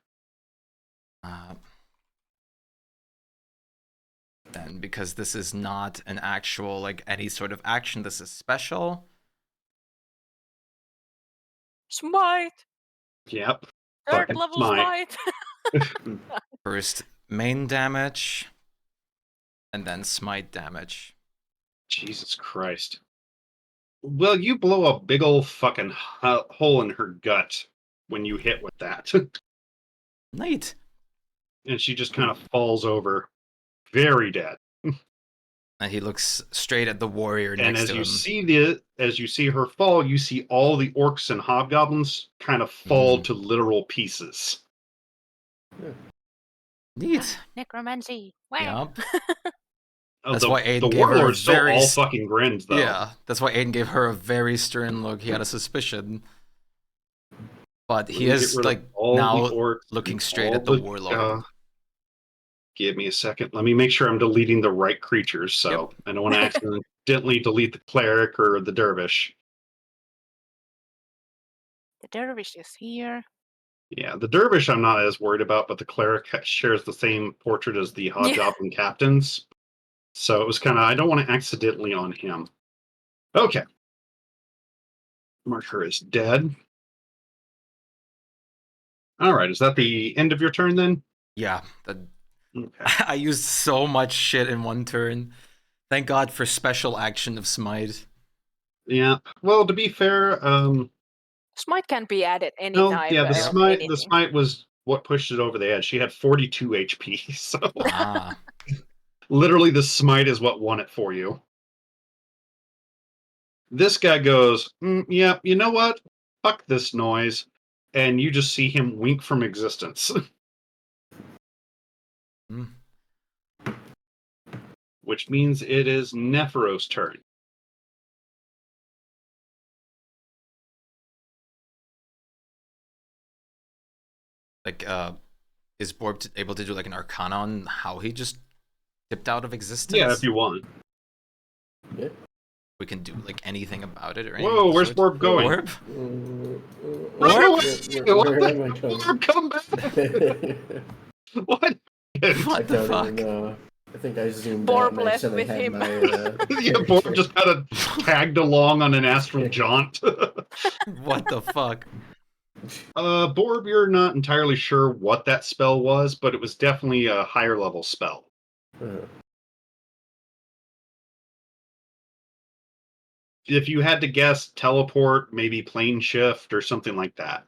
Then, because this is not an actual, like, any sort of action, this is special. Smite. Yep. Third Fucking level smite. First, main damage, and then smite damage. Jesus Christ. Well, you blow a big old fucking hole in her gut when you hit with that. Neat. And she just kind of falls over, very dead. And he looks straight at the warrior And next as to you him. as you see her fall, you see all the orcs and hobgoblins kind of fall to literal pieces. Neat. Necromancy. Wow. Yep. That's why Aiden the gave her a warlords still very all fucking grinned, though. Yeah, that's why Aiden gave her a very stern look. He had a suspicion, but he Let me is get rid of like all now the orcs looking and straight all at the warlord. Give me a second. Let me make sure I'm deleting the right creatures, so I don't want to accidentally delete the cleric or the dervish. The dervish is here. Yeah, the dervish I'm not as worried about, but the cleric shares the same portrait as the hobgoblin captains. So it was kind of, I don't want to accidentally on him. Okay. Marker is dead. All right, is that the end of your turn then? Yeah, Okay. I used so much shit in one turn. Thank God for special action of smite. Yeah. Well, to be fair, Smite can be added no, anytime. yeah, the anything. smite was what pushed it over the edge. She had 42 HP, so literally the smite is what won it for you. This guy goes, yeah, you know what? Fuck this noise. And you just see him wink from existence. Which means it is Nephiro's turn. Like, is Borb able to do like an arcana on how he just dipped out of existence? Yeah, if you want. Yeah. We can do like anything about it or Whoa, anything. where's Borb going? Borb? Where am I going? Borb, come back! What? What the fuck? I think I zoomed Borb out and I left accidentally with had him. my. Yeah, Borb just kind of tagged along on an astral jaunt. What the fuck? Borb, you're not entirely sure what that spell was, but it was definitely a higher level spell. If you had to guess, teleport, maybe plane shift, or something like that.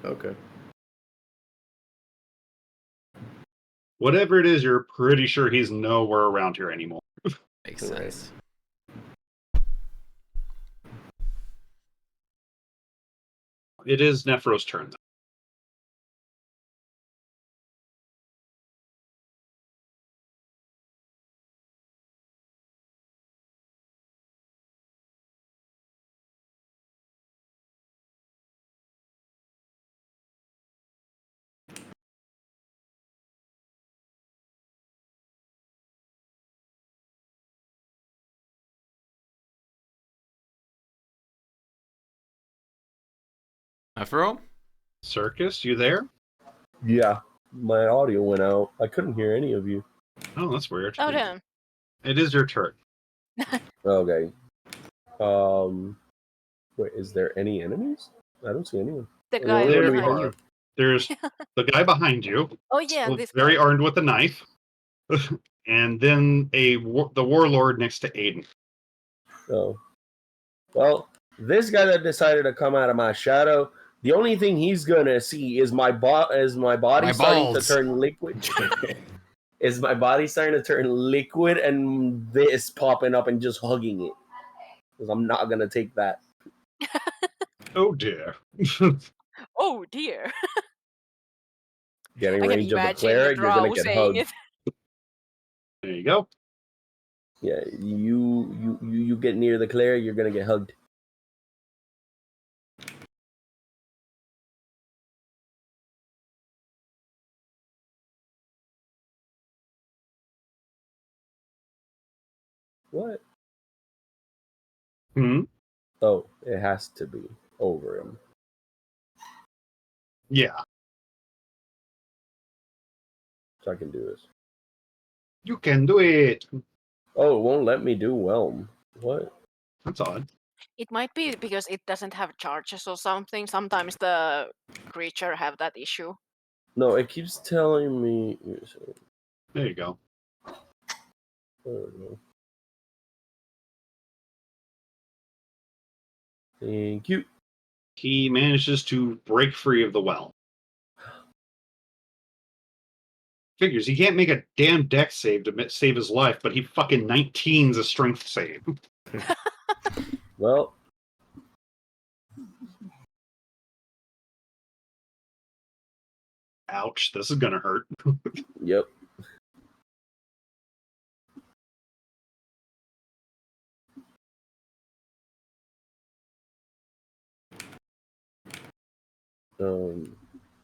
Okay. Whatever it is, you're pretty sure he's nowhere around here anymore. Makes sense. It is Nephro's turn. Nephro? Circus, you there? Yeah, my audio went out. I couldn't hear any of you. Oh, that's weird. Oh, damn. It is your turn. Okay. Wait, is there any enemies? I don't see anyone. The Oh, guy only one behind behind you. There's the guy behind you. Oh, yeah, this very guy. armed with a knife. And then the warlord next to Aiden. Oh. Well, this guy that decided to come out of my shadow, the only thing he's gonna see is my body My starting to balls. turn liquid. Is my body starting to turn liquid and this popping up and just hugging it. Because I'm not gonna take that. Oh dear. Oh, dear. Getting I can range of a imagine the cleric, you're gonna drow get saying hugged. it. There you go. Yeah, you get near the cleric, you're gonna get hugged. What? Hmm? Oh, it has to be over him. Yeah. So I can do this. You can do it. Oh, it won't let me do whelm. What? That's odd. It might be because it doesn't have charges or something. Sometimes the creature have that issue. No, it keeps telling me. There you go. There we go. Thank you. He manages to break free of the well. Figures he can't make a damn dex save to save his life, but he fucking 19's a strength save. Well, ouch, this is gonna hurt. Yep.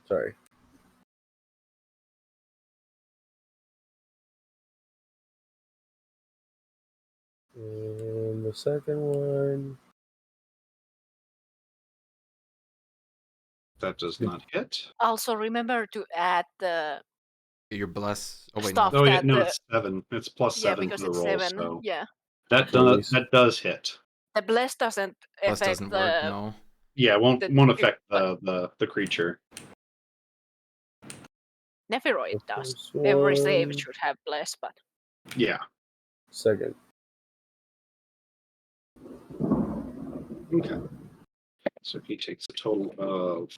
Sorry. And the second one. That does not hit. Also, remember to add the Your bless. Oh wait, stuff no. Oh yeah, that no, the... it's 7. It's plus Yeah, 7 because to the it's roll, 7. so Yeah. that does hit. The bless doesn't Bless affect doesn't the... work, no. Yeah, it won't the affect the creature. Nephroid does. First Every save one. should have bless, but... Yeah. Second. Okay. So he takes a total of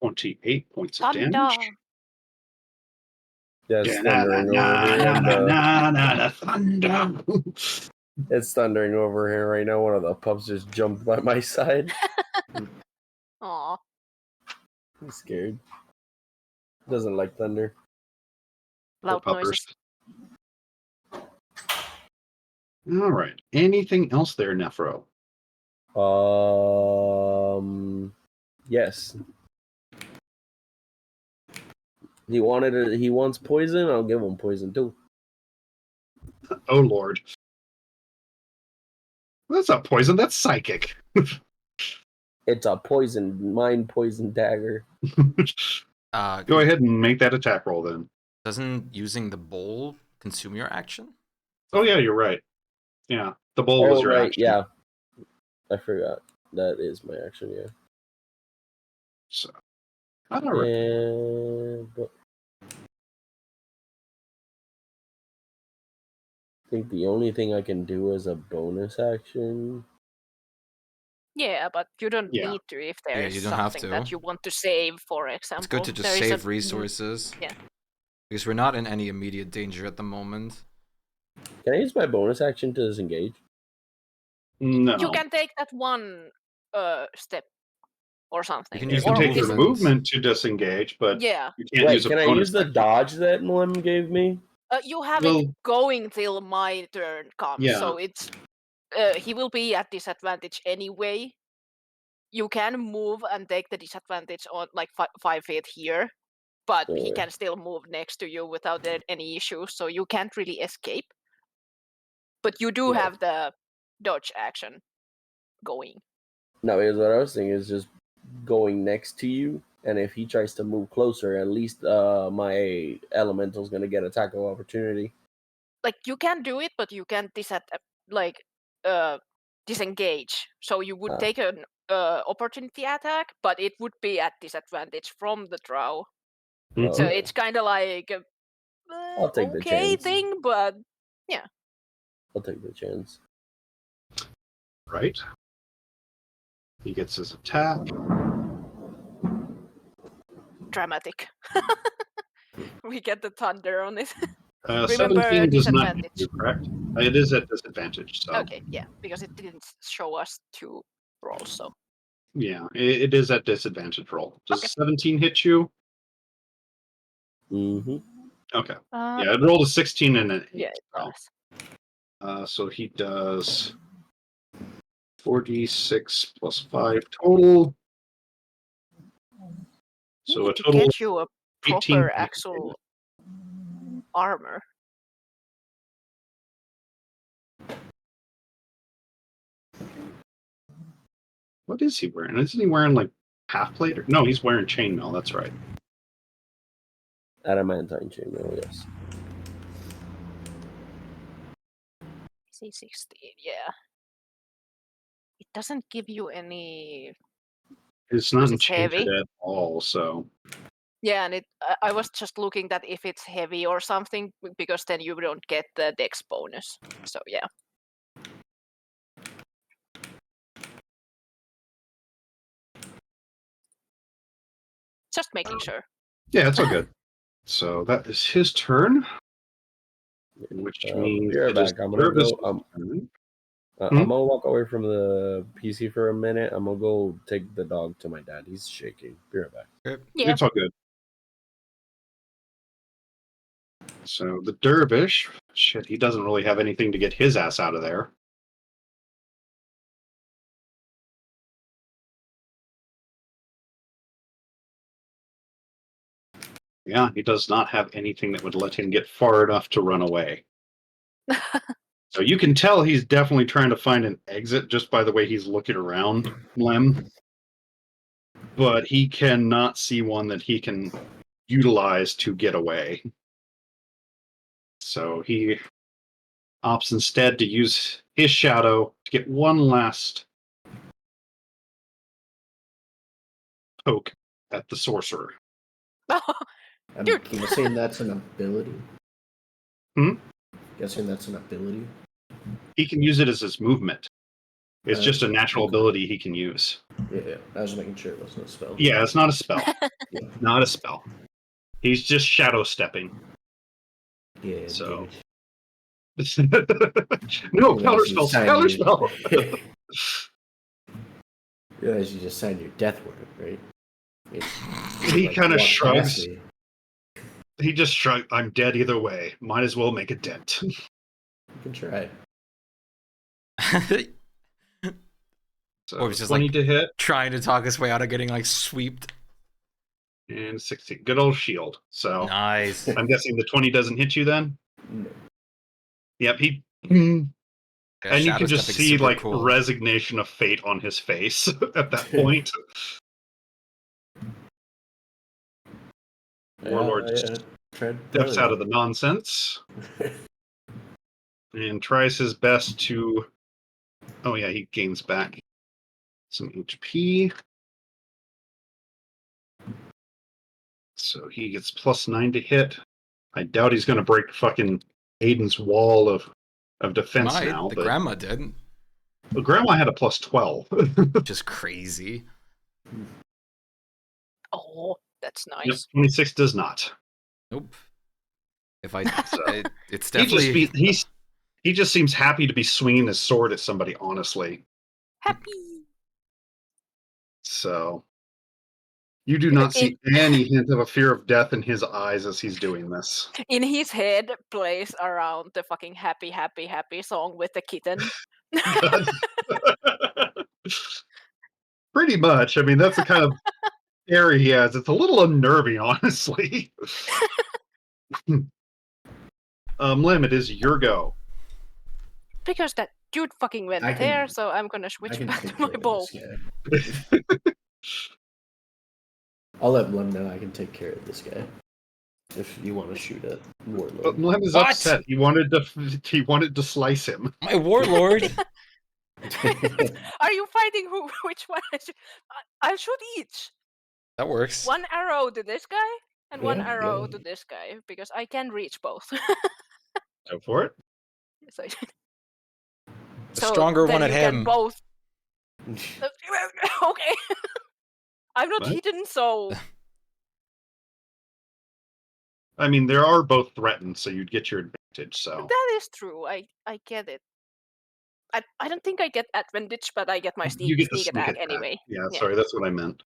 28 points of Thunder! damage. Yeah, it's thundering over here. Thunder. It's thundering over here right now. One of the pups just jumped by my side. Aw. He's scared. Doesn't like thunder. Loud noises. All right. Anything else there, Nephro? Yes. He wants poison. I'll give him poison too. Oh Lord. That's not poison. That's psychic. It's a mind poison dagger. Go ahead and make that attack roll then. Doesn't using the bowl consume your action? Oh yeah, you're right. Yeah, the bowl was your right, action. yeah. I forgot. That is my action, yeah. So, all right. Yeah, but I think the only thing I can do as a bonus action. Yeah, but you don't Yeah. need to if there Yeah, is you don't have something to. that you want to save, for example. It's good to just There is save a- resources. Yeah. Because we're not in any immediate danger at the moment. Can I use my bonus action to disengage? No. You can take that one step or something. can You use can the take your movement. movement to disengage, but Yeah. you can't Right, use a can I bonus use the action. dodge that Lem gave me? You have Well- it going till my turn comes, Yeah. so it's he will be at disadvantage anyway. You can move and take the disadvantage on like 5 feet here, but he Sorry. can still move next to you without any issues, so you can't really escape. But you do have the dodge action going. No, because what I was thinking is just going next to you, and if he tries to move closer, at least my elemental's gonna get attack of opportunity. Like you can do it, but you can't disengage. So you would take an opportunity attack, but it would be at disadvantage from the draw. Oh, So okay. it's kind of like a I'll take the okay chance. thing, but yeah. I'll take the chance. Right. He gets his attack. Dramatic. We get the thunder on it. 17 does not hit disadvantage. you, correct? It is at disadvantage, so. Okay, yeah, because it didn't show us 2 rolls, so. Yeah, it is at disadvantage roll. Does 17 hit you? Mm-hmm. Okay. Yeah, it rolled a 16 and an 8. Yeah, it does. So he does 4d6 plus 5 total. So a To total get you a 18 proper actual armor. What is he wearing? Isn't he wearing like half plate? No, he's wearing chainmail. That's right. Adamantine chainmail, yes. C16, yeah. It doesn't give you any. It's not Because it's enchanted heavy. at all, so. Yeah, and I was just looking that if it's heavy or something, because then you don't get the dex bonus. So yeah. Just making sure. Yeah, it's all good. So that is his turn. Which means Be right it is back. I'm gonna Jervis' go. turn. I'm gonna walk away from the PC for a minute. I'm gonna go take the dog to my dad. He's shaking. Be right back. Yeah. It's all good. So the dervish, shit, he doesn't really have anything to get his ass out of there. Yeah, he does not have anything that would let him get far enough to run away. So you can tell he's definitely trying to find an exit just by the way he's looking around, Lem. But he cannot see one that he can utilize to get away. So he opts instead to use his shadow to get one last poke at the sorcerer. I'm guessing that's an ability. Hmm? Guessing that's an ability. He can use it as his movement. It's just a natural ability he can use. Yeah, I was making sure it wasn't a spell. Yeah, it's not a spell. Not a spell. He's just shadow stepping. Yeah. So. No, counterspell. Counterspell. You realize you just signed your death warrant, right? He like, kind of walk shrugs. past me. He just shrugged. I'm dead either way. Might as well make a dent. You can try. So Or he's just 20 like to hit. trying to talk his way out of getting like sweeped. And 16. Good old shield. So nice. I'm guessing the 20 doesn't hit you then? No. Yep, he. Yeah, And you can shadow just stepping's see super like cool. resignation of fate on his face at that point. Warlord just steps out of the nonsense and tries his best to. Oh yeah, he gains back some HP. So he gets +9 to hit. I doubt he's going to break fucking Aiden's wall of defense now. The but grandma did. Well, grandma had a +12. Which is crazy. Oh, that's nice. Yep, 26 does not. Nope. If I, So, it's definitely. He just seems happy to be swinging his sword at somebody. Honestly, happy. So, you do not see any hint of a fear of death in his eyes as he's doing this. In his head plays around the fucking happy, happy, happy song with the kitten. Pretty much. I mean, that's the kind of air he has. It's a little unnerving, honestly. Lim, it is your go. Because that dude fucking went there, so I'm gonna switch back to my bow. I'll let Lem know I can take care of this guy. If you want to shoot at Warlord. But Lem is upset. He wanted to slice him. My Warlord. Are you fighting who? Which one? I'll shoot each. That works. One arrow to this guy and one Yeah, arrow yeah. to this guy because I can reach both. Go for it. So, The stronger then one at you him. Can both. Okay. I'm not What? hidden, so. I mean, there are both threatened, so you'd get your advantage. So That is true. I get it. I don't think I get advantage, but I get my you get the sneak attack anyway. Yeah, sorry, that's what I meant.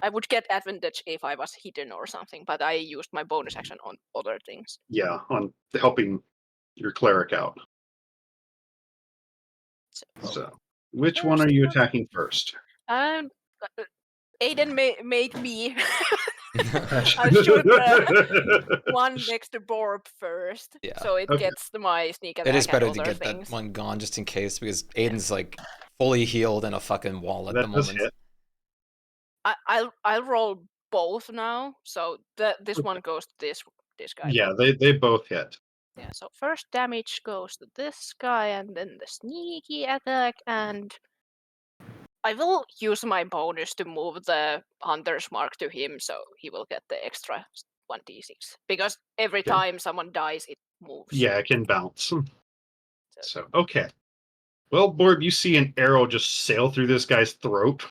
I would get advantage if I was hidden or something, but I used my bonus action on other things. Yeah, on helping your cleric out. So, which one are you attacking first? Aiden made me. I'll shoot the one next to Borb first, Yeah. so it Okay. gets my sneak attack. It is better and to other get things. that one gone just in case because Aiden's like fully healed and a fucking wall at the moment. I'll roll both now, so this one goes to this guy. Yeah, they both hit. Yeah, so first damage goes to this guy, and then the sneaky attack, and I will use my bonus to move the Hunter's Mark to him, so he will get the extra 1d6. Because every Okay. time someone dies, it moves. Yeah, it can bounce. So okay. Well, Borb, you see an arrow just sail through this guy's throat.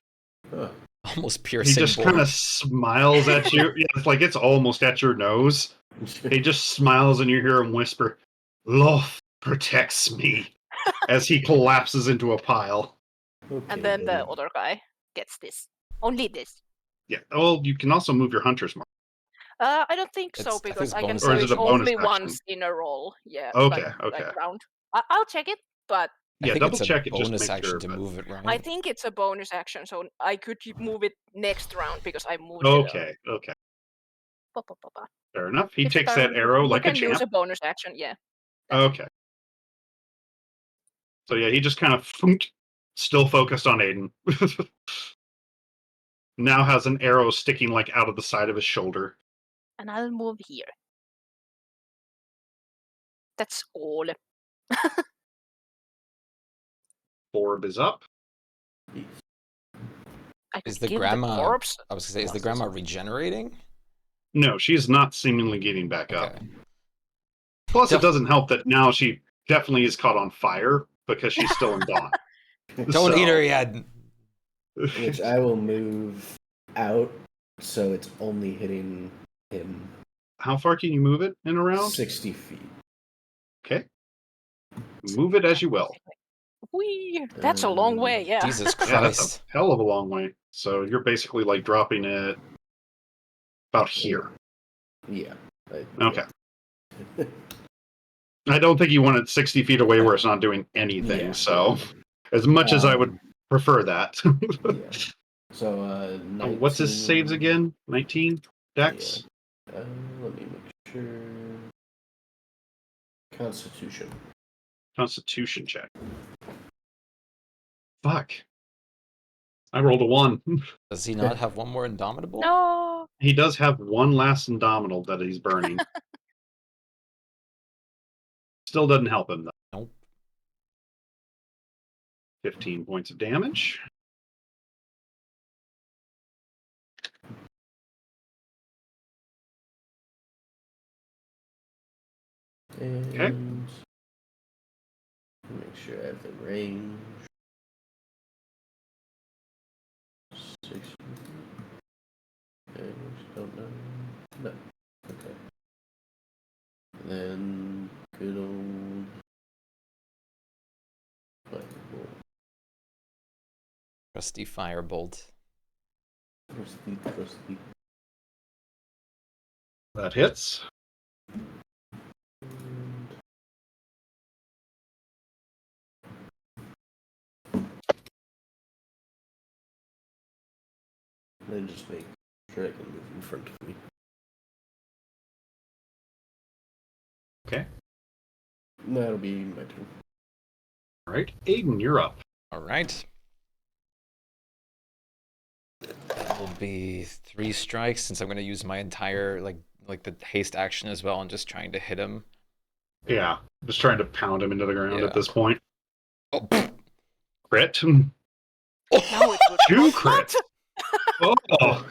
Almost He piercing. just kind of smiles at you. Yeah, it's like it's almost at your nose. He just smiles and you hear him whisper, "Loth protects me," as he collapses into a pile. And then the other guy gets this. Only this. Yeah. Well, you can also move your hunter's mark. I don't think so, because I can bonus action. Or is do it it a bonus only action? once in a roll. Yeah. Okay, like round. I'll check it, but I Yeah, think double it's a check it. Just bonus make action sure. to move it, right? I think it's a bonus action, so I could move it next round because I moved Okay. it. Okay. Ba, ba, ba, ba. Fair enough. He It's a takes turn. that arrow You like a can use champ. a bonus action, yeah. Okay. So yeah, he just kind of still focused on Aiden. Now has an arrow sticking like out of the side of his shoulder. And I'll move here. That's all. Borb is up. Is the give the grandma? corpse I was gonna say, is the grandma regenerating? No, she's not seemingly getting back up. Okay. Plus, it doesn't help that now she definitely is caught on fire because she's still in dawn. Don't eat her yet. Which I will move out so it's only hitting him. How far can you move it in a round? 60 feet. Okay. Move it as you will. Whee! That's a long way, yeah. Jesus Yeah, that's a hell of a long way. So you're basically like dropping it about here. Yeah. Okay. I don't think you want it 60 feet away where it's not doing anything. Yeah. So, as much as I would prefer that. So, 19... What's his saves again? 19? Dex? Yeah. Let me make sure. Constitution. Constitution check. Fuck. I rolled a 1. Does he not have one more Indomitable? No. He does have one last Indomitable that he's burning. Still doesn't help him, though. Nope. 15 points of damage. And make sure I have the range. 60. And don't know. No. Okay. And then good old Firebolt. Trusty Firebolt. Trusty. That hits. Then just make sure I can move in front of me. Okay. That'll be my turn. All right, Aiden, you're up. All right. That will be 3 strikes since I'm going to use my entire like the haste action as well and just trying to hit him. Yeah, just trying to pound him into the ground Yeah. at this point. Oh. Crit. Now it would 2 crits. Oh.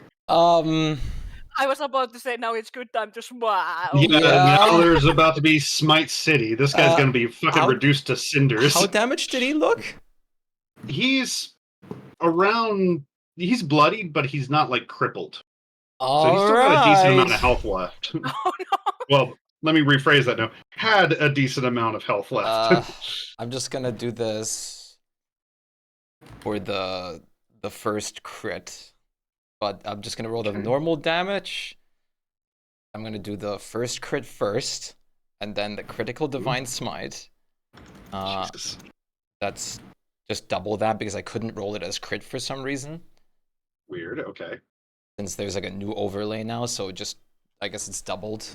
I was about to say now it's good time to smile. Yeah, now there's about to be Smite City. This guy's going to be fucking reduced to cinders. How damaged did he look? He's around... He's bloodied, but he's not, like, crippled. All so he's still got a decent amount of right. health left. Well, let me rephrase that now. Had a decent amount of health left. I'm just going to do this for the first crit. But I'm just going to roll the normal damage. I'm going to do the first crit first, and then the critical Divine Smite. That's just double that because I couldn't roll it as crit for some reason. Weird, okay. Since there's like a new overlay now, so just I guess it's doubled.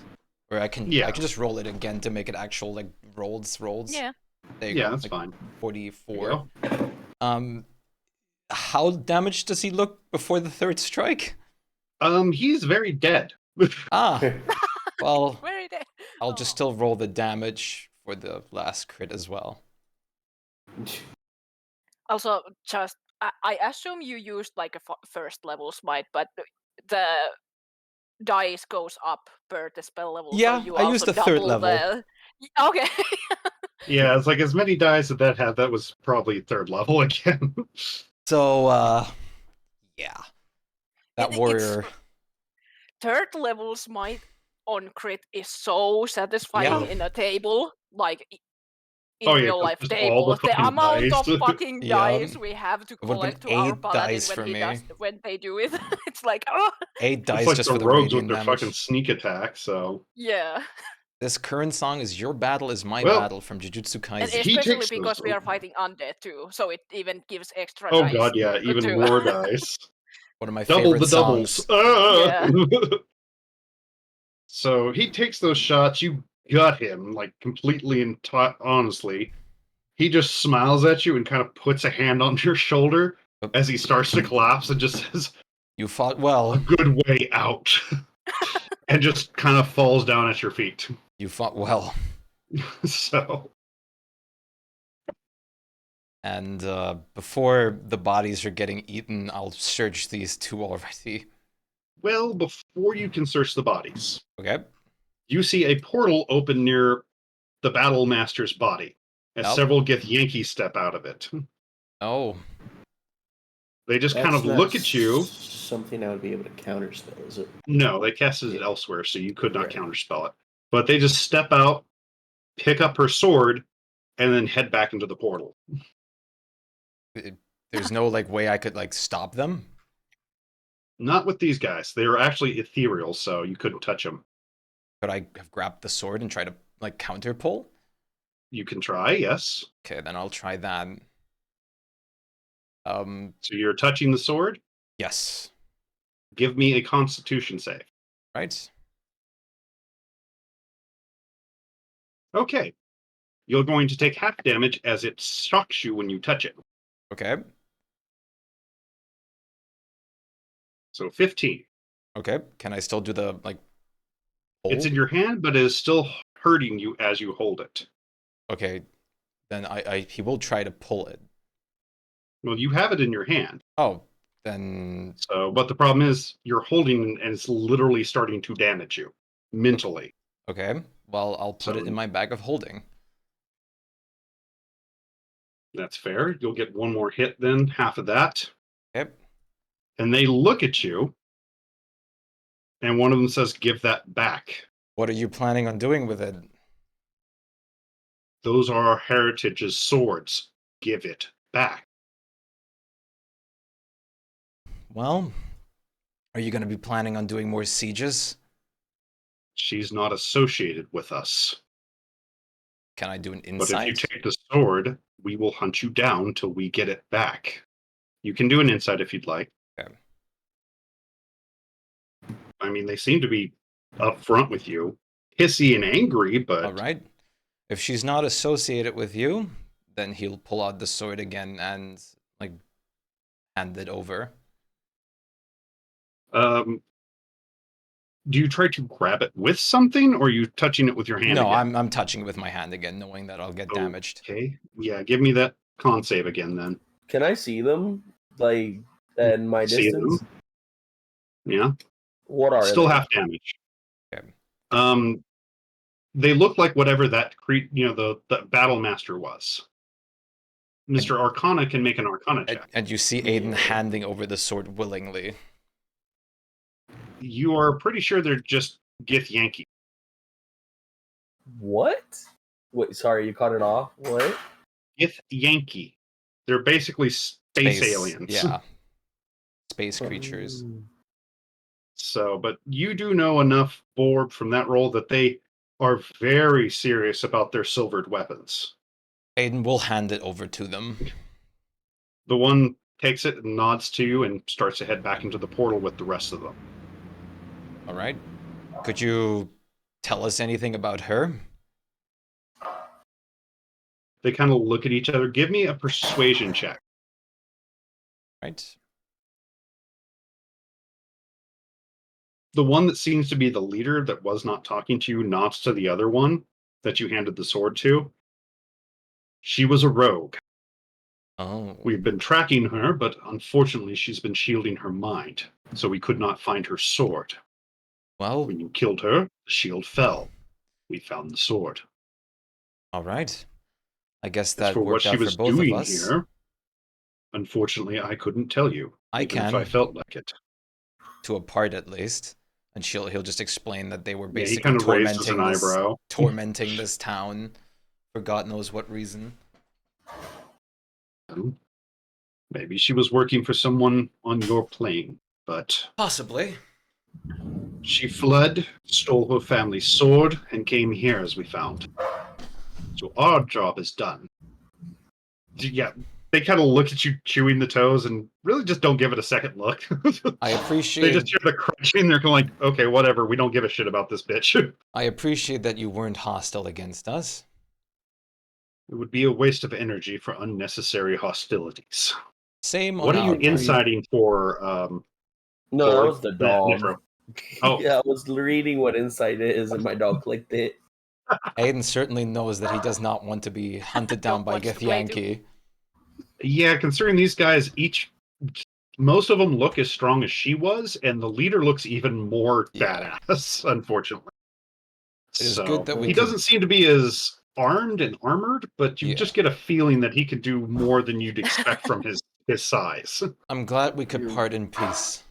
Or I can just roll it again to make it actual like rolls. Yeah. There you go. That's like fine. 44. How damaged does he look before the 3rd strike? He's very dead. Well, Very dead. I'll just still roll the damage for the last crit as well. Also, just I assume you used like a first level smite, but the dice goes up per the spell level. Yeah, so you I also used the double 3rd level. Okay. Yeah, it's like as many dice that was probably 3rd level again. So, yeah. That warrior. 3rd level smite on crit is so satisfying in a table, like in real life just all table. The fucking amount dice. of fucking dice we have to It would've been collect to our 8 paladin dice when for he me. does when they do it. It's like, oh. 8 dice It's like just the for the rogues with radiant their damage. fucking sneak attack, so... Yeah. This current song is Your Battle is My Battle from Jujutsu And Kaisen. especially because we are fighting undead too, so it even gives extra Oh dice. god, yeah, even too. more dice. One of my Double favorite the doubles. songs. Yeah. So he takes those shots, you gut him, like completely and honestly. He just smiles at you and kind of puts a hand on your shoulder as he starts to collapse and just says, "You fought well. A good way out." And just kind of falls down at your feet. You fought well. So. And before the bodies are getting eaten, I'll search these 2 already. Well, before you can search the bodies, okay, you see a portal open near the Battle Master's body, as several Gith Yankees step out of it. Oh. They just That's kind of not look at you. Something I would be able to counterspell, is it? No, they casted it elsewhere, so you could not counterspell it. But they just step out, pick up her sword, and then head back into the portal. There's no like way I could like stop them? Not with these guys. They are actually ethereal, so you couldn't touch them. Could I have grabbed the sword and try to like counter pull? You can try, yes. Okay, then I'll try that. So you're touching the sword? Yes. Give me a Constitution save. Right. Okay. You're going to take half damage as it shocks you when you touch it. Okay. So 15. Okay, can I still do the, like, hold? It's in your hand, but it is still hurting you as you hold it. Okay, then he will try to pull it. Well, you have it in your hand. Oh, then... So, but the problem is, you're holding and it's literally starting to damage you. Mentally. Okay, well, I'll put it in my bag of holding. That's fair. You'll get one more hit then, half of that. Yep. And they look at you, and one of them says, give that back. What are you planning on doing with it? Those are our heritage's swords. Give it back. Well, are you going to be planning on doing more sieges? She's not associated with us. Can I do an But insight? if you take the sword, we will hunt you down till we get it back. You can do an insight if you'd like. Okay. I mean, they seem to be upfront with you. Hissy and angry, but... All right. If she's not associated with you, then he'll pull out the sword again and, like, hand it over. Do you try to grab it with something, or are you touching it with your hand No, again? I'm touching it with my hand again, knowing that I'll get damaged. Okay. Yeah, give me that con save again, then. Can I see them, like, at my See distance? them? Yeah. What are Still they? half damage. Okay. They look like whatever that the battle master was. Mr. Arcana can make an Arcana check. And you see Aiden handing over the sword willingly. You are pretty sure they're just Gith Yankee. What? Wait, sorry, you cut it off. What? Gith Yankee. They're basically space aliens. Yeah. Space creatures. So, but you do know enough, Borb, from that role that they are very serious about their silvered weapons. Aiden will hand it over to them. The one takes it and nods to you and starts to head back into the portal with the rest of them. All right. Could you tell us anything about her? They kind of look at each other. Give me a persuasion check. Right. The one that seems to be the leader that was not talking to you nods to the other one that you handed the sword to. She was a rogue. Oh. We've been tracking her, but unfortunately she's been shielding her mind, so we could not find her sword. Well, when you killed her, the shield fell. We found the sword. All right. I guess As that for what worked she out for was both of doing us. here, unfortunately, I couldn't tell you. I even can. if I felt like it. To a part, at least. And he'll just explain that they were Yeah, he basically kind of raises an eyebrow. tormenting this town for God knows what reason. Maybe she was working for someone on your plane, but possibly. She fled, stole her family's sword, and came here, as we found. So our job is done. Yeah, they kind of look at you chewing the toes and really just don't give it a second look. I appreciate... They just hear the crunching, they're kind of like, okay, whatever, we don't give a shit about this bitch. I appreciate that you weren't hostile against us. It would be a waste of energy for unnecessary hostilities. Same What on are you our part. inciting for, No, that Lord? was the dog. Nifro? Oh. Yeah, I was reading what insight is, and my dog clicked it. Aiden certainly knows that he does not want to be hunted down by Githyanki. Yeah, considering these guys, most of them look as strong as she was, and the leader looks even more badass, unfortunately. It is good that he doesn't seem to be as armed and armored, but you just get a feeling that he could do more than you'd expect from his size. I'm glad we could part in peace.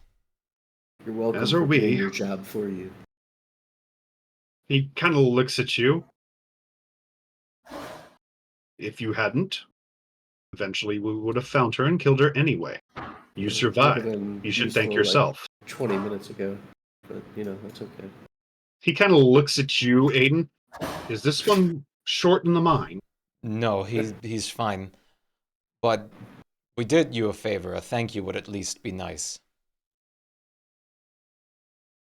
You're welcome As for are we. doing your job for you. He kind of looks at you. If you hadn't, eventually we would have found her and killed her anyway. You survived. You should thank yourself. Like 20 minutes ago, but that's okay. He kind of looks at you, Aiden. Is this one short in the mind? No, he's fine. But we did you a favor. A thank you would at least be nice.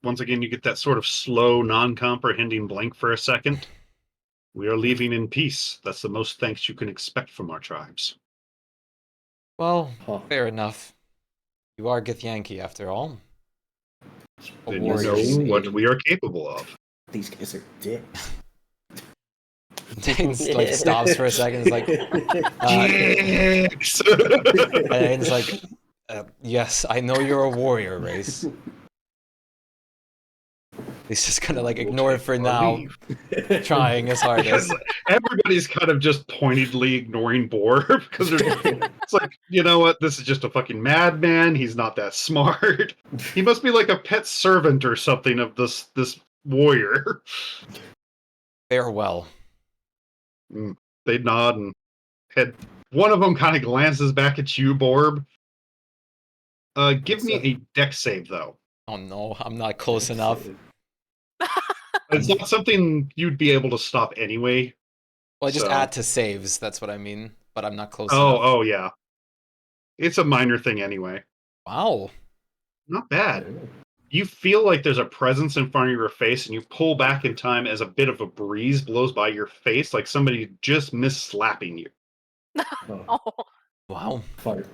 Once again, you get that sort of slow, non-comprehending blank for a second. We are leaving in peace. That's the most thanks you can expect from our tribes. Well, fair enough. You are Githyanki, after all. Then you warriors. know what we are capable of. These guys are dicks. Dane's like stops for a second. It's like, Dicks! and Dane's like, yes, I know you're a warrior race. He's just gonna like ignore it for now, trying his hardest. Because everybody's kind of just pointedly ignoring Boar because it's like, you know what? This is just a fucking madman. He's not that smart. He must be like a pet servant or something of this warrior. Farewell. They nod and head. One of them kind of glances back at you, Borb. Give me a dex save, though. Oh no, I'm not close enough. It's not something you'd be able to stop anyway. Well, I just add to saves. That's what I mean. But I'm not close enough. Oh yeah. It's a minor thing anyway. Wow. Not bad. You feel like there's a presence in front of your face, and you pull back in time as a bit of a breeze blows by your face, like somebody just missed slapping you. Oh. Wow. Fart.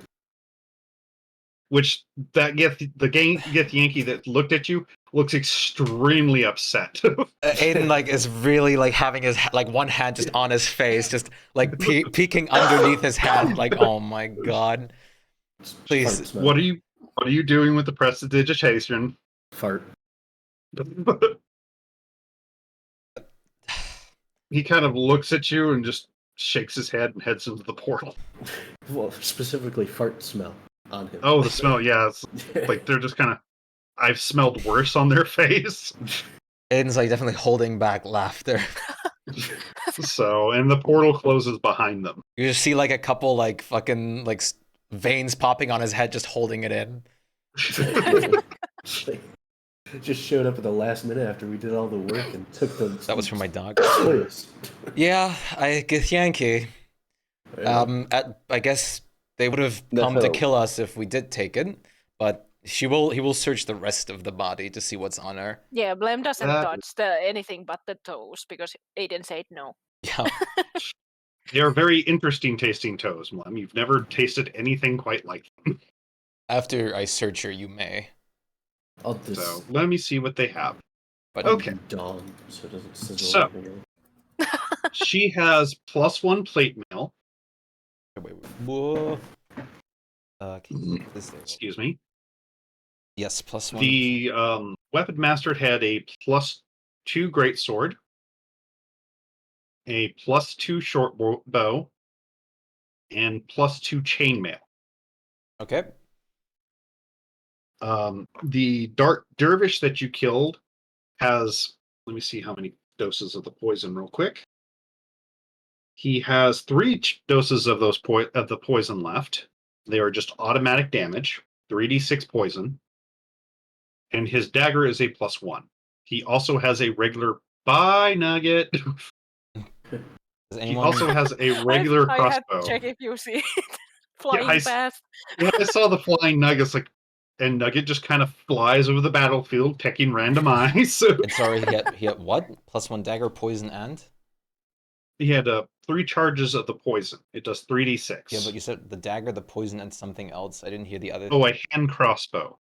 Which that Get Yankee that looked at you looks extremely upset. Aiden like is really like having his like one hand just on his face, just like peeking underneath his hand, like oh my god. Please. What are you doing with the prestidigitation? Fart. He kind of looks at you and just shakes his head and heads into the portal. Well, specifically fart smell on him. Oh, the smell, yeah. It's like they're just kind of, I've smelled worse on their face. Aiden's like definitely holding back laughter. So, and the portal closes behind them. You just see like a couple like fucking like veins popping on his head, just holding it in. Just showed up at the last minute after we did all the work and took the. That was from my dog. Yeah, I guess Yankee. I guess they would have come to kill us if we did take it, but he will search the rest of the body to see what's on her. Yeah, Blem doesn't touch anything but the toes because Aiden said no. Yeah. They are very interesting tasting toes, Mlem. You've never tasted anything quite like them. After I search her, you may. So let me see what they have. But okay. Dawn, so it doesn't sizzle. So she has +1 plate mail. Wait. Whoa. Excuse me. Yes, +1. The weapon master had a +2 greatsword, a +2 short bow, and +2 chainmail. Okay. The dark dervish that you killed has, let me see how many doses of the poison real quick. He has 3 doses of those of the poison left. They are just automatic damage, 3d6 poison. And his dagger is a +1. He also has a regular Nugget. He also has a regular crossbow. I had to check if you see it flying past. Yeah, I saw the flying nuggets, and Nugget just kind of flies over the battlefield, pecking random eyes. And sorry, he had what? +1 dagger, poison, and? He had 3 charges of the poison. It does 3d6. Yeah, but you said the dagger, the poison, and something else. I didn't hear the other. Oh, a hand crossbow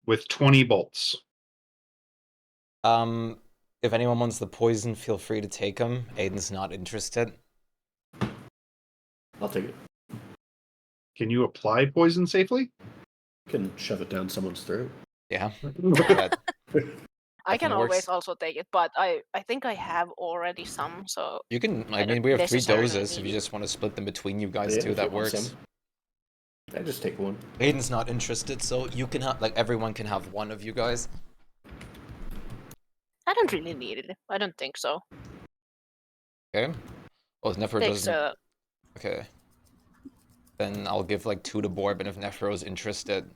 with 20 bolts. If anyone wants the poison, feel free to take them. Aiden's not interested. I'll take it. Can you apply poison safely? Can shove it down someone's throat. Yeah. I can always also take it, but I think I have already some, so... You can, I mean, we have 3 doses. If you just want to split them between you guys too, that works. I just take one. Aiden's not interested, so you can have, like, everyone can have one of you guys. I don't really need it. I don't think so. Okay. Well, if Nephro Takes, doesn't... Okay. Then I'll give, like, 2 to Borb, and if Nephro's interested,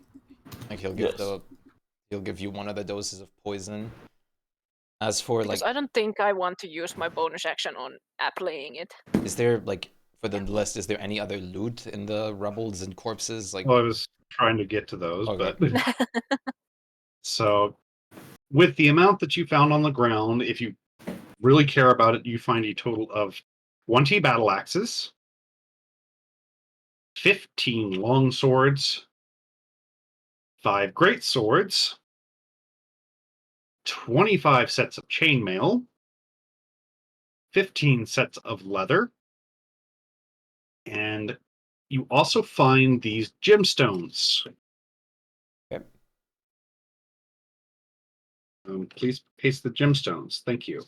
like, he'll give you one of the doses of poison. As for, because like... I don't think I want to use my bonus action on applying it. Is there, like, for the list, is there any other loot in the rubbles and corpses? Like, well, I was trying to get to those, okay. but... So, with the amount that you found on the ground, if you really care about it, you find a total of 20 battle axes, 15 long swords, 5 great swords, 25 sets of chainmail, 15 sets of leather, and you also find these gemstones. Okay. Please paste the gemstones. Thank you.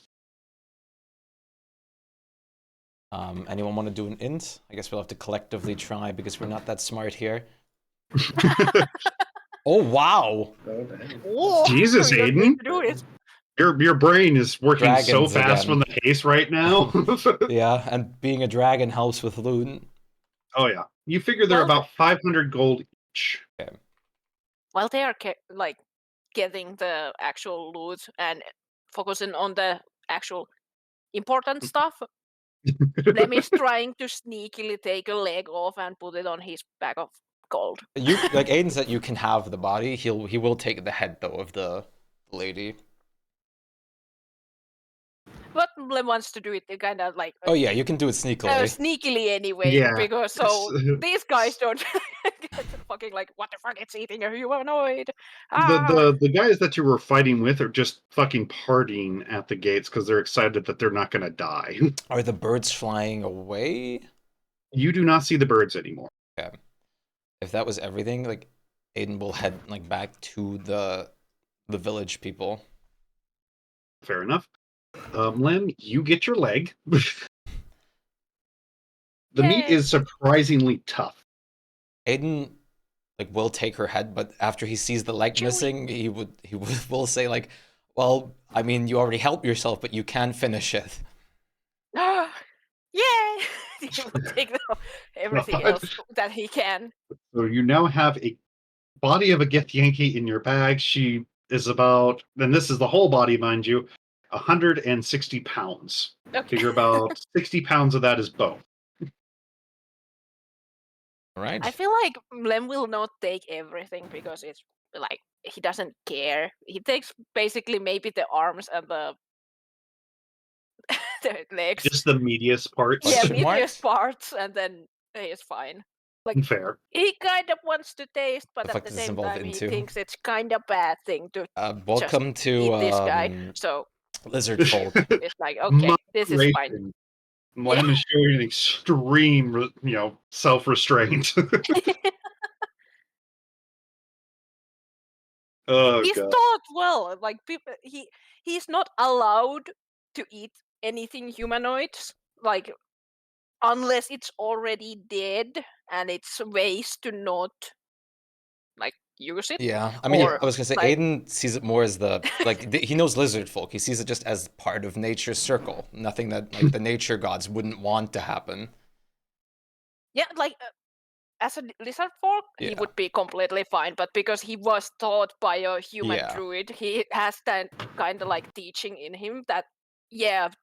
Anyone want to do an int? I guess we'll have to collectively try because we're not that smart here. Oh, wow. Oh, Jesus, you don't need Aiden. to do it. Your brain is working so Dragons fast again. from the haste right now. Yeah, and being a dragon helps with loot. Oh, yeah. You figure they're about 500 gold each. Okay. While they are like getting the actual loot and focusing on the actual important stuff, Lem is trying to sneakily take a leg off and put it on his bag of gold. You like Aiden said, you can have the body. He will take the head though of the lady. But Lem wants to do it kind of like. Oh yeah, you can do it sneakily. Sneakily anyway, Yeah. because so these guys don't get fucking like, what the fuck, it's eating a humanoid. The guys that you were fighting with are just fucking partying at the gates because they're excited that they're not going to die. Are the birds flying away? You do not see the birds anymore. Okay. If that was everything, like Aiden will head like back to the village people. Fair enough. Lem, you get your leg. The meat is surprisingly tough. Aiden like will take her head, but after he sees the leg missing, he will say like, well, I mean, you already helped yourself, but you can finish it. Yay! He will take everything else that he can. So you now have a body of a Gith Yankee in your bag. She is about, and this is the whole body, mind you, 160 pounds. Okay. Figure about 60 pounds of that is bone. Right. I feel like Lem will not take everything because it's like he doesn't care. He takes basically maybe the arms and the legs. Just the meatiest parts. Yeah, meatiest parts, and then he's fine. Like Fair. he kind of wants to taste, but The at fuck the does this same involve time he into? thinks it's kind of bad thing to Welcome just to eat this guy. So lizard folk. it's like, okay, this is fine. Lem is showing an extreme, self-restraint. Oh, He's God. taught well. Like people, he's not allowed to eat anything humanoids. Like unless it's already dead and it's ways to not like use it. Yeah, I mean, I was gonna say like, Aiden sees it more as the he knows lizard folk. He sees it just as part of nature's circle. Nothing that like the nature gods wouldn't want to happen. yeah, like as a lizard folk, he would be completely fine. But because he was taught by a human druid, he has that kind of like teaching in him that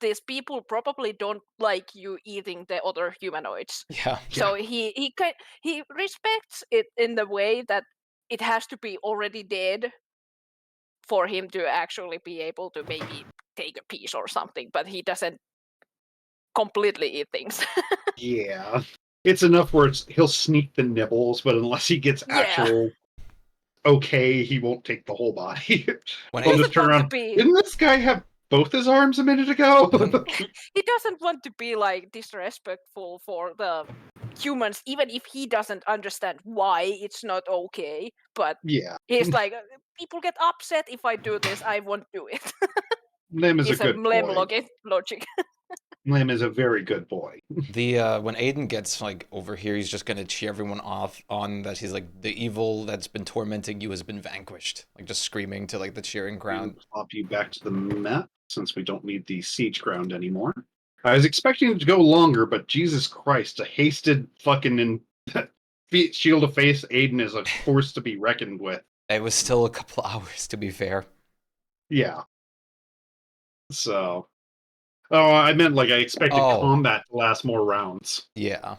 these people probably don't like you eating the other humanoids. Yeah. So he respects it in the way that it has to be already dead for him to actually be able to maybe take a piece or something, but he doesn't completely eat things. Yeah. It's enough where he'll sneak the nibbles, but unless he gets actual okay, he won't take the whole body. He'll just turn around. Didn't this guy have both his arms a minute ago? He doesn't want to be like disrespectful for the humans, even if he doesn't understand why it's not okay. But he's like, people get upset if I do this. I won't do it. Lem is a It's good Lem boy. logic. Lem is a very good boy. The when Aiden gets like over here, he's just gonna cheer everyone off on that. He's like, the evil that's been tormenting you has been vanquished. Like just screaming to like the cheering crowd. Pop you back to the map since we don't need the siege ground anymore. I was expecting it to go longer, but Jesus Christ, a hasted fucking shield of face Aiden is a force to be reckoned with. It was still a couple hours, to be fair. Yeah. So. Oh, I meant like I expected combat to last more rounds. Yeah.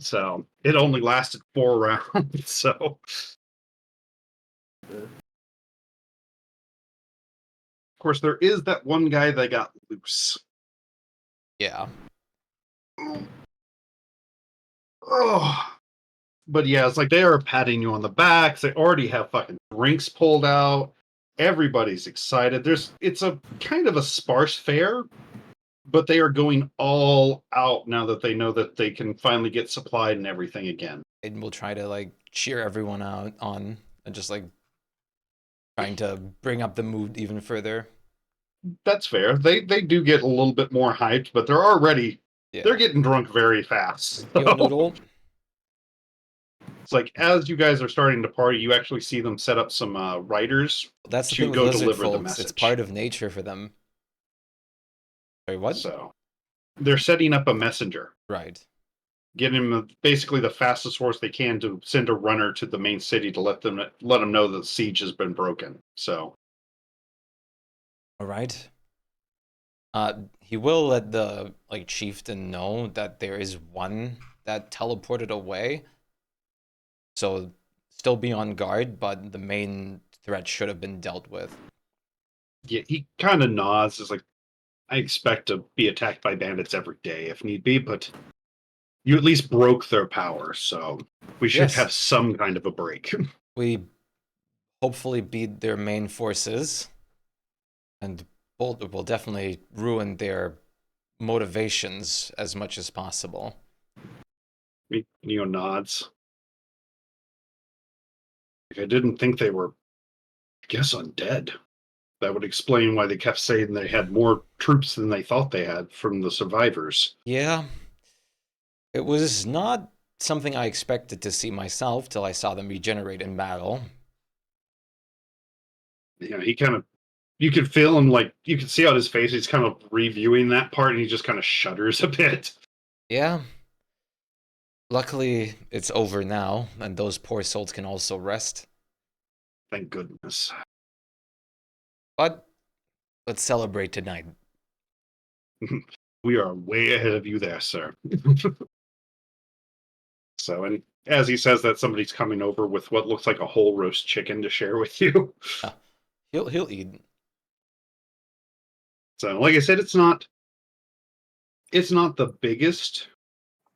So it only lasted 4 rounds. So. Of course, there is that one guy that got loose. Yeah. Oh. But yeah, it's like they are patting you on the back. They already have fucking drinks pulled out. everybody's excited. It's a kind of a sparse fair, but they are going all out now that they know that they can finally get supplied and everything again. And we'll try to like cheer everyone out on and just like trying to bring up the mood even further. That's fair. They do get a little bit more hyped, but they're getting drunk very fast. Yo, Noodle. It's like as you guys are starting to party, you actually see them set up some riders That's the to thing with go lizard deliver the folks. message. It's part of nature for them. Sorry, what? So they're setting up a messenger. Right. Getting them basically the fastest horse they can to send a runner to the main city to let them know that the siege has been broken. So, all right. He will let the like chieftain know that there is one that teleported away. So still be on guard, but the main threat should have been dealt with. yeah, he kind of nods. Is like, I expect to be attacked by bandits every day if need be, but you at least broke their power, so we should have some kind of a break. We hopefully beat their main forces, and Baldur will definitely ruin their motivations as much as possible. Neo nods. I didn't think they were, I guess, undead. That would explain why they kept saying they had more troops than they thought they had from the survivors. Yeah. It was not something I expected to see myself till I saw them regenerate in battle. Yeah, he kind of, you could feel him, like, you could see on his face, he's kind of reviewing that part, and he just kind of shudders a bit. Yeah. Luckily, it's over now, and those poor souls can also rest. Thank goodness. But let's celebrate tonight. We are way ahead of you there, sir. So, and as he says that, somebody's coming over with what looks like a whole roast chicken to share with you. He'll eat. So, like I said, it's not the biggest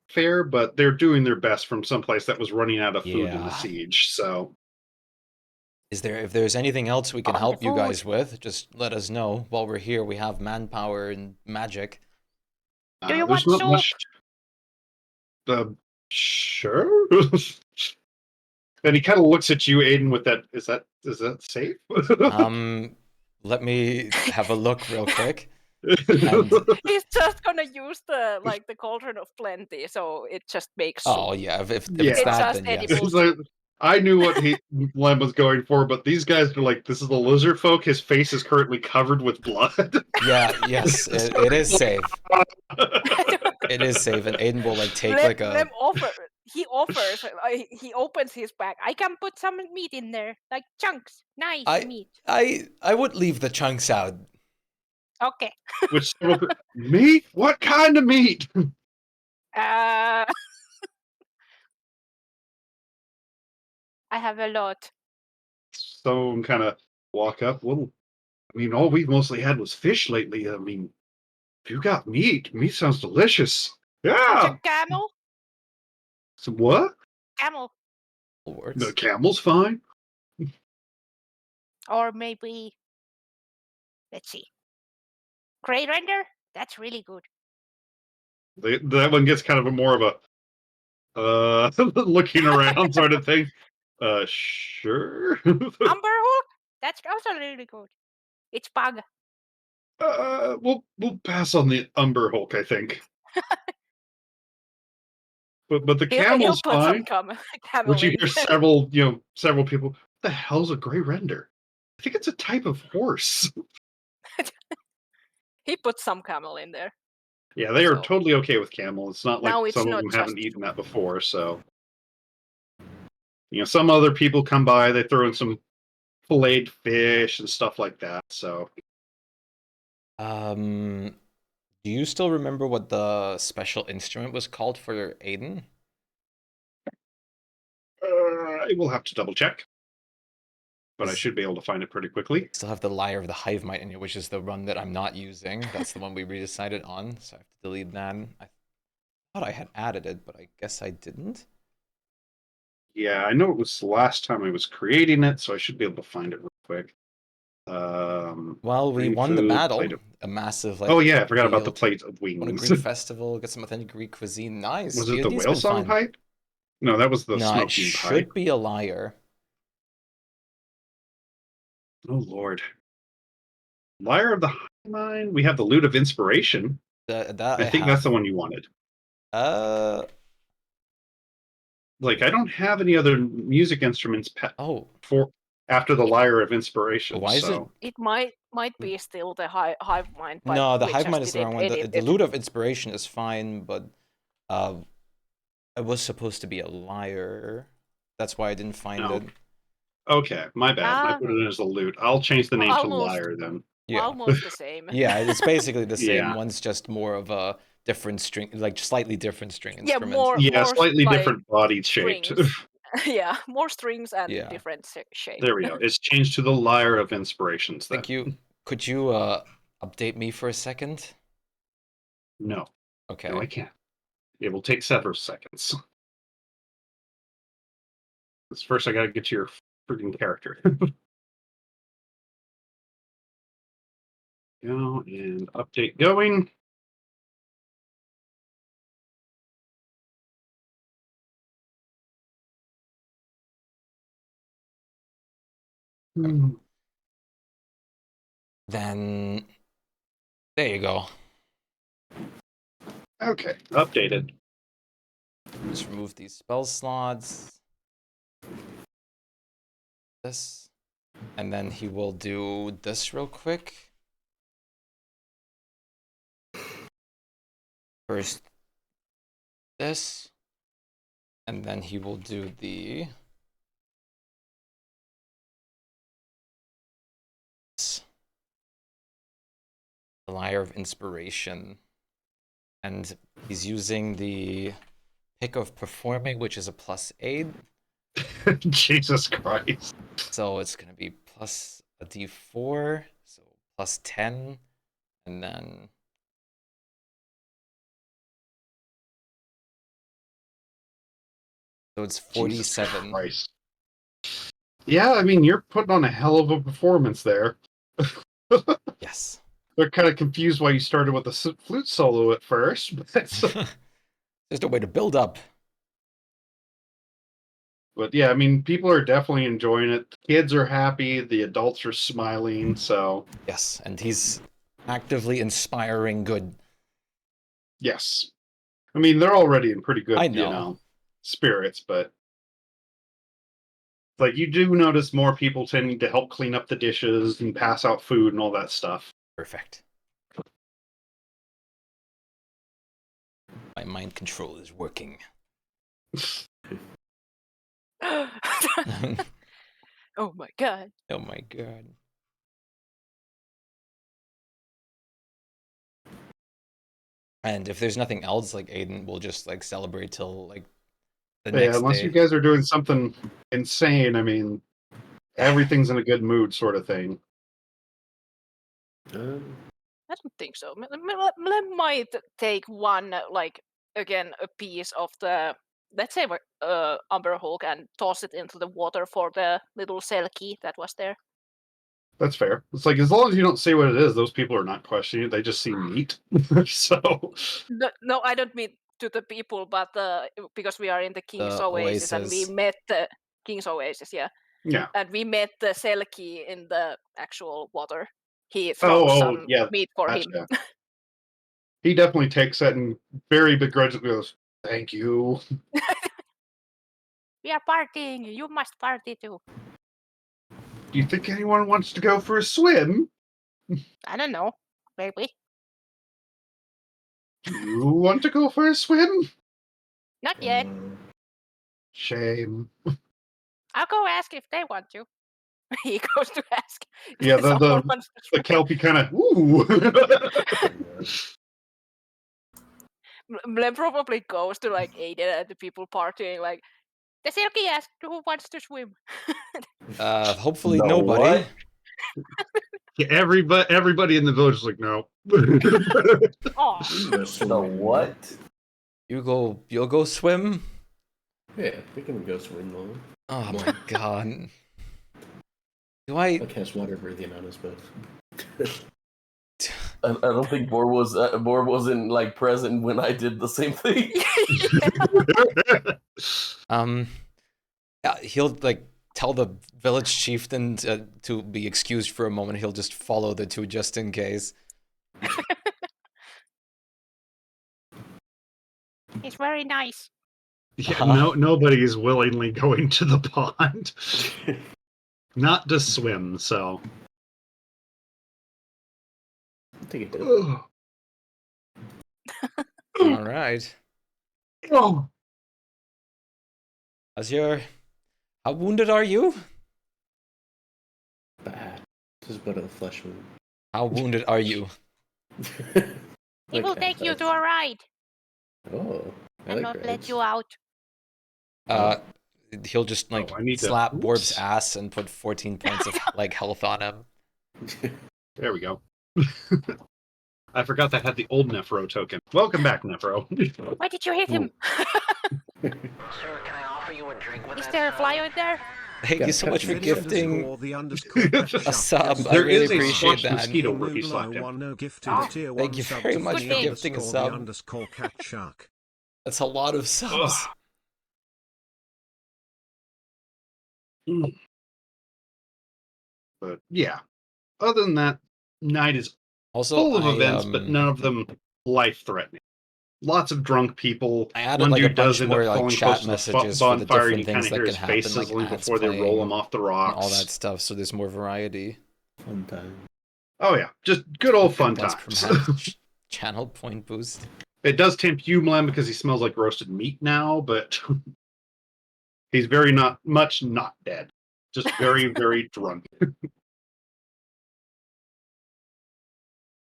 fair, but they're doing their best from someplace that was running out of food in the siege. So, if there's anything else we can help you guys with, just let us know. While we're here, we have manpower and magic. Do you there's want not soup? much. Sure. And he kind of looks at you, Aiden, with that. Is that safe? Let me have a look real quick. He's just gonna use the cauldron of plenty, so it just makes soup. Oh yeah, if it's It's that, just then yes. edible It's like, I knew what Lem was going for, but these guys are like, this is the lizard folk. His face is currently covered with blood. Yeah, yes, it is safe. It is safe, and Aiden will like take like a. Lem he offers. He opens his bag. I can put some meat in there, like chunks, nice meat. I would leave the chunks out. Okay. Which meat? What kind of meat? I have a lot. So kind of walk up. Well, I mean, all we've mostly had was fish lately. I mean, if you got meat sounds delicious. Yeah. Camel? Some what? Camel. The camel's fine. Or maybe, let's see. Grey render? That's really good. That one gets kind of a more of a looking around sort of thing. Sure. Umber hook? That's also really good. It's bug. We'll pass on the Umber Hulk, I think. But the He'll camel's put some fine. camel Which you in. hear several people. What the hell's a gray render? I think it's a type of horse. He put some camel in there. Yeah, they are totally okay with camel. It's not like Now it's some of not them just- haven't eaten that before. So, some other people come by, they throw in some filleted fish and stuff like that. So, Do you still remember what the special instrument was called for Aiden? I will have to double check, but I should be able to find it pretty quickly. Still have the Lyre of the Hive Mind in it, which is the one that I'm not using. That's the one we redecided on, so I have to delete that. I thought I had added it, but I guess I didn't. Yeah, I know it was the last time I was creating it, so I should be able to find it real quick. Well, we Green won the food, battle. plate of- A massive, like. Oh yeah, I forgot about the field. plate of Won a wings. Greek festival. Get some authentic Greek cuisine. Nice. Was it the D&D's whale been song fun. pipe? No, that was the No, it smoking should pipe. be a liar. Oh lord. Lyre of the High Mind. We have the Lute of Inspiration. That I think that's the one you wanted. Like I don't have any other music instruments for after the Lyre of Inspiration. Why is so. It might be still the hive mind. But No, the we hive just mind is the didn't wrong one. edit The it. Lute of Inspiration is fine, but it was supposed to be a liar. That's why I didn't find it. Okay, my bad. I put it as a lute. I'll change the name to Almost. Lyre then. Yeah. Almost the same. Yeah, it's basically the same. Yeah. One's just more of a different string, like slightly different string Yeah, instrument. more slightly like different body shaped. strings. Yeah, more strings and Yeah. different shape. There we go. It's changed to the Lyre of Inspirations. Then. Thank you. Could you update me for a second? No. Okay. No, I can't. It will take several seconds. Because first I gotta get to your freaking character. Go and update going. Then there you go. Okay, updated. Just remove these spell slots. This. And then he will do this real quick. First this. And then he will do the Lyre of Inspiration. And he's using the pick of performing, which is a +8. Jesus Christ. So it's gonna be plus a d4, so +10, and then so it's 47. Christ. Yeah, I mean, you're putting on a hell of a performance there. Yes. They're kind of confused why you started with a flute solo at first. But there's no way to build up. But yeah, I mean, people are definitely enjoying it. The kids are happy. The adults are smiling. So yes, and he's actively inspiring good. Yes, I mean they're already in pretty good, I know. spirits, but like you do notice more people tending to help clean up the dishes and pass out food and all that stuff. Perfect. My mind control is working. Oh my god. Oh my god. And if there's nothing else, like Aiden will just like celebrate till like the next Unless day. you guys are doing something insane, I mean, everything's in a good mood, sort of thing. I don't think so. Mlem might take one, like, again, a piece of the, let's say, Umber Hulk and toss it into the water for the little Selkie that was there. That's fair. It's like, as long as you don't say what it is, those people are not questioning it. They just see meat. So. No, I don't mean to the people, but because we are in the King's Oasis and we Oasis. met the King's Oasis, yeah. Yeah. And we met the Selkie in the actual water. He throws some meat for him. He definitely takes that and very begrudgingly goes, "Thank you." We are partying. You must party too. Do you think anyone wants to go for a swim? I don't know. Maybe. Do you want to go for a swim? Not yet. Shame. I'll go ask if they want to. He goes to ask. Yeah, the Kelpie kind of, ooh. Blem probably goes to like Aiden and the people partying, like, the Selkie asked who wants to swim. Hopefully nobody. Yeah, everybody in the village is like, no. The what? You'll go swim? Yeah, we can go swim on. Oh my god. Do I? I cast water breathing on us both. I don't think Bor wasn't like present when I did the same thing. Yeah, he'll like tell the village chieftain to be excused for a moment. He'll just follow the two just in case. He's very nice. Yeah, nobody's willingly going to the pond. Not to swim, so. Take it. All right. Oh. How wounded are you? Bad. This is but a flesh wound. How wounded are you? He will take you to a ride. Oh, and not let you out. He'll just like slap Borb's ass and put 14 points of like health on him. There we go. I forgot that had the old Nephro token. Welcome back, Nephro. Why did you hit him? Sir, can I offer you a drink with Is there a fly out there? Thank you so much for gifting a sub. I There really is a appreciate squashed that. mosquito where he slapped him. Thank you very much for gifting a sub. That's a lot of subs. But yeah, other than that, night is also full of events, but none of them life-threatening. Lots of drunk people. I added One like a dude does bunch end more up like falling chat close to messages the for the bonfire, and you different kind things of hear that his can face happen, like sizzling ads before they roll him playing off the and rocks. all that stuff. So there's more variety. Fun time. Oh yeah, just good old fun Plus times. perhaps channel point boost. It does tempt you, Mlem, because he smells like roasted meat now, but he's very not dead. Just very, very drunk.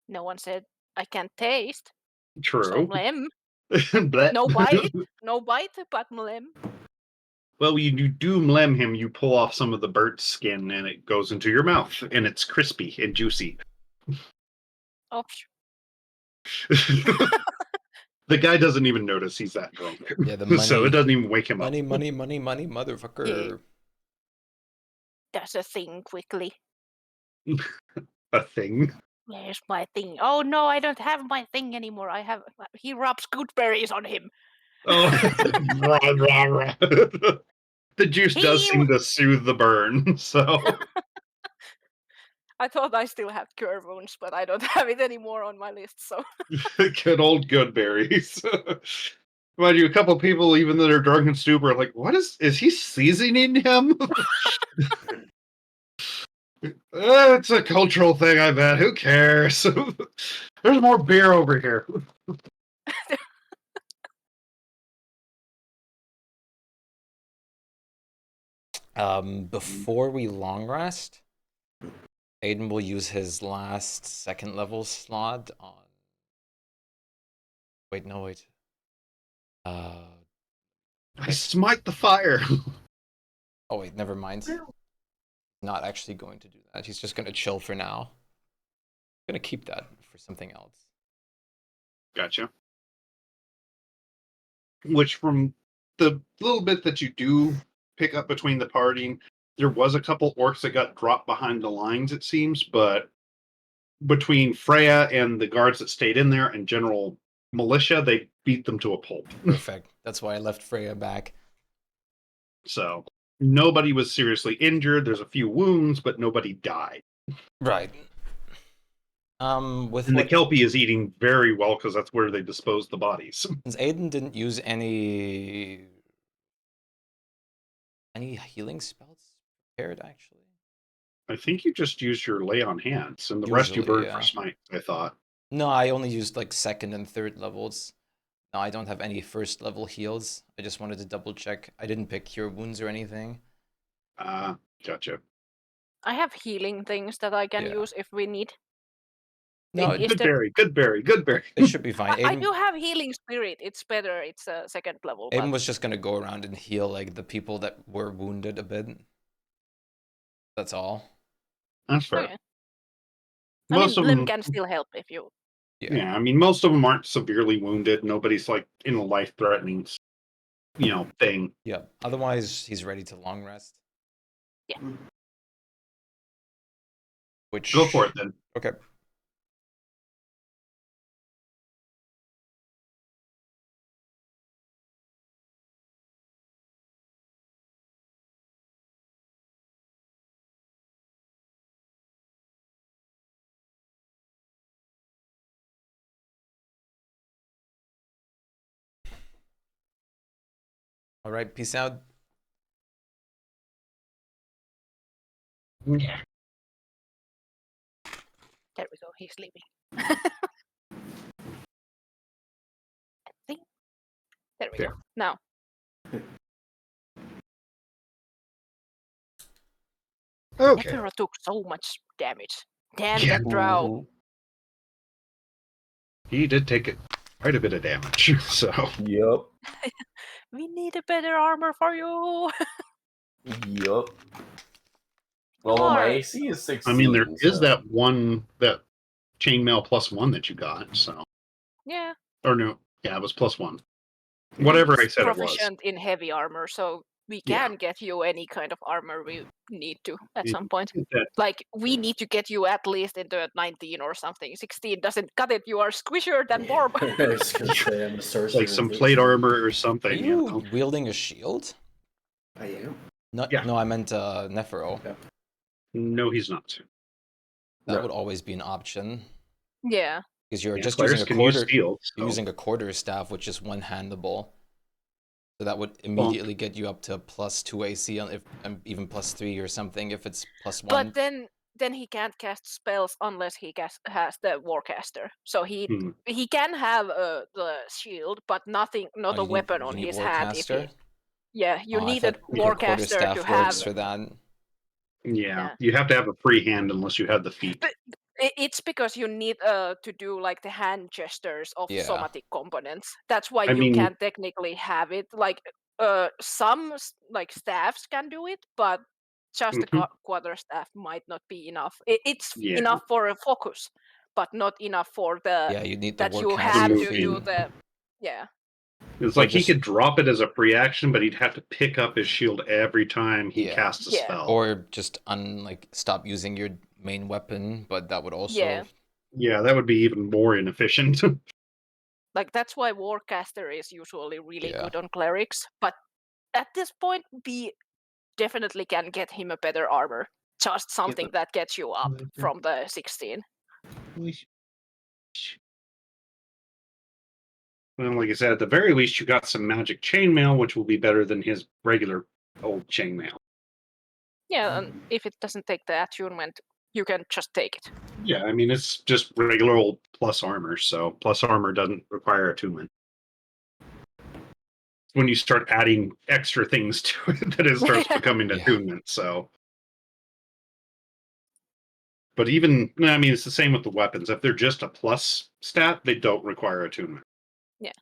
No one said I can't taste. True. So Mlem. Bleh. No bite, but Mlem. Well, when you do Mlem him, you pull off some of the burnt skin and it goes into your mouth, and it's crispy and juicy. Oh. The guy doesn't even notice he's that drunk. Yeah, the money. So it doesn't even wake him money, up. Money, motherfucker. Yeah. That's a thing, quickly. A thing? Where's my thing? Oh no, I don't have my thing anymore. He rubs gooseberries on him. Oh, rah, rah, rah. The juice does seem to soothe the burn, so. I thought I still had cure wounds, but I don't have it anymore on my list, so. Good old good berries. Mind you, a couple people, even that are drunk and stupid, are like, what is he seasoning him? It's a cultural thing, I bet. Who cares? There's more beer over here. Before we long rest, Aiden will use his last second level slot on. Wait, no, wait. I smite the fire. Oh wait, never mind. Not actually going to do that. He's just gonna chill for now. Gonna keep that for something else. Gotcha. Which, from the little bit that you do pick up between the partying, there was a couple orcs that got dropped behind the lines, it seems, but between Freya and the guards that stayed in there and general militia, they beat them to a pulp. Perfect. That's why I left Freya back. So nobody was seriously injured. There's a few wounds, but nobody died. Right. The Kelpie is eating very well because that's where they disposed the bodies. Since Aiden didn't use any healing spells prepared, actually. I think you just used your lay on hands, and the rest you burned for smite, I thought. No, I only used like second and third levels. No, I don't have any first level heals. I just wanted to double check. I didn't pick cure wounds or anything. Gotcha. I have healing things that I can use if we need. No, good berry. It should be fine. I do have healing spirit. It's better. It's a second level. Aiden was just gonna go around and heal like the people that were wounded a bit. That's all. That's fair. Okay. Most of them can still help if you. Yeah, I mean, most of them aren't severely wounded. Nobody's like in a life-threatening, thing. Yeah. Otherwise, he's ready to long rest. Yeah. Which Go for it then. Okay. All right, peace out. Yeah. There we go. He's sleeping. See? There we go. Now. Okay. Nephiro took so much damage. Damn Yeah. that drow. He did take quite a bit of damage, so. Yep. We need a better armor for you. Yup. Although my AC is 16. I mean, there is so- that chainmail +1 that you got, so. Yeah. Or no, yeah, it was +1. Whatever I He's said it was. proficient in heavy armor, so we can get you any kind of armor we need to at some point. Like, we need to get you at least into 19 or something. 16 doesn't cut it. You are squishier than Borb. I was gonna say, I'm a sorcerer. Like some plate armor or something. Are you wielding a shield? I am. No, no, I meant Nephiro. No, he's not. That would always be an option. Yeah. Because you're Yeah, just players using a can use quarter. shield, You're so. using a quarter staff, which is one-handable. So that would immediately get you up to +2 AC, if even +3 or something if it's +1. But then he can't cast spells unless he has the Warcaster. So he can have the shield, but not a weapon on his hand. If he, you need a Warcaster to have. For that. Yeah, you have to have a free hand unless you have the feet. But it's because you need to do like the hand gestures of somatic components. That's why I you mean- can technically have it. Like some like staffs can do it, but just the quarterstaff might not be enough. It's enough for a focus, but not enough for the you need the that you Warcaster have to feat. do the It's Or like he just- could drop it as a free action, but he'd have to pick up his shield every time he casts a spell. Or just stop using your main weapon, but that would also Yeah, that would be even more inefficient. Like that's why Warcaster is usually really good on clerics. But at this point, we definitely can get him a better armor. Just something that gets you up from the 16. Well, like I said, at the very least, you got some magic chainmail, which will be better than his regular old chainmail. Yeah, and if it doesn't take the attunement, you can just take it. Yeah, I mean, it's just regular old plus armor, so plus armor doesn't require attunement. When you start adding extra things to it, that it starts becoming attunement, so. But even, I mean, it's the same with the weapons. If they're just a plus stat, they don't require attunement. Yeah.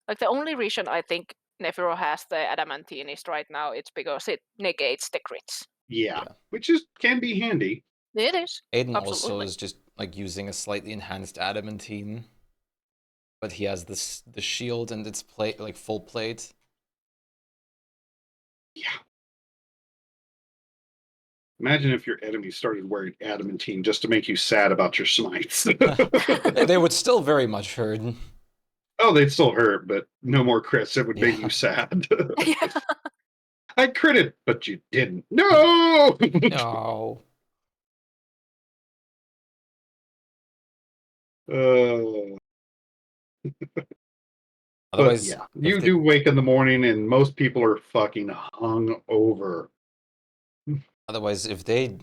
Like the only reason I think Nephiro has the adamantine is right now, it's because it negates the crits. Yeah. Which can be handy. It is. Aiden also Absolutely. is just like using a slightly enhanced adamantine, but he has the shield and its plate like full plate. Yeah. Imagine if your enemy started wearing adamantine just to make you sad about your smites. They would still very much hurt. Oh, they'd still hurt, but no more crits. It would make you sad. I critted, but you didn't. No! No. Otherwise, you do wake in the morning, and most people are fucking hung over. Otherwise, if they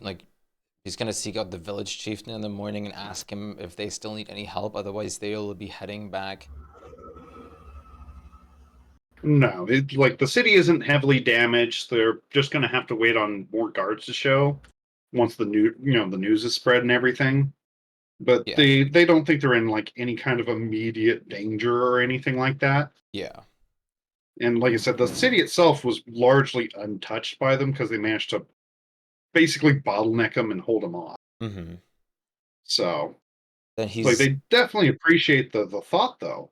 he's gonna seek out the village chieftain in the morning and ask him if they still need any help. Otherwise, they'll be heading back. No, the city isn't heavily damaged. They're just gonna have to wait on more guards to show once the news is spread and everything. But they don't think they're in any kind of immediate danger or anything like that. Yeah. And like I said, the city itself was largely untouched by them because they managed to basically bottleneck them and hold them off. Mm-hmm. So, then he's they definitely appreciate the thought, though.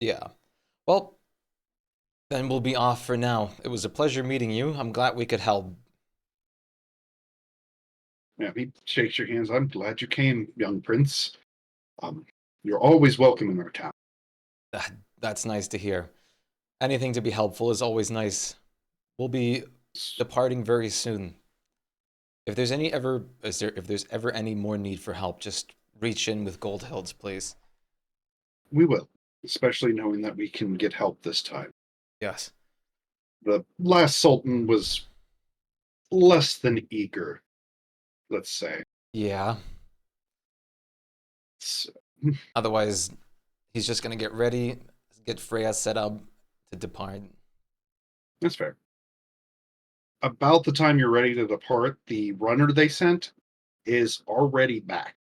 Yeah. Well, then we'll be off for now. It was a pleasure meeting you. I'm glad we could help. Yeah, he shakes your hands. I'm glad you came, young prince. You're always welcome in our town. That's nice to hear. Anything to be helpful is always nice. We'll be departing very soon. If there's ever any more need for help, just reach in with gold hilts, please. We will, especially knowing that we can get help this time. Yes. The last sultan was less than eager, let's say. Yeah. So, otherwise, he's just gonna get ready, get Freya set up to depart. that's fair. About the time you're ready to depart, the runner they sent is already back.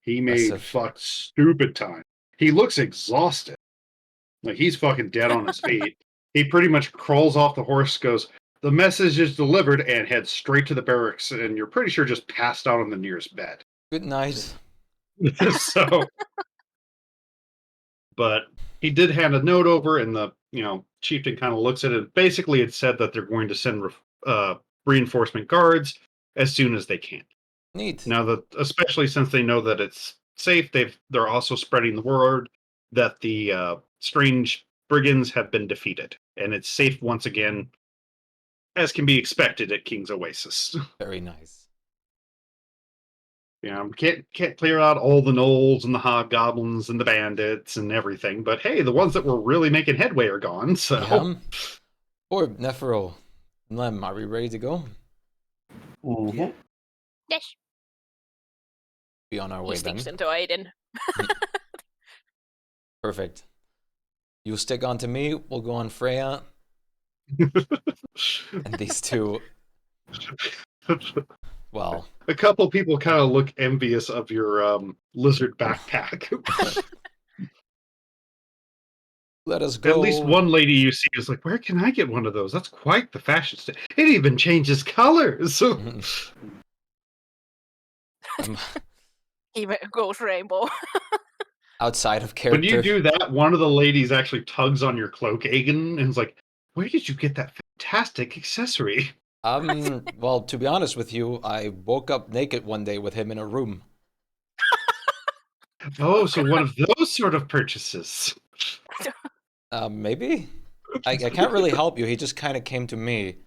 He made stupid time. He looks exhausted. Like he's fucking dead on his feet. He pretty much crawls off the horse, goes, "The message is delivered," and heads straight to the barracks, and you're pretty sure just passed out on the nearest bed. Good night. So, but he did hand a note over, and the chieftain kind of looks at it. Basically, it said that they're going to send reinforcement guards as soon as they can. Neat. Now that, especially since they know that it's safe, they're also spreading the word that the strange brigands have been defeated, and it's safe once again, as can be expected at King's Oasis. Very nice. Can't clear out all the gnolls and the hobgoblins and the bandits and everything, but hey, the ones that were really making headway are gone. So, or Nephro, Lem, are we ready to go? Mm-hmm. Yes. Be on our He way sticks then. into Aiden. Perfect. You stick onto me. We'll go on Freya. And these two. Well, a couple people kind of look envious of your lizard backpack. Let us go. At least one lady you see is like, "Where can I get one of those? That's quite the fashion It even changes colors." Even goes rainbow. Outside of character. When you do that, one of the ladies actually tugs on your cloak, Aiden, and is like, "Where did you get that fantastic accessory?" Well, to be honest with you, I woke up naked one day with him in a room. Oh, so one of those sort of purchases. Maybe? I can't really help you. He just kind of came to me.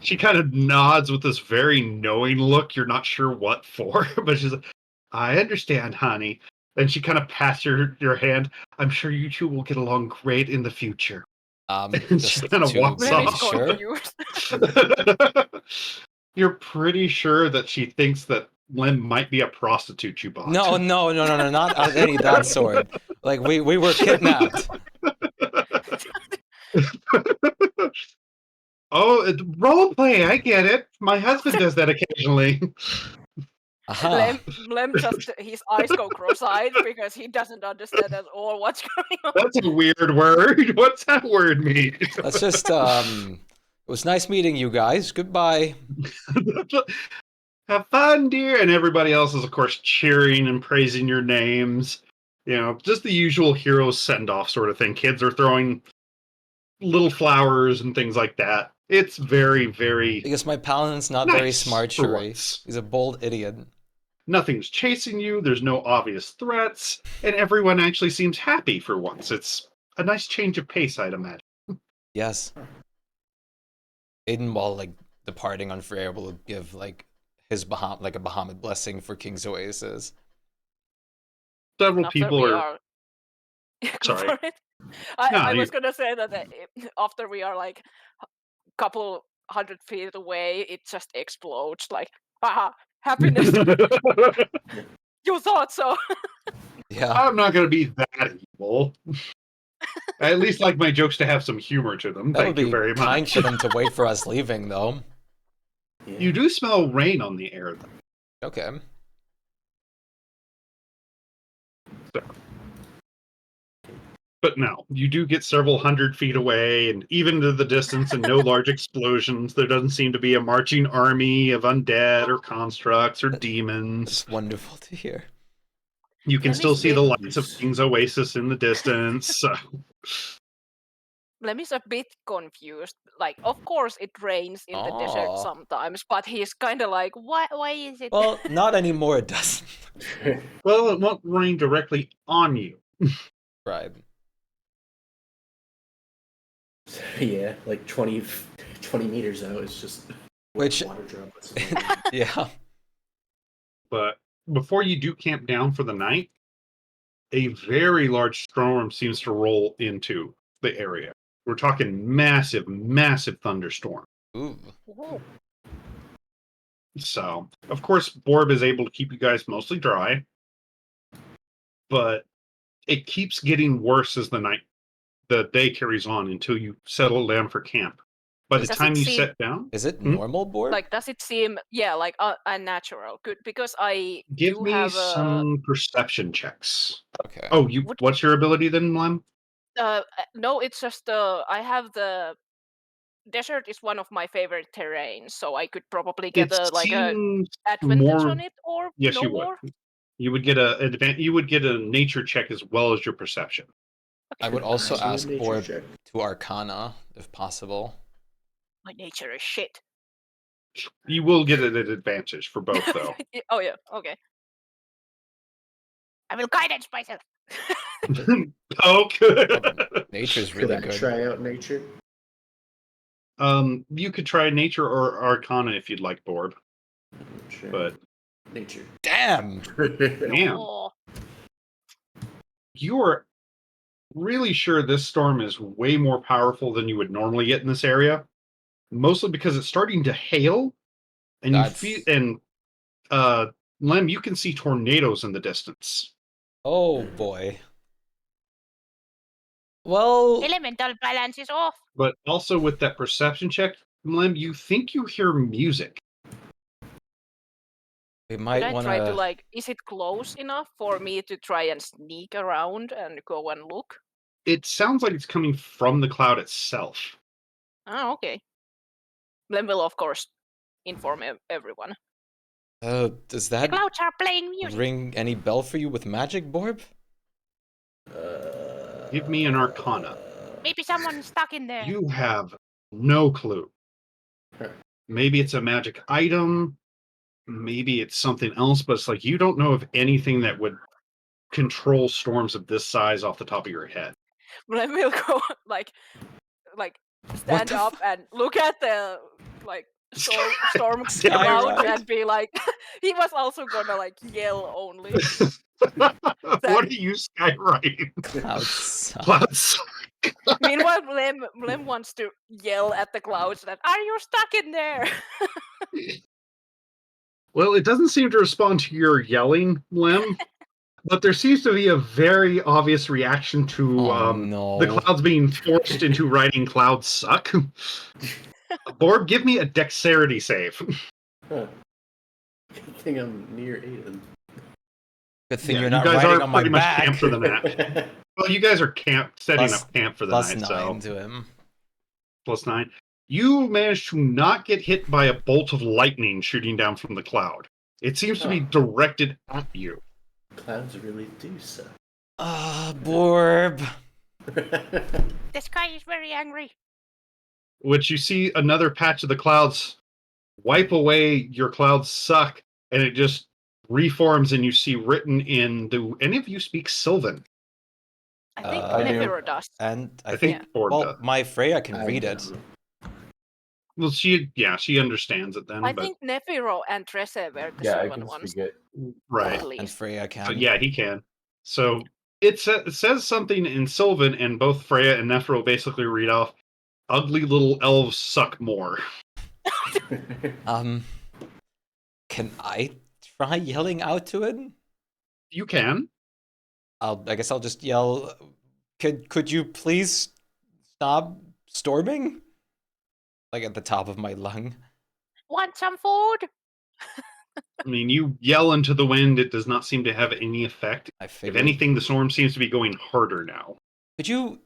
She kind of nods with this very knowing look. You're not sure what for, but she's like, "I understand, honey." And she kind of pats your hand. "I'm sure you two will get along great in the future." And she kind of walks off. Sure. You're pretty sure that she thinks that Lynn might be a prostitute you bought. No, not any of that sort. Like we were kidnapped. Oh, role play, I get it. My husband does that occasionally. Lem just his eyes go cross-eyed because he doesn't understand at all what's going on. That's a weird word. What's that word mean? Let's just it was nice meeting you guys. Goodbye. Have fun, dear. And everybody else is, of course, cheering and praising your names. Just the usual hero send-off sort of thing. Kids are throwing little flowers and things like that. It's very, very... Because my paladin's not nice very smart, for Shuri. once. He's a bold idiot. Nothing's chasing you. There's no obvious threats. And everyone actually seems happy for once. It's a nice change of pace, I'd imagine. Yes. Aiden, while departing on Freya, will give his a Bahamut blessing for King's Oasis. Several After people we are... Sorry. For it. I was gonna say that after we are a couple 100 feet away, it just explodes haha, happiness. You thought so. Yeah. I'm not going to be that evil. I at least like my jokes to have some humor to them. That Thank would you be very kind much. for them to wait for us leaving, though. You do smell rain on the air, though. Okay. So. But no, you do get several 100 feet away, and even to the distance, and no large explosions. There doesn't seem to be a marching army of undead or constructs or demons. It's wonderful to hear. You can still see the lights of King's Oasis in the distance. So. Lem is a bit confused. Like, of course it rains in the desert Oh. sometimes, but he's kind of like, why is it? Well, not anymore, it doesn't. Well, it won't rain directly on you. Right. Yeah, like 20 meters out, it's just Which, water droplets. yeah. But before you do camp down for the night, a very large storm seems to roll into the area. We're talking massive, massive thunderstorm. Ooh. So, of course, Borb is able to keep you guys mostly dry, but it keeps getting worse as the day carries on until you settle down for camp. By the Does time it you seem- set down, Is it normal, Borb? Like, does it seem, yeah, like unnatural? Good, because I give do me have some perception checks. Okay. Oh, what's your ability then, Lem? no, it's just I have the desert is one of my favorite terrains, so I could probably get It a seems advantage more. on it, or Yes, no you more. would. You would get You would get a nature check as well as your perception. I would also Nice. ask Nature Borb check. to Arcana, if possible. My nature is shit. You will get an advantage for both, though. Oh yeah, okay. I will guidance myself. Oh, good. Nature's Could really I good. try out nature? You could try nature or Arcana if you'd like, Borb. Sure. But Nature. Damn. damn, Oh, you are really sure this storm is way more powerful than you would normally get in this area. Mostly because it's starting to hail, and Lem, you can see tornadoes in the distance. Oh boy. Well, elemental balance is off. But also with that perception check, Lem, you think you hear music. we Could might I want try to to. like? Is it close enough for me to try and sneak around and go and look? It sounds like it's coming from the cloud itself. Oh, okay. Then we'll of course inform everyone. Does The that clouds are playing music. ring any bell for you with magic, Borb? Give me an Arcana. Maybe someone's stuck in there. You have no clue. Maybe it's a magic item. Maybe it's something else, but it's like you don't know of anything that would control storms of this size off the top of your head. Then we'll go like stand the up and look at the like storm Skyride. clouds and be like. He was also gonna like yell only. What are you skywriting? Clouds. Clouds. Meanwhile, Lem wants to yell at the clouds that, "Are you stuck in there?" Well, it doesn't seem to respond to your yelling, Lem. But there seems to be a very obvious reaction to no. the clouds being forced into writing clouds suck. Borb, give me a dexterity save. Huh. Good thing I'm near Aiden. Good thing Yeah, you're you not guys riding are on my pretty much back. camped for the night. Well, you guys are setting Plus- up camp for the Plus night, 9 so to him. +9. You managed to not get hit by a bolt of lightning shooting down from the cloud. It seems to be directed at you. Clouds really do suck. Borb. The sky is very angry. Which you see another patch of the clouds wipe away your clouds suck, and it just reforms, and you see written in, do any of you speak Sylvan? I think I do. Nefiro does. And I think think, Borb well, does. my Freya can I read don't it. know. Well, she understands it then. I but, think Nefiro and Trece were the Yeah, I Sylvan can ones. speak it. right. At And least. Freya can. So, yeah, he can. So it says something in Sylvan, and both Freya and Nephro basically read off, "Ugly little elves suck more." Can I try yelling out to it? You can. I guess I'll just yell. Could you please stop storming? Like at the top of my lung. Want some food? I mean, you yell into the wind, it does not seem to have any effect. If figured. anything, the storm seems to be going harder now. Could you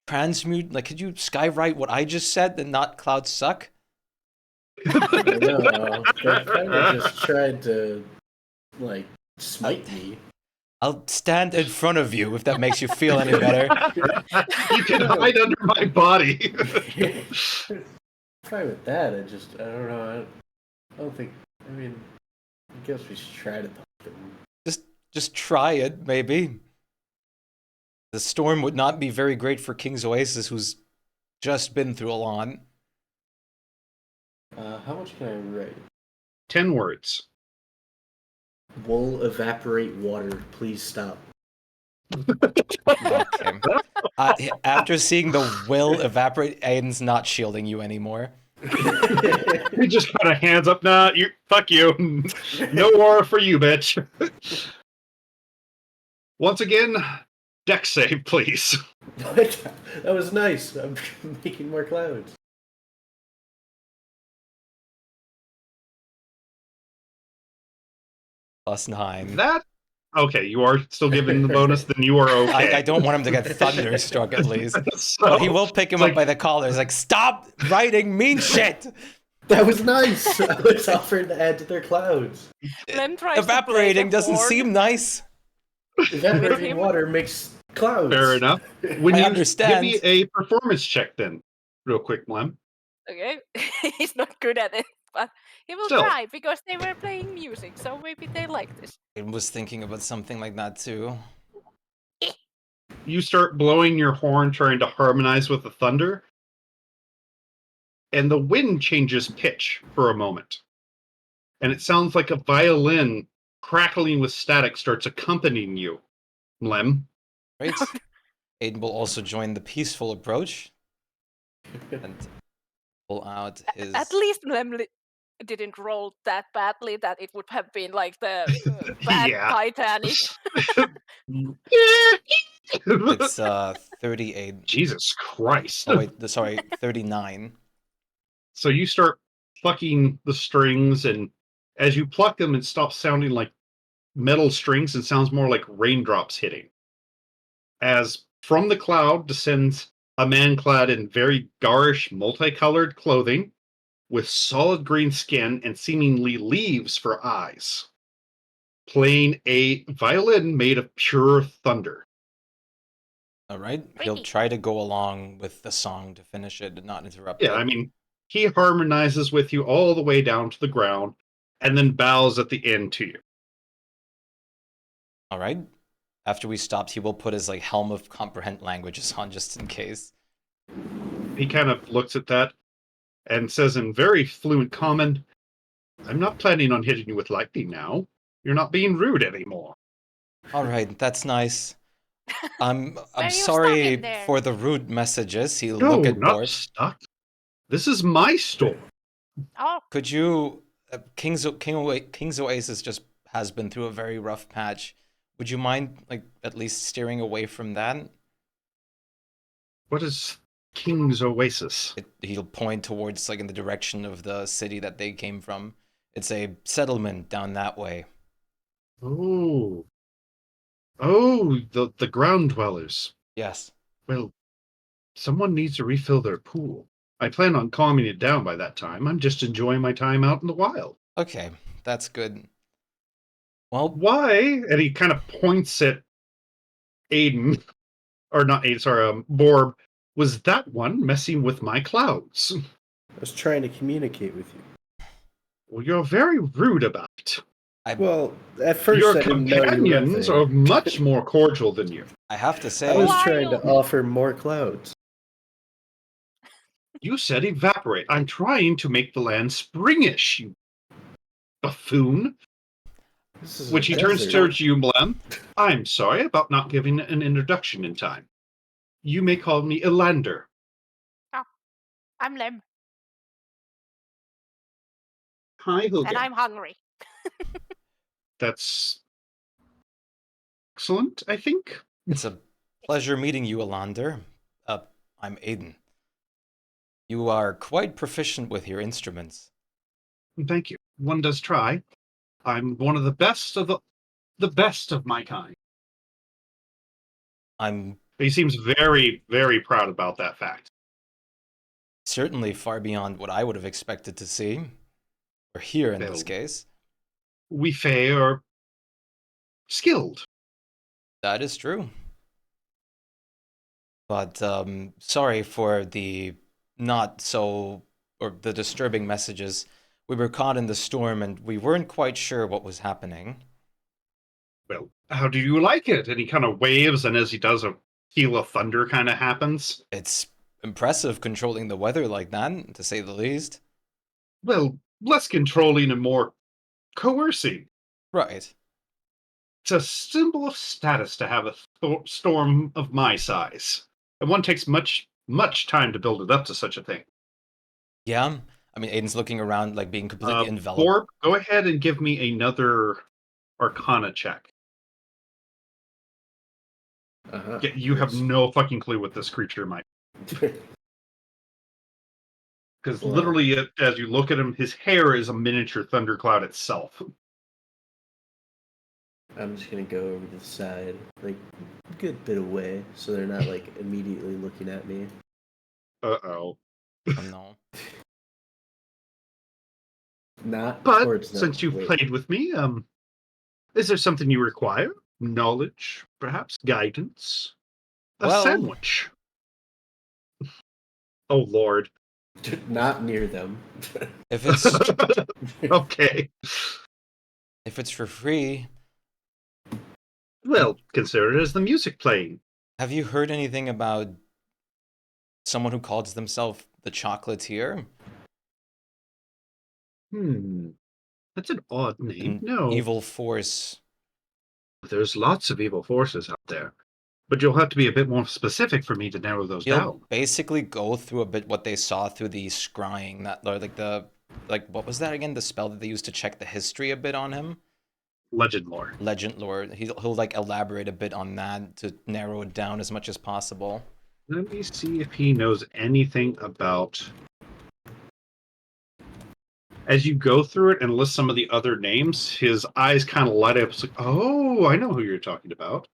transmute? Like, could you skywrite what I just said and not clouds suck? I know. That kind of just tried to, like, smite me. I'll stand in front of you if that makes you feel any better. You can hide under my body. Fine with that. I don't know. I don't think. I mean, I guess we should try to talk to him. Just try it, maybe. The storm would not be very great for King's Oasis, who's just been through a lot. How much can I write? 10 words. Wool evaporate water. Please stop. Okay. After seeing the will evaporate, Aiden's not shielding you anymore. He just put a hands up. Nah, fuck you. No aura for you, bitch. Once again, deck save, please. That was nice. I'm making more clouds. +9. That? Okay, you are still giving the bonus, then you are okay. I don't want him to get thunderstruck at least. So, but he will pick him up by the collar. He's like, stop writing mean shit! That was nice. I was offering to add to their clouds. Evaporating doesn't seem nice. Evaporating water makes clouds. Fair enough. When I you understand. Give me a performance check then, real quick, Mlem. Okay, he's not good at it, but he will Still. try because they were playing music, so maybe they like this. I was thinking about something like that too. You start blowing your horn trying to harmonize with the thunder, and the wind changes pitch for a moment. And it sounds like a violin crackling with static starts accompanying you, Mlem. Right? Aiden will also join the peaceful approach and pull out his... At least Lemley didn't roll that badly that it would have been like the bad Titanic. It's 38. Jesus Christ. Oh wait, sorry, 39. So you start plucking the strings, and as you pluck them, it stops sounding like metal strings and sounds more like raindrops hitting. As from the cloud descends a man clad in very garish, multicolored clothing, with solid green skin and seemingly leaves for eyes, playing a violin made of pure thunder. All right, he'll try to go along with the song to finish it and not interrupt Yeah, it. I mean, he harmonizes with you all the way down to the ground, and then bows at the end to you. All right. After we stopped, he will put his like helm of comprehend languages on just in case. He kind of looks at that and says in very fluent common, I'm not planning on hitting you with lightning now. You're not being rude anymore. All right, that's nice. I'm you sorry stuck in there? for the rude messages. He'll No, look at not Bort. stuck. This is my store. Oh, Could you... King's Oasis just has been through a very rough patch. Would you mind, like, at least steering away from that? What is King's Oasis? He'll point towards, like, in the direction of the city that they came from. It's a settlement down that way. Oh. Oh, the ground dwellers. Yes. Well, someone needs to refill their pool. I plan on calming it down by that time. I'm just enjoying my time out in the wild. Okay, that's good. Well, why? And he kind of points at Aiden, or not Aiden, sorry, Borb. Was that one messing with my clouds? I was trying to communicate with you. Well, you're very rude about it. Well, at first your I didn't know you were companions there. are much more cordial than you. I have to say, I was trying to offer more clouds. You said evaporate. I'm trying to make the land springish, you buffoon. Which he turns towards you, Mlem. I'm sorry about not giving an introduction in time. You may call me Elander. oh, I'm Lem, Hi, Hilga. and I'm hungry. That's excellent, I think. It's a pleasure meeting you, Elander. I'm Aiden. You are quite proficient with your instruments. Thank you. One does try. I'm one of the best of the best of my kind. He seems very, very proud about that fact. Certainly far beyond what I would have expected to see, or hear in this case. We Fae are skilled. That is true. But sorry for the not so, or the disturbing messages. We were caught in the storm and we weren't quite sure what was happening. Well, how do you like it? And he kind of waves, and as he does, a peal of thunder kind of happens. It's impressive controlling the weather like that, to say the least. Well, less controlling and more coercing. Right. It's a symbol of status to have a storm of my size. And one takes much time to build it up to such a thing. Yeah. I mean, Aiden's looking around like being completely enveloped. Orb, go ahead and give me another Arcana check. You have no fucking clue what this creature might be. Because literally, as you look at him, his hair is a miniature thundercloud itself. I'm just gonna go over to the side, like a good bit away, so they're not like immediately looking at me. Uh-oh. Oh no. Not But towards them. since you've played with me, is there something you require? Knowledge, perhaps? Guidance? A sandwich? Oh, Lord. Not near them. If it's okay. If it's for free. Well, consider it as the music playing. Have you heard anything about someone who calls themselves the Chocolatier? That's an odd name. An evil force. There's lots of evil forces out there. But you'll have to be a bit more specific for me to narrow those You'll down. basically go through a bit what they saw through the scrying, that, or like what was that again? The spell that they used to check the history a bit on him? Legend lore. Legend lore. He'll like elaborate a bit on that to narrow it down as much as possible. Let me see if he knows anything about... As you go through it and list some of the other names, his eyes kind of light up. It's like, oh, I know who you're talking about.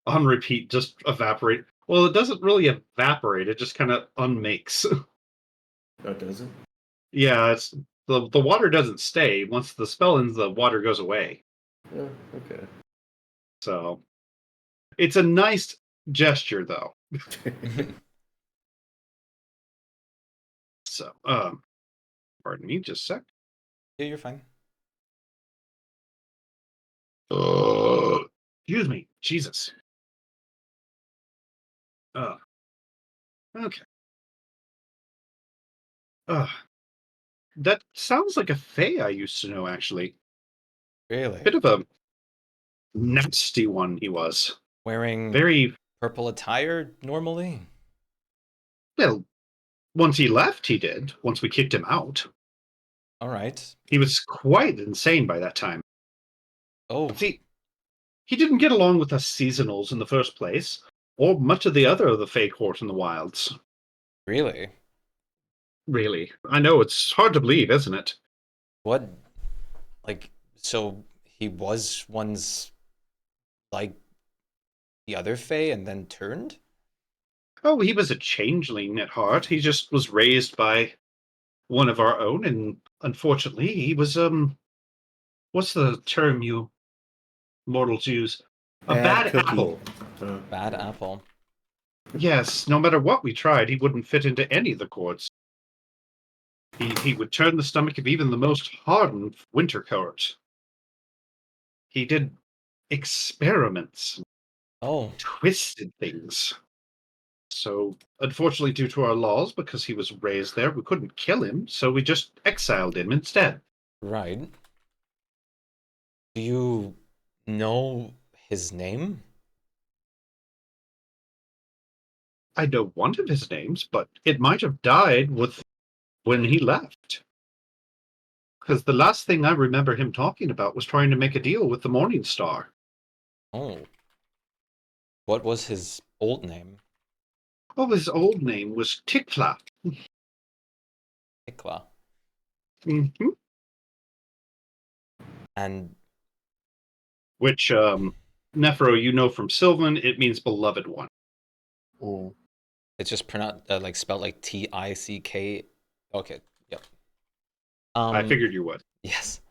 On repeat, just evaporate. Well, it doesn't really evaporate. It just kind of unmakes. Oh, it doesn't? Yeah, it's the water doesn't stay. Once the spell ends, the water goes away. Oh, okay. So, it's a nice gesture, though. So, pardon me, just a sec. Yeah, you're fine. Excuse me, Jesus. Okay. That sounds like a fae I used to know, actually. Really? Bit of a nasty one he was. Wearing very purple attire normally? Well, once he left, he did. Once we kicked him out. All right. He was quite insane by that time. Oh. See, he didn't get along with us seasonals in the first place, or much of the other of the fae court in the wilds. Really? Really. I know, it's hard to believe, isn't it? What? Like, so he was once like the other fae and then turned? Oh, he was a changeling at heart. He just was raised by one of our own, and unfortunately, he was, what's the term you mortals use? A bad apple. Bad apple. Yes, no matter what we tried, he wouldn't fit into any of the courts. He would turn the stomach of even the most hardened winter court. He did experiments. Twisted things. So, unfortunately, due to our laws, because he was raised there, we couldn't kill him, so we just exiled him instead. Right. Do you know his name? I know one of his names, but it might have died with when he left. Because the last thing I remember him talking about was trying to make a deal with the Morning Star. Oh. What was his old name? Oh, his old name was Tikla. Tikla. Mm-hmm. And which, Nephro, you know from Sylvan, it means beloved one. Oh. It's just pronounced like spelled like T-I-C-K. Okay. Yep. I figured you would. Yes.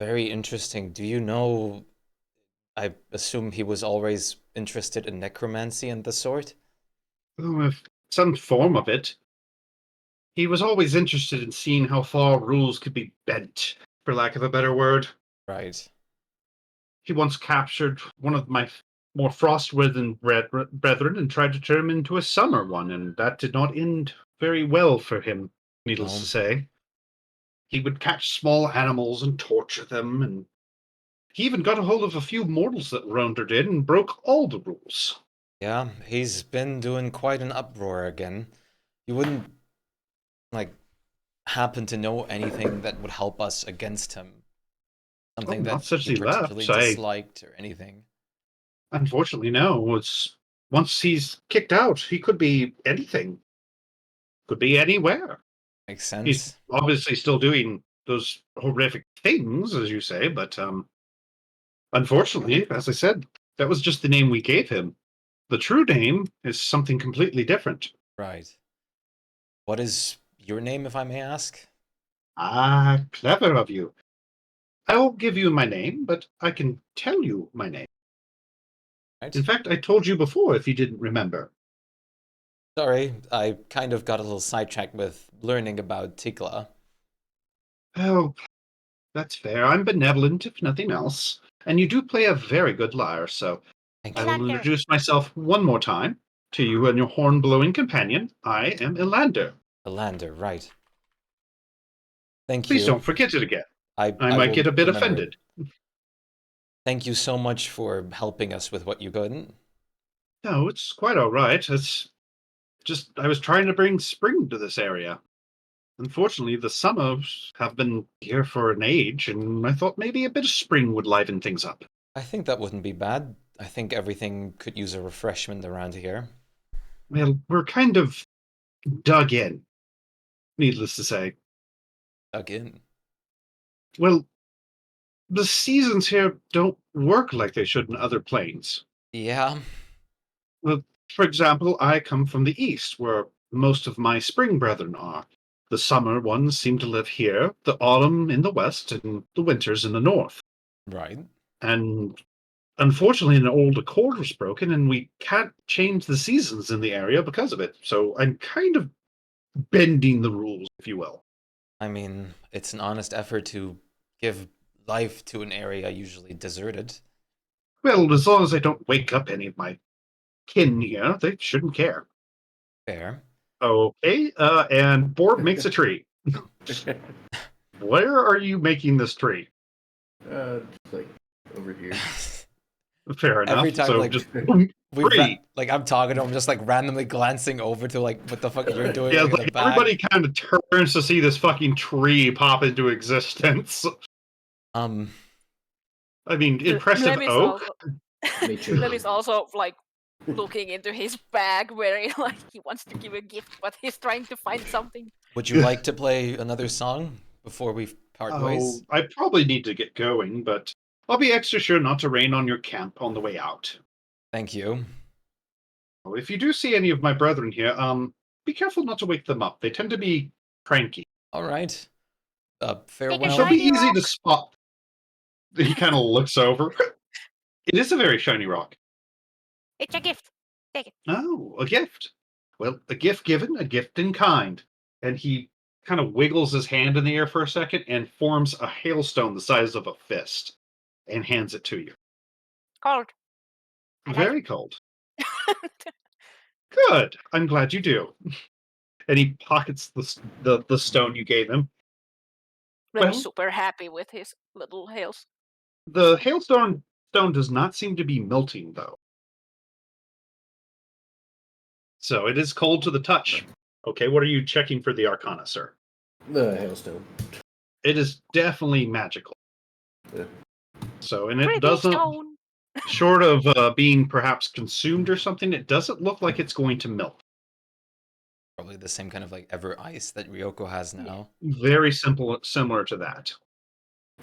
Very interesting. Do you know I assume he was always interested in necromancy and the sort? Some form of it. He was always interested in seeing how far rules could be bent, for lack of a better word. Right. He once captured one of my more frost-withen brethren and tried to turn him into a summer one, and that did not end very well for him, needless to say. He would catch small animals and torture them, and he even got a hold of a few mortals that wandered in and broke all the rules. Yeah, he's been doing quite an uproar again. You wouldn't, like, happen to know anything that would help us against him? Something Not that since he he particularly left. disliked or anything? Unfortunately, no. Once he's kicked out, he could be anything. Could be anywhere. Makes He's sense. obviously still doing those horrific things, as you say, but unfortunately, as I said, that was just the name we gave him. The true name is something completely different. Right. What is your name, if I may ask? Ah, clever of you. I won't give you my name, but I can tell you my name. Right. In fact, I told you before if you didn't remember. Sorry, I kind of got a little sidetracked with learning about Tikla. Oh, that's fair. I'm benevolent, if nothing else. And you do play a very good lyre, so I will introduce myself one more time to you and your horn-blowing companion. I am Elander. Elander, right. Thank Please you. don't forget it again. I might will get a bit remember offended. it. Thank you so much for helping us with what you couldn't. No, it's quite all right. It's just I was trying to bring spring to this area. Unfortunately, the summers have been here for an age, and I thought maybe a bit of spring would liven things up. I think that wouldn't be bad. I think everything could use a refreshment around here. Well, we're kind of dug in, needless to say. Dug in? Well, the seasons here don't work like they should in other planes. Yeah. Well, for example, I come from the east, where most of my spring brethren are. The summer ones seem to live here, the autumn in the west, and the winters in the north. Right. And unfortunately, an old accord was broken, and we can't change the seasons in the area because of it. So I'm kind of bending the rules, if you will. I mean, it's an honest effort to give life to an area usually deserted. Well, as long as I don't wake up any of my kin here, they shouldn't care. Fair. Okay, and Borb makes a tree. Where are you making this tree? Just like over here. Fair enough. Every time, so like, just like I'm talking to him, just like randomly glancing over to like what the fuck you're doing yeah, in the like back. everybody kind of turns to see this fucking tree pop into existence. I mean, impressive Lem is oak. Lem is also like looking into his bag where he like he wants to give a gift, but he's trying to find something. Would you like to play another song before we part ways? I probably need to get going, but I'll be extra sure not to rain on your camp on the way out. Thank you. If you do see any of my brethren here, be careful not to wake them up. They tend to be cranky. All right. Farewell. It shall be easy to spot. He kind of looks over. It is a very shiny rock. It's a gift. Take it. Oh, a gift. Well, a gift given, a gift in kind. And he kind of wiggles his hand in the air for a second and forms a hailstone the size of a fist and hands it to you. Cold. Very cold. Good. I'm glad you do. And he pockets the stone you gave him. Lem Well, is super happy with his little hails. the hailstone stone does not seem to be melting, though. So it is cold to the touch. Okay, what are you checking for the Arcana, sir? The hailstone. It is definitely magical. Yeah. So, and it Pretty doesn't, stone. short of being perhaps consumed or something, it doesn't look like it's going to melt. Probably the same kind of like ever ice that Ryoko has now. Very similar to that.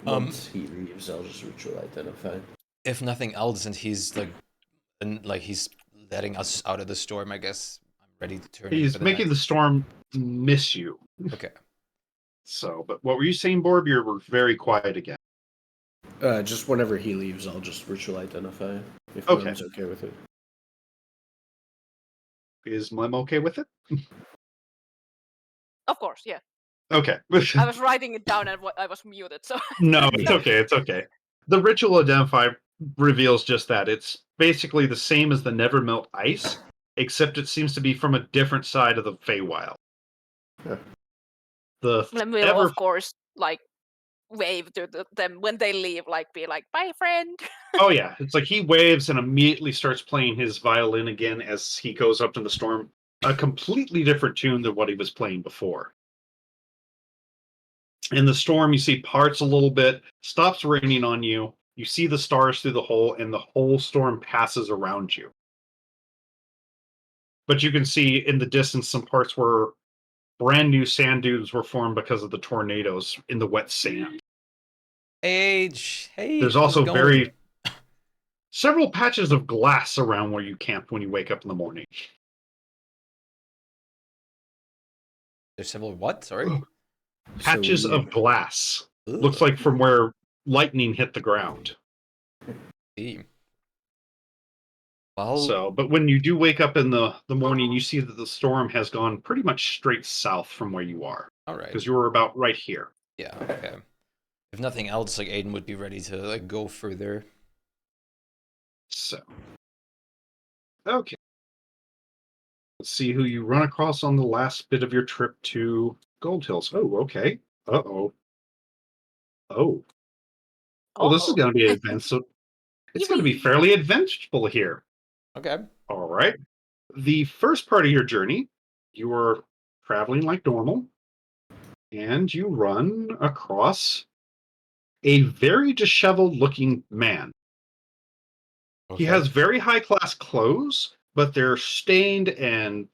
Once he leaves, I'll just ritual identify. If nothing else, and he's like he's letting us out of the storm, I guess I'm ready to turn in He's for the making night. the storm miss you. Okay. So, but what were you saying, Borb? You were very quiet again. Just whenever he leaves, I'll just ritual identify if Okay. Lem's okay with it. Is Lem okay with it? Of course, yeah. Okay. I was writing it down and I was muted, so. No, it's okay. It's okay. The ritual identify reveals just that. It's basically the same as the never melt ice, except it seems to be from a different side of the Feywild. The Lem will, of course, like, wave to them when they leave, like, be like, bye, friend. Oh yeah, it's like he waves and immediately starts playing his violin again as he goes up to the storm. A completely different tune than what he was playing before. In the storm, you see parts a little bit, stops raining on you. You see the stars through the hole, and the whole storm passes around you. But you can see in the distance some parts where brand new sand dunes were formed because of the tornadoes in the wet sand. Age. Hey, There's how's it also going? several patches of glass around where you camped when you wake up in the morning. There's several what? Sorry? Patches of glass. Looks like from where lightning hit the ground. Well, So, but when you do wake up in the morning, you see that the storm has gone pretty much straight south from where you are. All right. Because you were about right here. Yeah, okay. If nothing else, like Aiden would be ready to like go further. So, okay. Let's see who you run across on the last bit of your trip to Gold Hills. Oh, okay. Uh-oh. Oh. Oh, this is going to be an event. So it's going to be fairly eventful here. Okay. All right. The first part of your journey, you are traveling like normal, and you run across a very disheveled looking man. Okay. He has very high class clothes, but they're stained and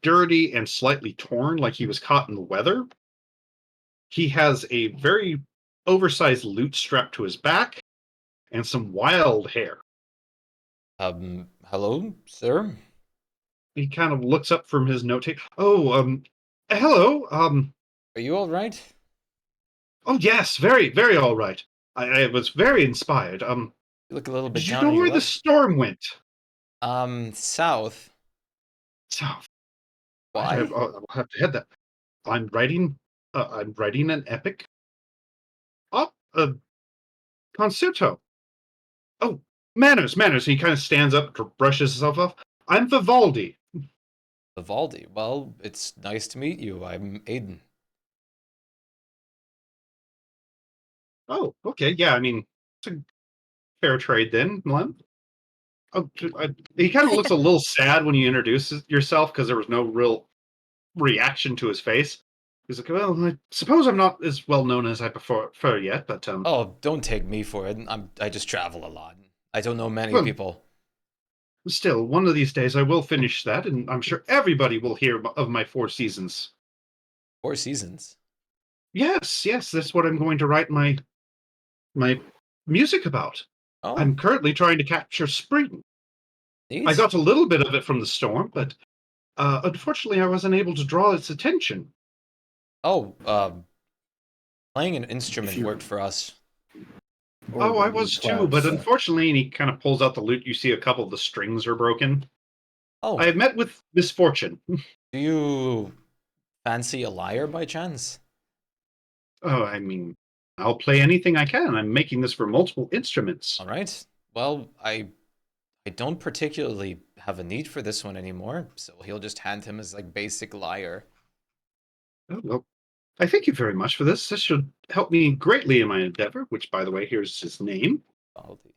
dirty and slightly torn, like he was caught in the weather. He has a very oversized lute strapped to his back and some wild hair. Hello, sir? He kind of looks up from his note tape. Oh, hello. Are you all right? Oh, yes, very, very all right. I was very inspired. You look a little bit Did you down know on your where the luck. storm went? South. South. Why? I'll have to head that. I'm writing an epic. A concerto. Oh, manners. He kind of stands up, brushes himself off. I'm Vivaldi. Vivaldi. Well, it's nice to meet you. I'm Aiden. Oh, okay. Yeah, I mean, it's a fair trade then, Lem. Oh, he kind of looks a little sad when you introduce yourself because there was no real reaction to his face. He's like, well, I suppose I'm not as well known as I prefer yet, but Oh, don't take me for it. I just travel a lot. I don't know many well, people. Still, one of these days I will finish that, and I'm sure everybody will hear of my 4 seasons. 4 seasons? Yes, that's what I'm going to write my music about. Oh. I'm currently trying to capture spring. Neat. I got a little bit of it from the storm, but unfortunately I wasn't able to draw its attention. Oh, playing an instrument worked for us. Oh, I was too, but unfortunately, and he kind of pulls out the lute, you see a couple of the strings are broken. Oh. I have met with misfortune. Do you fancy a lyre by chance? Oh, I mean, I'll play anything I can. I'm making this for multiple instruments. All right. Well, I don't particularly have a need for this one anymore, so he'll just hand him his like basic lyre. Oh, well, I thank you very much for this. This should help me greatly in my endeavor, which, by the way, here's his name. Baldur.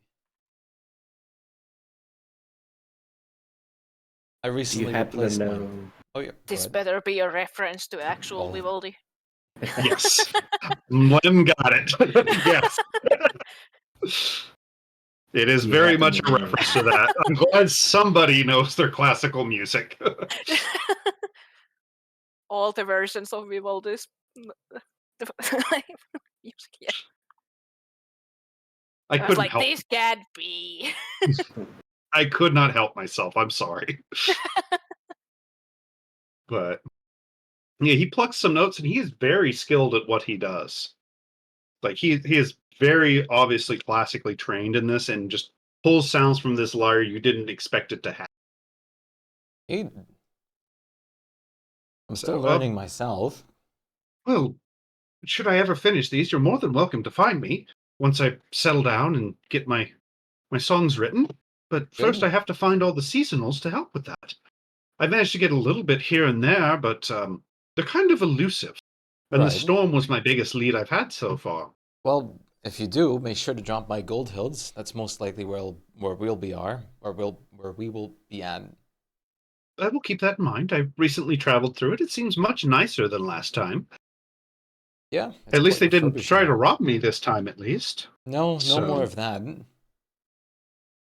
I recently replaced mine. Oh yeah. This better be a reference to actual Vivaldi. Yes. Lem got it. Yes. It is very much a reference to that. I'm glad somebody knows their classical music. All the versions of Vivaldi's music, yeah. I was couldn't like, help. this can't be. I could not help myself. I'm sorry. But yeah, he plucks some notes and he is very skilled at what he does. Like he is very obviously classically trained in this and just pulls sounds from this lyre you didn't expect it to have. I'm still So, learning myself. Well, should I ever finish these, you're more than welcome to find me once I settle down and get my songs written. But first, Good. I have to find all the seasonals to help with that. I managed to get a little bit here and there, but they're kind of elusive. And the Right. storm was my biggest lead I've had so far. Well, if you do, make sure to drop by Gold Hills. That's most likely where we will be at. I will keep that in mind. I recently traveled through it. It seems much nicer than last time. Yeah. At least they quite didn't refurbished try to now. rob me this time, at least. No So, more of that.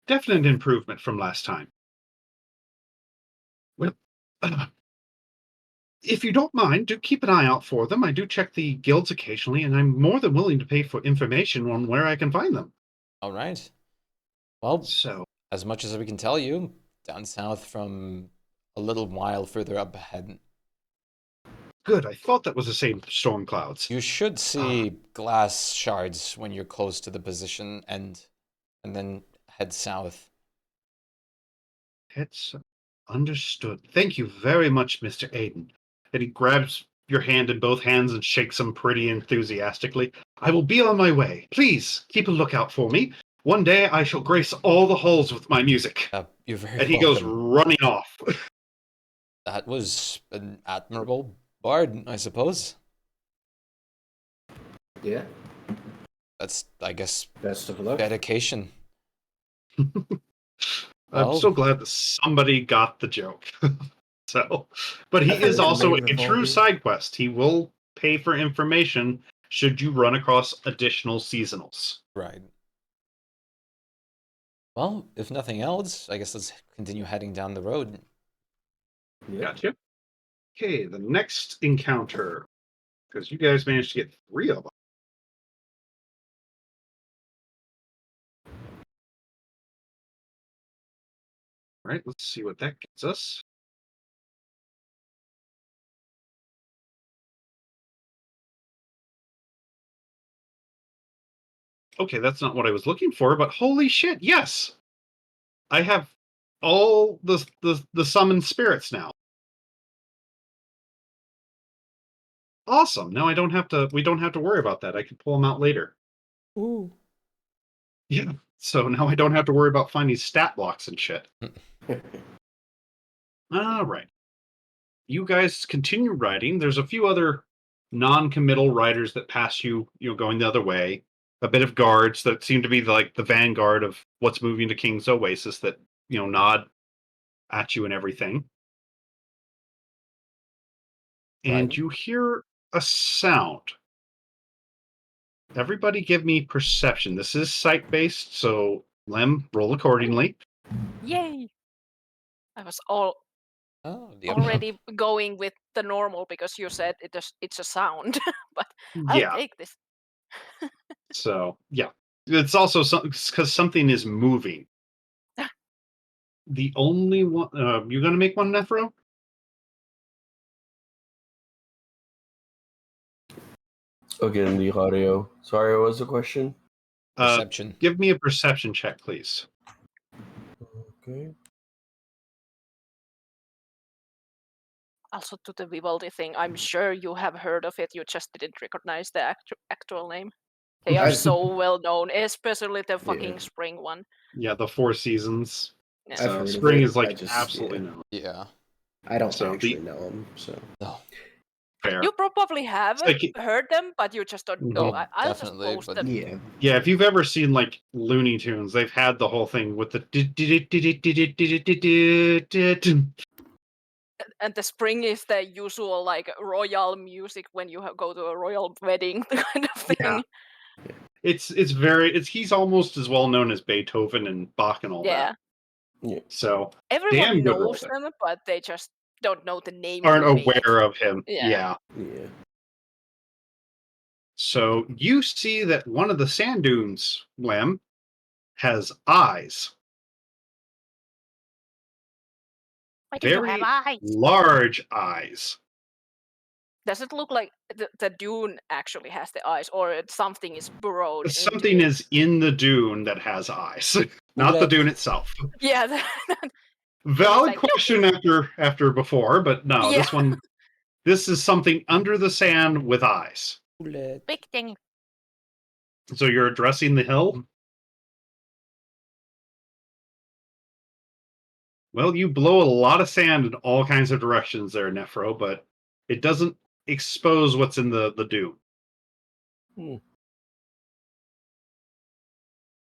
Definite improvement from last time. Well, if you don't mind, do keep an eye out for them. I do check the guilds occasionally, and I'm more than willing to pay for information on where I can find them. All right. Well, so as much as we can tell you, down south from a little while further up ahead. Good, I thought that was the same storm clouds. You should see glass shards when you're close to the position and then head south. Understood. Thank you very much, Mr. Aiden. And he grabs your hand in both hands and shakes them pretty enthusiastically. I will be on my way. Please keep a lookout for me. One day I shall grace all the halls with my music. You're very and he welcome. goes running off. That was an admirable bard, I suppose. Yeah. That's, I guess, best of luck. Dedication. I'm so glad that somebody got the joke. But he is also a true side quest. He will pay for information should you run across additional seasonals. Right. Well, if nothing else, I guess let's continue heading down the road. Gotcha. Okay, the next encounter, because you guys managed to get 3 of them. All right, let's see what that gets us. Okay, that's not what I was looking for, but holy shit, yes! I have all the summoned spirits now. Awesome. Now we don't have to worry about that. I can pull them out later. Ooh. Yeah. So now I don't have to worry about finding stat blocks and shit. All right. You guys continue riding. There's a few other non-committal riders that pass you, going the other way. A bit of guards that seem to be like the vanguard of what's moving to King's Oasis that, nod at you and everything. And Right. you hear a sound. Everybody give me perception. This is sight-based, so Lem, roll accordingly. Yay! I was yep. already going with the normal because you said it's a sound, but I'll Yeah. take this. So, yeah. It's also because something is moving. The only one... you going to make one, Nephro? Again, the audio. Sorry, what was the question? Perception. Give me a perception check, please. Okay. Also, to the Vivaldi thing, I'm sure you have heard of it. You just didn't recognize the actual name. They are so well known, especially the fucking spring one. Yeah, the 4 seasons. Yeah. So I've heard spring of it. is like I just, absolutely known. Yeah. I don't So actually know them, so. No. Fair. You probably have heard them, but you just don't know. I'll just definitely, post but them. Yeah, if you've ever seen like Looney Tunes, they've had the whole thing with the And the spring is the usual like royal music when you go to a royal wedding, kind of thing. Yeah. He's almost as well known as Beethoven and Bach and all that. Yeah. So Everyone damn good roll knows there. them, but they just don't know the name. Aren't who made aware it. of him. Yeah. Yeah. So you see that one of the sand dunes, Lem, has eyes. Why do you Very have eyes? large eyes. Does it look like the dune actually has the eyes, or something is burrowed Something into it? is in the dune that has eyes, not the dune itself. Yeah. Valid like, question after before, but no, Yeah. this is something under the sand with eyes. Big thing. So you're addressing the hill? Well, you blow a lot of sand in all kinds of directions there, Nephro, but it doesn't expose what's in the dune.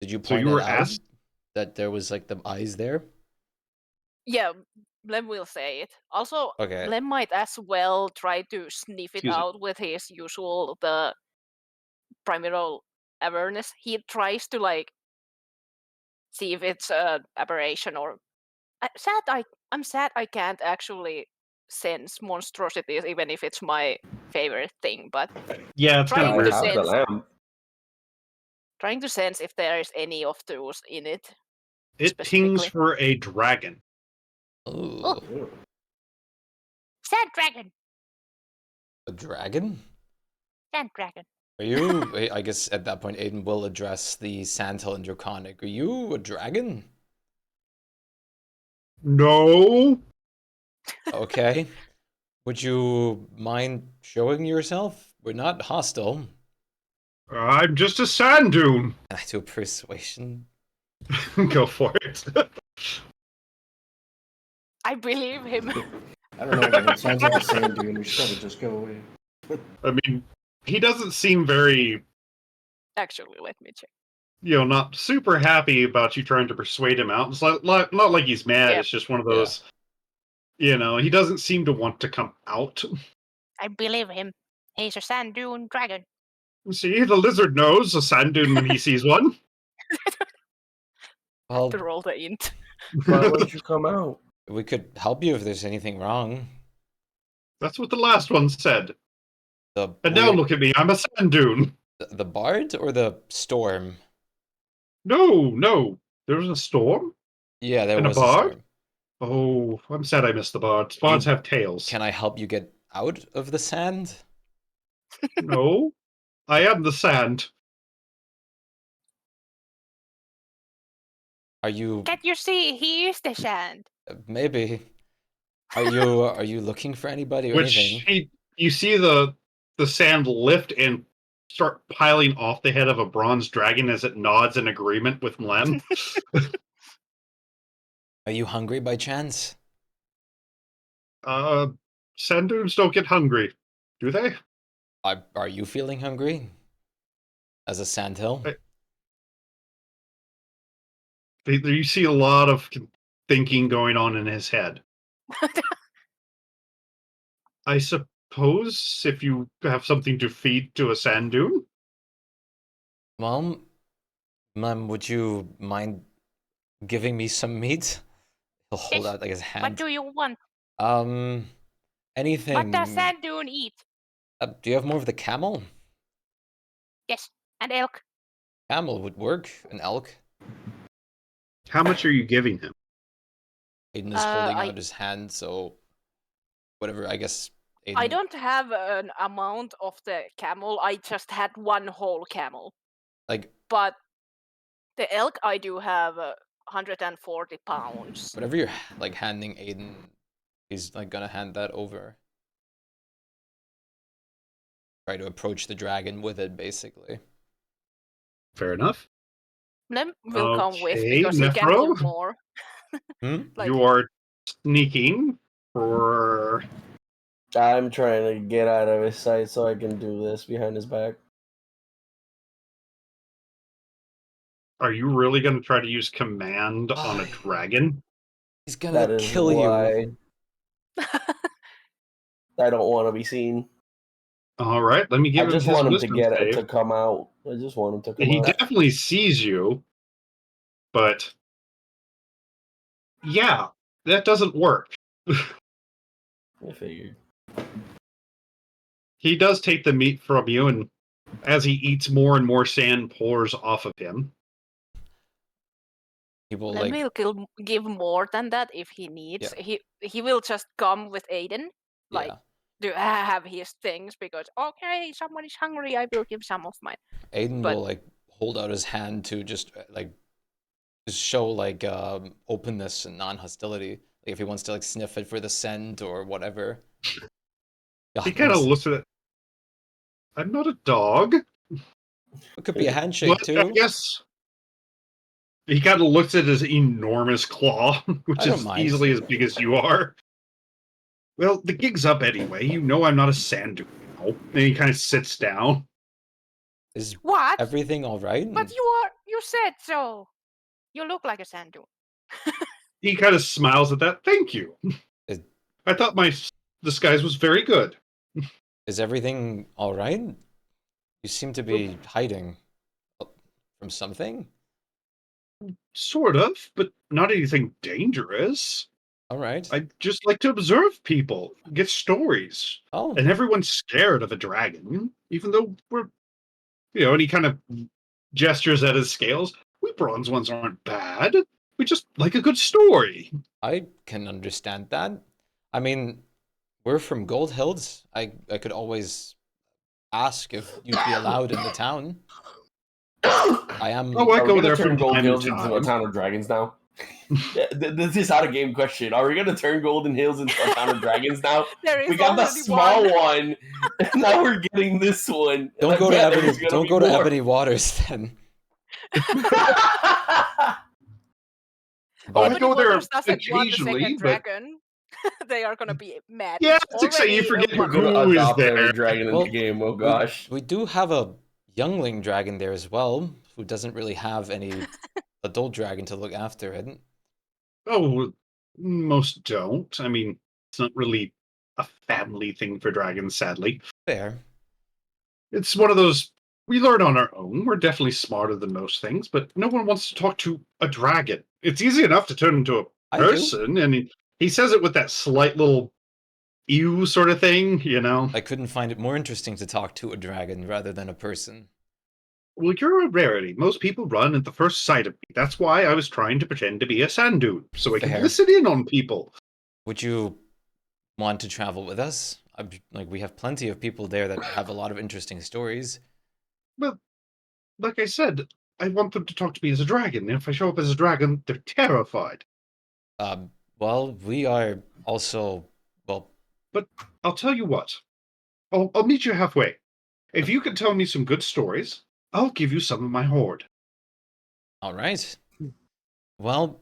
Did you So point you it were out asked? that there was like the eyes there? Yeah, Blem will say it. Also, Okay. Blem might as well try to sniff it Excuse me. out with his usual the primeval awareness. He tries to like see if it's an aberration or. I'm sad I can't actually sense monstrosities, even if it's my favorite thing. But Yeah, it's kind of trying weird. to sense, trying to sense if there is any of those in it. It pings for a dragon. Oh. Sand dragon. A dragon? Sand dragon. Are you? I guess at that point, Aiden will address the Sandhill and Draconic. Are you a dragon? No. Okay. Would you mind showing yourself? We're not hostile. I'm just a sand dune. Can I do a persuasion? Go for it. I believe him. I don't know, man. It sounds like a sand dune. We should probably just go away. I mean, he doesn't seem very, Actually, let me check. not super happy about you trying to persuade him out. It's not like he's mad. Yep. It's just one of those, he doesn't seem to want to come out. I believe him. He's a sand dune dragon. See, the lizard knows a sand dune when he sees one. Well, To roll the int. Why won't you come out? we could help you if there's anything wrong. That's what the last one said. The And now look at me, I'm a sand dune. The bard or the storm? No. There was a storm? Yeah, there And was a a bard? storm. Oh, I'm sad I missed the bards. Bards have tails. Can I help you get out of the sand? No. I am the sand. Are you? Can't you see? He is the sand. Maybe. Are you looking for anybody or anything? You see the sand lift and start piling off the head of a bronze dragon as it nods in agreement with Mlem. Are you hungry by chance? Sand dunes don't get hungry, do they? Are you feeling hungry? As a sandhill? You see a lot of thinking going on in his head. I suppose if you have something to feed to a sand dune? Mom, would you mind giving me some meat? He'll hold out like his hand. What do you want? Anything. What does sand dune eat? Do you have more of the camel? Yes, and elk. Camel would work. An elk. How much are you giving him? Aiden is holding out his hand, so whatever, I guess. Aiden... I don't have an amount of the camel. I just had one whole camel. But the elk, I do have 140 pounds. Whatever you're handing Aiden, he's gonna hand that over. Try to approach the dragon with it, basically. Fair enough. Lem will come with because Nephro? he can do more. You are sneaking for... I'm trying to get out of his sight so I can do this behind his back. Are you really going to try to use command on a dragon? He's gonna kill you. I don't want to be seen. All right, let me give him his want him to wisdom get save. to come out. I just want him to come He out. definitely sees you, but yeah, that doesn't work. I figured. He does take the meat from you, and as he eats, more and more sand pours off of him. He will Lem will give more than that if he needs. He will just come with Aiden. to have his things because okay, someone is hungry, I will give some of mine. Aiden But will like hold out his hand to just like just show like openness and non-hostility. Like if he wants to like sniff it for the scent or whatever. He God kind of knows. looks at it. I'm not a dog. It could be a handshake But too. I guess he kind of looks at his enormous claw, which I don't is mind. easily as big as you are. Well, the gig's up anyway. You know I'm not a sand dude now. And he kind of sits down. Is what? everything all right? But you said so. You look like a sand dune. He kind of smiles at that. Thank you. I thought my disguise was very good. Is everything all right? You seem to be hiding from something. Sort of, but not anything dangerous. All right. I just like to observe people, get stories. Oh. And everyone's scared of a dragon, even though we're, and he kind of gestures at his scales. We bronze ones aren't bad. We just like a good story. I can understand that. I mean, we're from Gold Hills. I could always ask if you'd be allowed in the town. I am. Oh, I Are go we gonna there turn from Gold time Hills to into a time. town of dragons now? This is out of game question. Are we gonna turn Golden Hills into a town of dragons now? There is We got the already small one. one, and now we're getting this one. Don't And I go to bet Ebony. there's gonna Don't be go to more. Ebony Waters then. Oh, I Ebony go there Waters doesn't want the occasionally, second but dragon. They are gonna be mad. yeah, It's it's exciting. You already forget We're gonna who is adopt every there. dragon in Well, the game. Oh gosh. We do have a youngling dragon there as well, who doesn't really have any adult dragon to look after it. Oh, most don't. I mean, it's not really a family thing for dragons, sadly. Fair. It's one of those we learn on our own. We're definitely smarter than most things, but no one wants to talk to a dragon. It's easy enough to turn into a I do. person, and he says it with that slight little ew sort of thing, I couldn't find it more interesting to talk to a dragon rather than a person. Well, you're a rarity. Most people run at the first sight of me. That's why I was trying to pretend to be a sand dude, so I Fair. can listen in on people. Would you want to travel with us? Like, we have plenty of people there that have a lot of interesting stories. Well, like I said, I want them to talk to me as a dragon. And if I show up as a dragon, they're terrified. Well, we are also, well... But I'll tell you what. I'll meet you halfway. If you can tell me some good stories, I'll give you some of my hoard. All right. Well,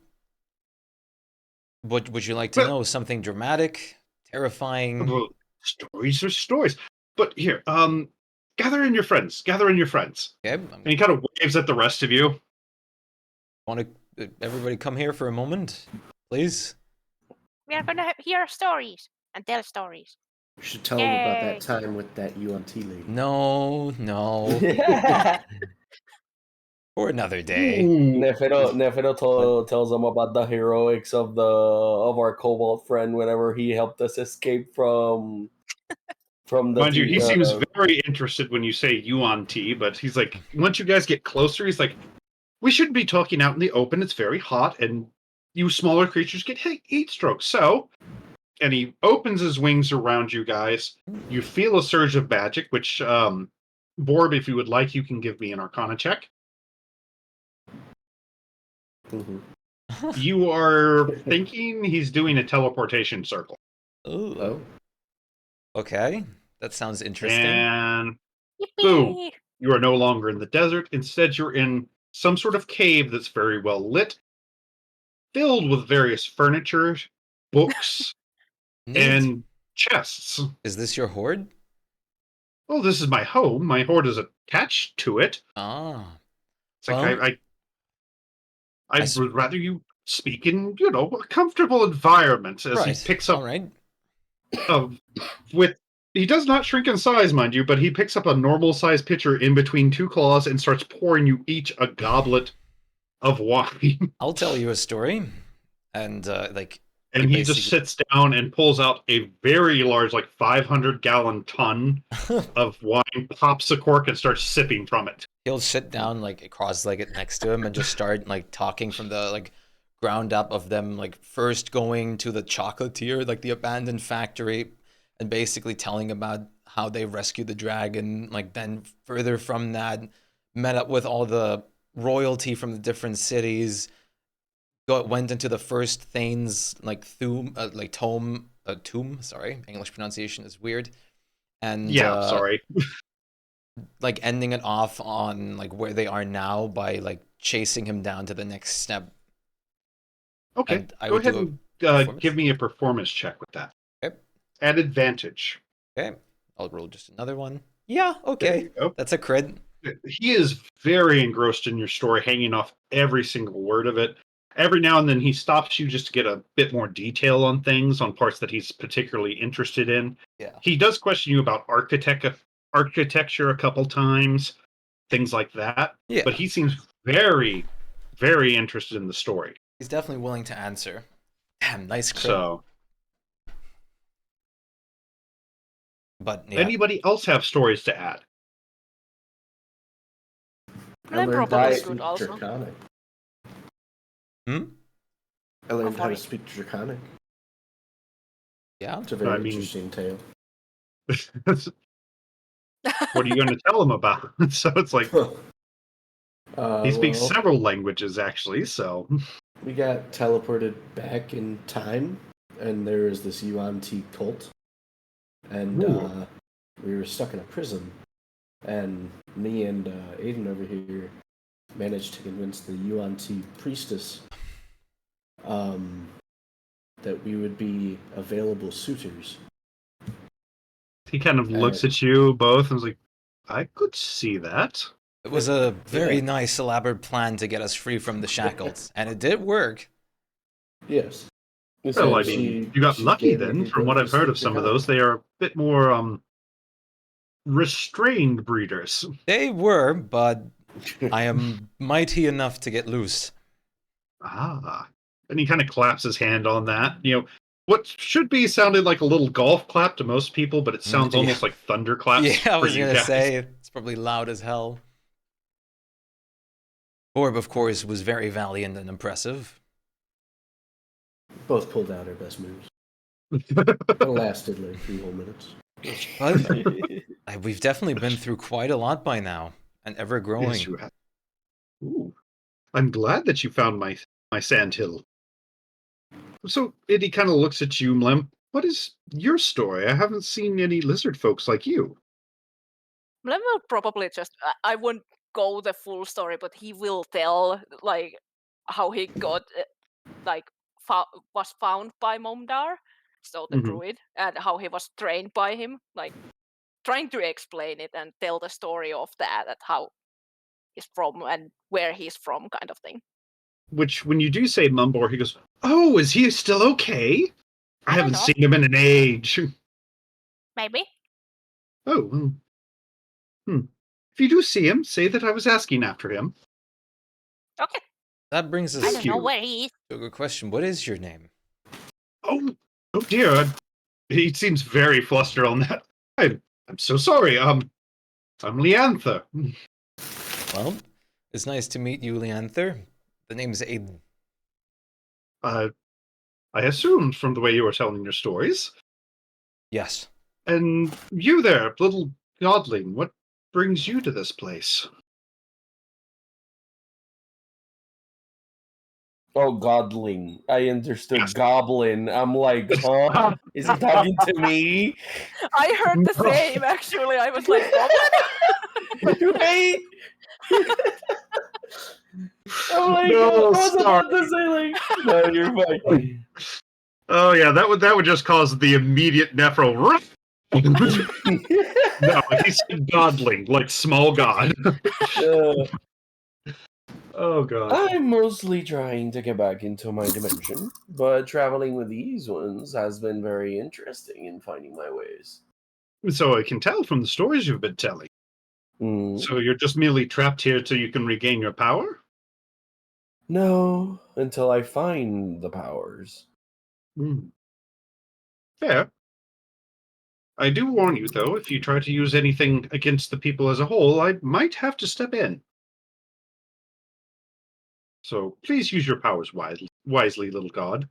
would you like to know something dramatic, terrifying? Well, stories are stories. But here, gather in your friends. Gather in your friends. Okay. And he kind of waves at the rest of you. Want to everybody come here for a moment, please? We are gonna hear stories and tell stories. You should tell him about that time with that UNT lady. No. For another day. Nefido tells them about the heroics of our Cobalt friend whenever he helped us escape from the. Mind you, he seems very interested when you say UNT, but he's like, once you guys get closer, he's like, we shouldn't be talking out in the open. It's very hot, and you smaller creatures get heat strokes. So, and he opens his wings around you guys. You feel a surge of magic, which, Borb, if you would like, you can give me an Arcana check. Mm-hmm. You are thinking he's doing a teleportation circle. Ooh. Oh. Okay. That sounds interesting. And boom, you are no longer in the desert. Instead, you're in some sort of cave that's very well lit, filled with various furniture, books, and chests. Is this your hoard? Oh, this is my home. My hoard is attached to it. Ah. It's like I would rather you speak in, a comfortable environment as he picks up. All right. He does not shrink in size, mind you, but he picks up a normal-sized pitcher in between two claws and starts pouring you each a goblet of wine. I'll tell you a story, and And he just sits down and pulls out a very large, 500-gallon ton of wine, pops a cork, and starts sipping from it. He'll sit down, cross-legged next to him and just start, talking from the, ground up of them, first going to the chocolatier, the abandoned factory, and basically telling about how they rescued the dragon. Like then further from that, met up with all the royalty from the different cities. Went into the first Thane's like tomb. Sorry, English pronunciation is weird. And Yeah, sorry. like ending it off on like where they are now by like chasing him down to the next step. Okay, And I go would ahead do and give me a performance check with that. Okay. At advantage. Okay, I'll roll just another one. Yeah, There okay. you go. That's a crit. He is very engrossed in your story, hanging off every single word of it. Every now and then he stops you just to get a bit more detail on things, on parts that he's particularly interested in. Yeah. He does question you about architecture a couple times, things like that. Yeah. But he seems very, very interested in the story. He's definitely willing to answer. Damn, nice crit. So, but yeah. Anybody else have stories to add? I'm probably good also. Draconic. Hmm? I learned how to speak Draconic. Yeah? It's a very interesting tale. What are you going to tell him about? So it's like... he speaks well, several languages, actually, so... We got teleported back in time, and there was this UNT cult. And we were stuck in a prison. And me and Aiden over here managed to convince the UNT priestess that we would be available suitors. He kind of looks at you both and is like, I could see that. It was a very nice, elaborate plan to get us free from the shackles, and it did work. Yes. Well, I mean, you got lucky then. From what I've heard of some of those, they are a bit more restrained breeders. They were, but I am mighty enough to get loose. Ah. And he kind of claps his hand on that. You know, what should be sounded like a little golf clap to most people, but it sounds almost like thunder claps. Yeah, I was going to say, it's probably loud as hell. Orb, of course, was very valiant and impressive. Both pulled out our best moves. It lasted like 3 whole minutes. But we've definitely been through quite a lot by now, and ever growing. Yes, you have. Ooh. I'm glad that you found my sandhill. So Eddie kind of looks at you, Mlem. What is your story? I haven't seen any lizard folks like you. Mlem will probably just... I won't go the full story, but he will tell like how he got was found by Momdar, so the druid, and how he was trained by him, like trying to explain it and tell the story of that, how he's from and where he's from, kind of thing. Which, when you do say Mumbor, he goes, "Oh, is he still okay? I haven't know. seen him in an age." Maybe. Oh, if you do see him, say that I was asking after him. Okay. That brings us I don't know where he is. to a good question. What is your name? Oh dear. He seems very flustered on that. I'm so sorry. I'm Leanther. Well, it's nice to meet you, Leanther. The name's Aiden. I assumed from the way you were telling your stories. Yes. And you there, little godling, what brings you to this place? Oh, godling. I understood goblin. I'm like, huh? Is he talking to me? I heard the same, actually. I was like, goblin? Right? I'm like, No, I was about to say, like, no, you're fine. Oh yeah, that would just cause the immediate nephro. No, he said godling, like small god. Oh god. I'm mostly trying to get back into my dimension, but traveling with these ones has been very interesting in finding my ways. So I can tell from the stories you've been telling. So you're just merely trapped here till you can regain your power? No, until I find the powers. Fair. I do warn you, though, if you try to use anything against the people as a whole, I might have to step in. So please use your powers wisely, little god.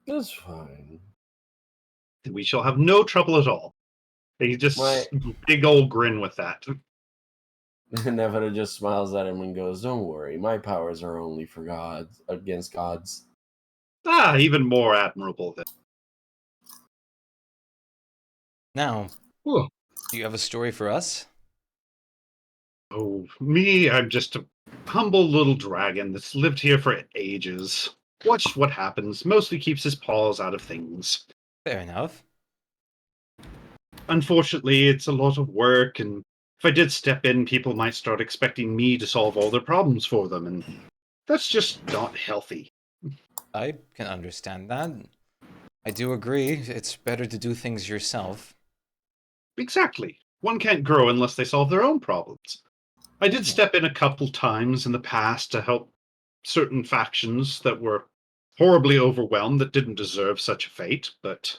That's fine. We shall have no trouble at all. He just big old grin with that. Nevada just smiles at him and goes, "Don't worry, my powers are only for gods, against gods." Even more admirable then. Now, Whew. do you have a story for us? Oh, me, I'm just a humble little dragon that's lived here for ages. Watched what happens, mostly keeps his paws out of things. Fair enough. Unfortunately, it's a lot of work, and if I did step in, people might start expecting me to solve all their problems for them, and that's just not healthy. I can understand that. I do agree, it's better to do things yourself. Exactly. One can't grow unless they solve their own problems. I did step in a couple times in the past to help certain factions that were horribly overwhelmed that didn't deserve such a fate, but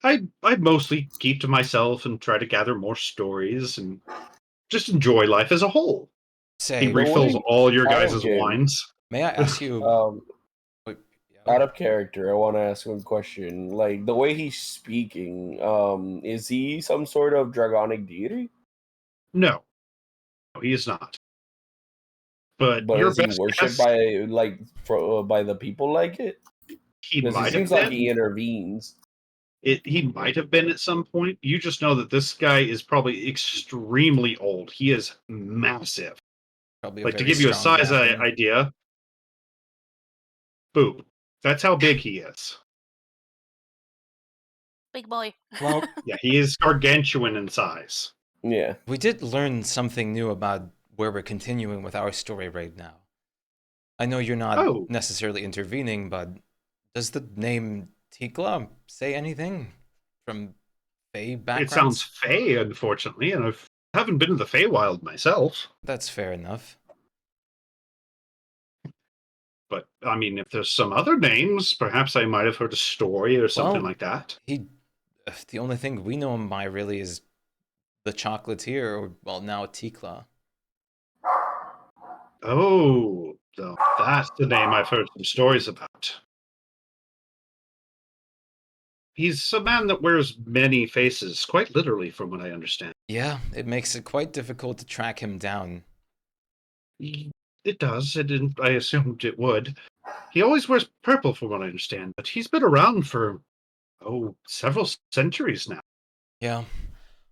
I mostly keep to myself and try to gather more stories and just enjoy life as a whole. He Say, refills all your out of guys' game, wines. May I ask you? Out of character, I want to ask one question. Like the way he's speaking, is he some sort of dragonic deity? No, he is not. But your is he best worshipped guess, by the people like it? he Because he might have seems like been. he intervenes. He might have been at some point. You just know that this guy is probably extremely old. He is massive. Probably a Like, to very give you a strong size dragon. idea, boom. That's how big he is. Big boy. Well, Yeah, he is gargantuan in size. Yeah. We did learn something new about where we're continuing with our story right now. I know you're not necessarily intervening, but does the name Tikla say anything from Fey It sounds backgrounds? Fey, unfortunately, and I haven't been to the Feywild myself. That's fair enough. But, I mean, if there's some other names, perhaps I might have heard a story or something like that. The only thing we know him by really is the Chocolatier, or, well, now Tikla. Oh, so that's the name I've heard some stories about. He's a man that wears many faces, quite literally, from what I understand. Yeah, it makes it quite difficult to track him down. It does. I assumed it would. He always wears purple, from what I understand, but he's been around for, several centuries now. Yeah.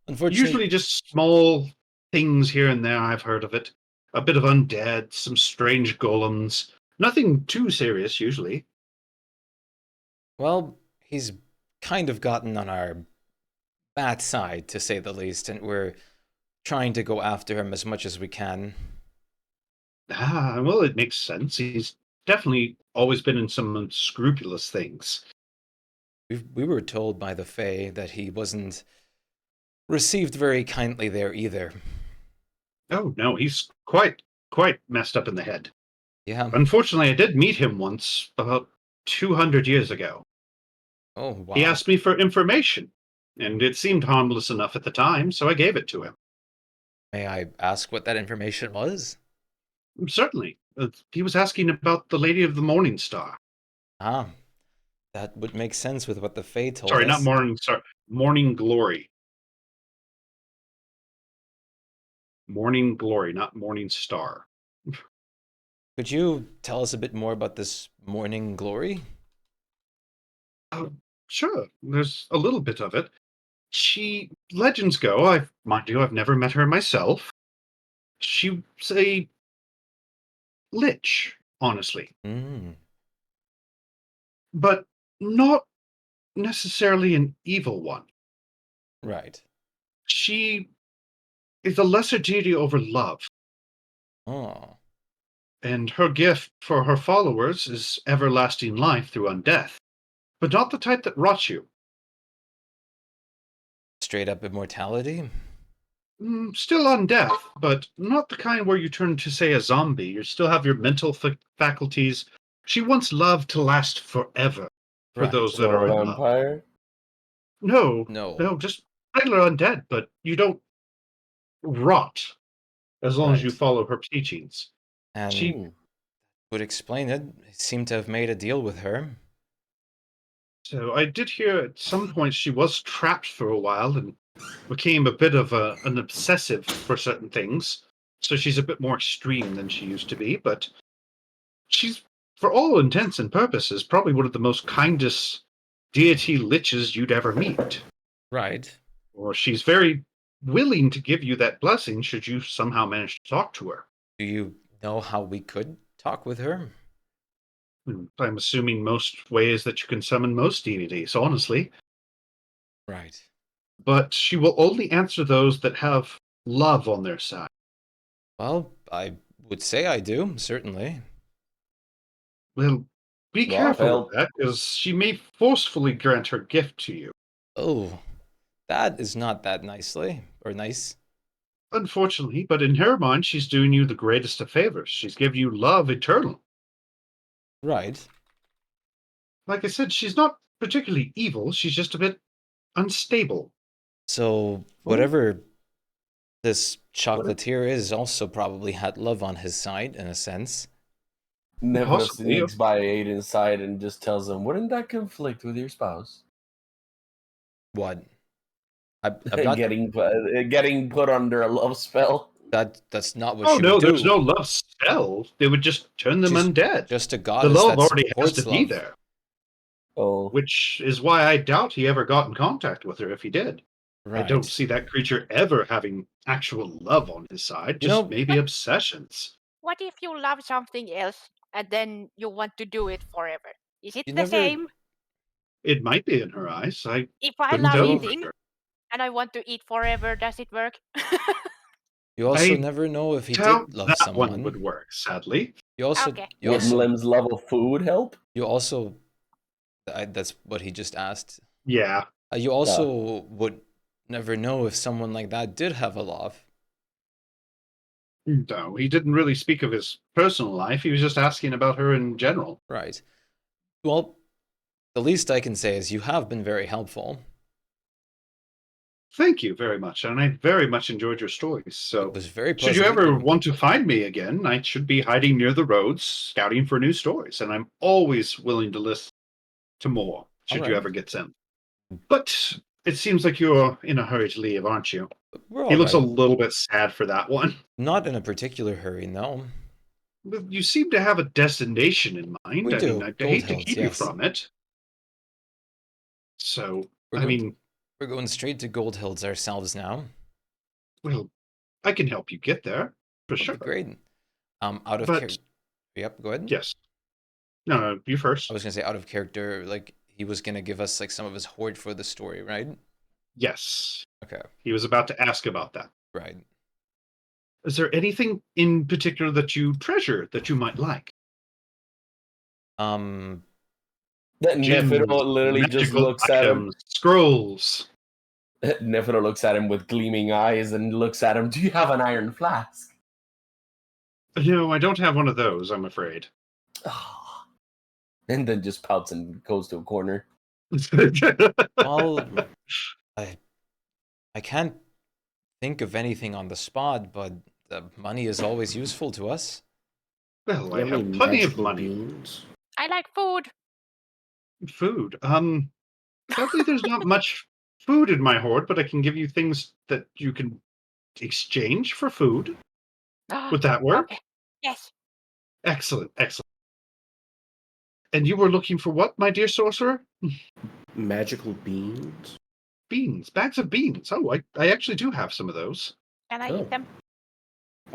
Unfortunately, Usually just small things here and there, I've heard of it. A bit of undead, some strange golems. Nothing too serious, usually. well, he's kind of gotten on our bad side, to say the least, and we're trying to go after him as much as we can. Well, it makes sense. He's definitely always been in some unscrupulous things. We were told by the Fae that he wasn't received very kindly there either. Oh, no, he's quite messed up in the head. Yeah. Unfortunately, I did meet him once, about 200 years ago. Oh, wow. He asked me for information, and it seemed harmless enough at the time, so I gave it to him. May I ask what that information was? Certainly. He was asking about the Lady of the Morning Star. Ah, that would make sense with what the Fae told Sorry, us. not Morning Star. Morning Glory. Morning Glory, not Morning Star. Could you tell us a bit more about this Morning Glory? Sure, there's a little bit of it. Legends go, mind you, I've never met her myself. She's a lich, honestly. But not necessarily an evil one. Right. She is a lesser deity over love. Oh. And her gift for her followers is everlasting life through undeath. But not the type that rots you. Straight up immortality? Still undeath, but not the kind where you turn to, say, a zombie. You still have your mental faculties. She wants love to last forever for those that are in love. Vampire? No, just regular undead, but you don't rot as long as you follow her teachings. And She would explain it. He seemed to have made a deal with her. So I did hear at some point she was trapped for a while and became a bit of an obsessive for certain things. So she's a bit more extreme than she used to be, but she's, for all intents and purposes, probably one of the most kindest deity liches you'd ever meet. Right. Or she's very willing to give you that blessing should you somehow manage to talk to her. Do you know how we could talk with her? I'm assuming most ways that you can summon most deities, honestly. Right. But she will only answer those that have love on their side. Well, I would say I do, certainly. Well, be Well, careful of that, because she may forcefully grant her gift to you. Oh, that is not that nicely, or nice. Unfortunately, but in her mind, she's doing you the greatest of favors. She's giving you love eternal. Right. Like I said, she's not particularly evil, she's just a bit unstable. So, whatever this chocolatier is also probably had love on his side, in a sense. Never Possibly. sneaks by Aiden's side and just tells him, "Wouldn't that conflict with your spouse?" What? I'm not getting put under a love spell. That's not what Oh she no, would do. there's no love spell. They would just turn them undead. Just a The goddess love that already has supports to be love. there. Oh. Which is why I doubt he ever got in contact with her if he did. I don't Right. see that creature ever having actual love on his side, You just know- maybe obsessions. What if you love something else and then you want to do it forever? Is it You the never- same? It might be in her eyes. I If I couldn't love tell for eating sure. and I want to eat forever, does it work? You also I never know if he doubt did love that someone. one would work, sadly. You also, Okay. Would Lem's love of food help? You also, that's what he just asked. Yeah. You also would never know if someone like that did have a love. No, he didn't really speak of his personal life. He was just asking about her in general. Right. Well, the least I can say is you have been very helpful. Thank you very much, and I very much enjoyed your stories. So, It was very should you pleasant ever meeting you. want to find me again, I should be hiding near the roads, scouting for new stories, and I'm always willing to listen to more, should you Alright. ever get sent. But it seems like you're in a hurry to leave, aren't you? We're He looks a alright. little bit sad for that one. Not in a particular hurry, no. But you seem to have a destination in mind. We I mean, do. I Gold hate to Hills, keep you yes. from it. So, We're going straight to Gold Hills ourselves now. well, I can help you get there, for sure. Great. Out of But- character. Yep, go ahead. Yes. No, you first. I was gonna say out of character, like he was gonna give us like some of his hoard for the story, right? Yes. Okay. He was about to ask about that. Right. Is there anything in particular that you treasure that you might like? That Gems, Nephiro literally just magical looks at him. items, scrolls. Nephiro looks at him with gleaming eyes and looks at him. "Do you have an iron flask?" No, I don't have one of those, I'm afraid. And then just pouts and goes to a corner. Well, I can't think of anything on the spot, but the money is always useful to us. Well, Do I you have have any plenty of magical money. beans? I like food. Food. Sadly, there's not much food in my hoard, but I can give you things that you can exchange for food. Would that work? Okay. Yes. Excellent, excellent. And you were looking for what, my dear sorcerer? Magical beans? Beans, bags of beans. Oh, I actually do have some of those. Can I eat them?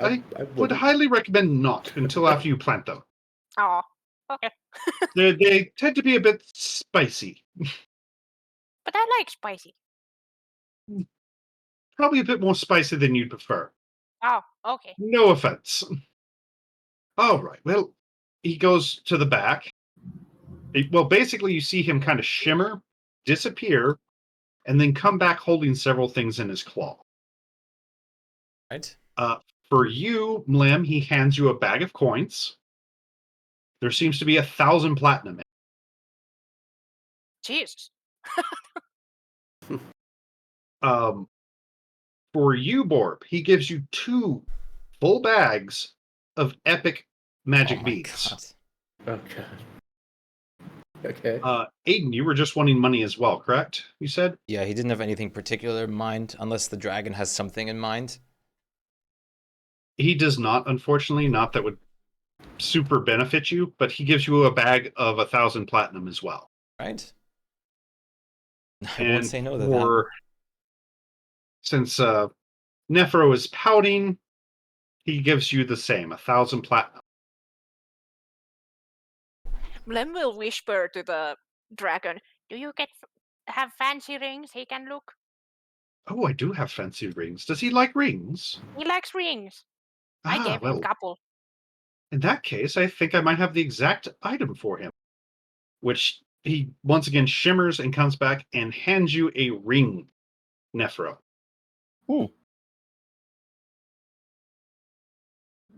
I would wouldn't. highly recommend not until after you plant them. Oh, okay. They tend to be a bit spicy. But I like spicy. Probably a bit more spicy than you'd prefer. Oh, okay. No offense. All right. Well, he goes to the back. Well, basically, you see him kind of shimmer, disappear, and then come back holding several things in his claw. Right. For you, Mlim, he hands you a bag of coins. There seems to be 1,000 platinum in it. Jesus. For you, Borb, he gives you 2 full bags of epic magic beads. God. Oh, God. Okay. Aiden, you were just wanting money as well, correct? You said? Yeah, he didn't have anything particular in mind, unless the dragon has something in mind. He does not, unfortunately. Not that would super benefit you, but he gives you a bag of 1,000 platinum as well. Right? I And won't say no to that. Since Nephro is pouting, he gives you the same, 1,000 platinum. Lem will whisper to the dragon, "Do you have fancy rings he can look?" Oh, I do have fancy rings. Does he like rings? He likes rings. I Ah, gave him a well, couple. in that case, I think I might have the exact item for him. Which he once again shimmers and comes back and hands you a ring, Nephro.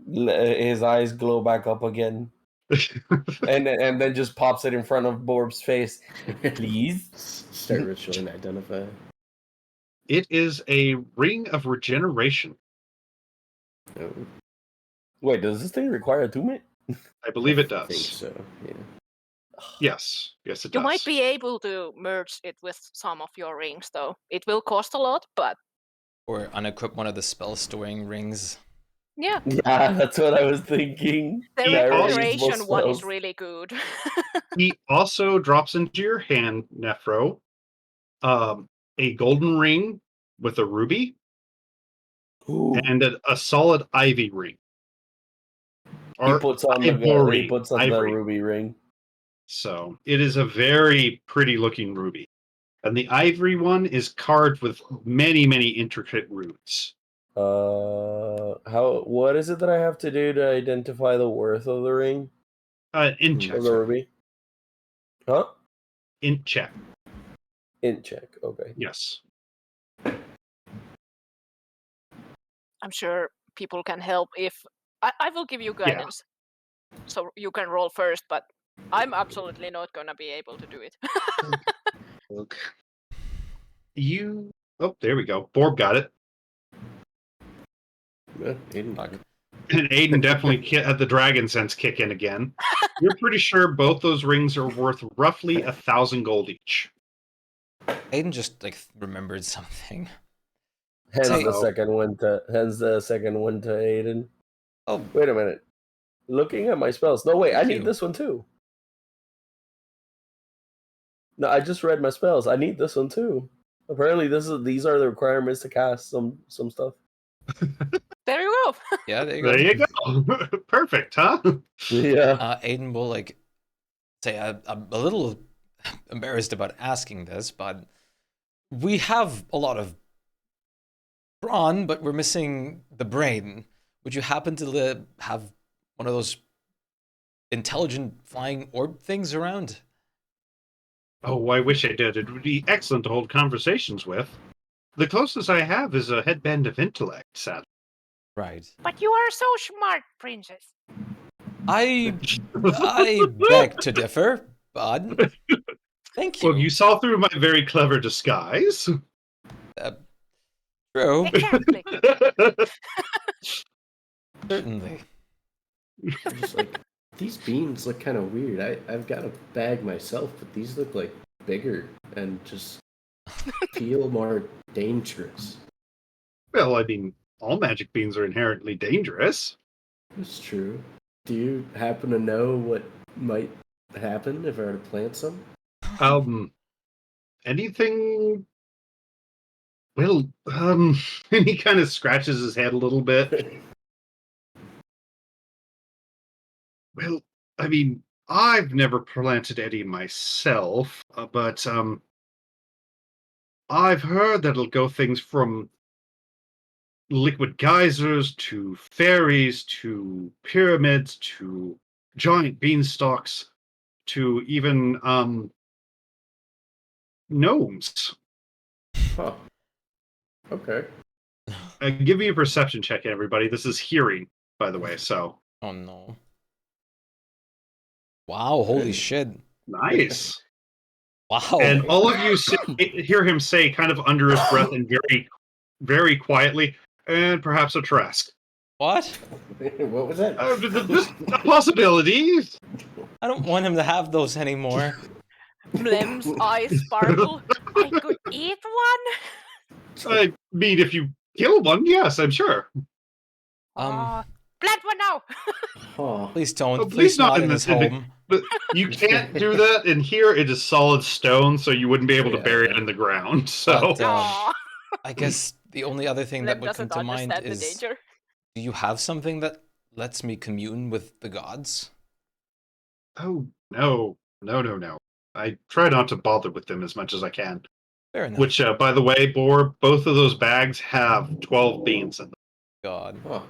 His eyes glow back up again. and then just pops it in front of Borb's face. Please? Start ritualing identify. It is a ring of regeneration. Oh. Wait, does this thing require attunement? I believe it does. I think so, yeah. Yes, it You does. might be able to merge it with some of your rings, though. It will cost a lot, but Or unequip one of the spell storing rings. yeah. Yeah, that's what I was thinking. The regeneration one is really good. He also drops into your hand, Nephro, a golden ring with a ruby and a solid ivy ring. He puts on the ruby ring. So it is a very pretty looking ruby. And the ivory one is carved with many, many intricate runes. What is it that I have to do to identify the worth of the ring? Int check. Of the ruby? Huh? Int check. Int check, okay. Yes. I'm sure people can help if... I will give you guidance. Yeah. So you can roll first, but I'm absolutely not going to be able to do it. Okay. Oh, there we go. Borb got it. Yeah, Aiden. And Aiden definitely had the dragon sense kick in again. You're pretty sure both those rings are worth roughly 1,000 gold each. Aiden just remembered something. Hence the second one to Aiden. Oh, wait a minute. Looking at my spells. No, wait, I need this one too. No, I just read my spells. I need this one too. Apparently, these are the requirements to cast some stuff. There you go. Yeah, there you go. There you go. Perfect, huh? Yeah. Aiden will say I'm a little embarrassed about asking this, but we have a lot of brawn, but we're missing the brain. Would you happen to have one of those intelligent flying orb things around? Oh, I wish I did. It would be excellent to hold conversations with. The closest I have is a headband of intellect, sadly. Right. But you are so smart, princess. I beg to differ, bud. Thank you. Well, you saw through my very clever disguise. True. Exactly. Certainly. I'm just like, these beans look kind of weird. I've got a bag myself, but these look like bigger and just feel more dangerous. Well, I mean, all magic beans are inherently dangerous. That's true. Do you happen to know what might happen if I were to plant some? Anything... Well, and he kind of scratches his head a little bit. Well, I mean, I've never planted any myself, but I've heard that it'll go things from liquid geysers to fairies to pyramids to giant beanstalks to even gnomes. Huh. Okay. Give me a perception check, everybody. This is hearing, by the way, so. Oh, no. Wow, holy shit. Nice. Wow. And all of you hear him say, kind of under his breath and very, very quietly, and perhaps a Trask. What? What was that? Just a possibility. I don't want him to have those anymore. Blim's eyes sparkle. I could eat one? I mean, if you kill one, yes, I'm sure. Plant one now! Please don't. Oh, please not in this this home. But you can't do that, and here it is solid stone, so you wouldn't be able to bury it in the ground. So But, I guess the only other thing that Blim would come doesn't to mind understand the is, danger. do you have something that lets me commune with the gods? Oh, no. No. I try not to bother with them as much as I can. Fair enough. Which, by the way, both of those bags have 12 beans in them. God. Huh.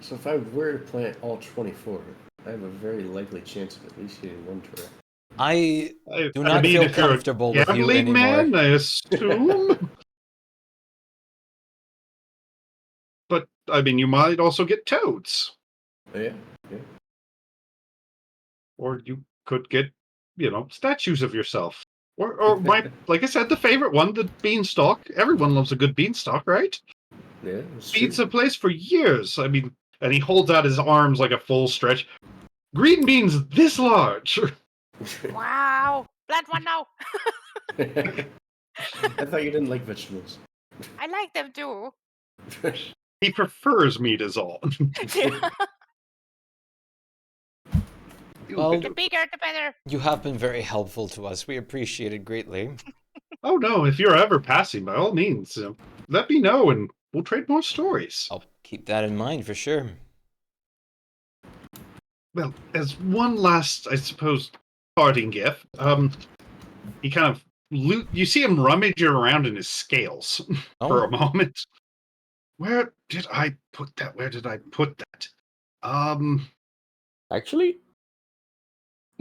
So if I were to plant all 24, I have a very likely chance of at least getting one turret. I do not feel if you're a comfortable with you gambling anymore. man, I assume. But, I mean, you might also get toads. Yeah. Or you could get, statues of yourself. Or like I said, the favorite one, the beanstalk. Everyone loves a good beanstalk, right? Yeah, Feeds the place for years. I mean, and he holds out his arms like a full stretch. Green beans this large. Wow! Plant one now! I thought you didn't like vegetables. I like them too. He prefers meat is all. Well, The bigger, the better. you have been very helpful to us. We appreciate it greatly. Oh no, if you're ever passing, by all means, let me know and we'll trade more stories. I'll keep that in mind for sure. Well, as one last, I suppose, parting gift, he kind of you see him rummaging around in his scales for a moment. Where did I put that? Actually,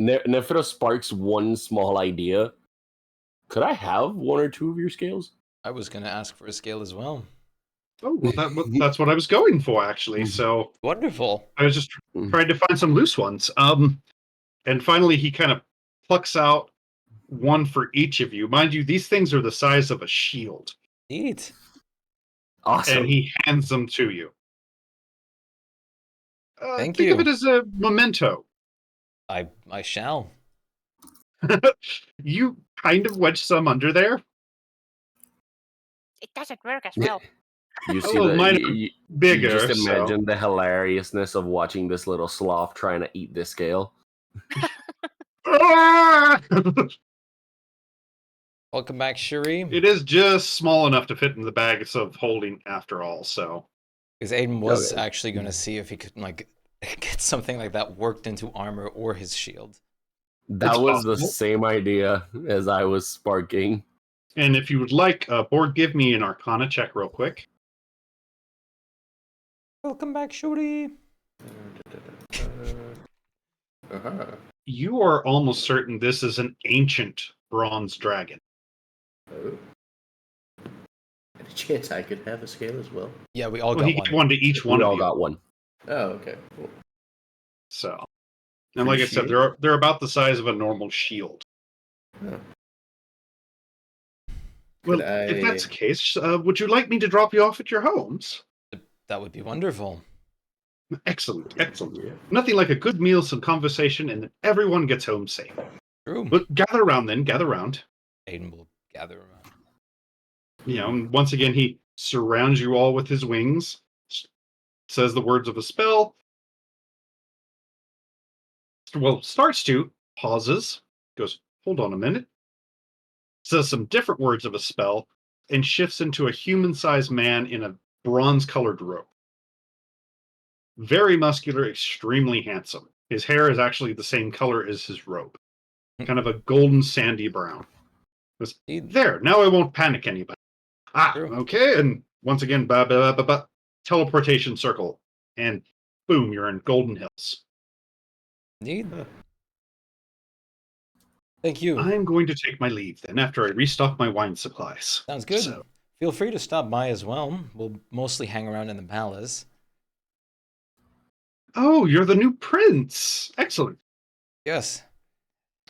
Nephra sparks one small idea. Could I have one or two of your scales? I was going to ask for a scale as well. Oh, well, that's what I was going for, actually. So wonderful. I was just trying to find some loose ones. And finally, he kind of plucks out one for each of you. Mind you, these things are the size of a shield. Neat. Awesome. And he hands them to you. Thank think you. of it as a memento. I shall. You kind of wedge some under there. It doesn't work as well. You see well, mine are you bigger, just so- imagine the hilariousness of watching this little sloth trying to eat this scale. Welcome back, Shuri. It is just small enough to fit in the bags of holding after all, so. Because Aiden was Okay. actually going to see if he could get something like that worked into armor or his shield. That It's was the possible. same idea as I was sparking. And if you would like, Board, give me an Arcana check real quick. Welcome back, Shuri. You are almost certain this is an ancient bronze dragon. Oh. Any chance I could have a scale as well? Yeah, we all Well, got he one. gave one to each one We of all you. got one. Oh, okay. Cool. So, and like I said, Appreciate they're about the size of a normal shield. Huh. Well, Could I- if that's the case, would you like me to drop you off at your homes? That would be wonderful. Excellent. Nothing like a good meal, some conversation, and then everyone gets home safe. True. But gather around then, gather around. Aiden will gather around. And once again, he surrounds you all with his wings, says the words of a spell. Well, starts to, pauses, goes, hold on a minute, says some different words of a spell, and shifts into a human-sized man in a bronze-colored robe. Very muscular, extremely handsome. His hair is actually the same color as his robe. Kind of a golden sandy brown. Goes, there, now I won't panic anybody. Okay, and once again, teleportation circle. And boom, you're in Golden Hills. Neat. Thank you. I'm going to take my leave then after I restock my wine supplies. Sounds good. So, Feel free to stop by as well. We'll mostly hang around in the palace. oh, you're the new prince. Excellent. Yes.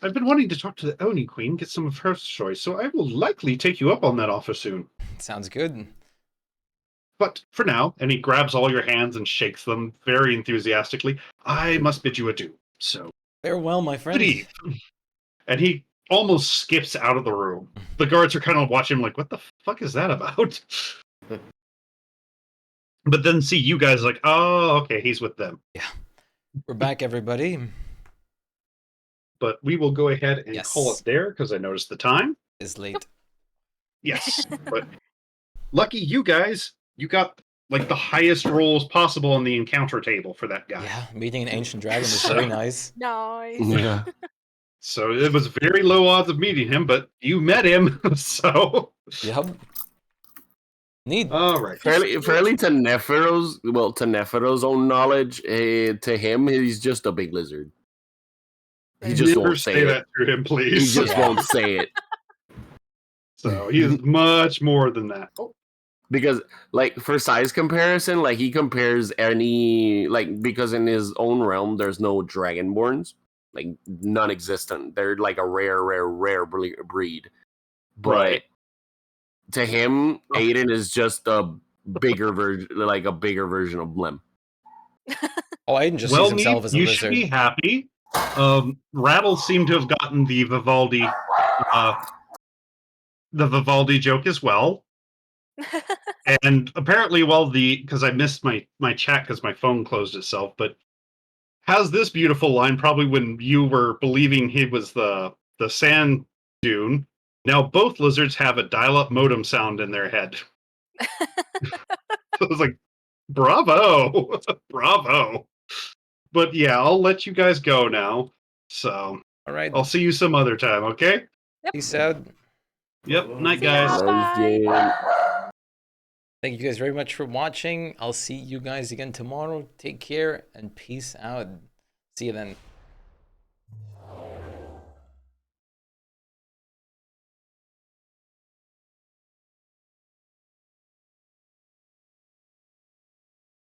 I've been wanting to talk to the Oni Queen, get some of her choice, so I will likely take you up on that offer soon. Sounds good. But for now, and he grabs all your hands and shakes them very enthusiastically, I must bid you adieu. So, Farewell, my friend. good eve. and he almost skips out of the room. The guards are kind of watching him like, what the fuck is that about? But then see you guys like, oh, okay, he's with them. Yeah. We're back, everybody. But we will go ahead and call it there because I noticed the time. It's late. Yes. But lucky you guys, you got like the highest rolls possible on the encounter table for that guy. Yeah, meeting an ancient dragon was very nice. Nice. Yeah. So it was very low odds of meeting him, but you met him, so. Yep. Neat. All right. Fairly to Nefero's own knowledge, to him, he's just a big lizard. He just Never won't say that to him, please. He just won't say it. So he is much more than that. Because, like, for size comparison, like, he compares any, like, because in his own realm, there's no dragonborns. Like, non-existent. They're, like, a rare breed. But Right. to him, Aiden is just a bigger version of Lem. Oh, Aiden just sees himself as a you lizard. should be happy. Rattle seemed to have gotten the Vivaldi joke as well. And apparently, because I missed my chat because my phone closed itself, but has this beautiful line probably when you were believing he was the sand dune. Now both lizards have a dial-up modem sound in their head. So it was like, bravo, bravo. But yeah, I'll let you guys go now. So all right, I'll see you some other time. Okay. Peace out. Yep. Night, guys. Thank you guys very much for watching. I'll see you guys again tomorrow. Take care and peace out. See you then.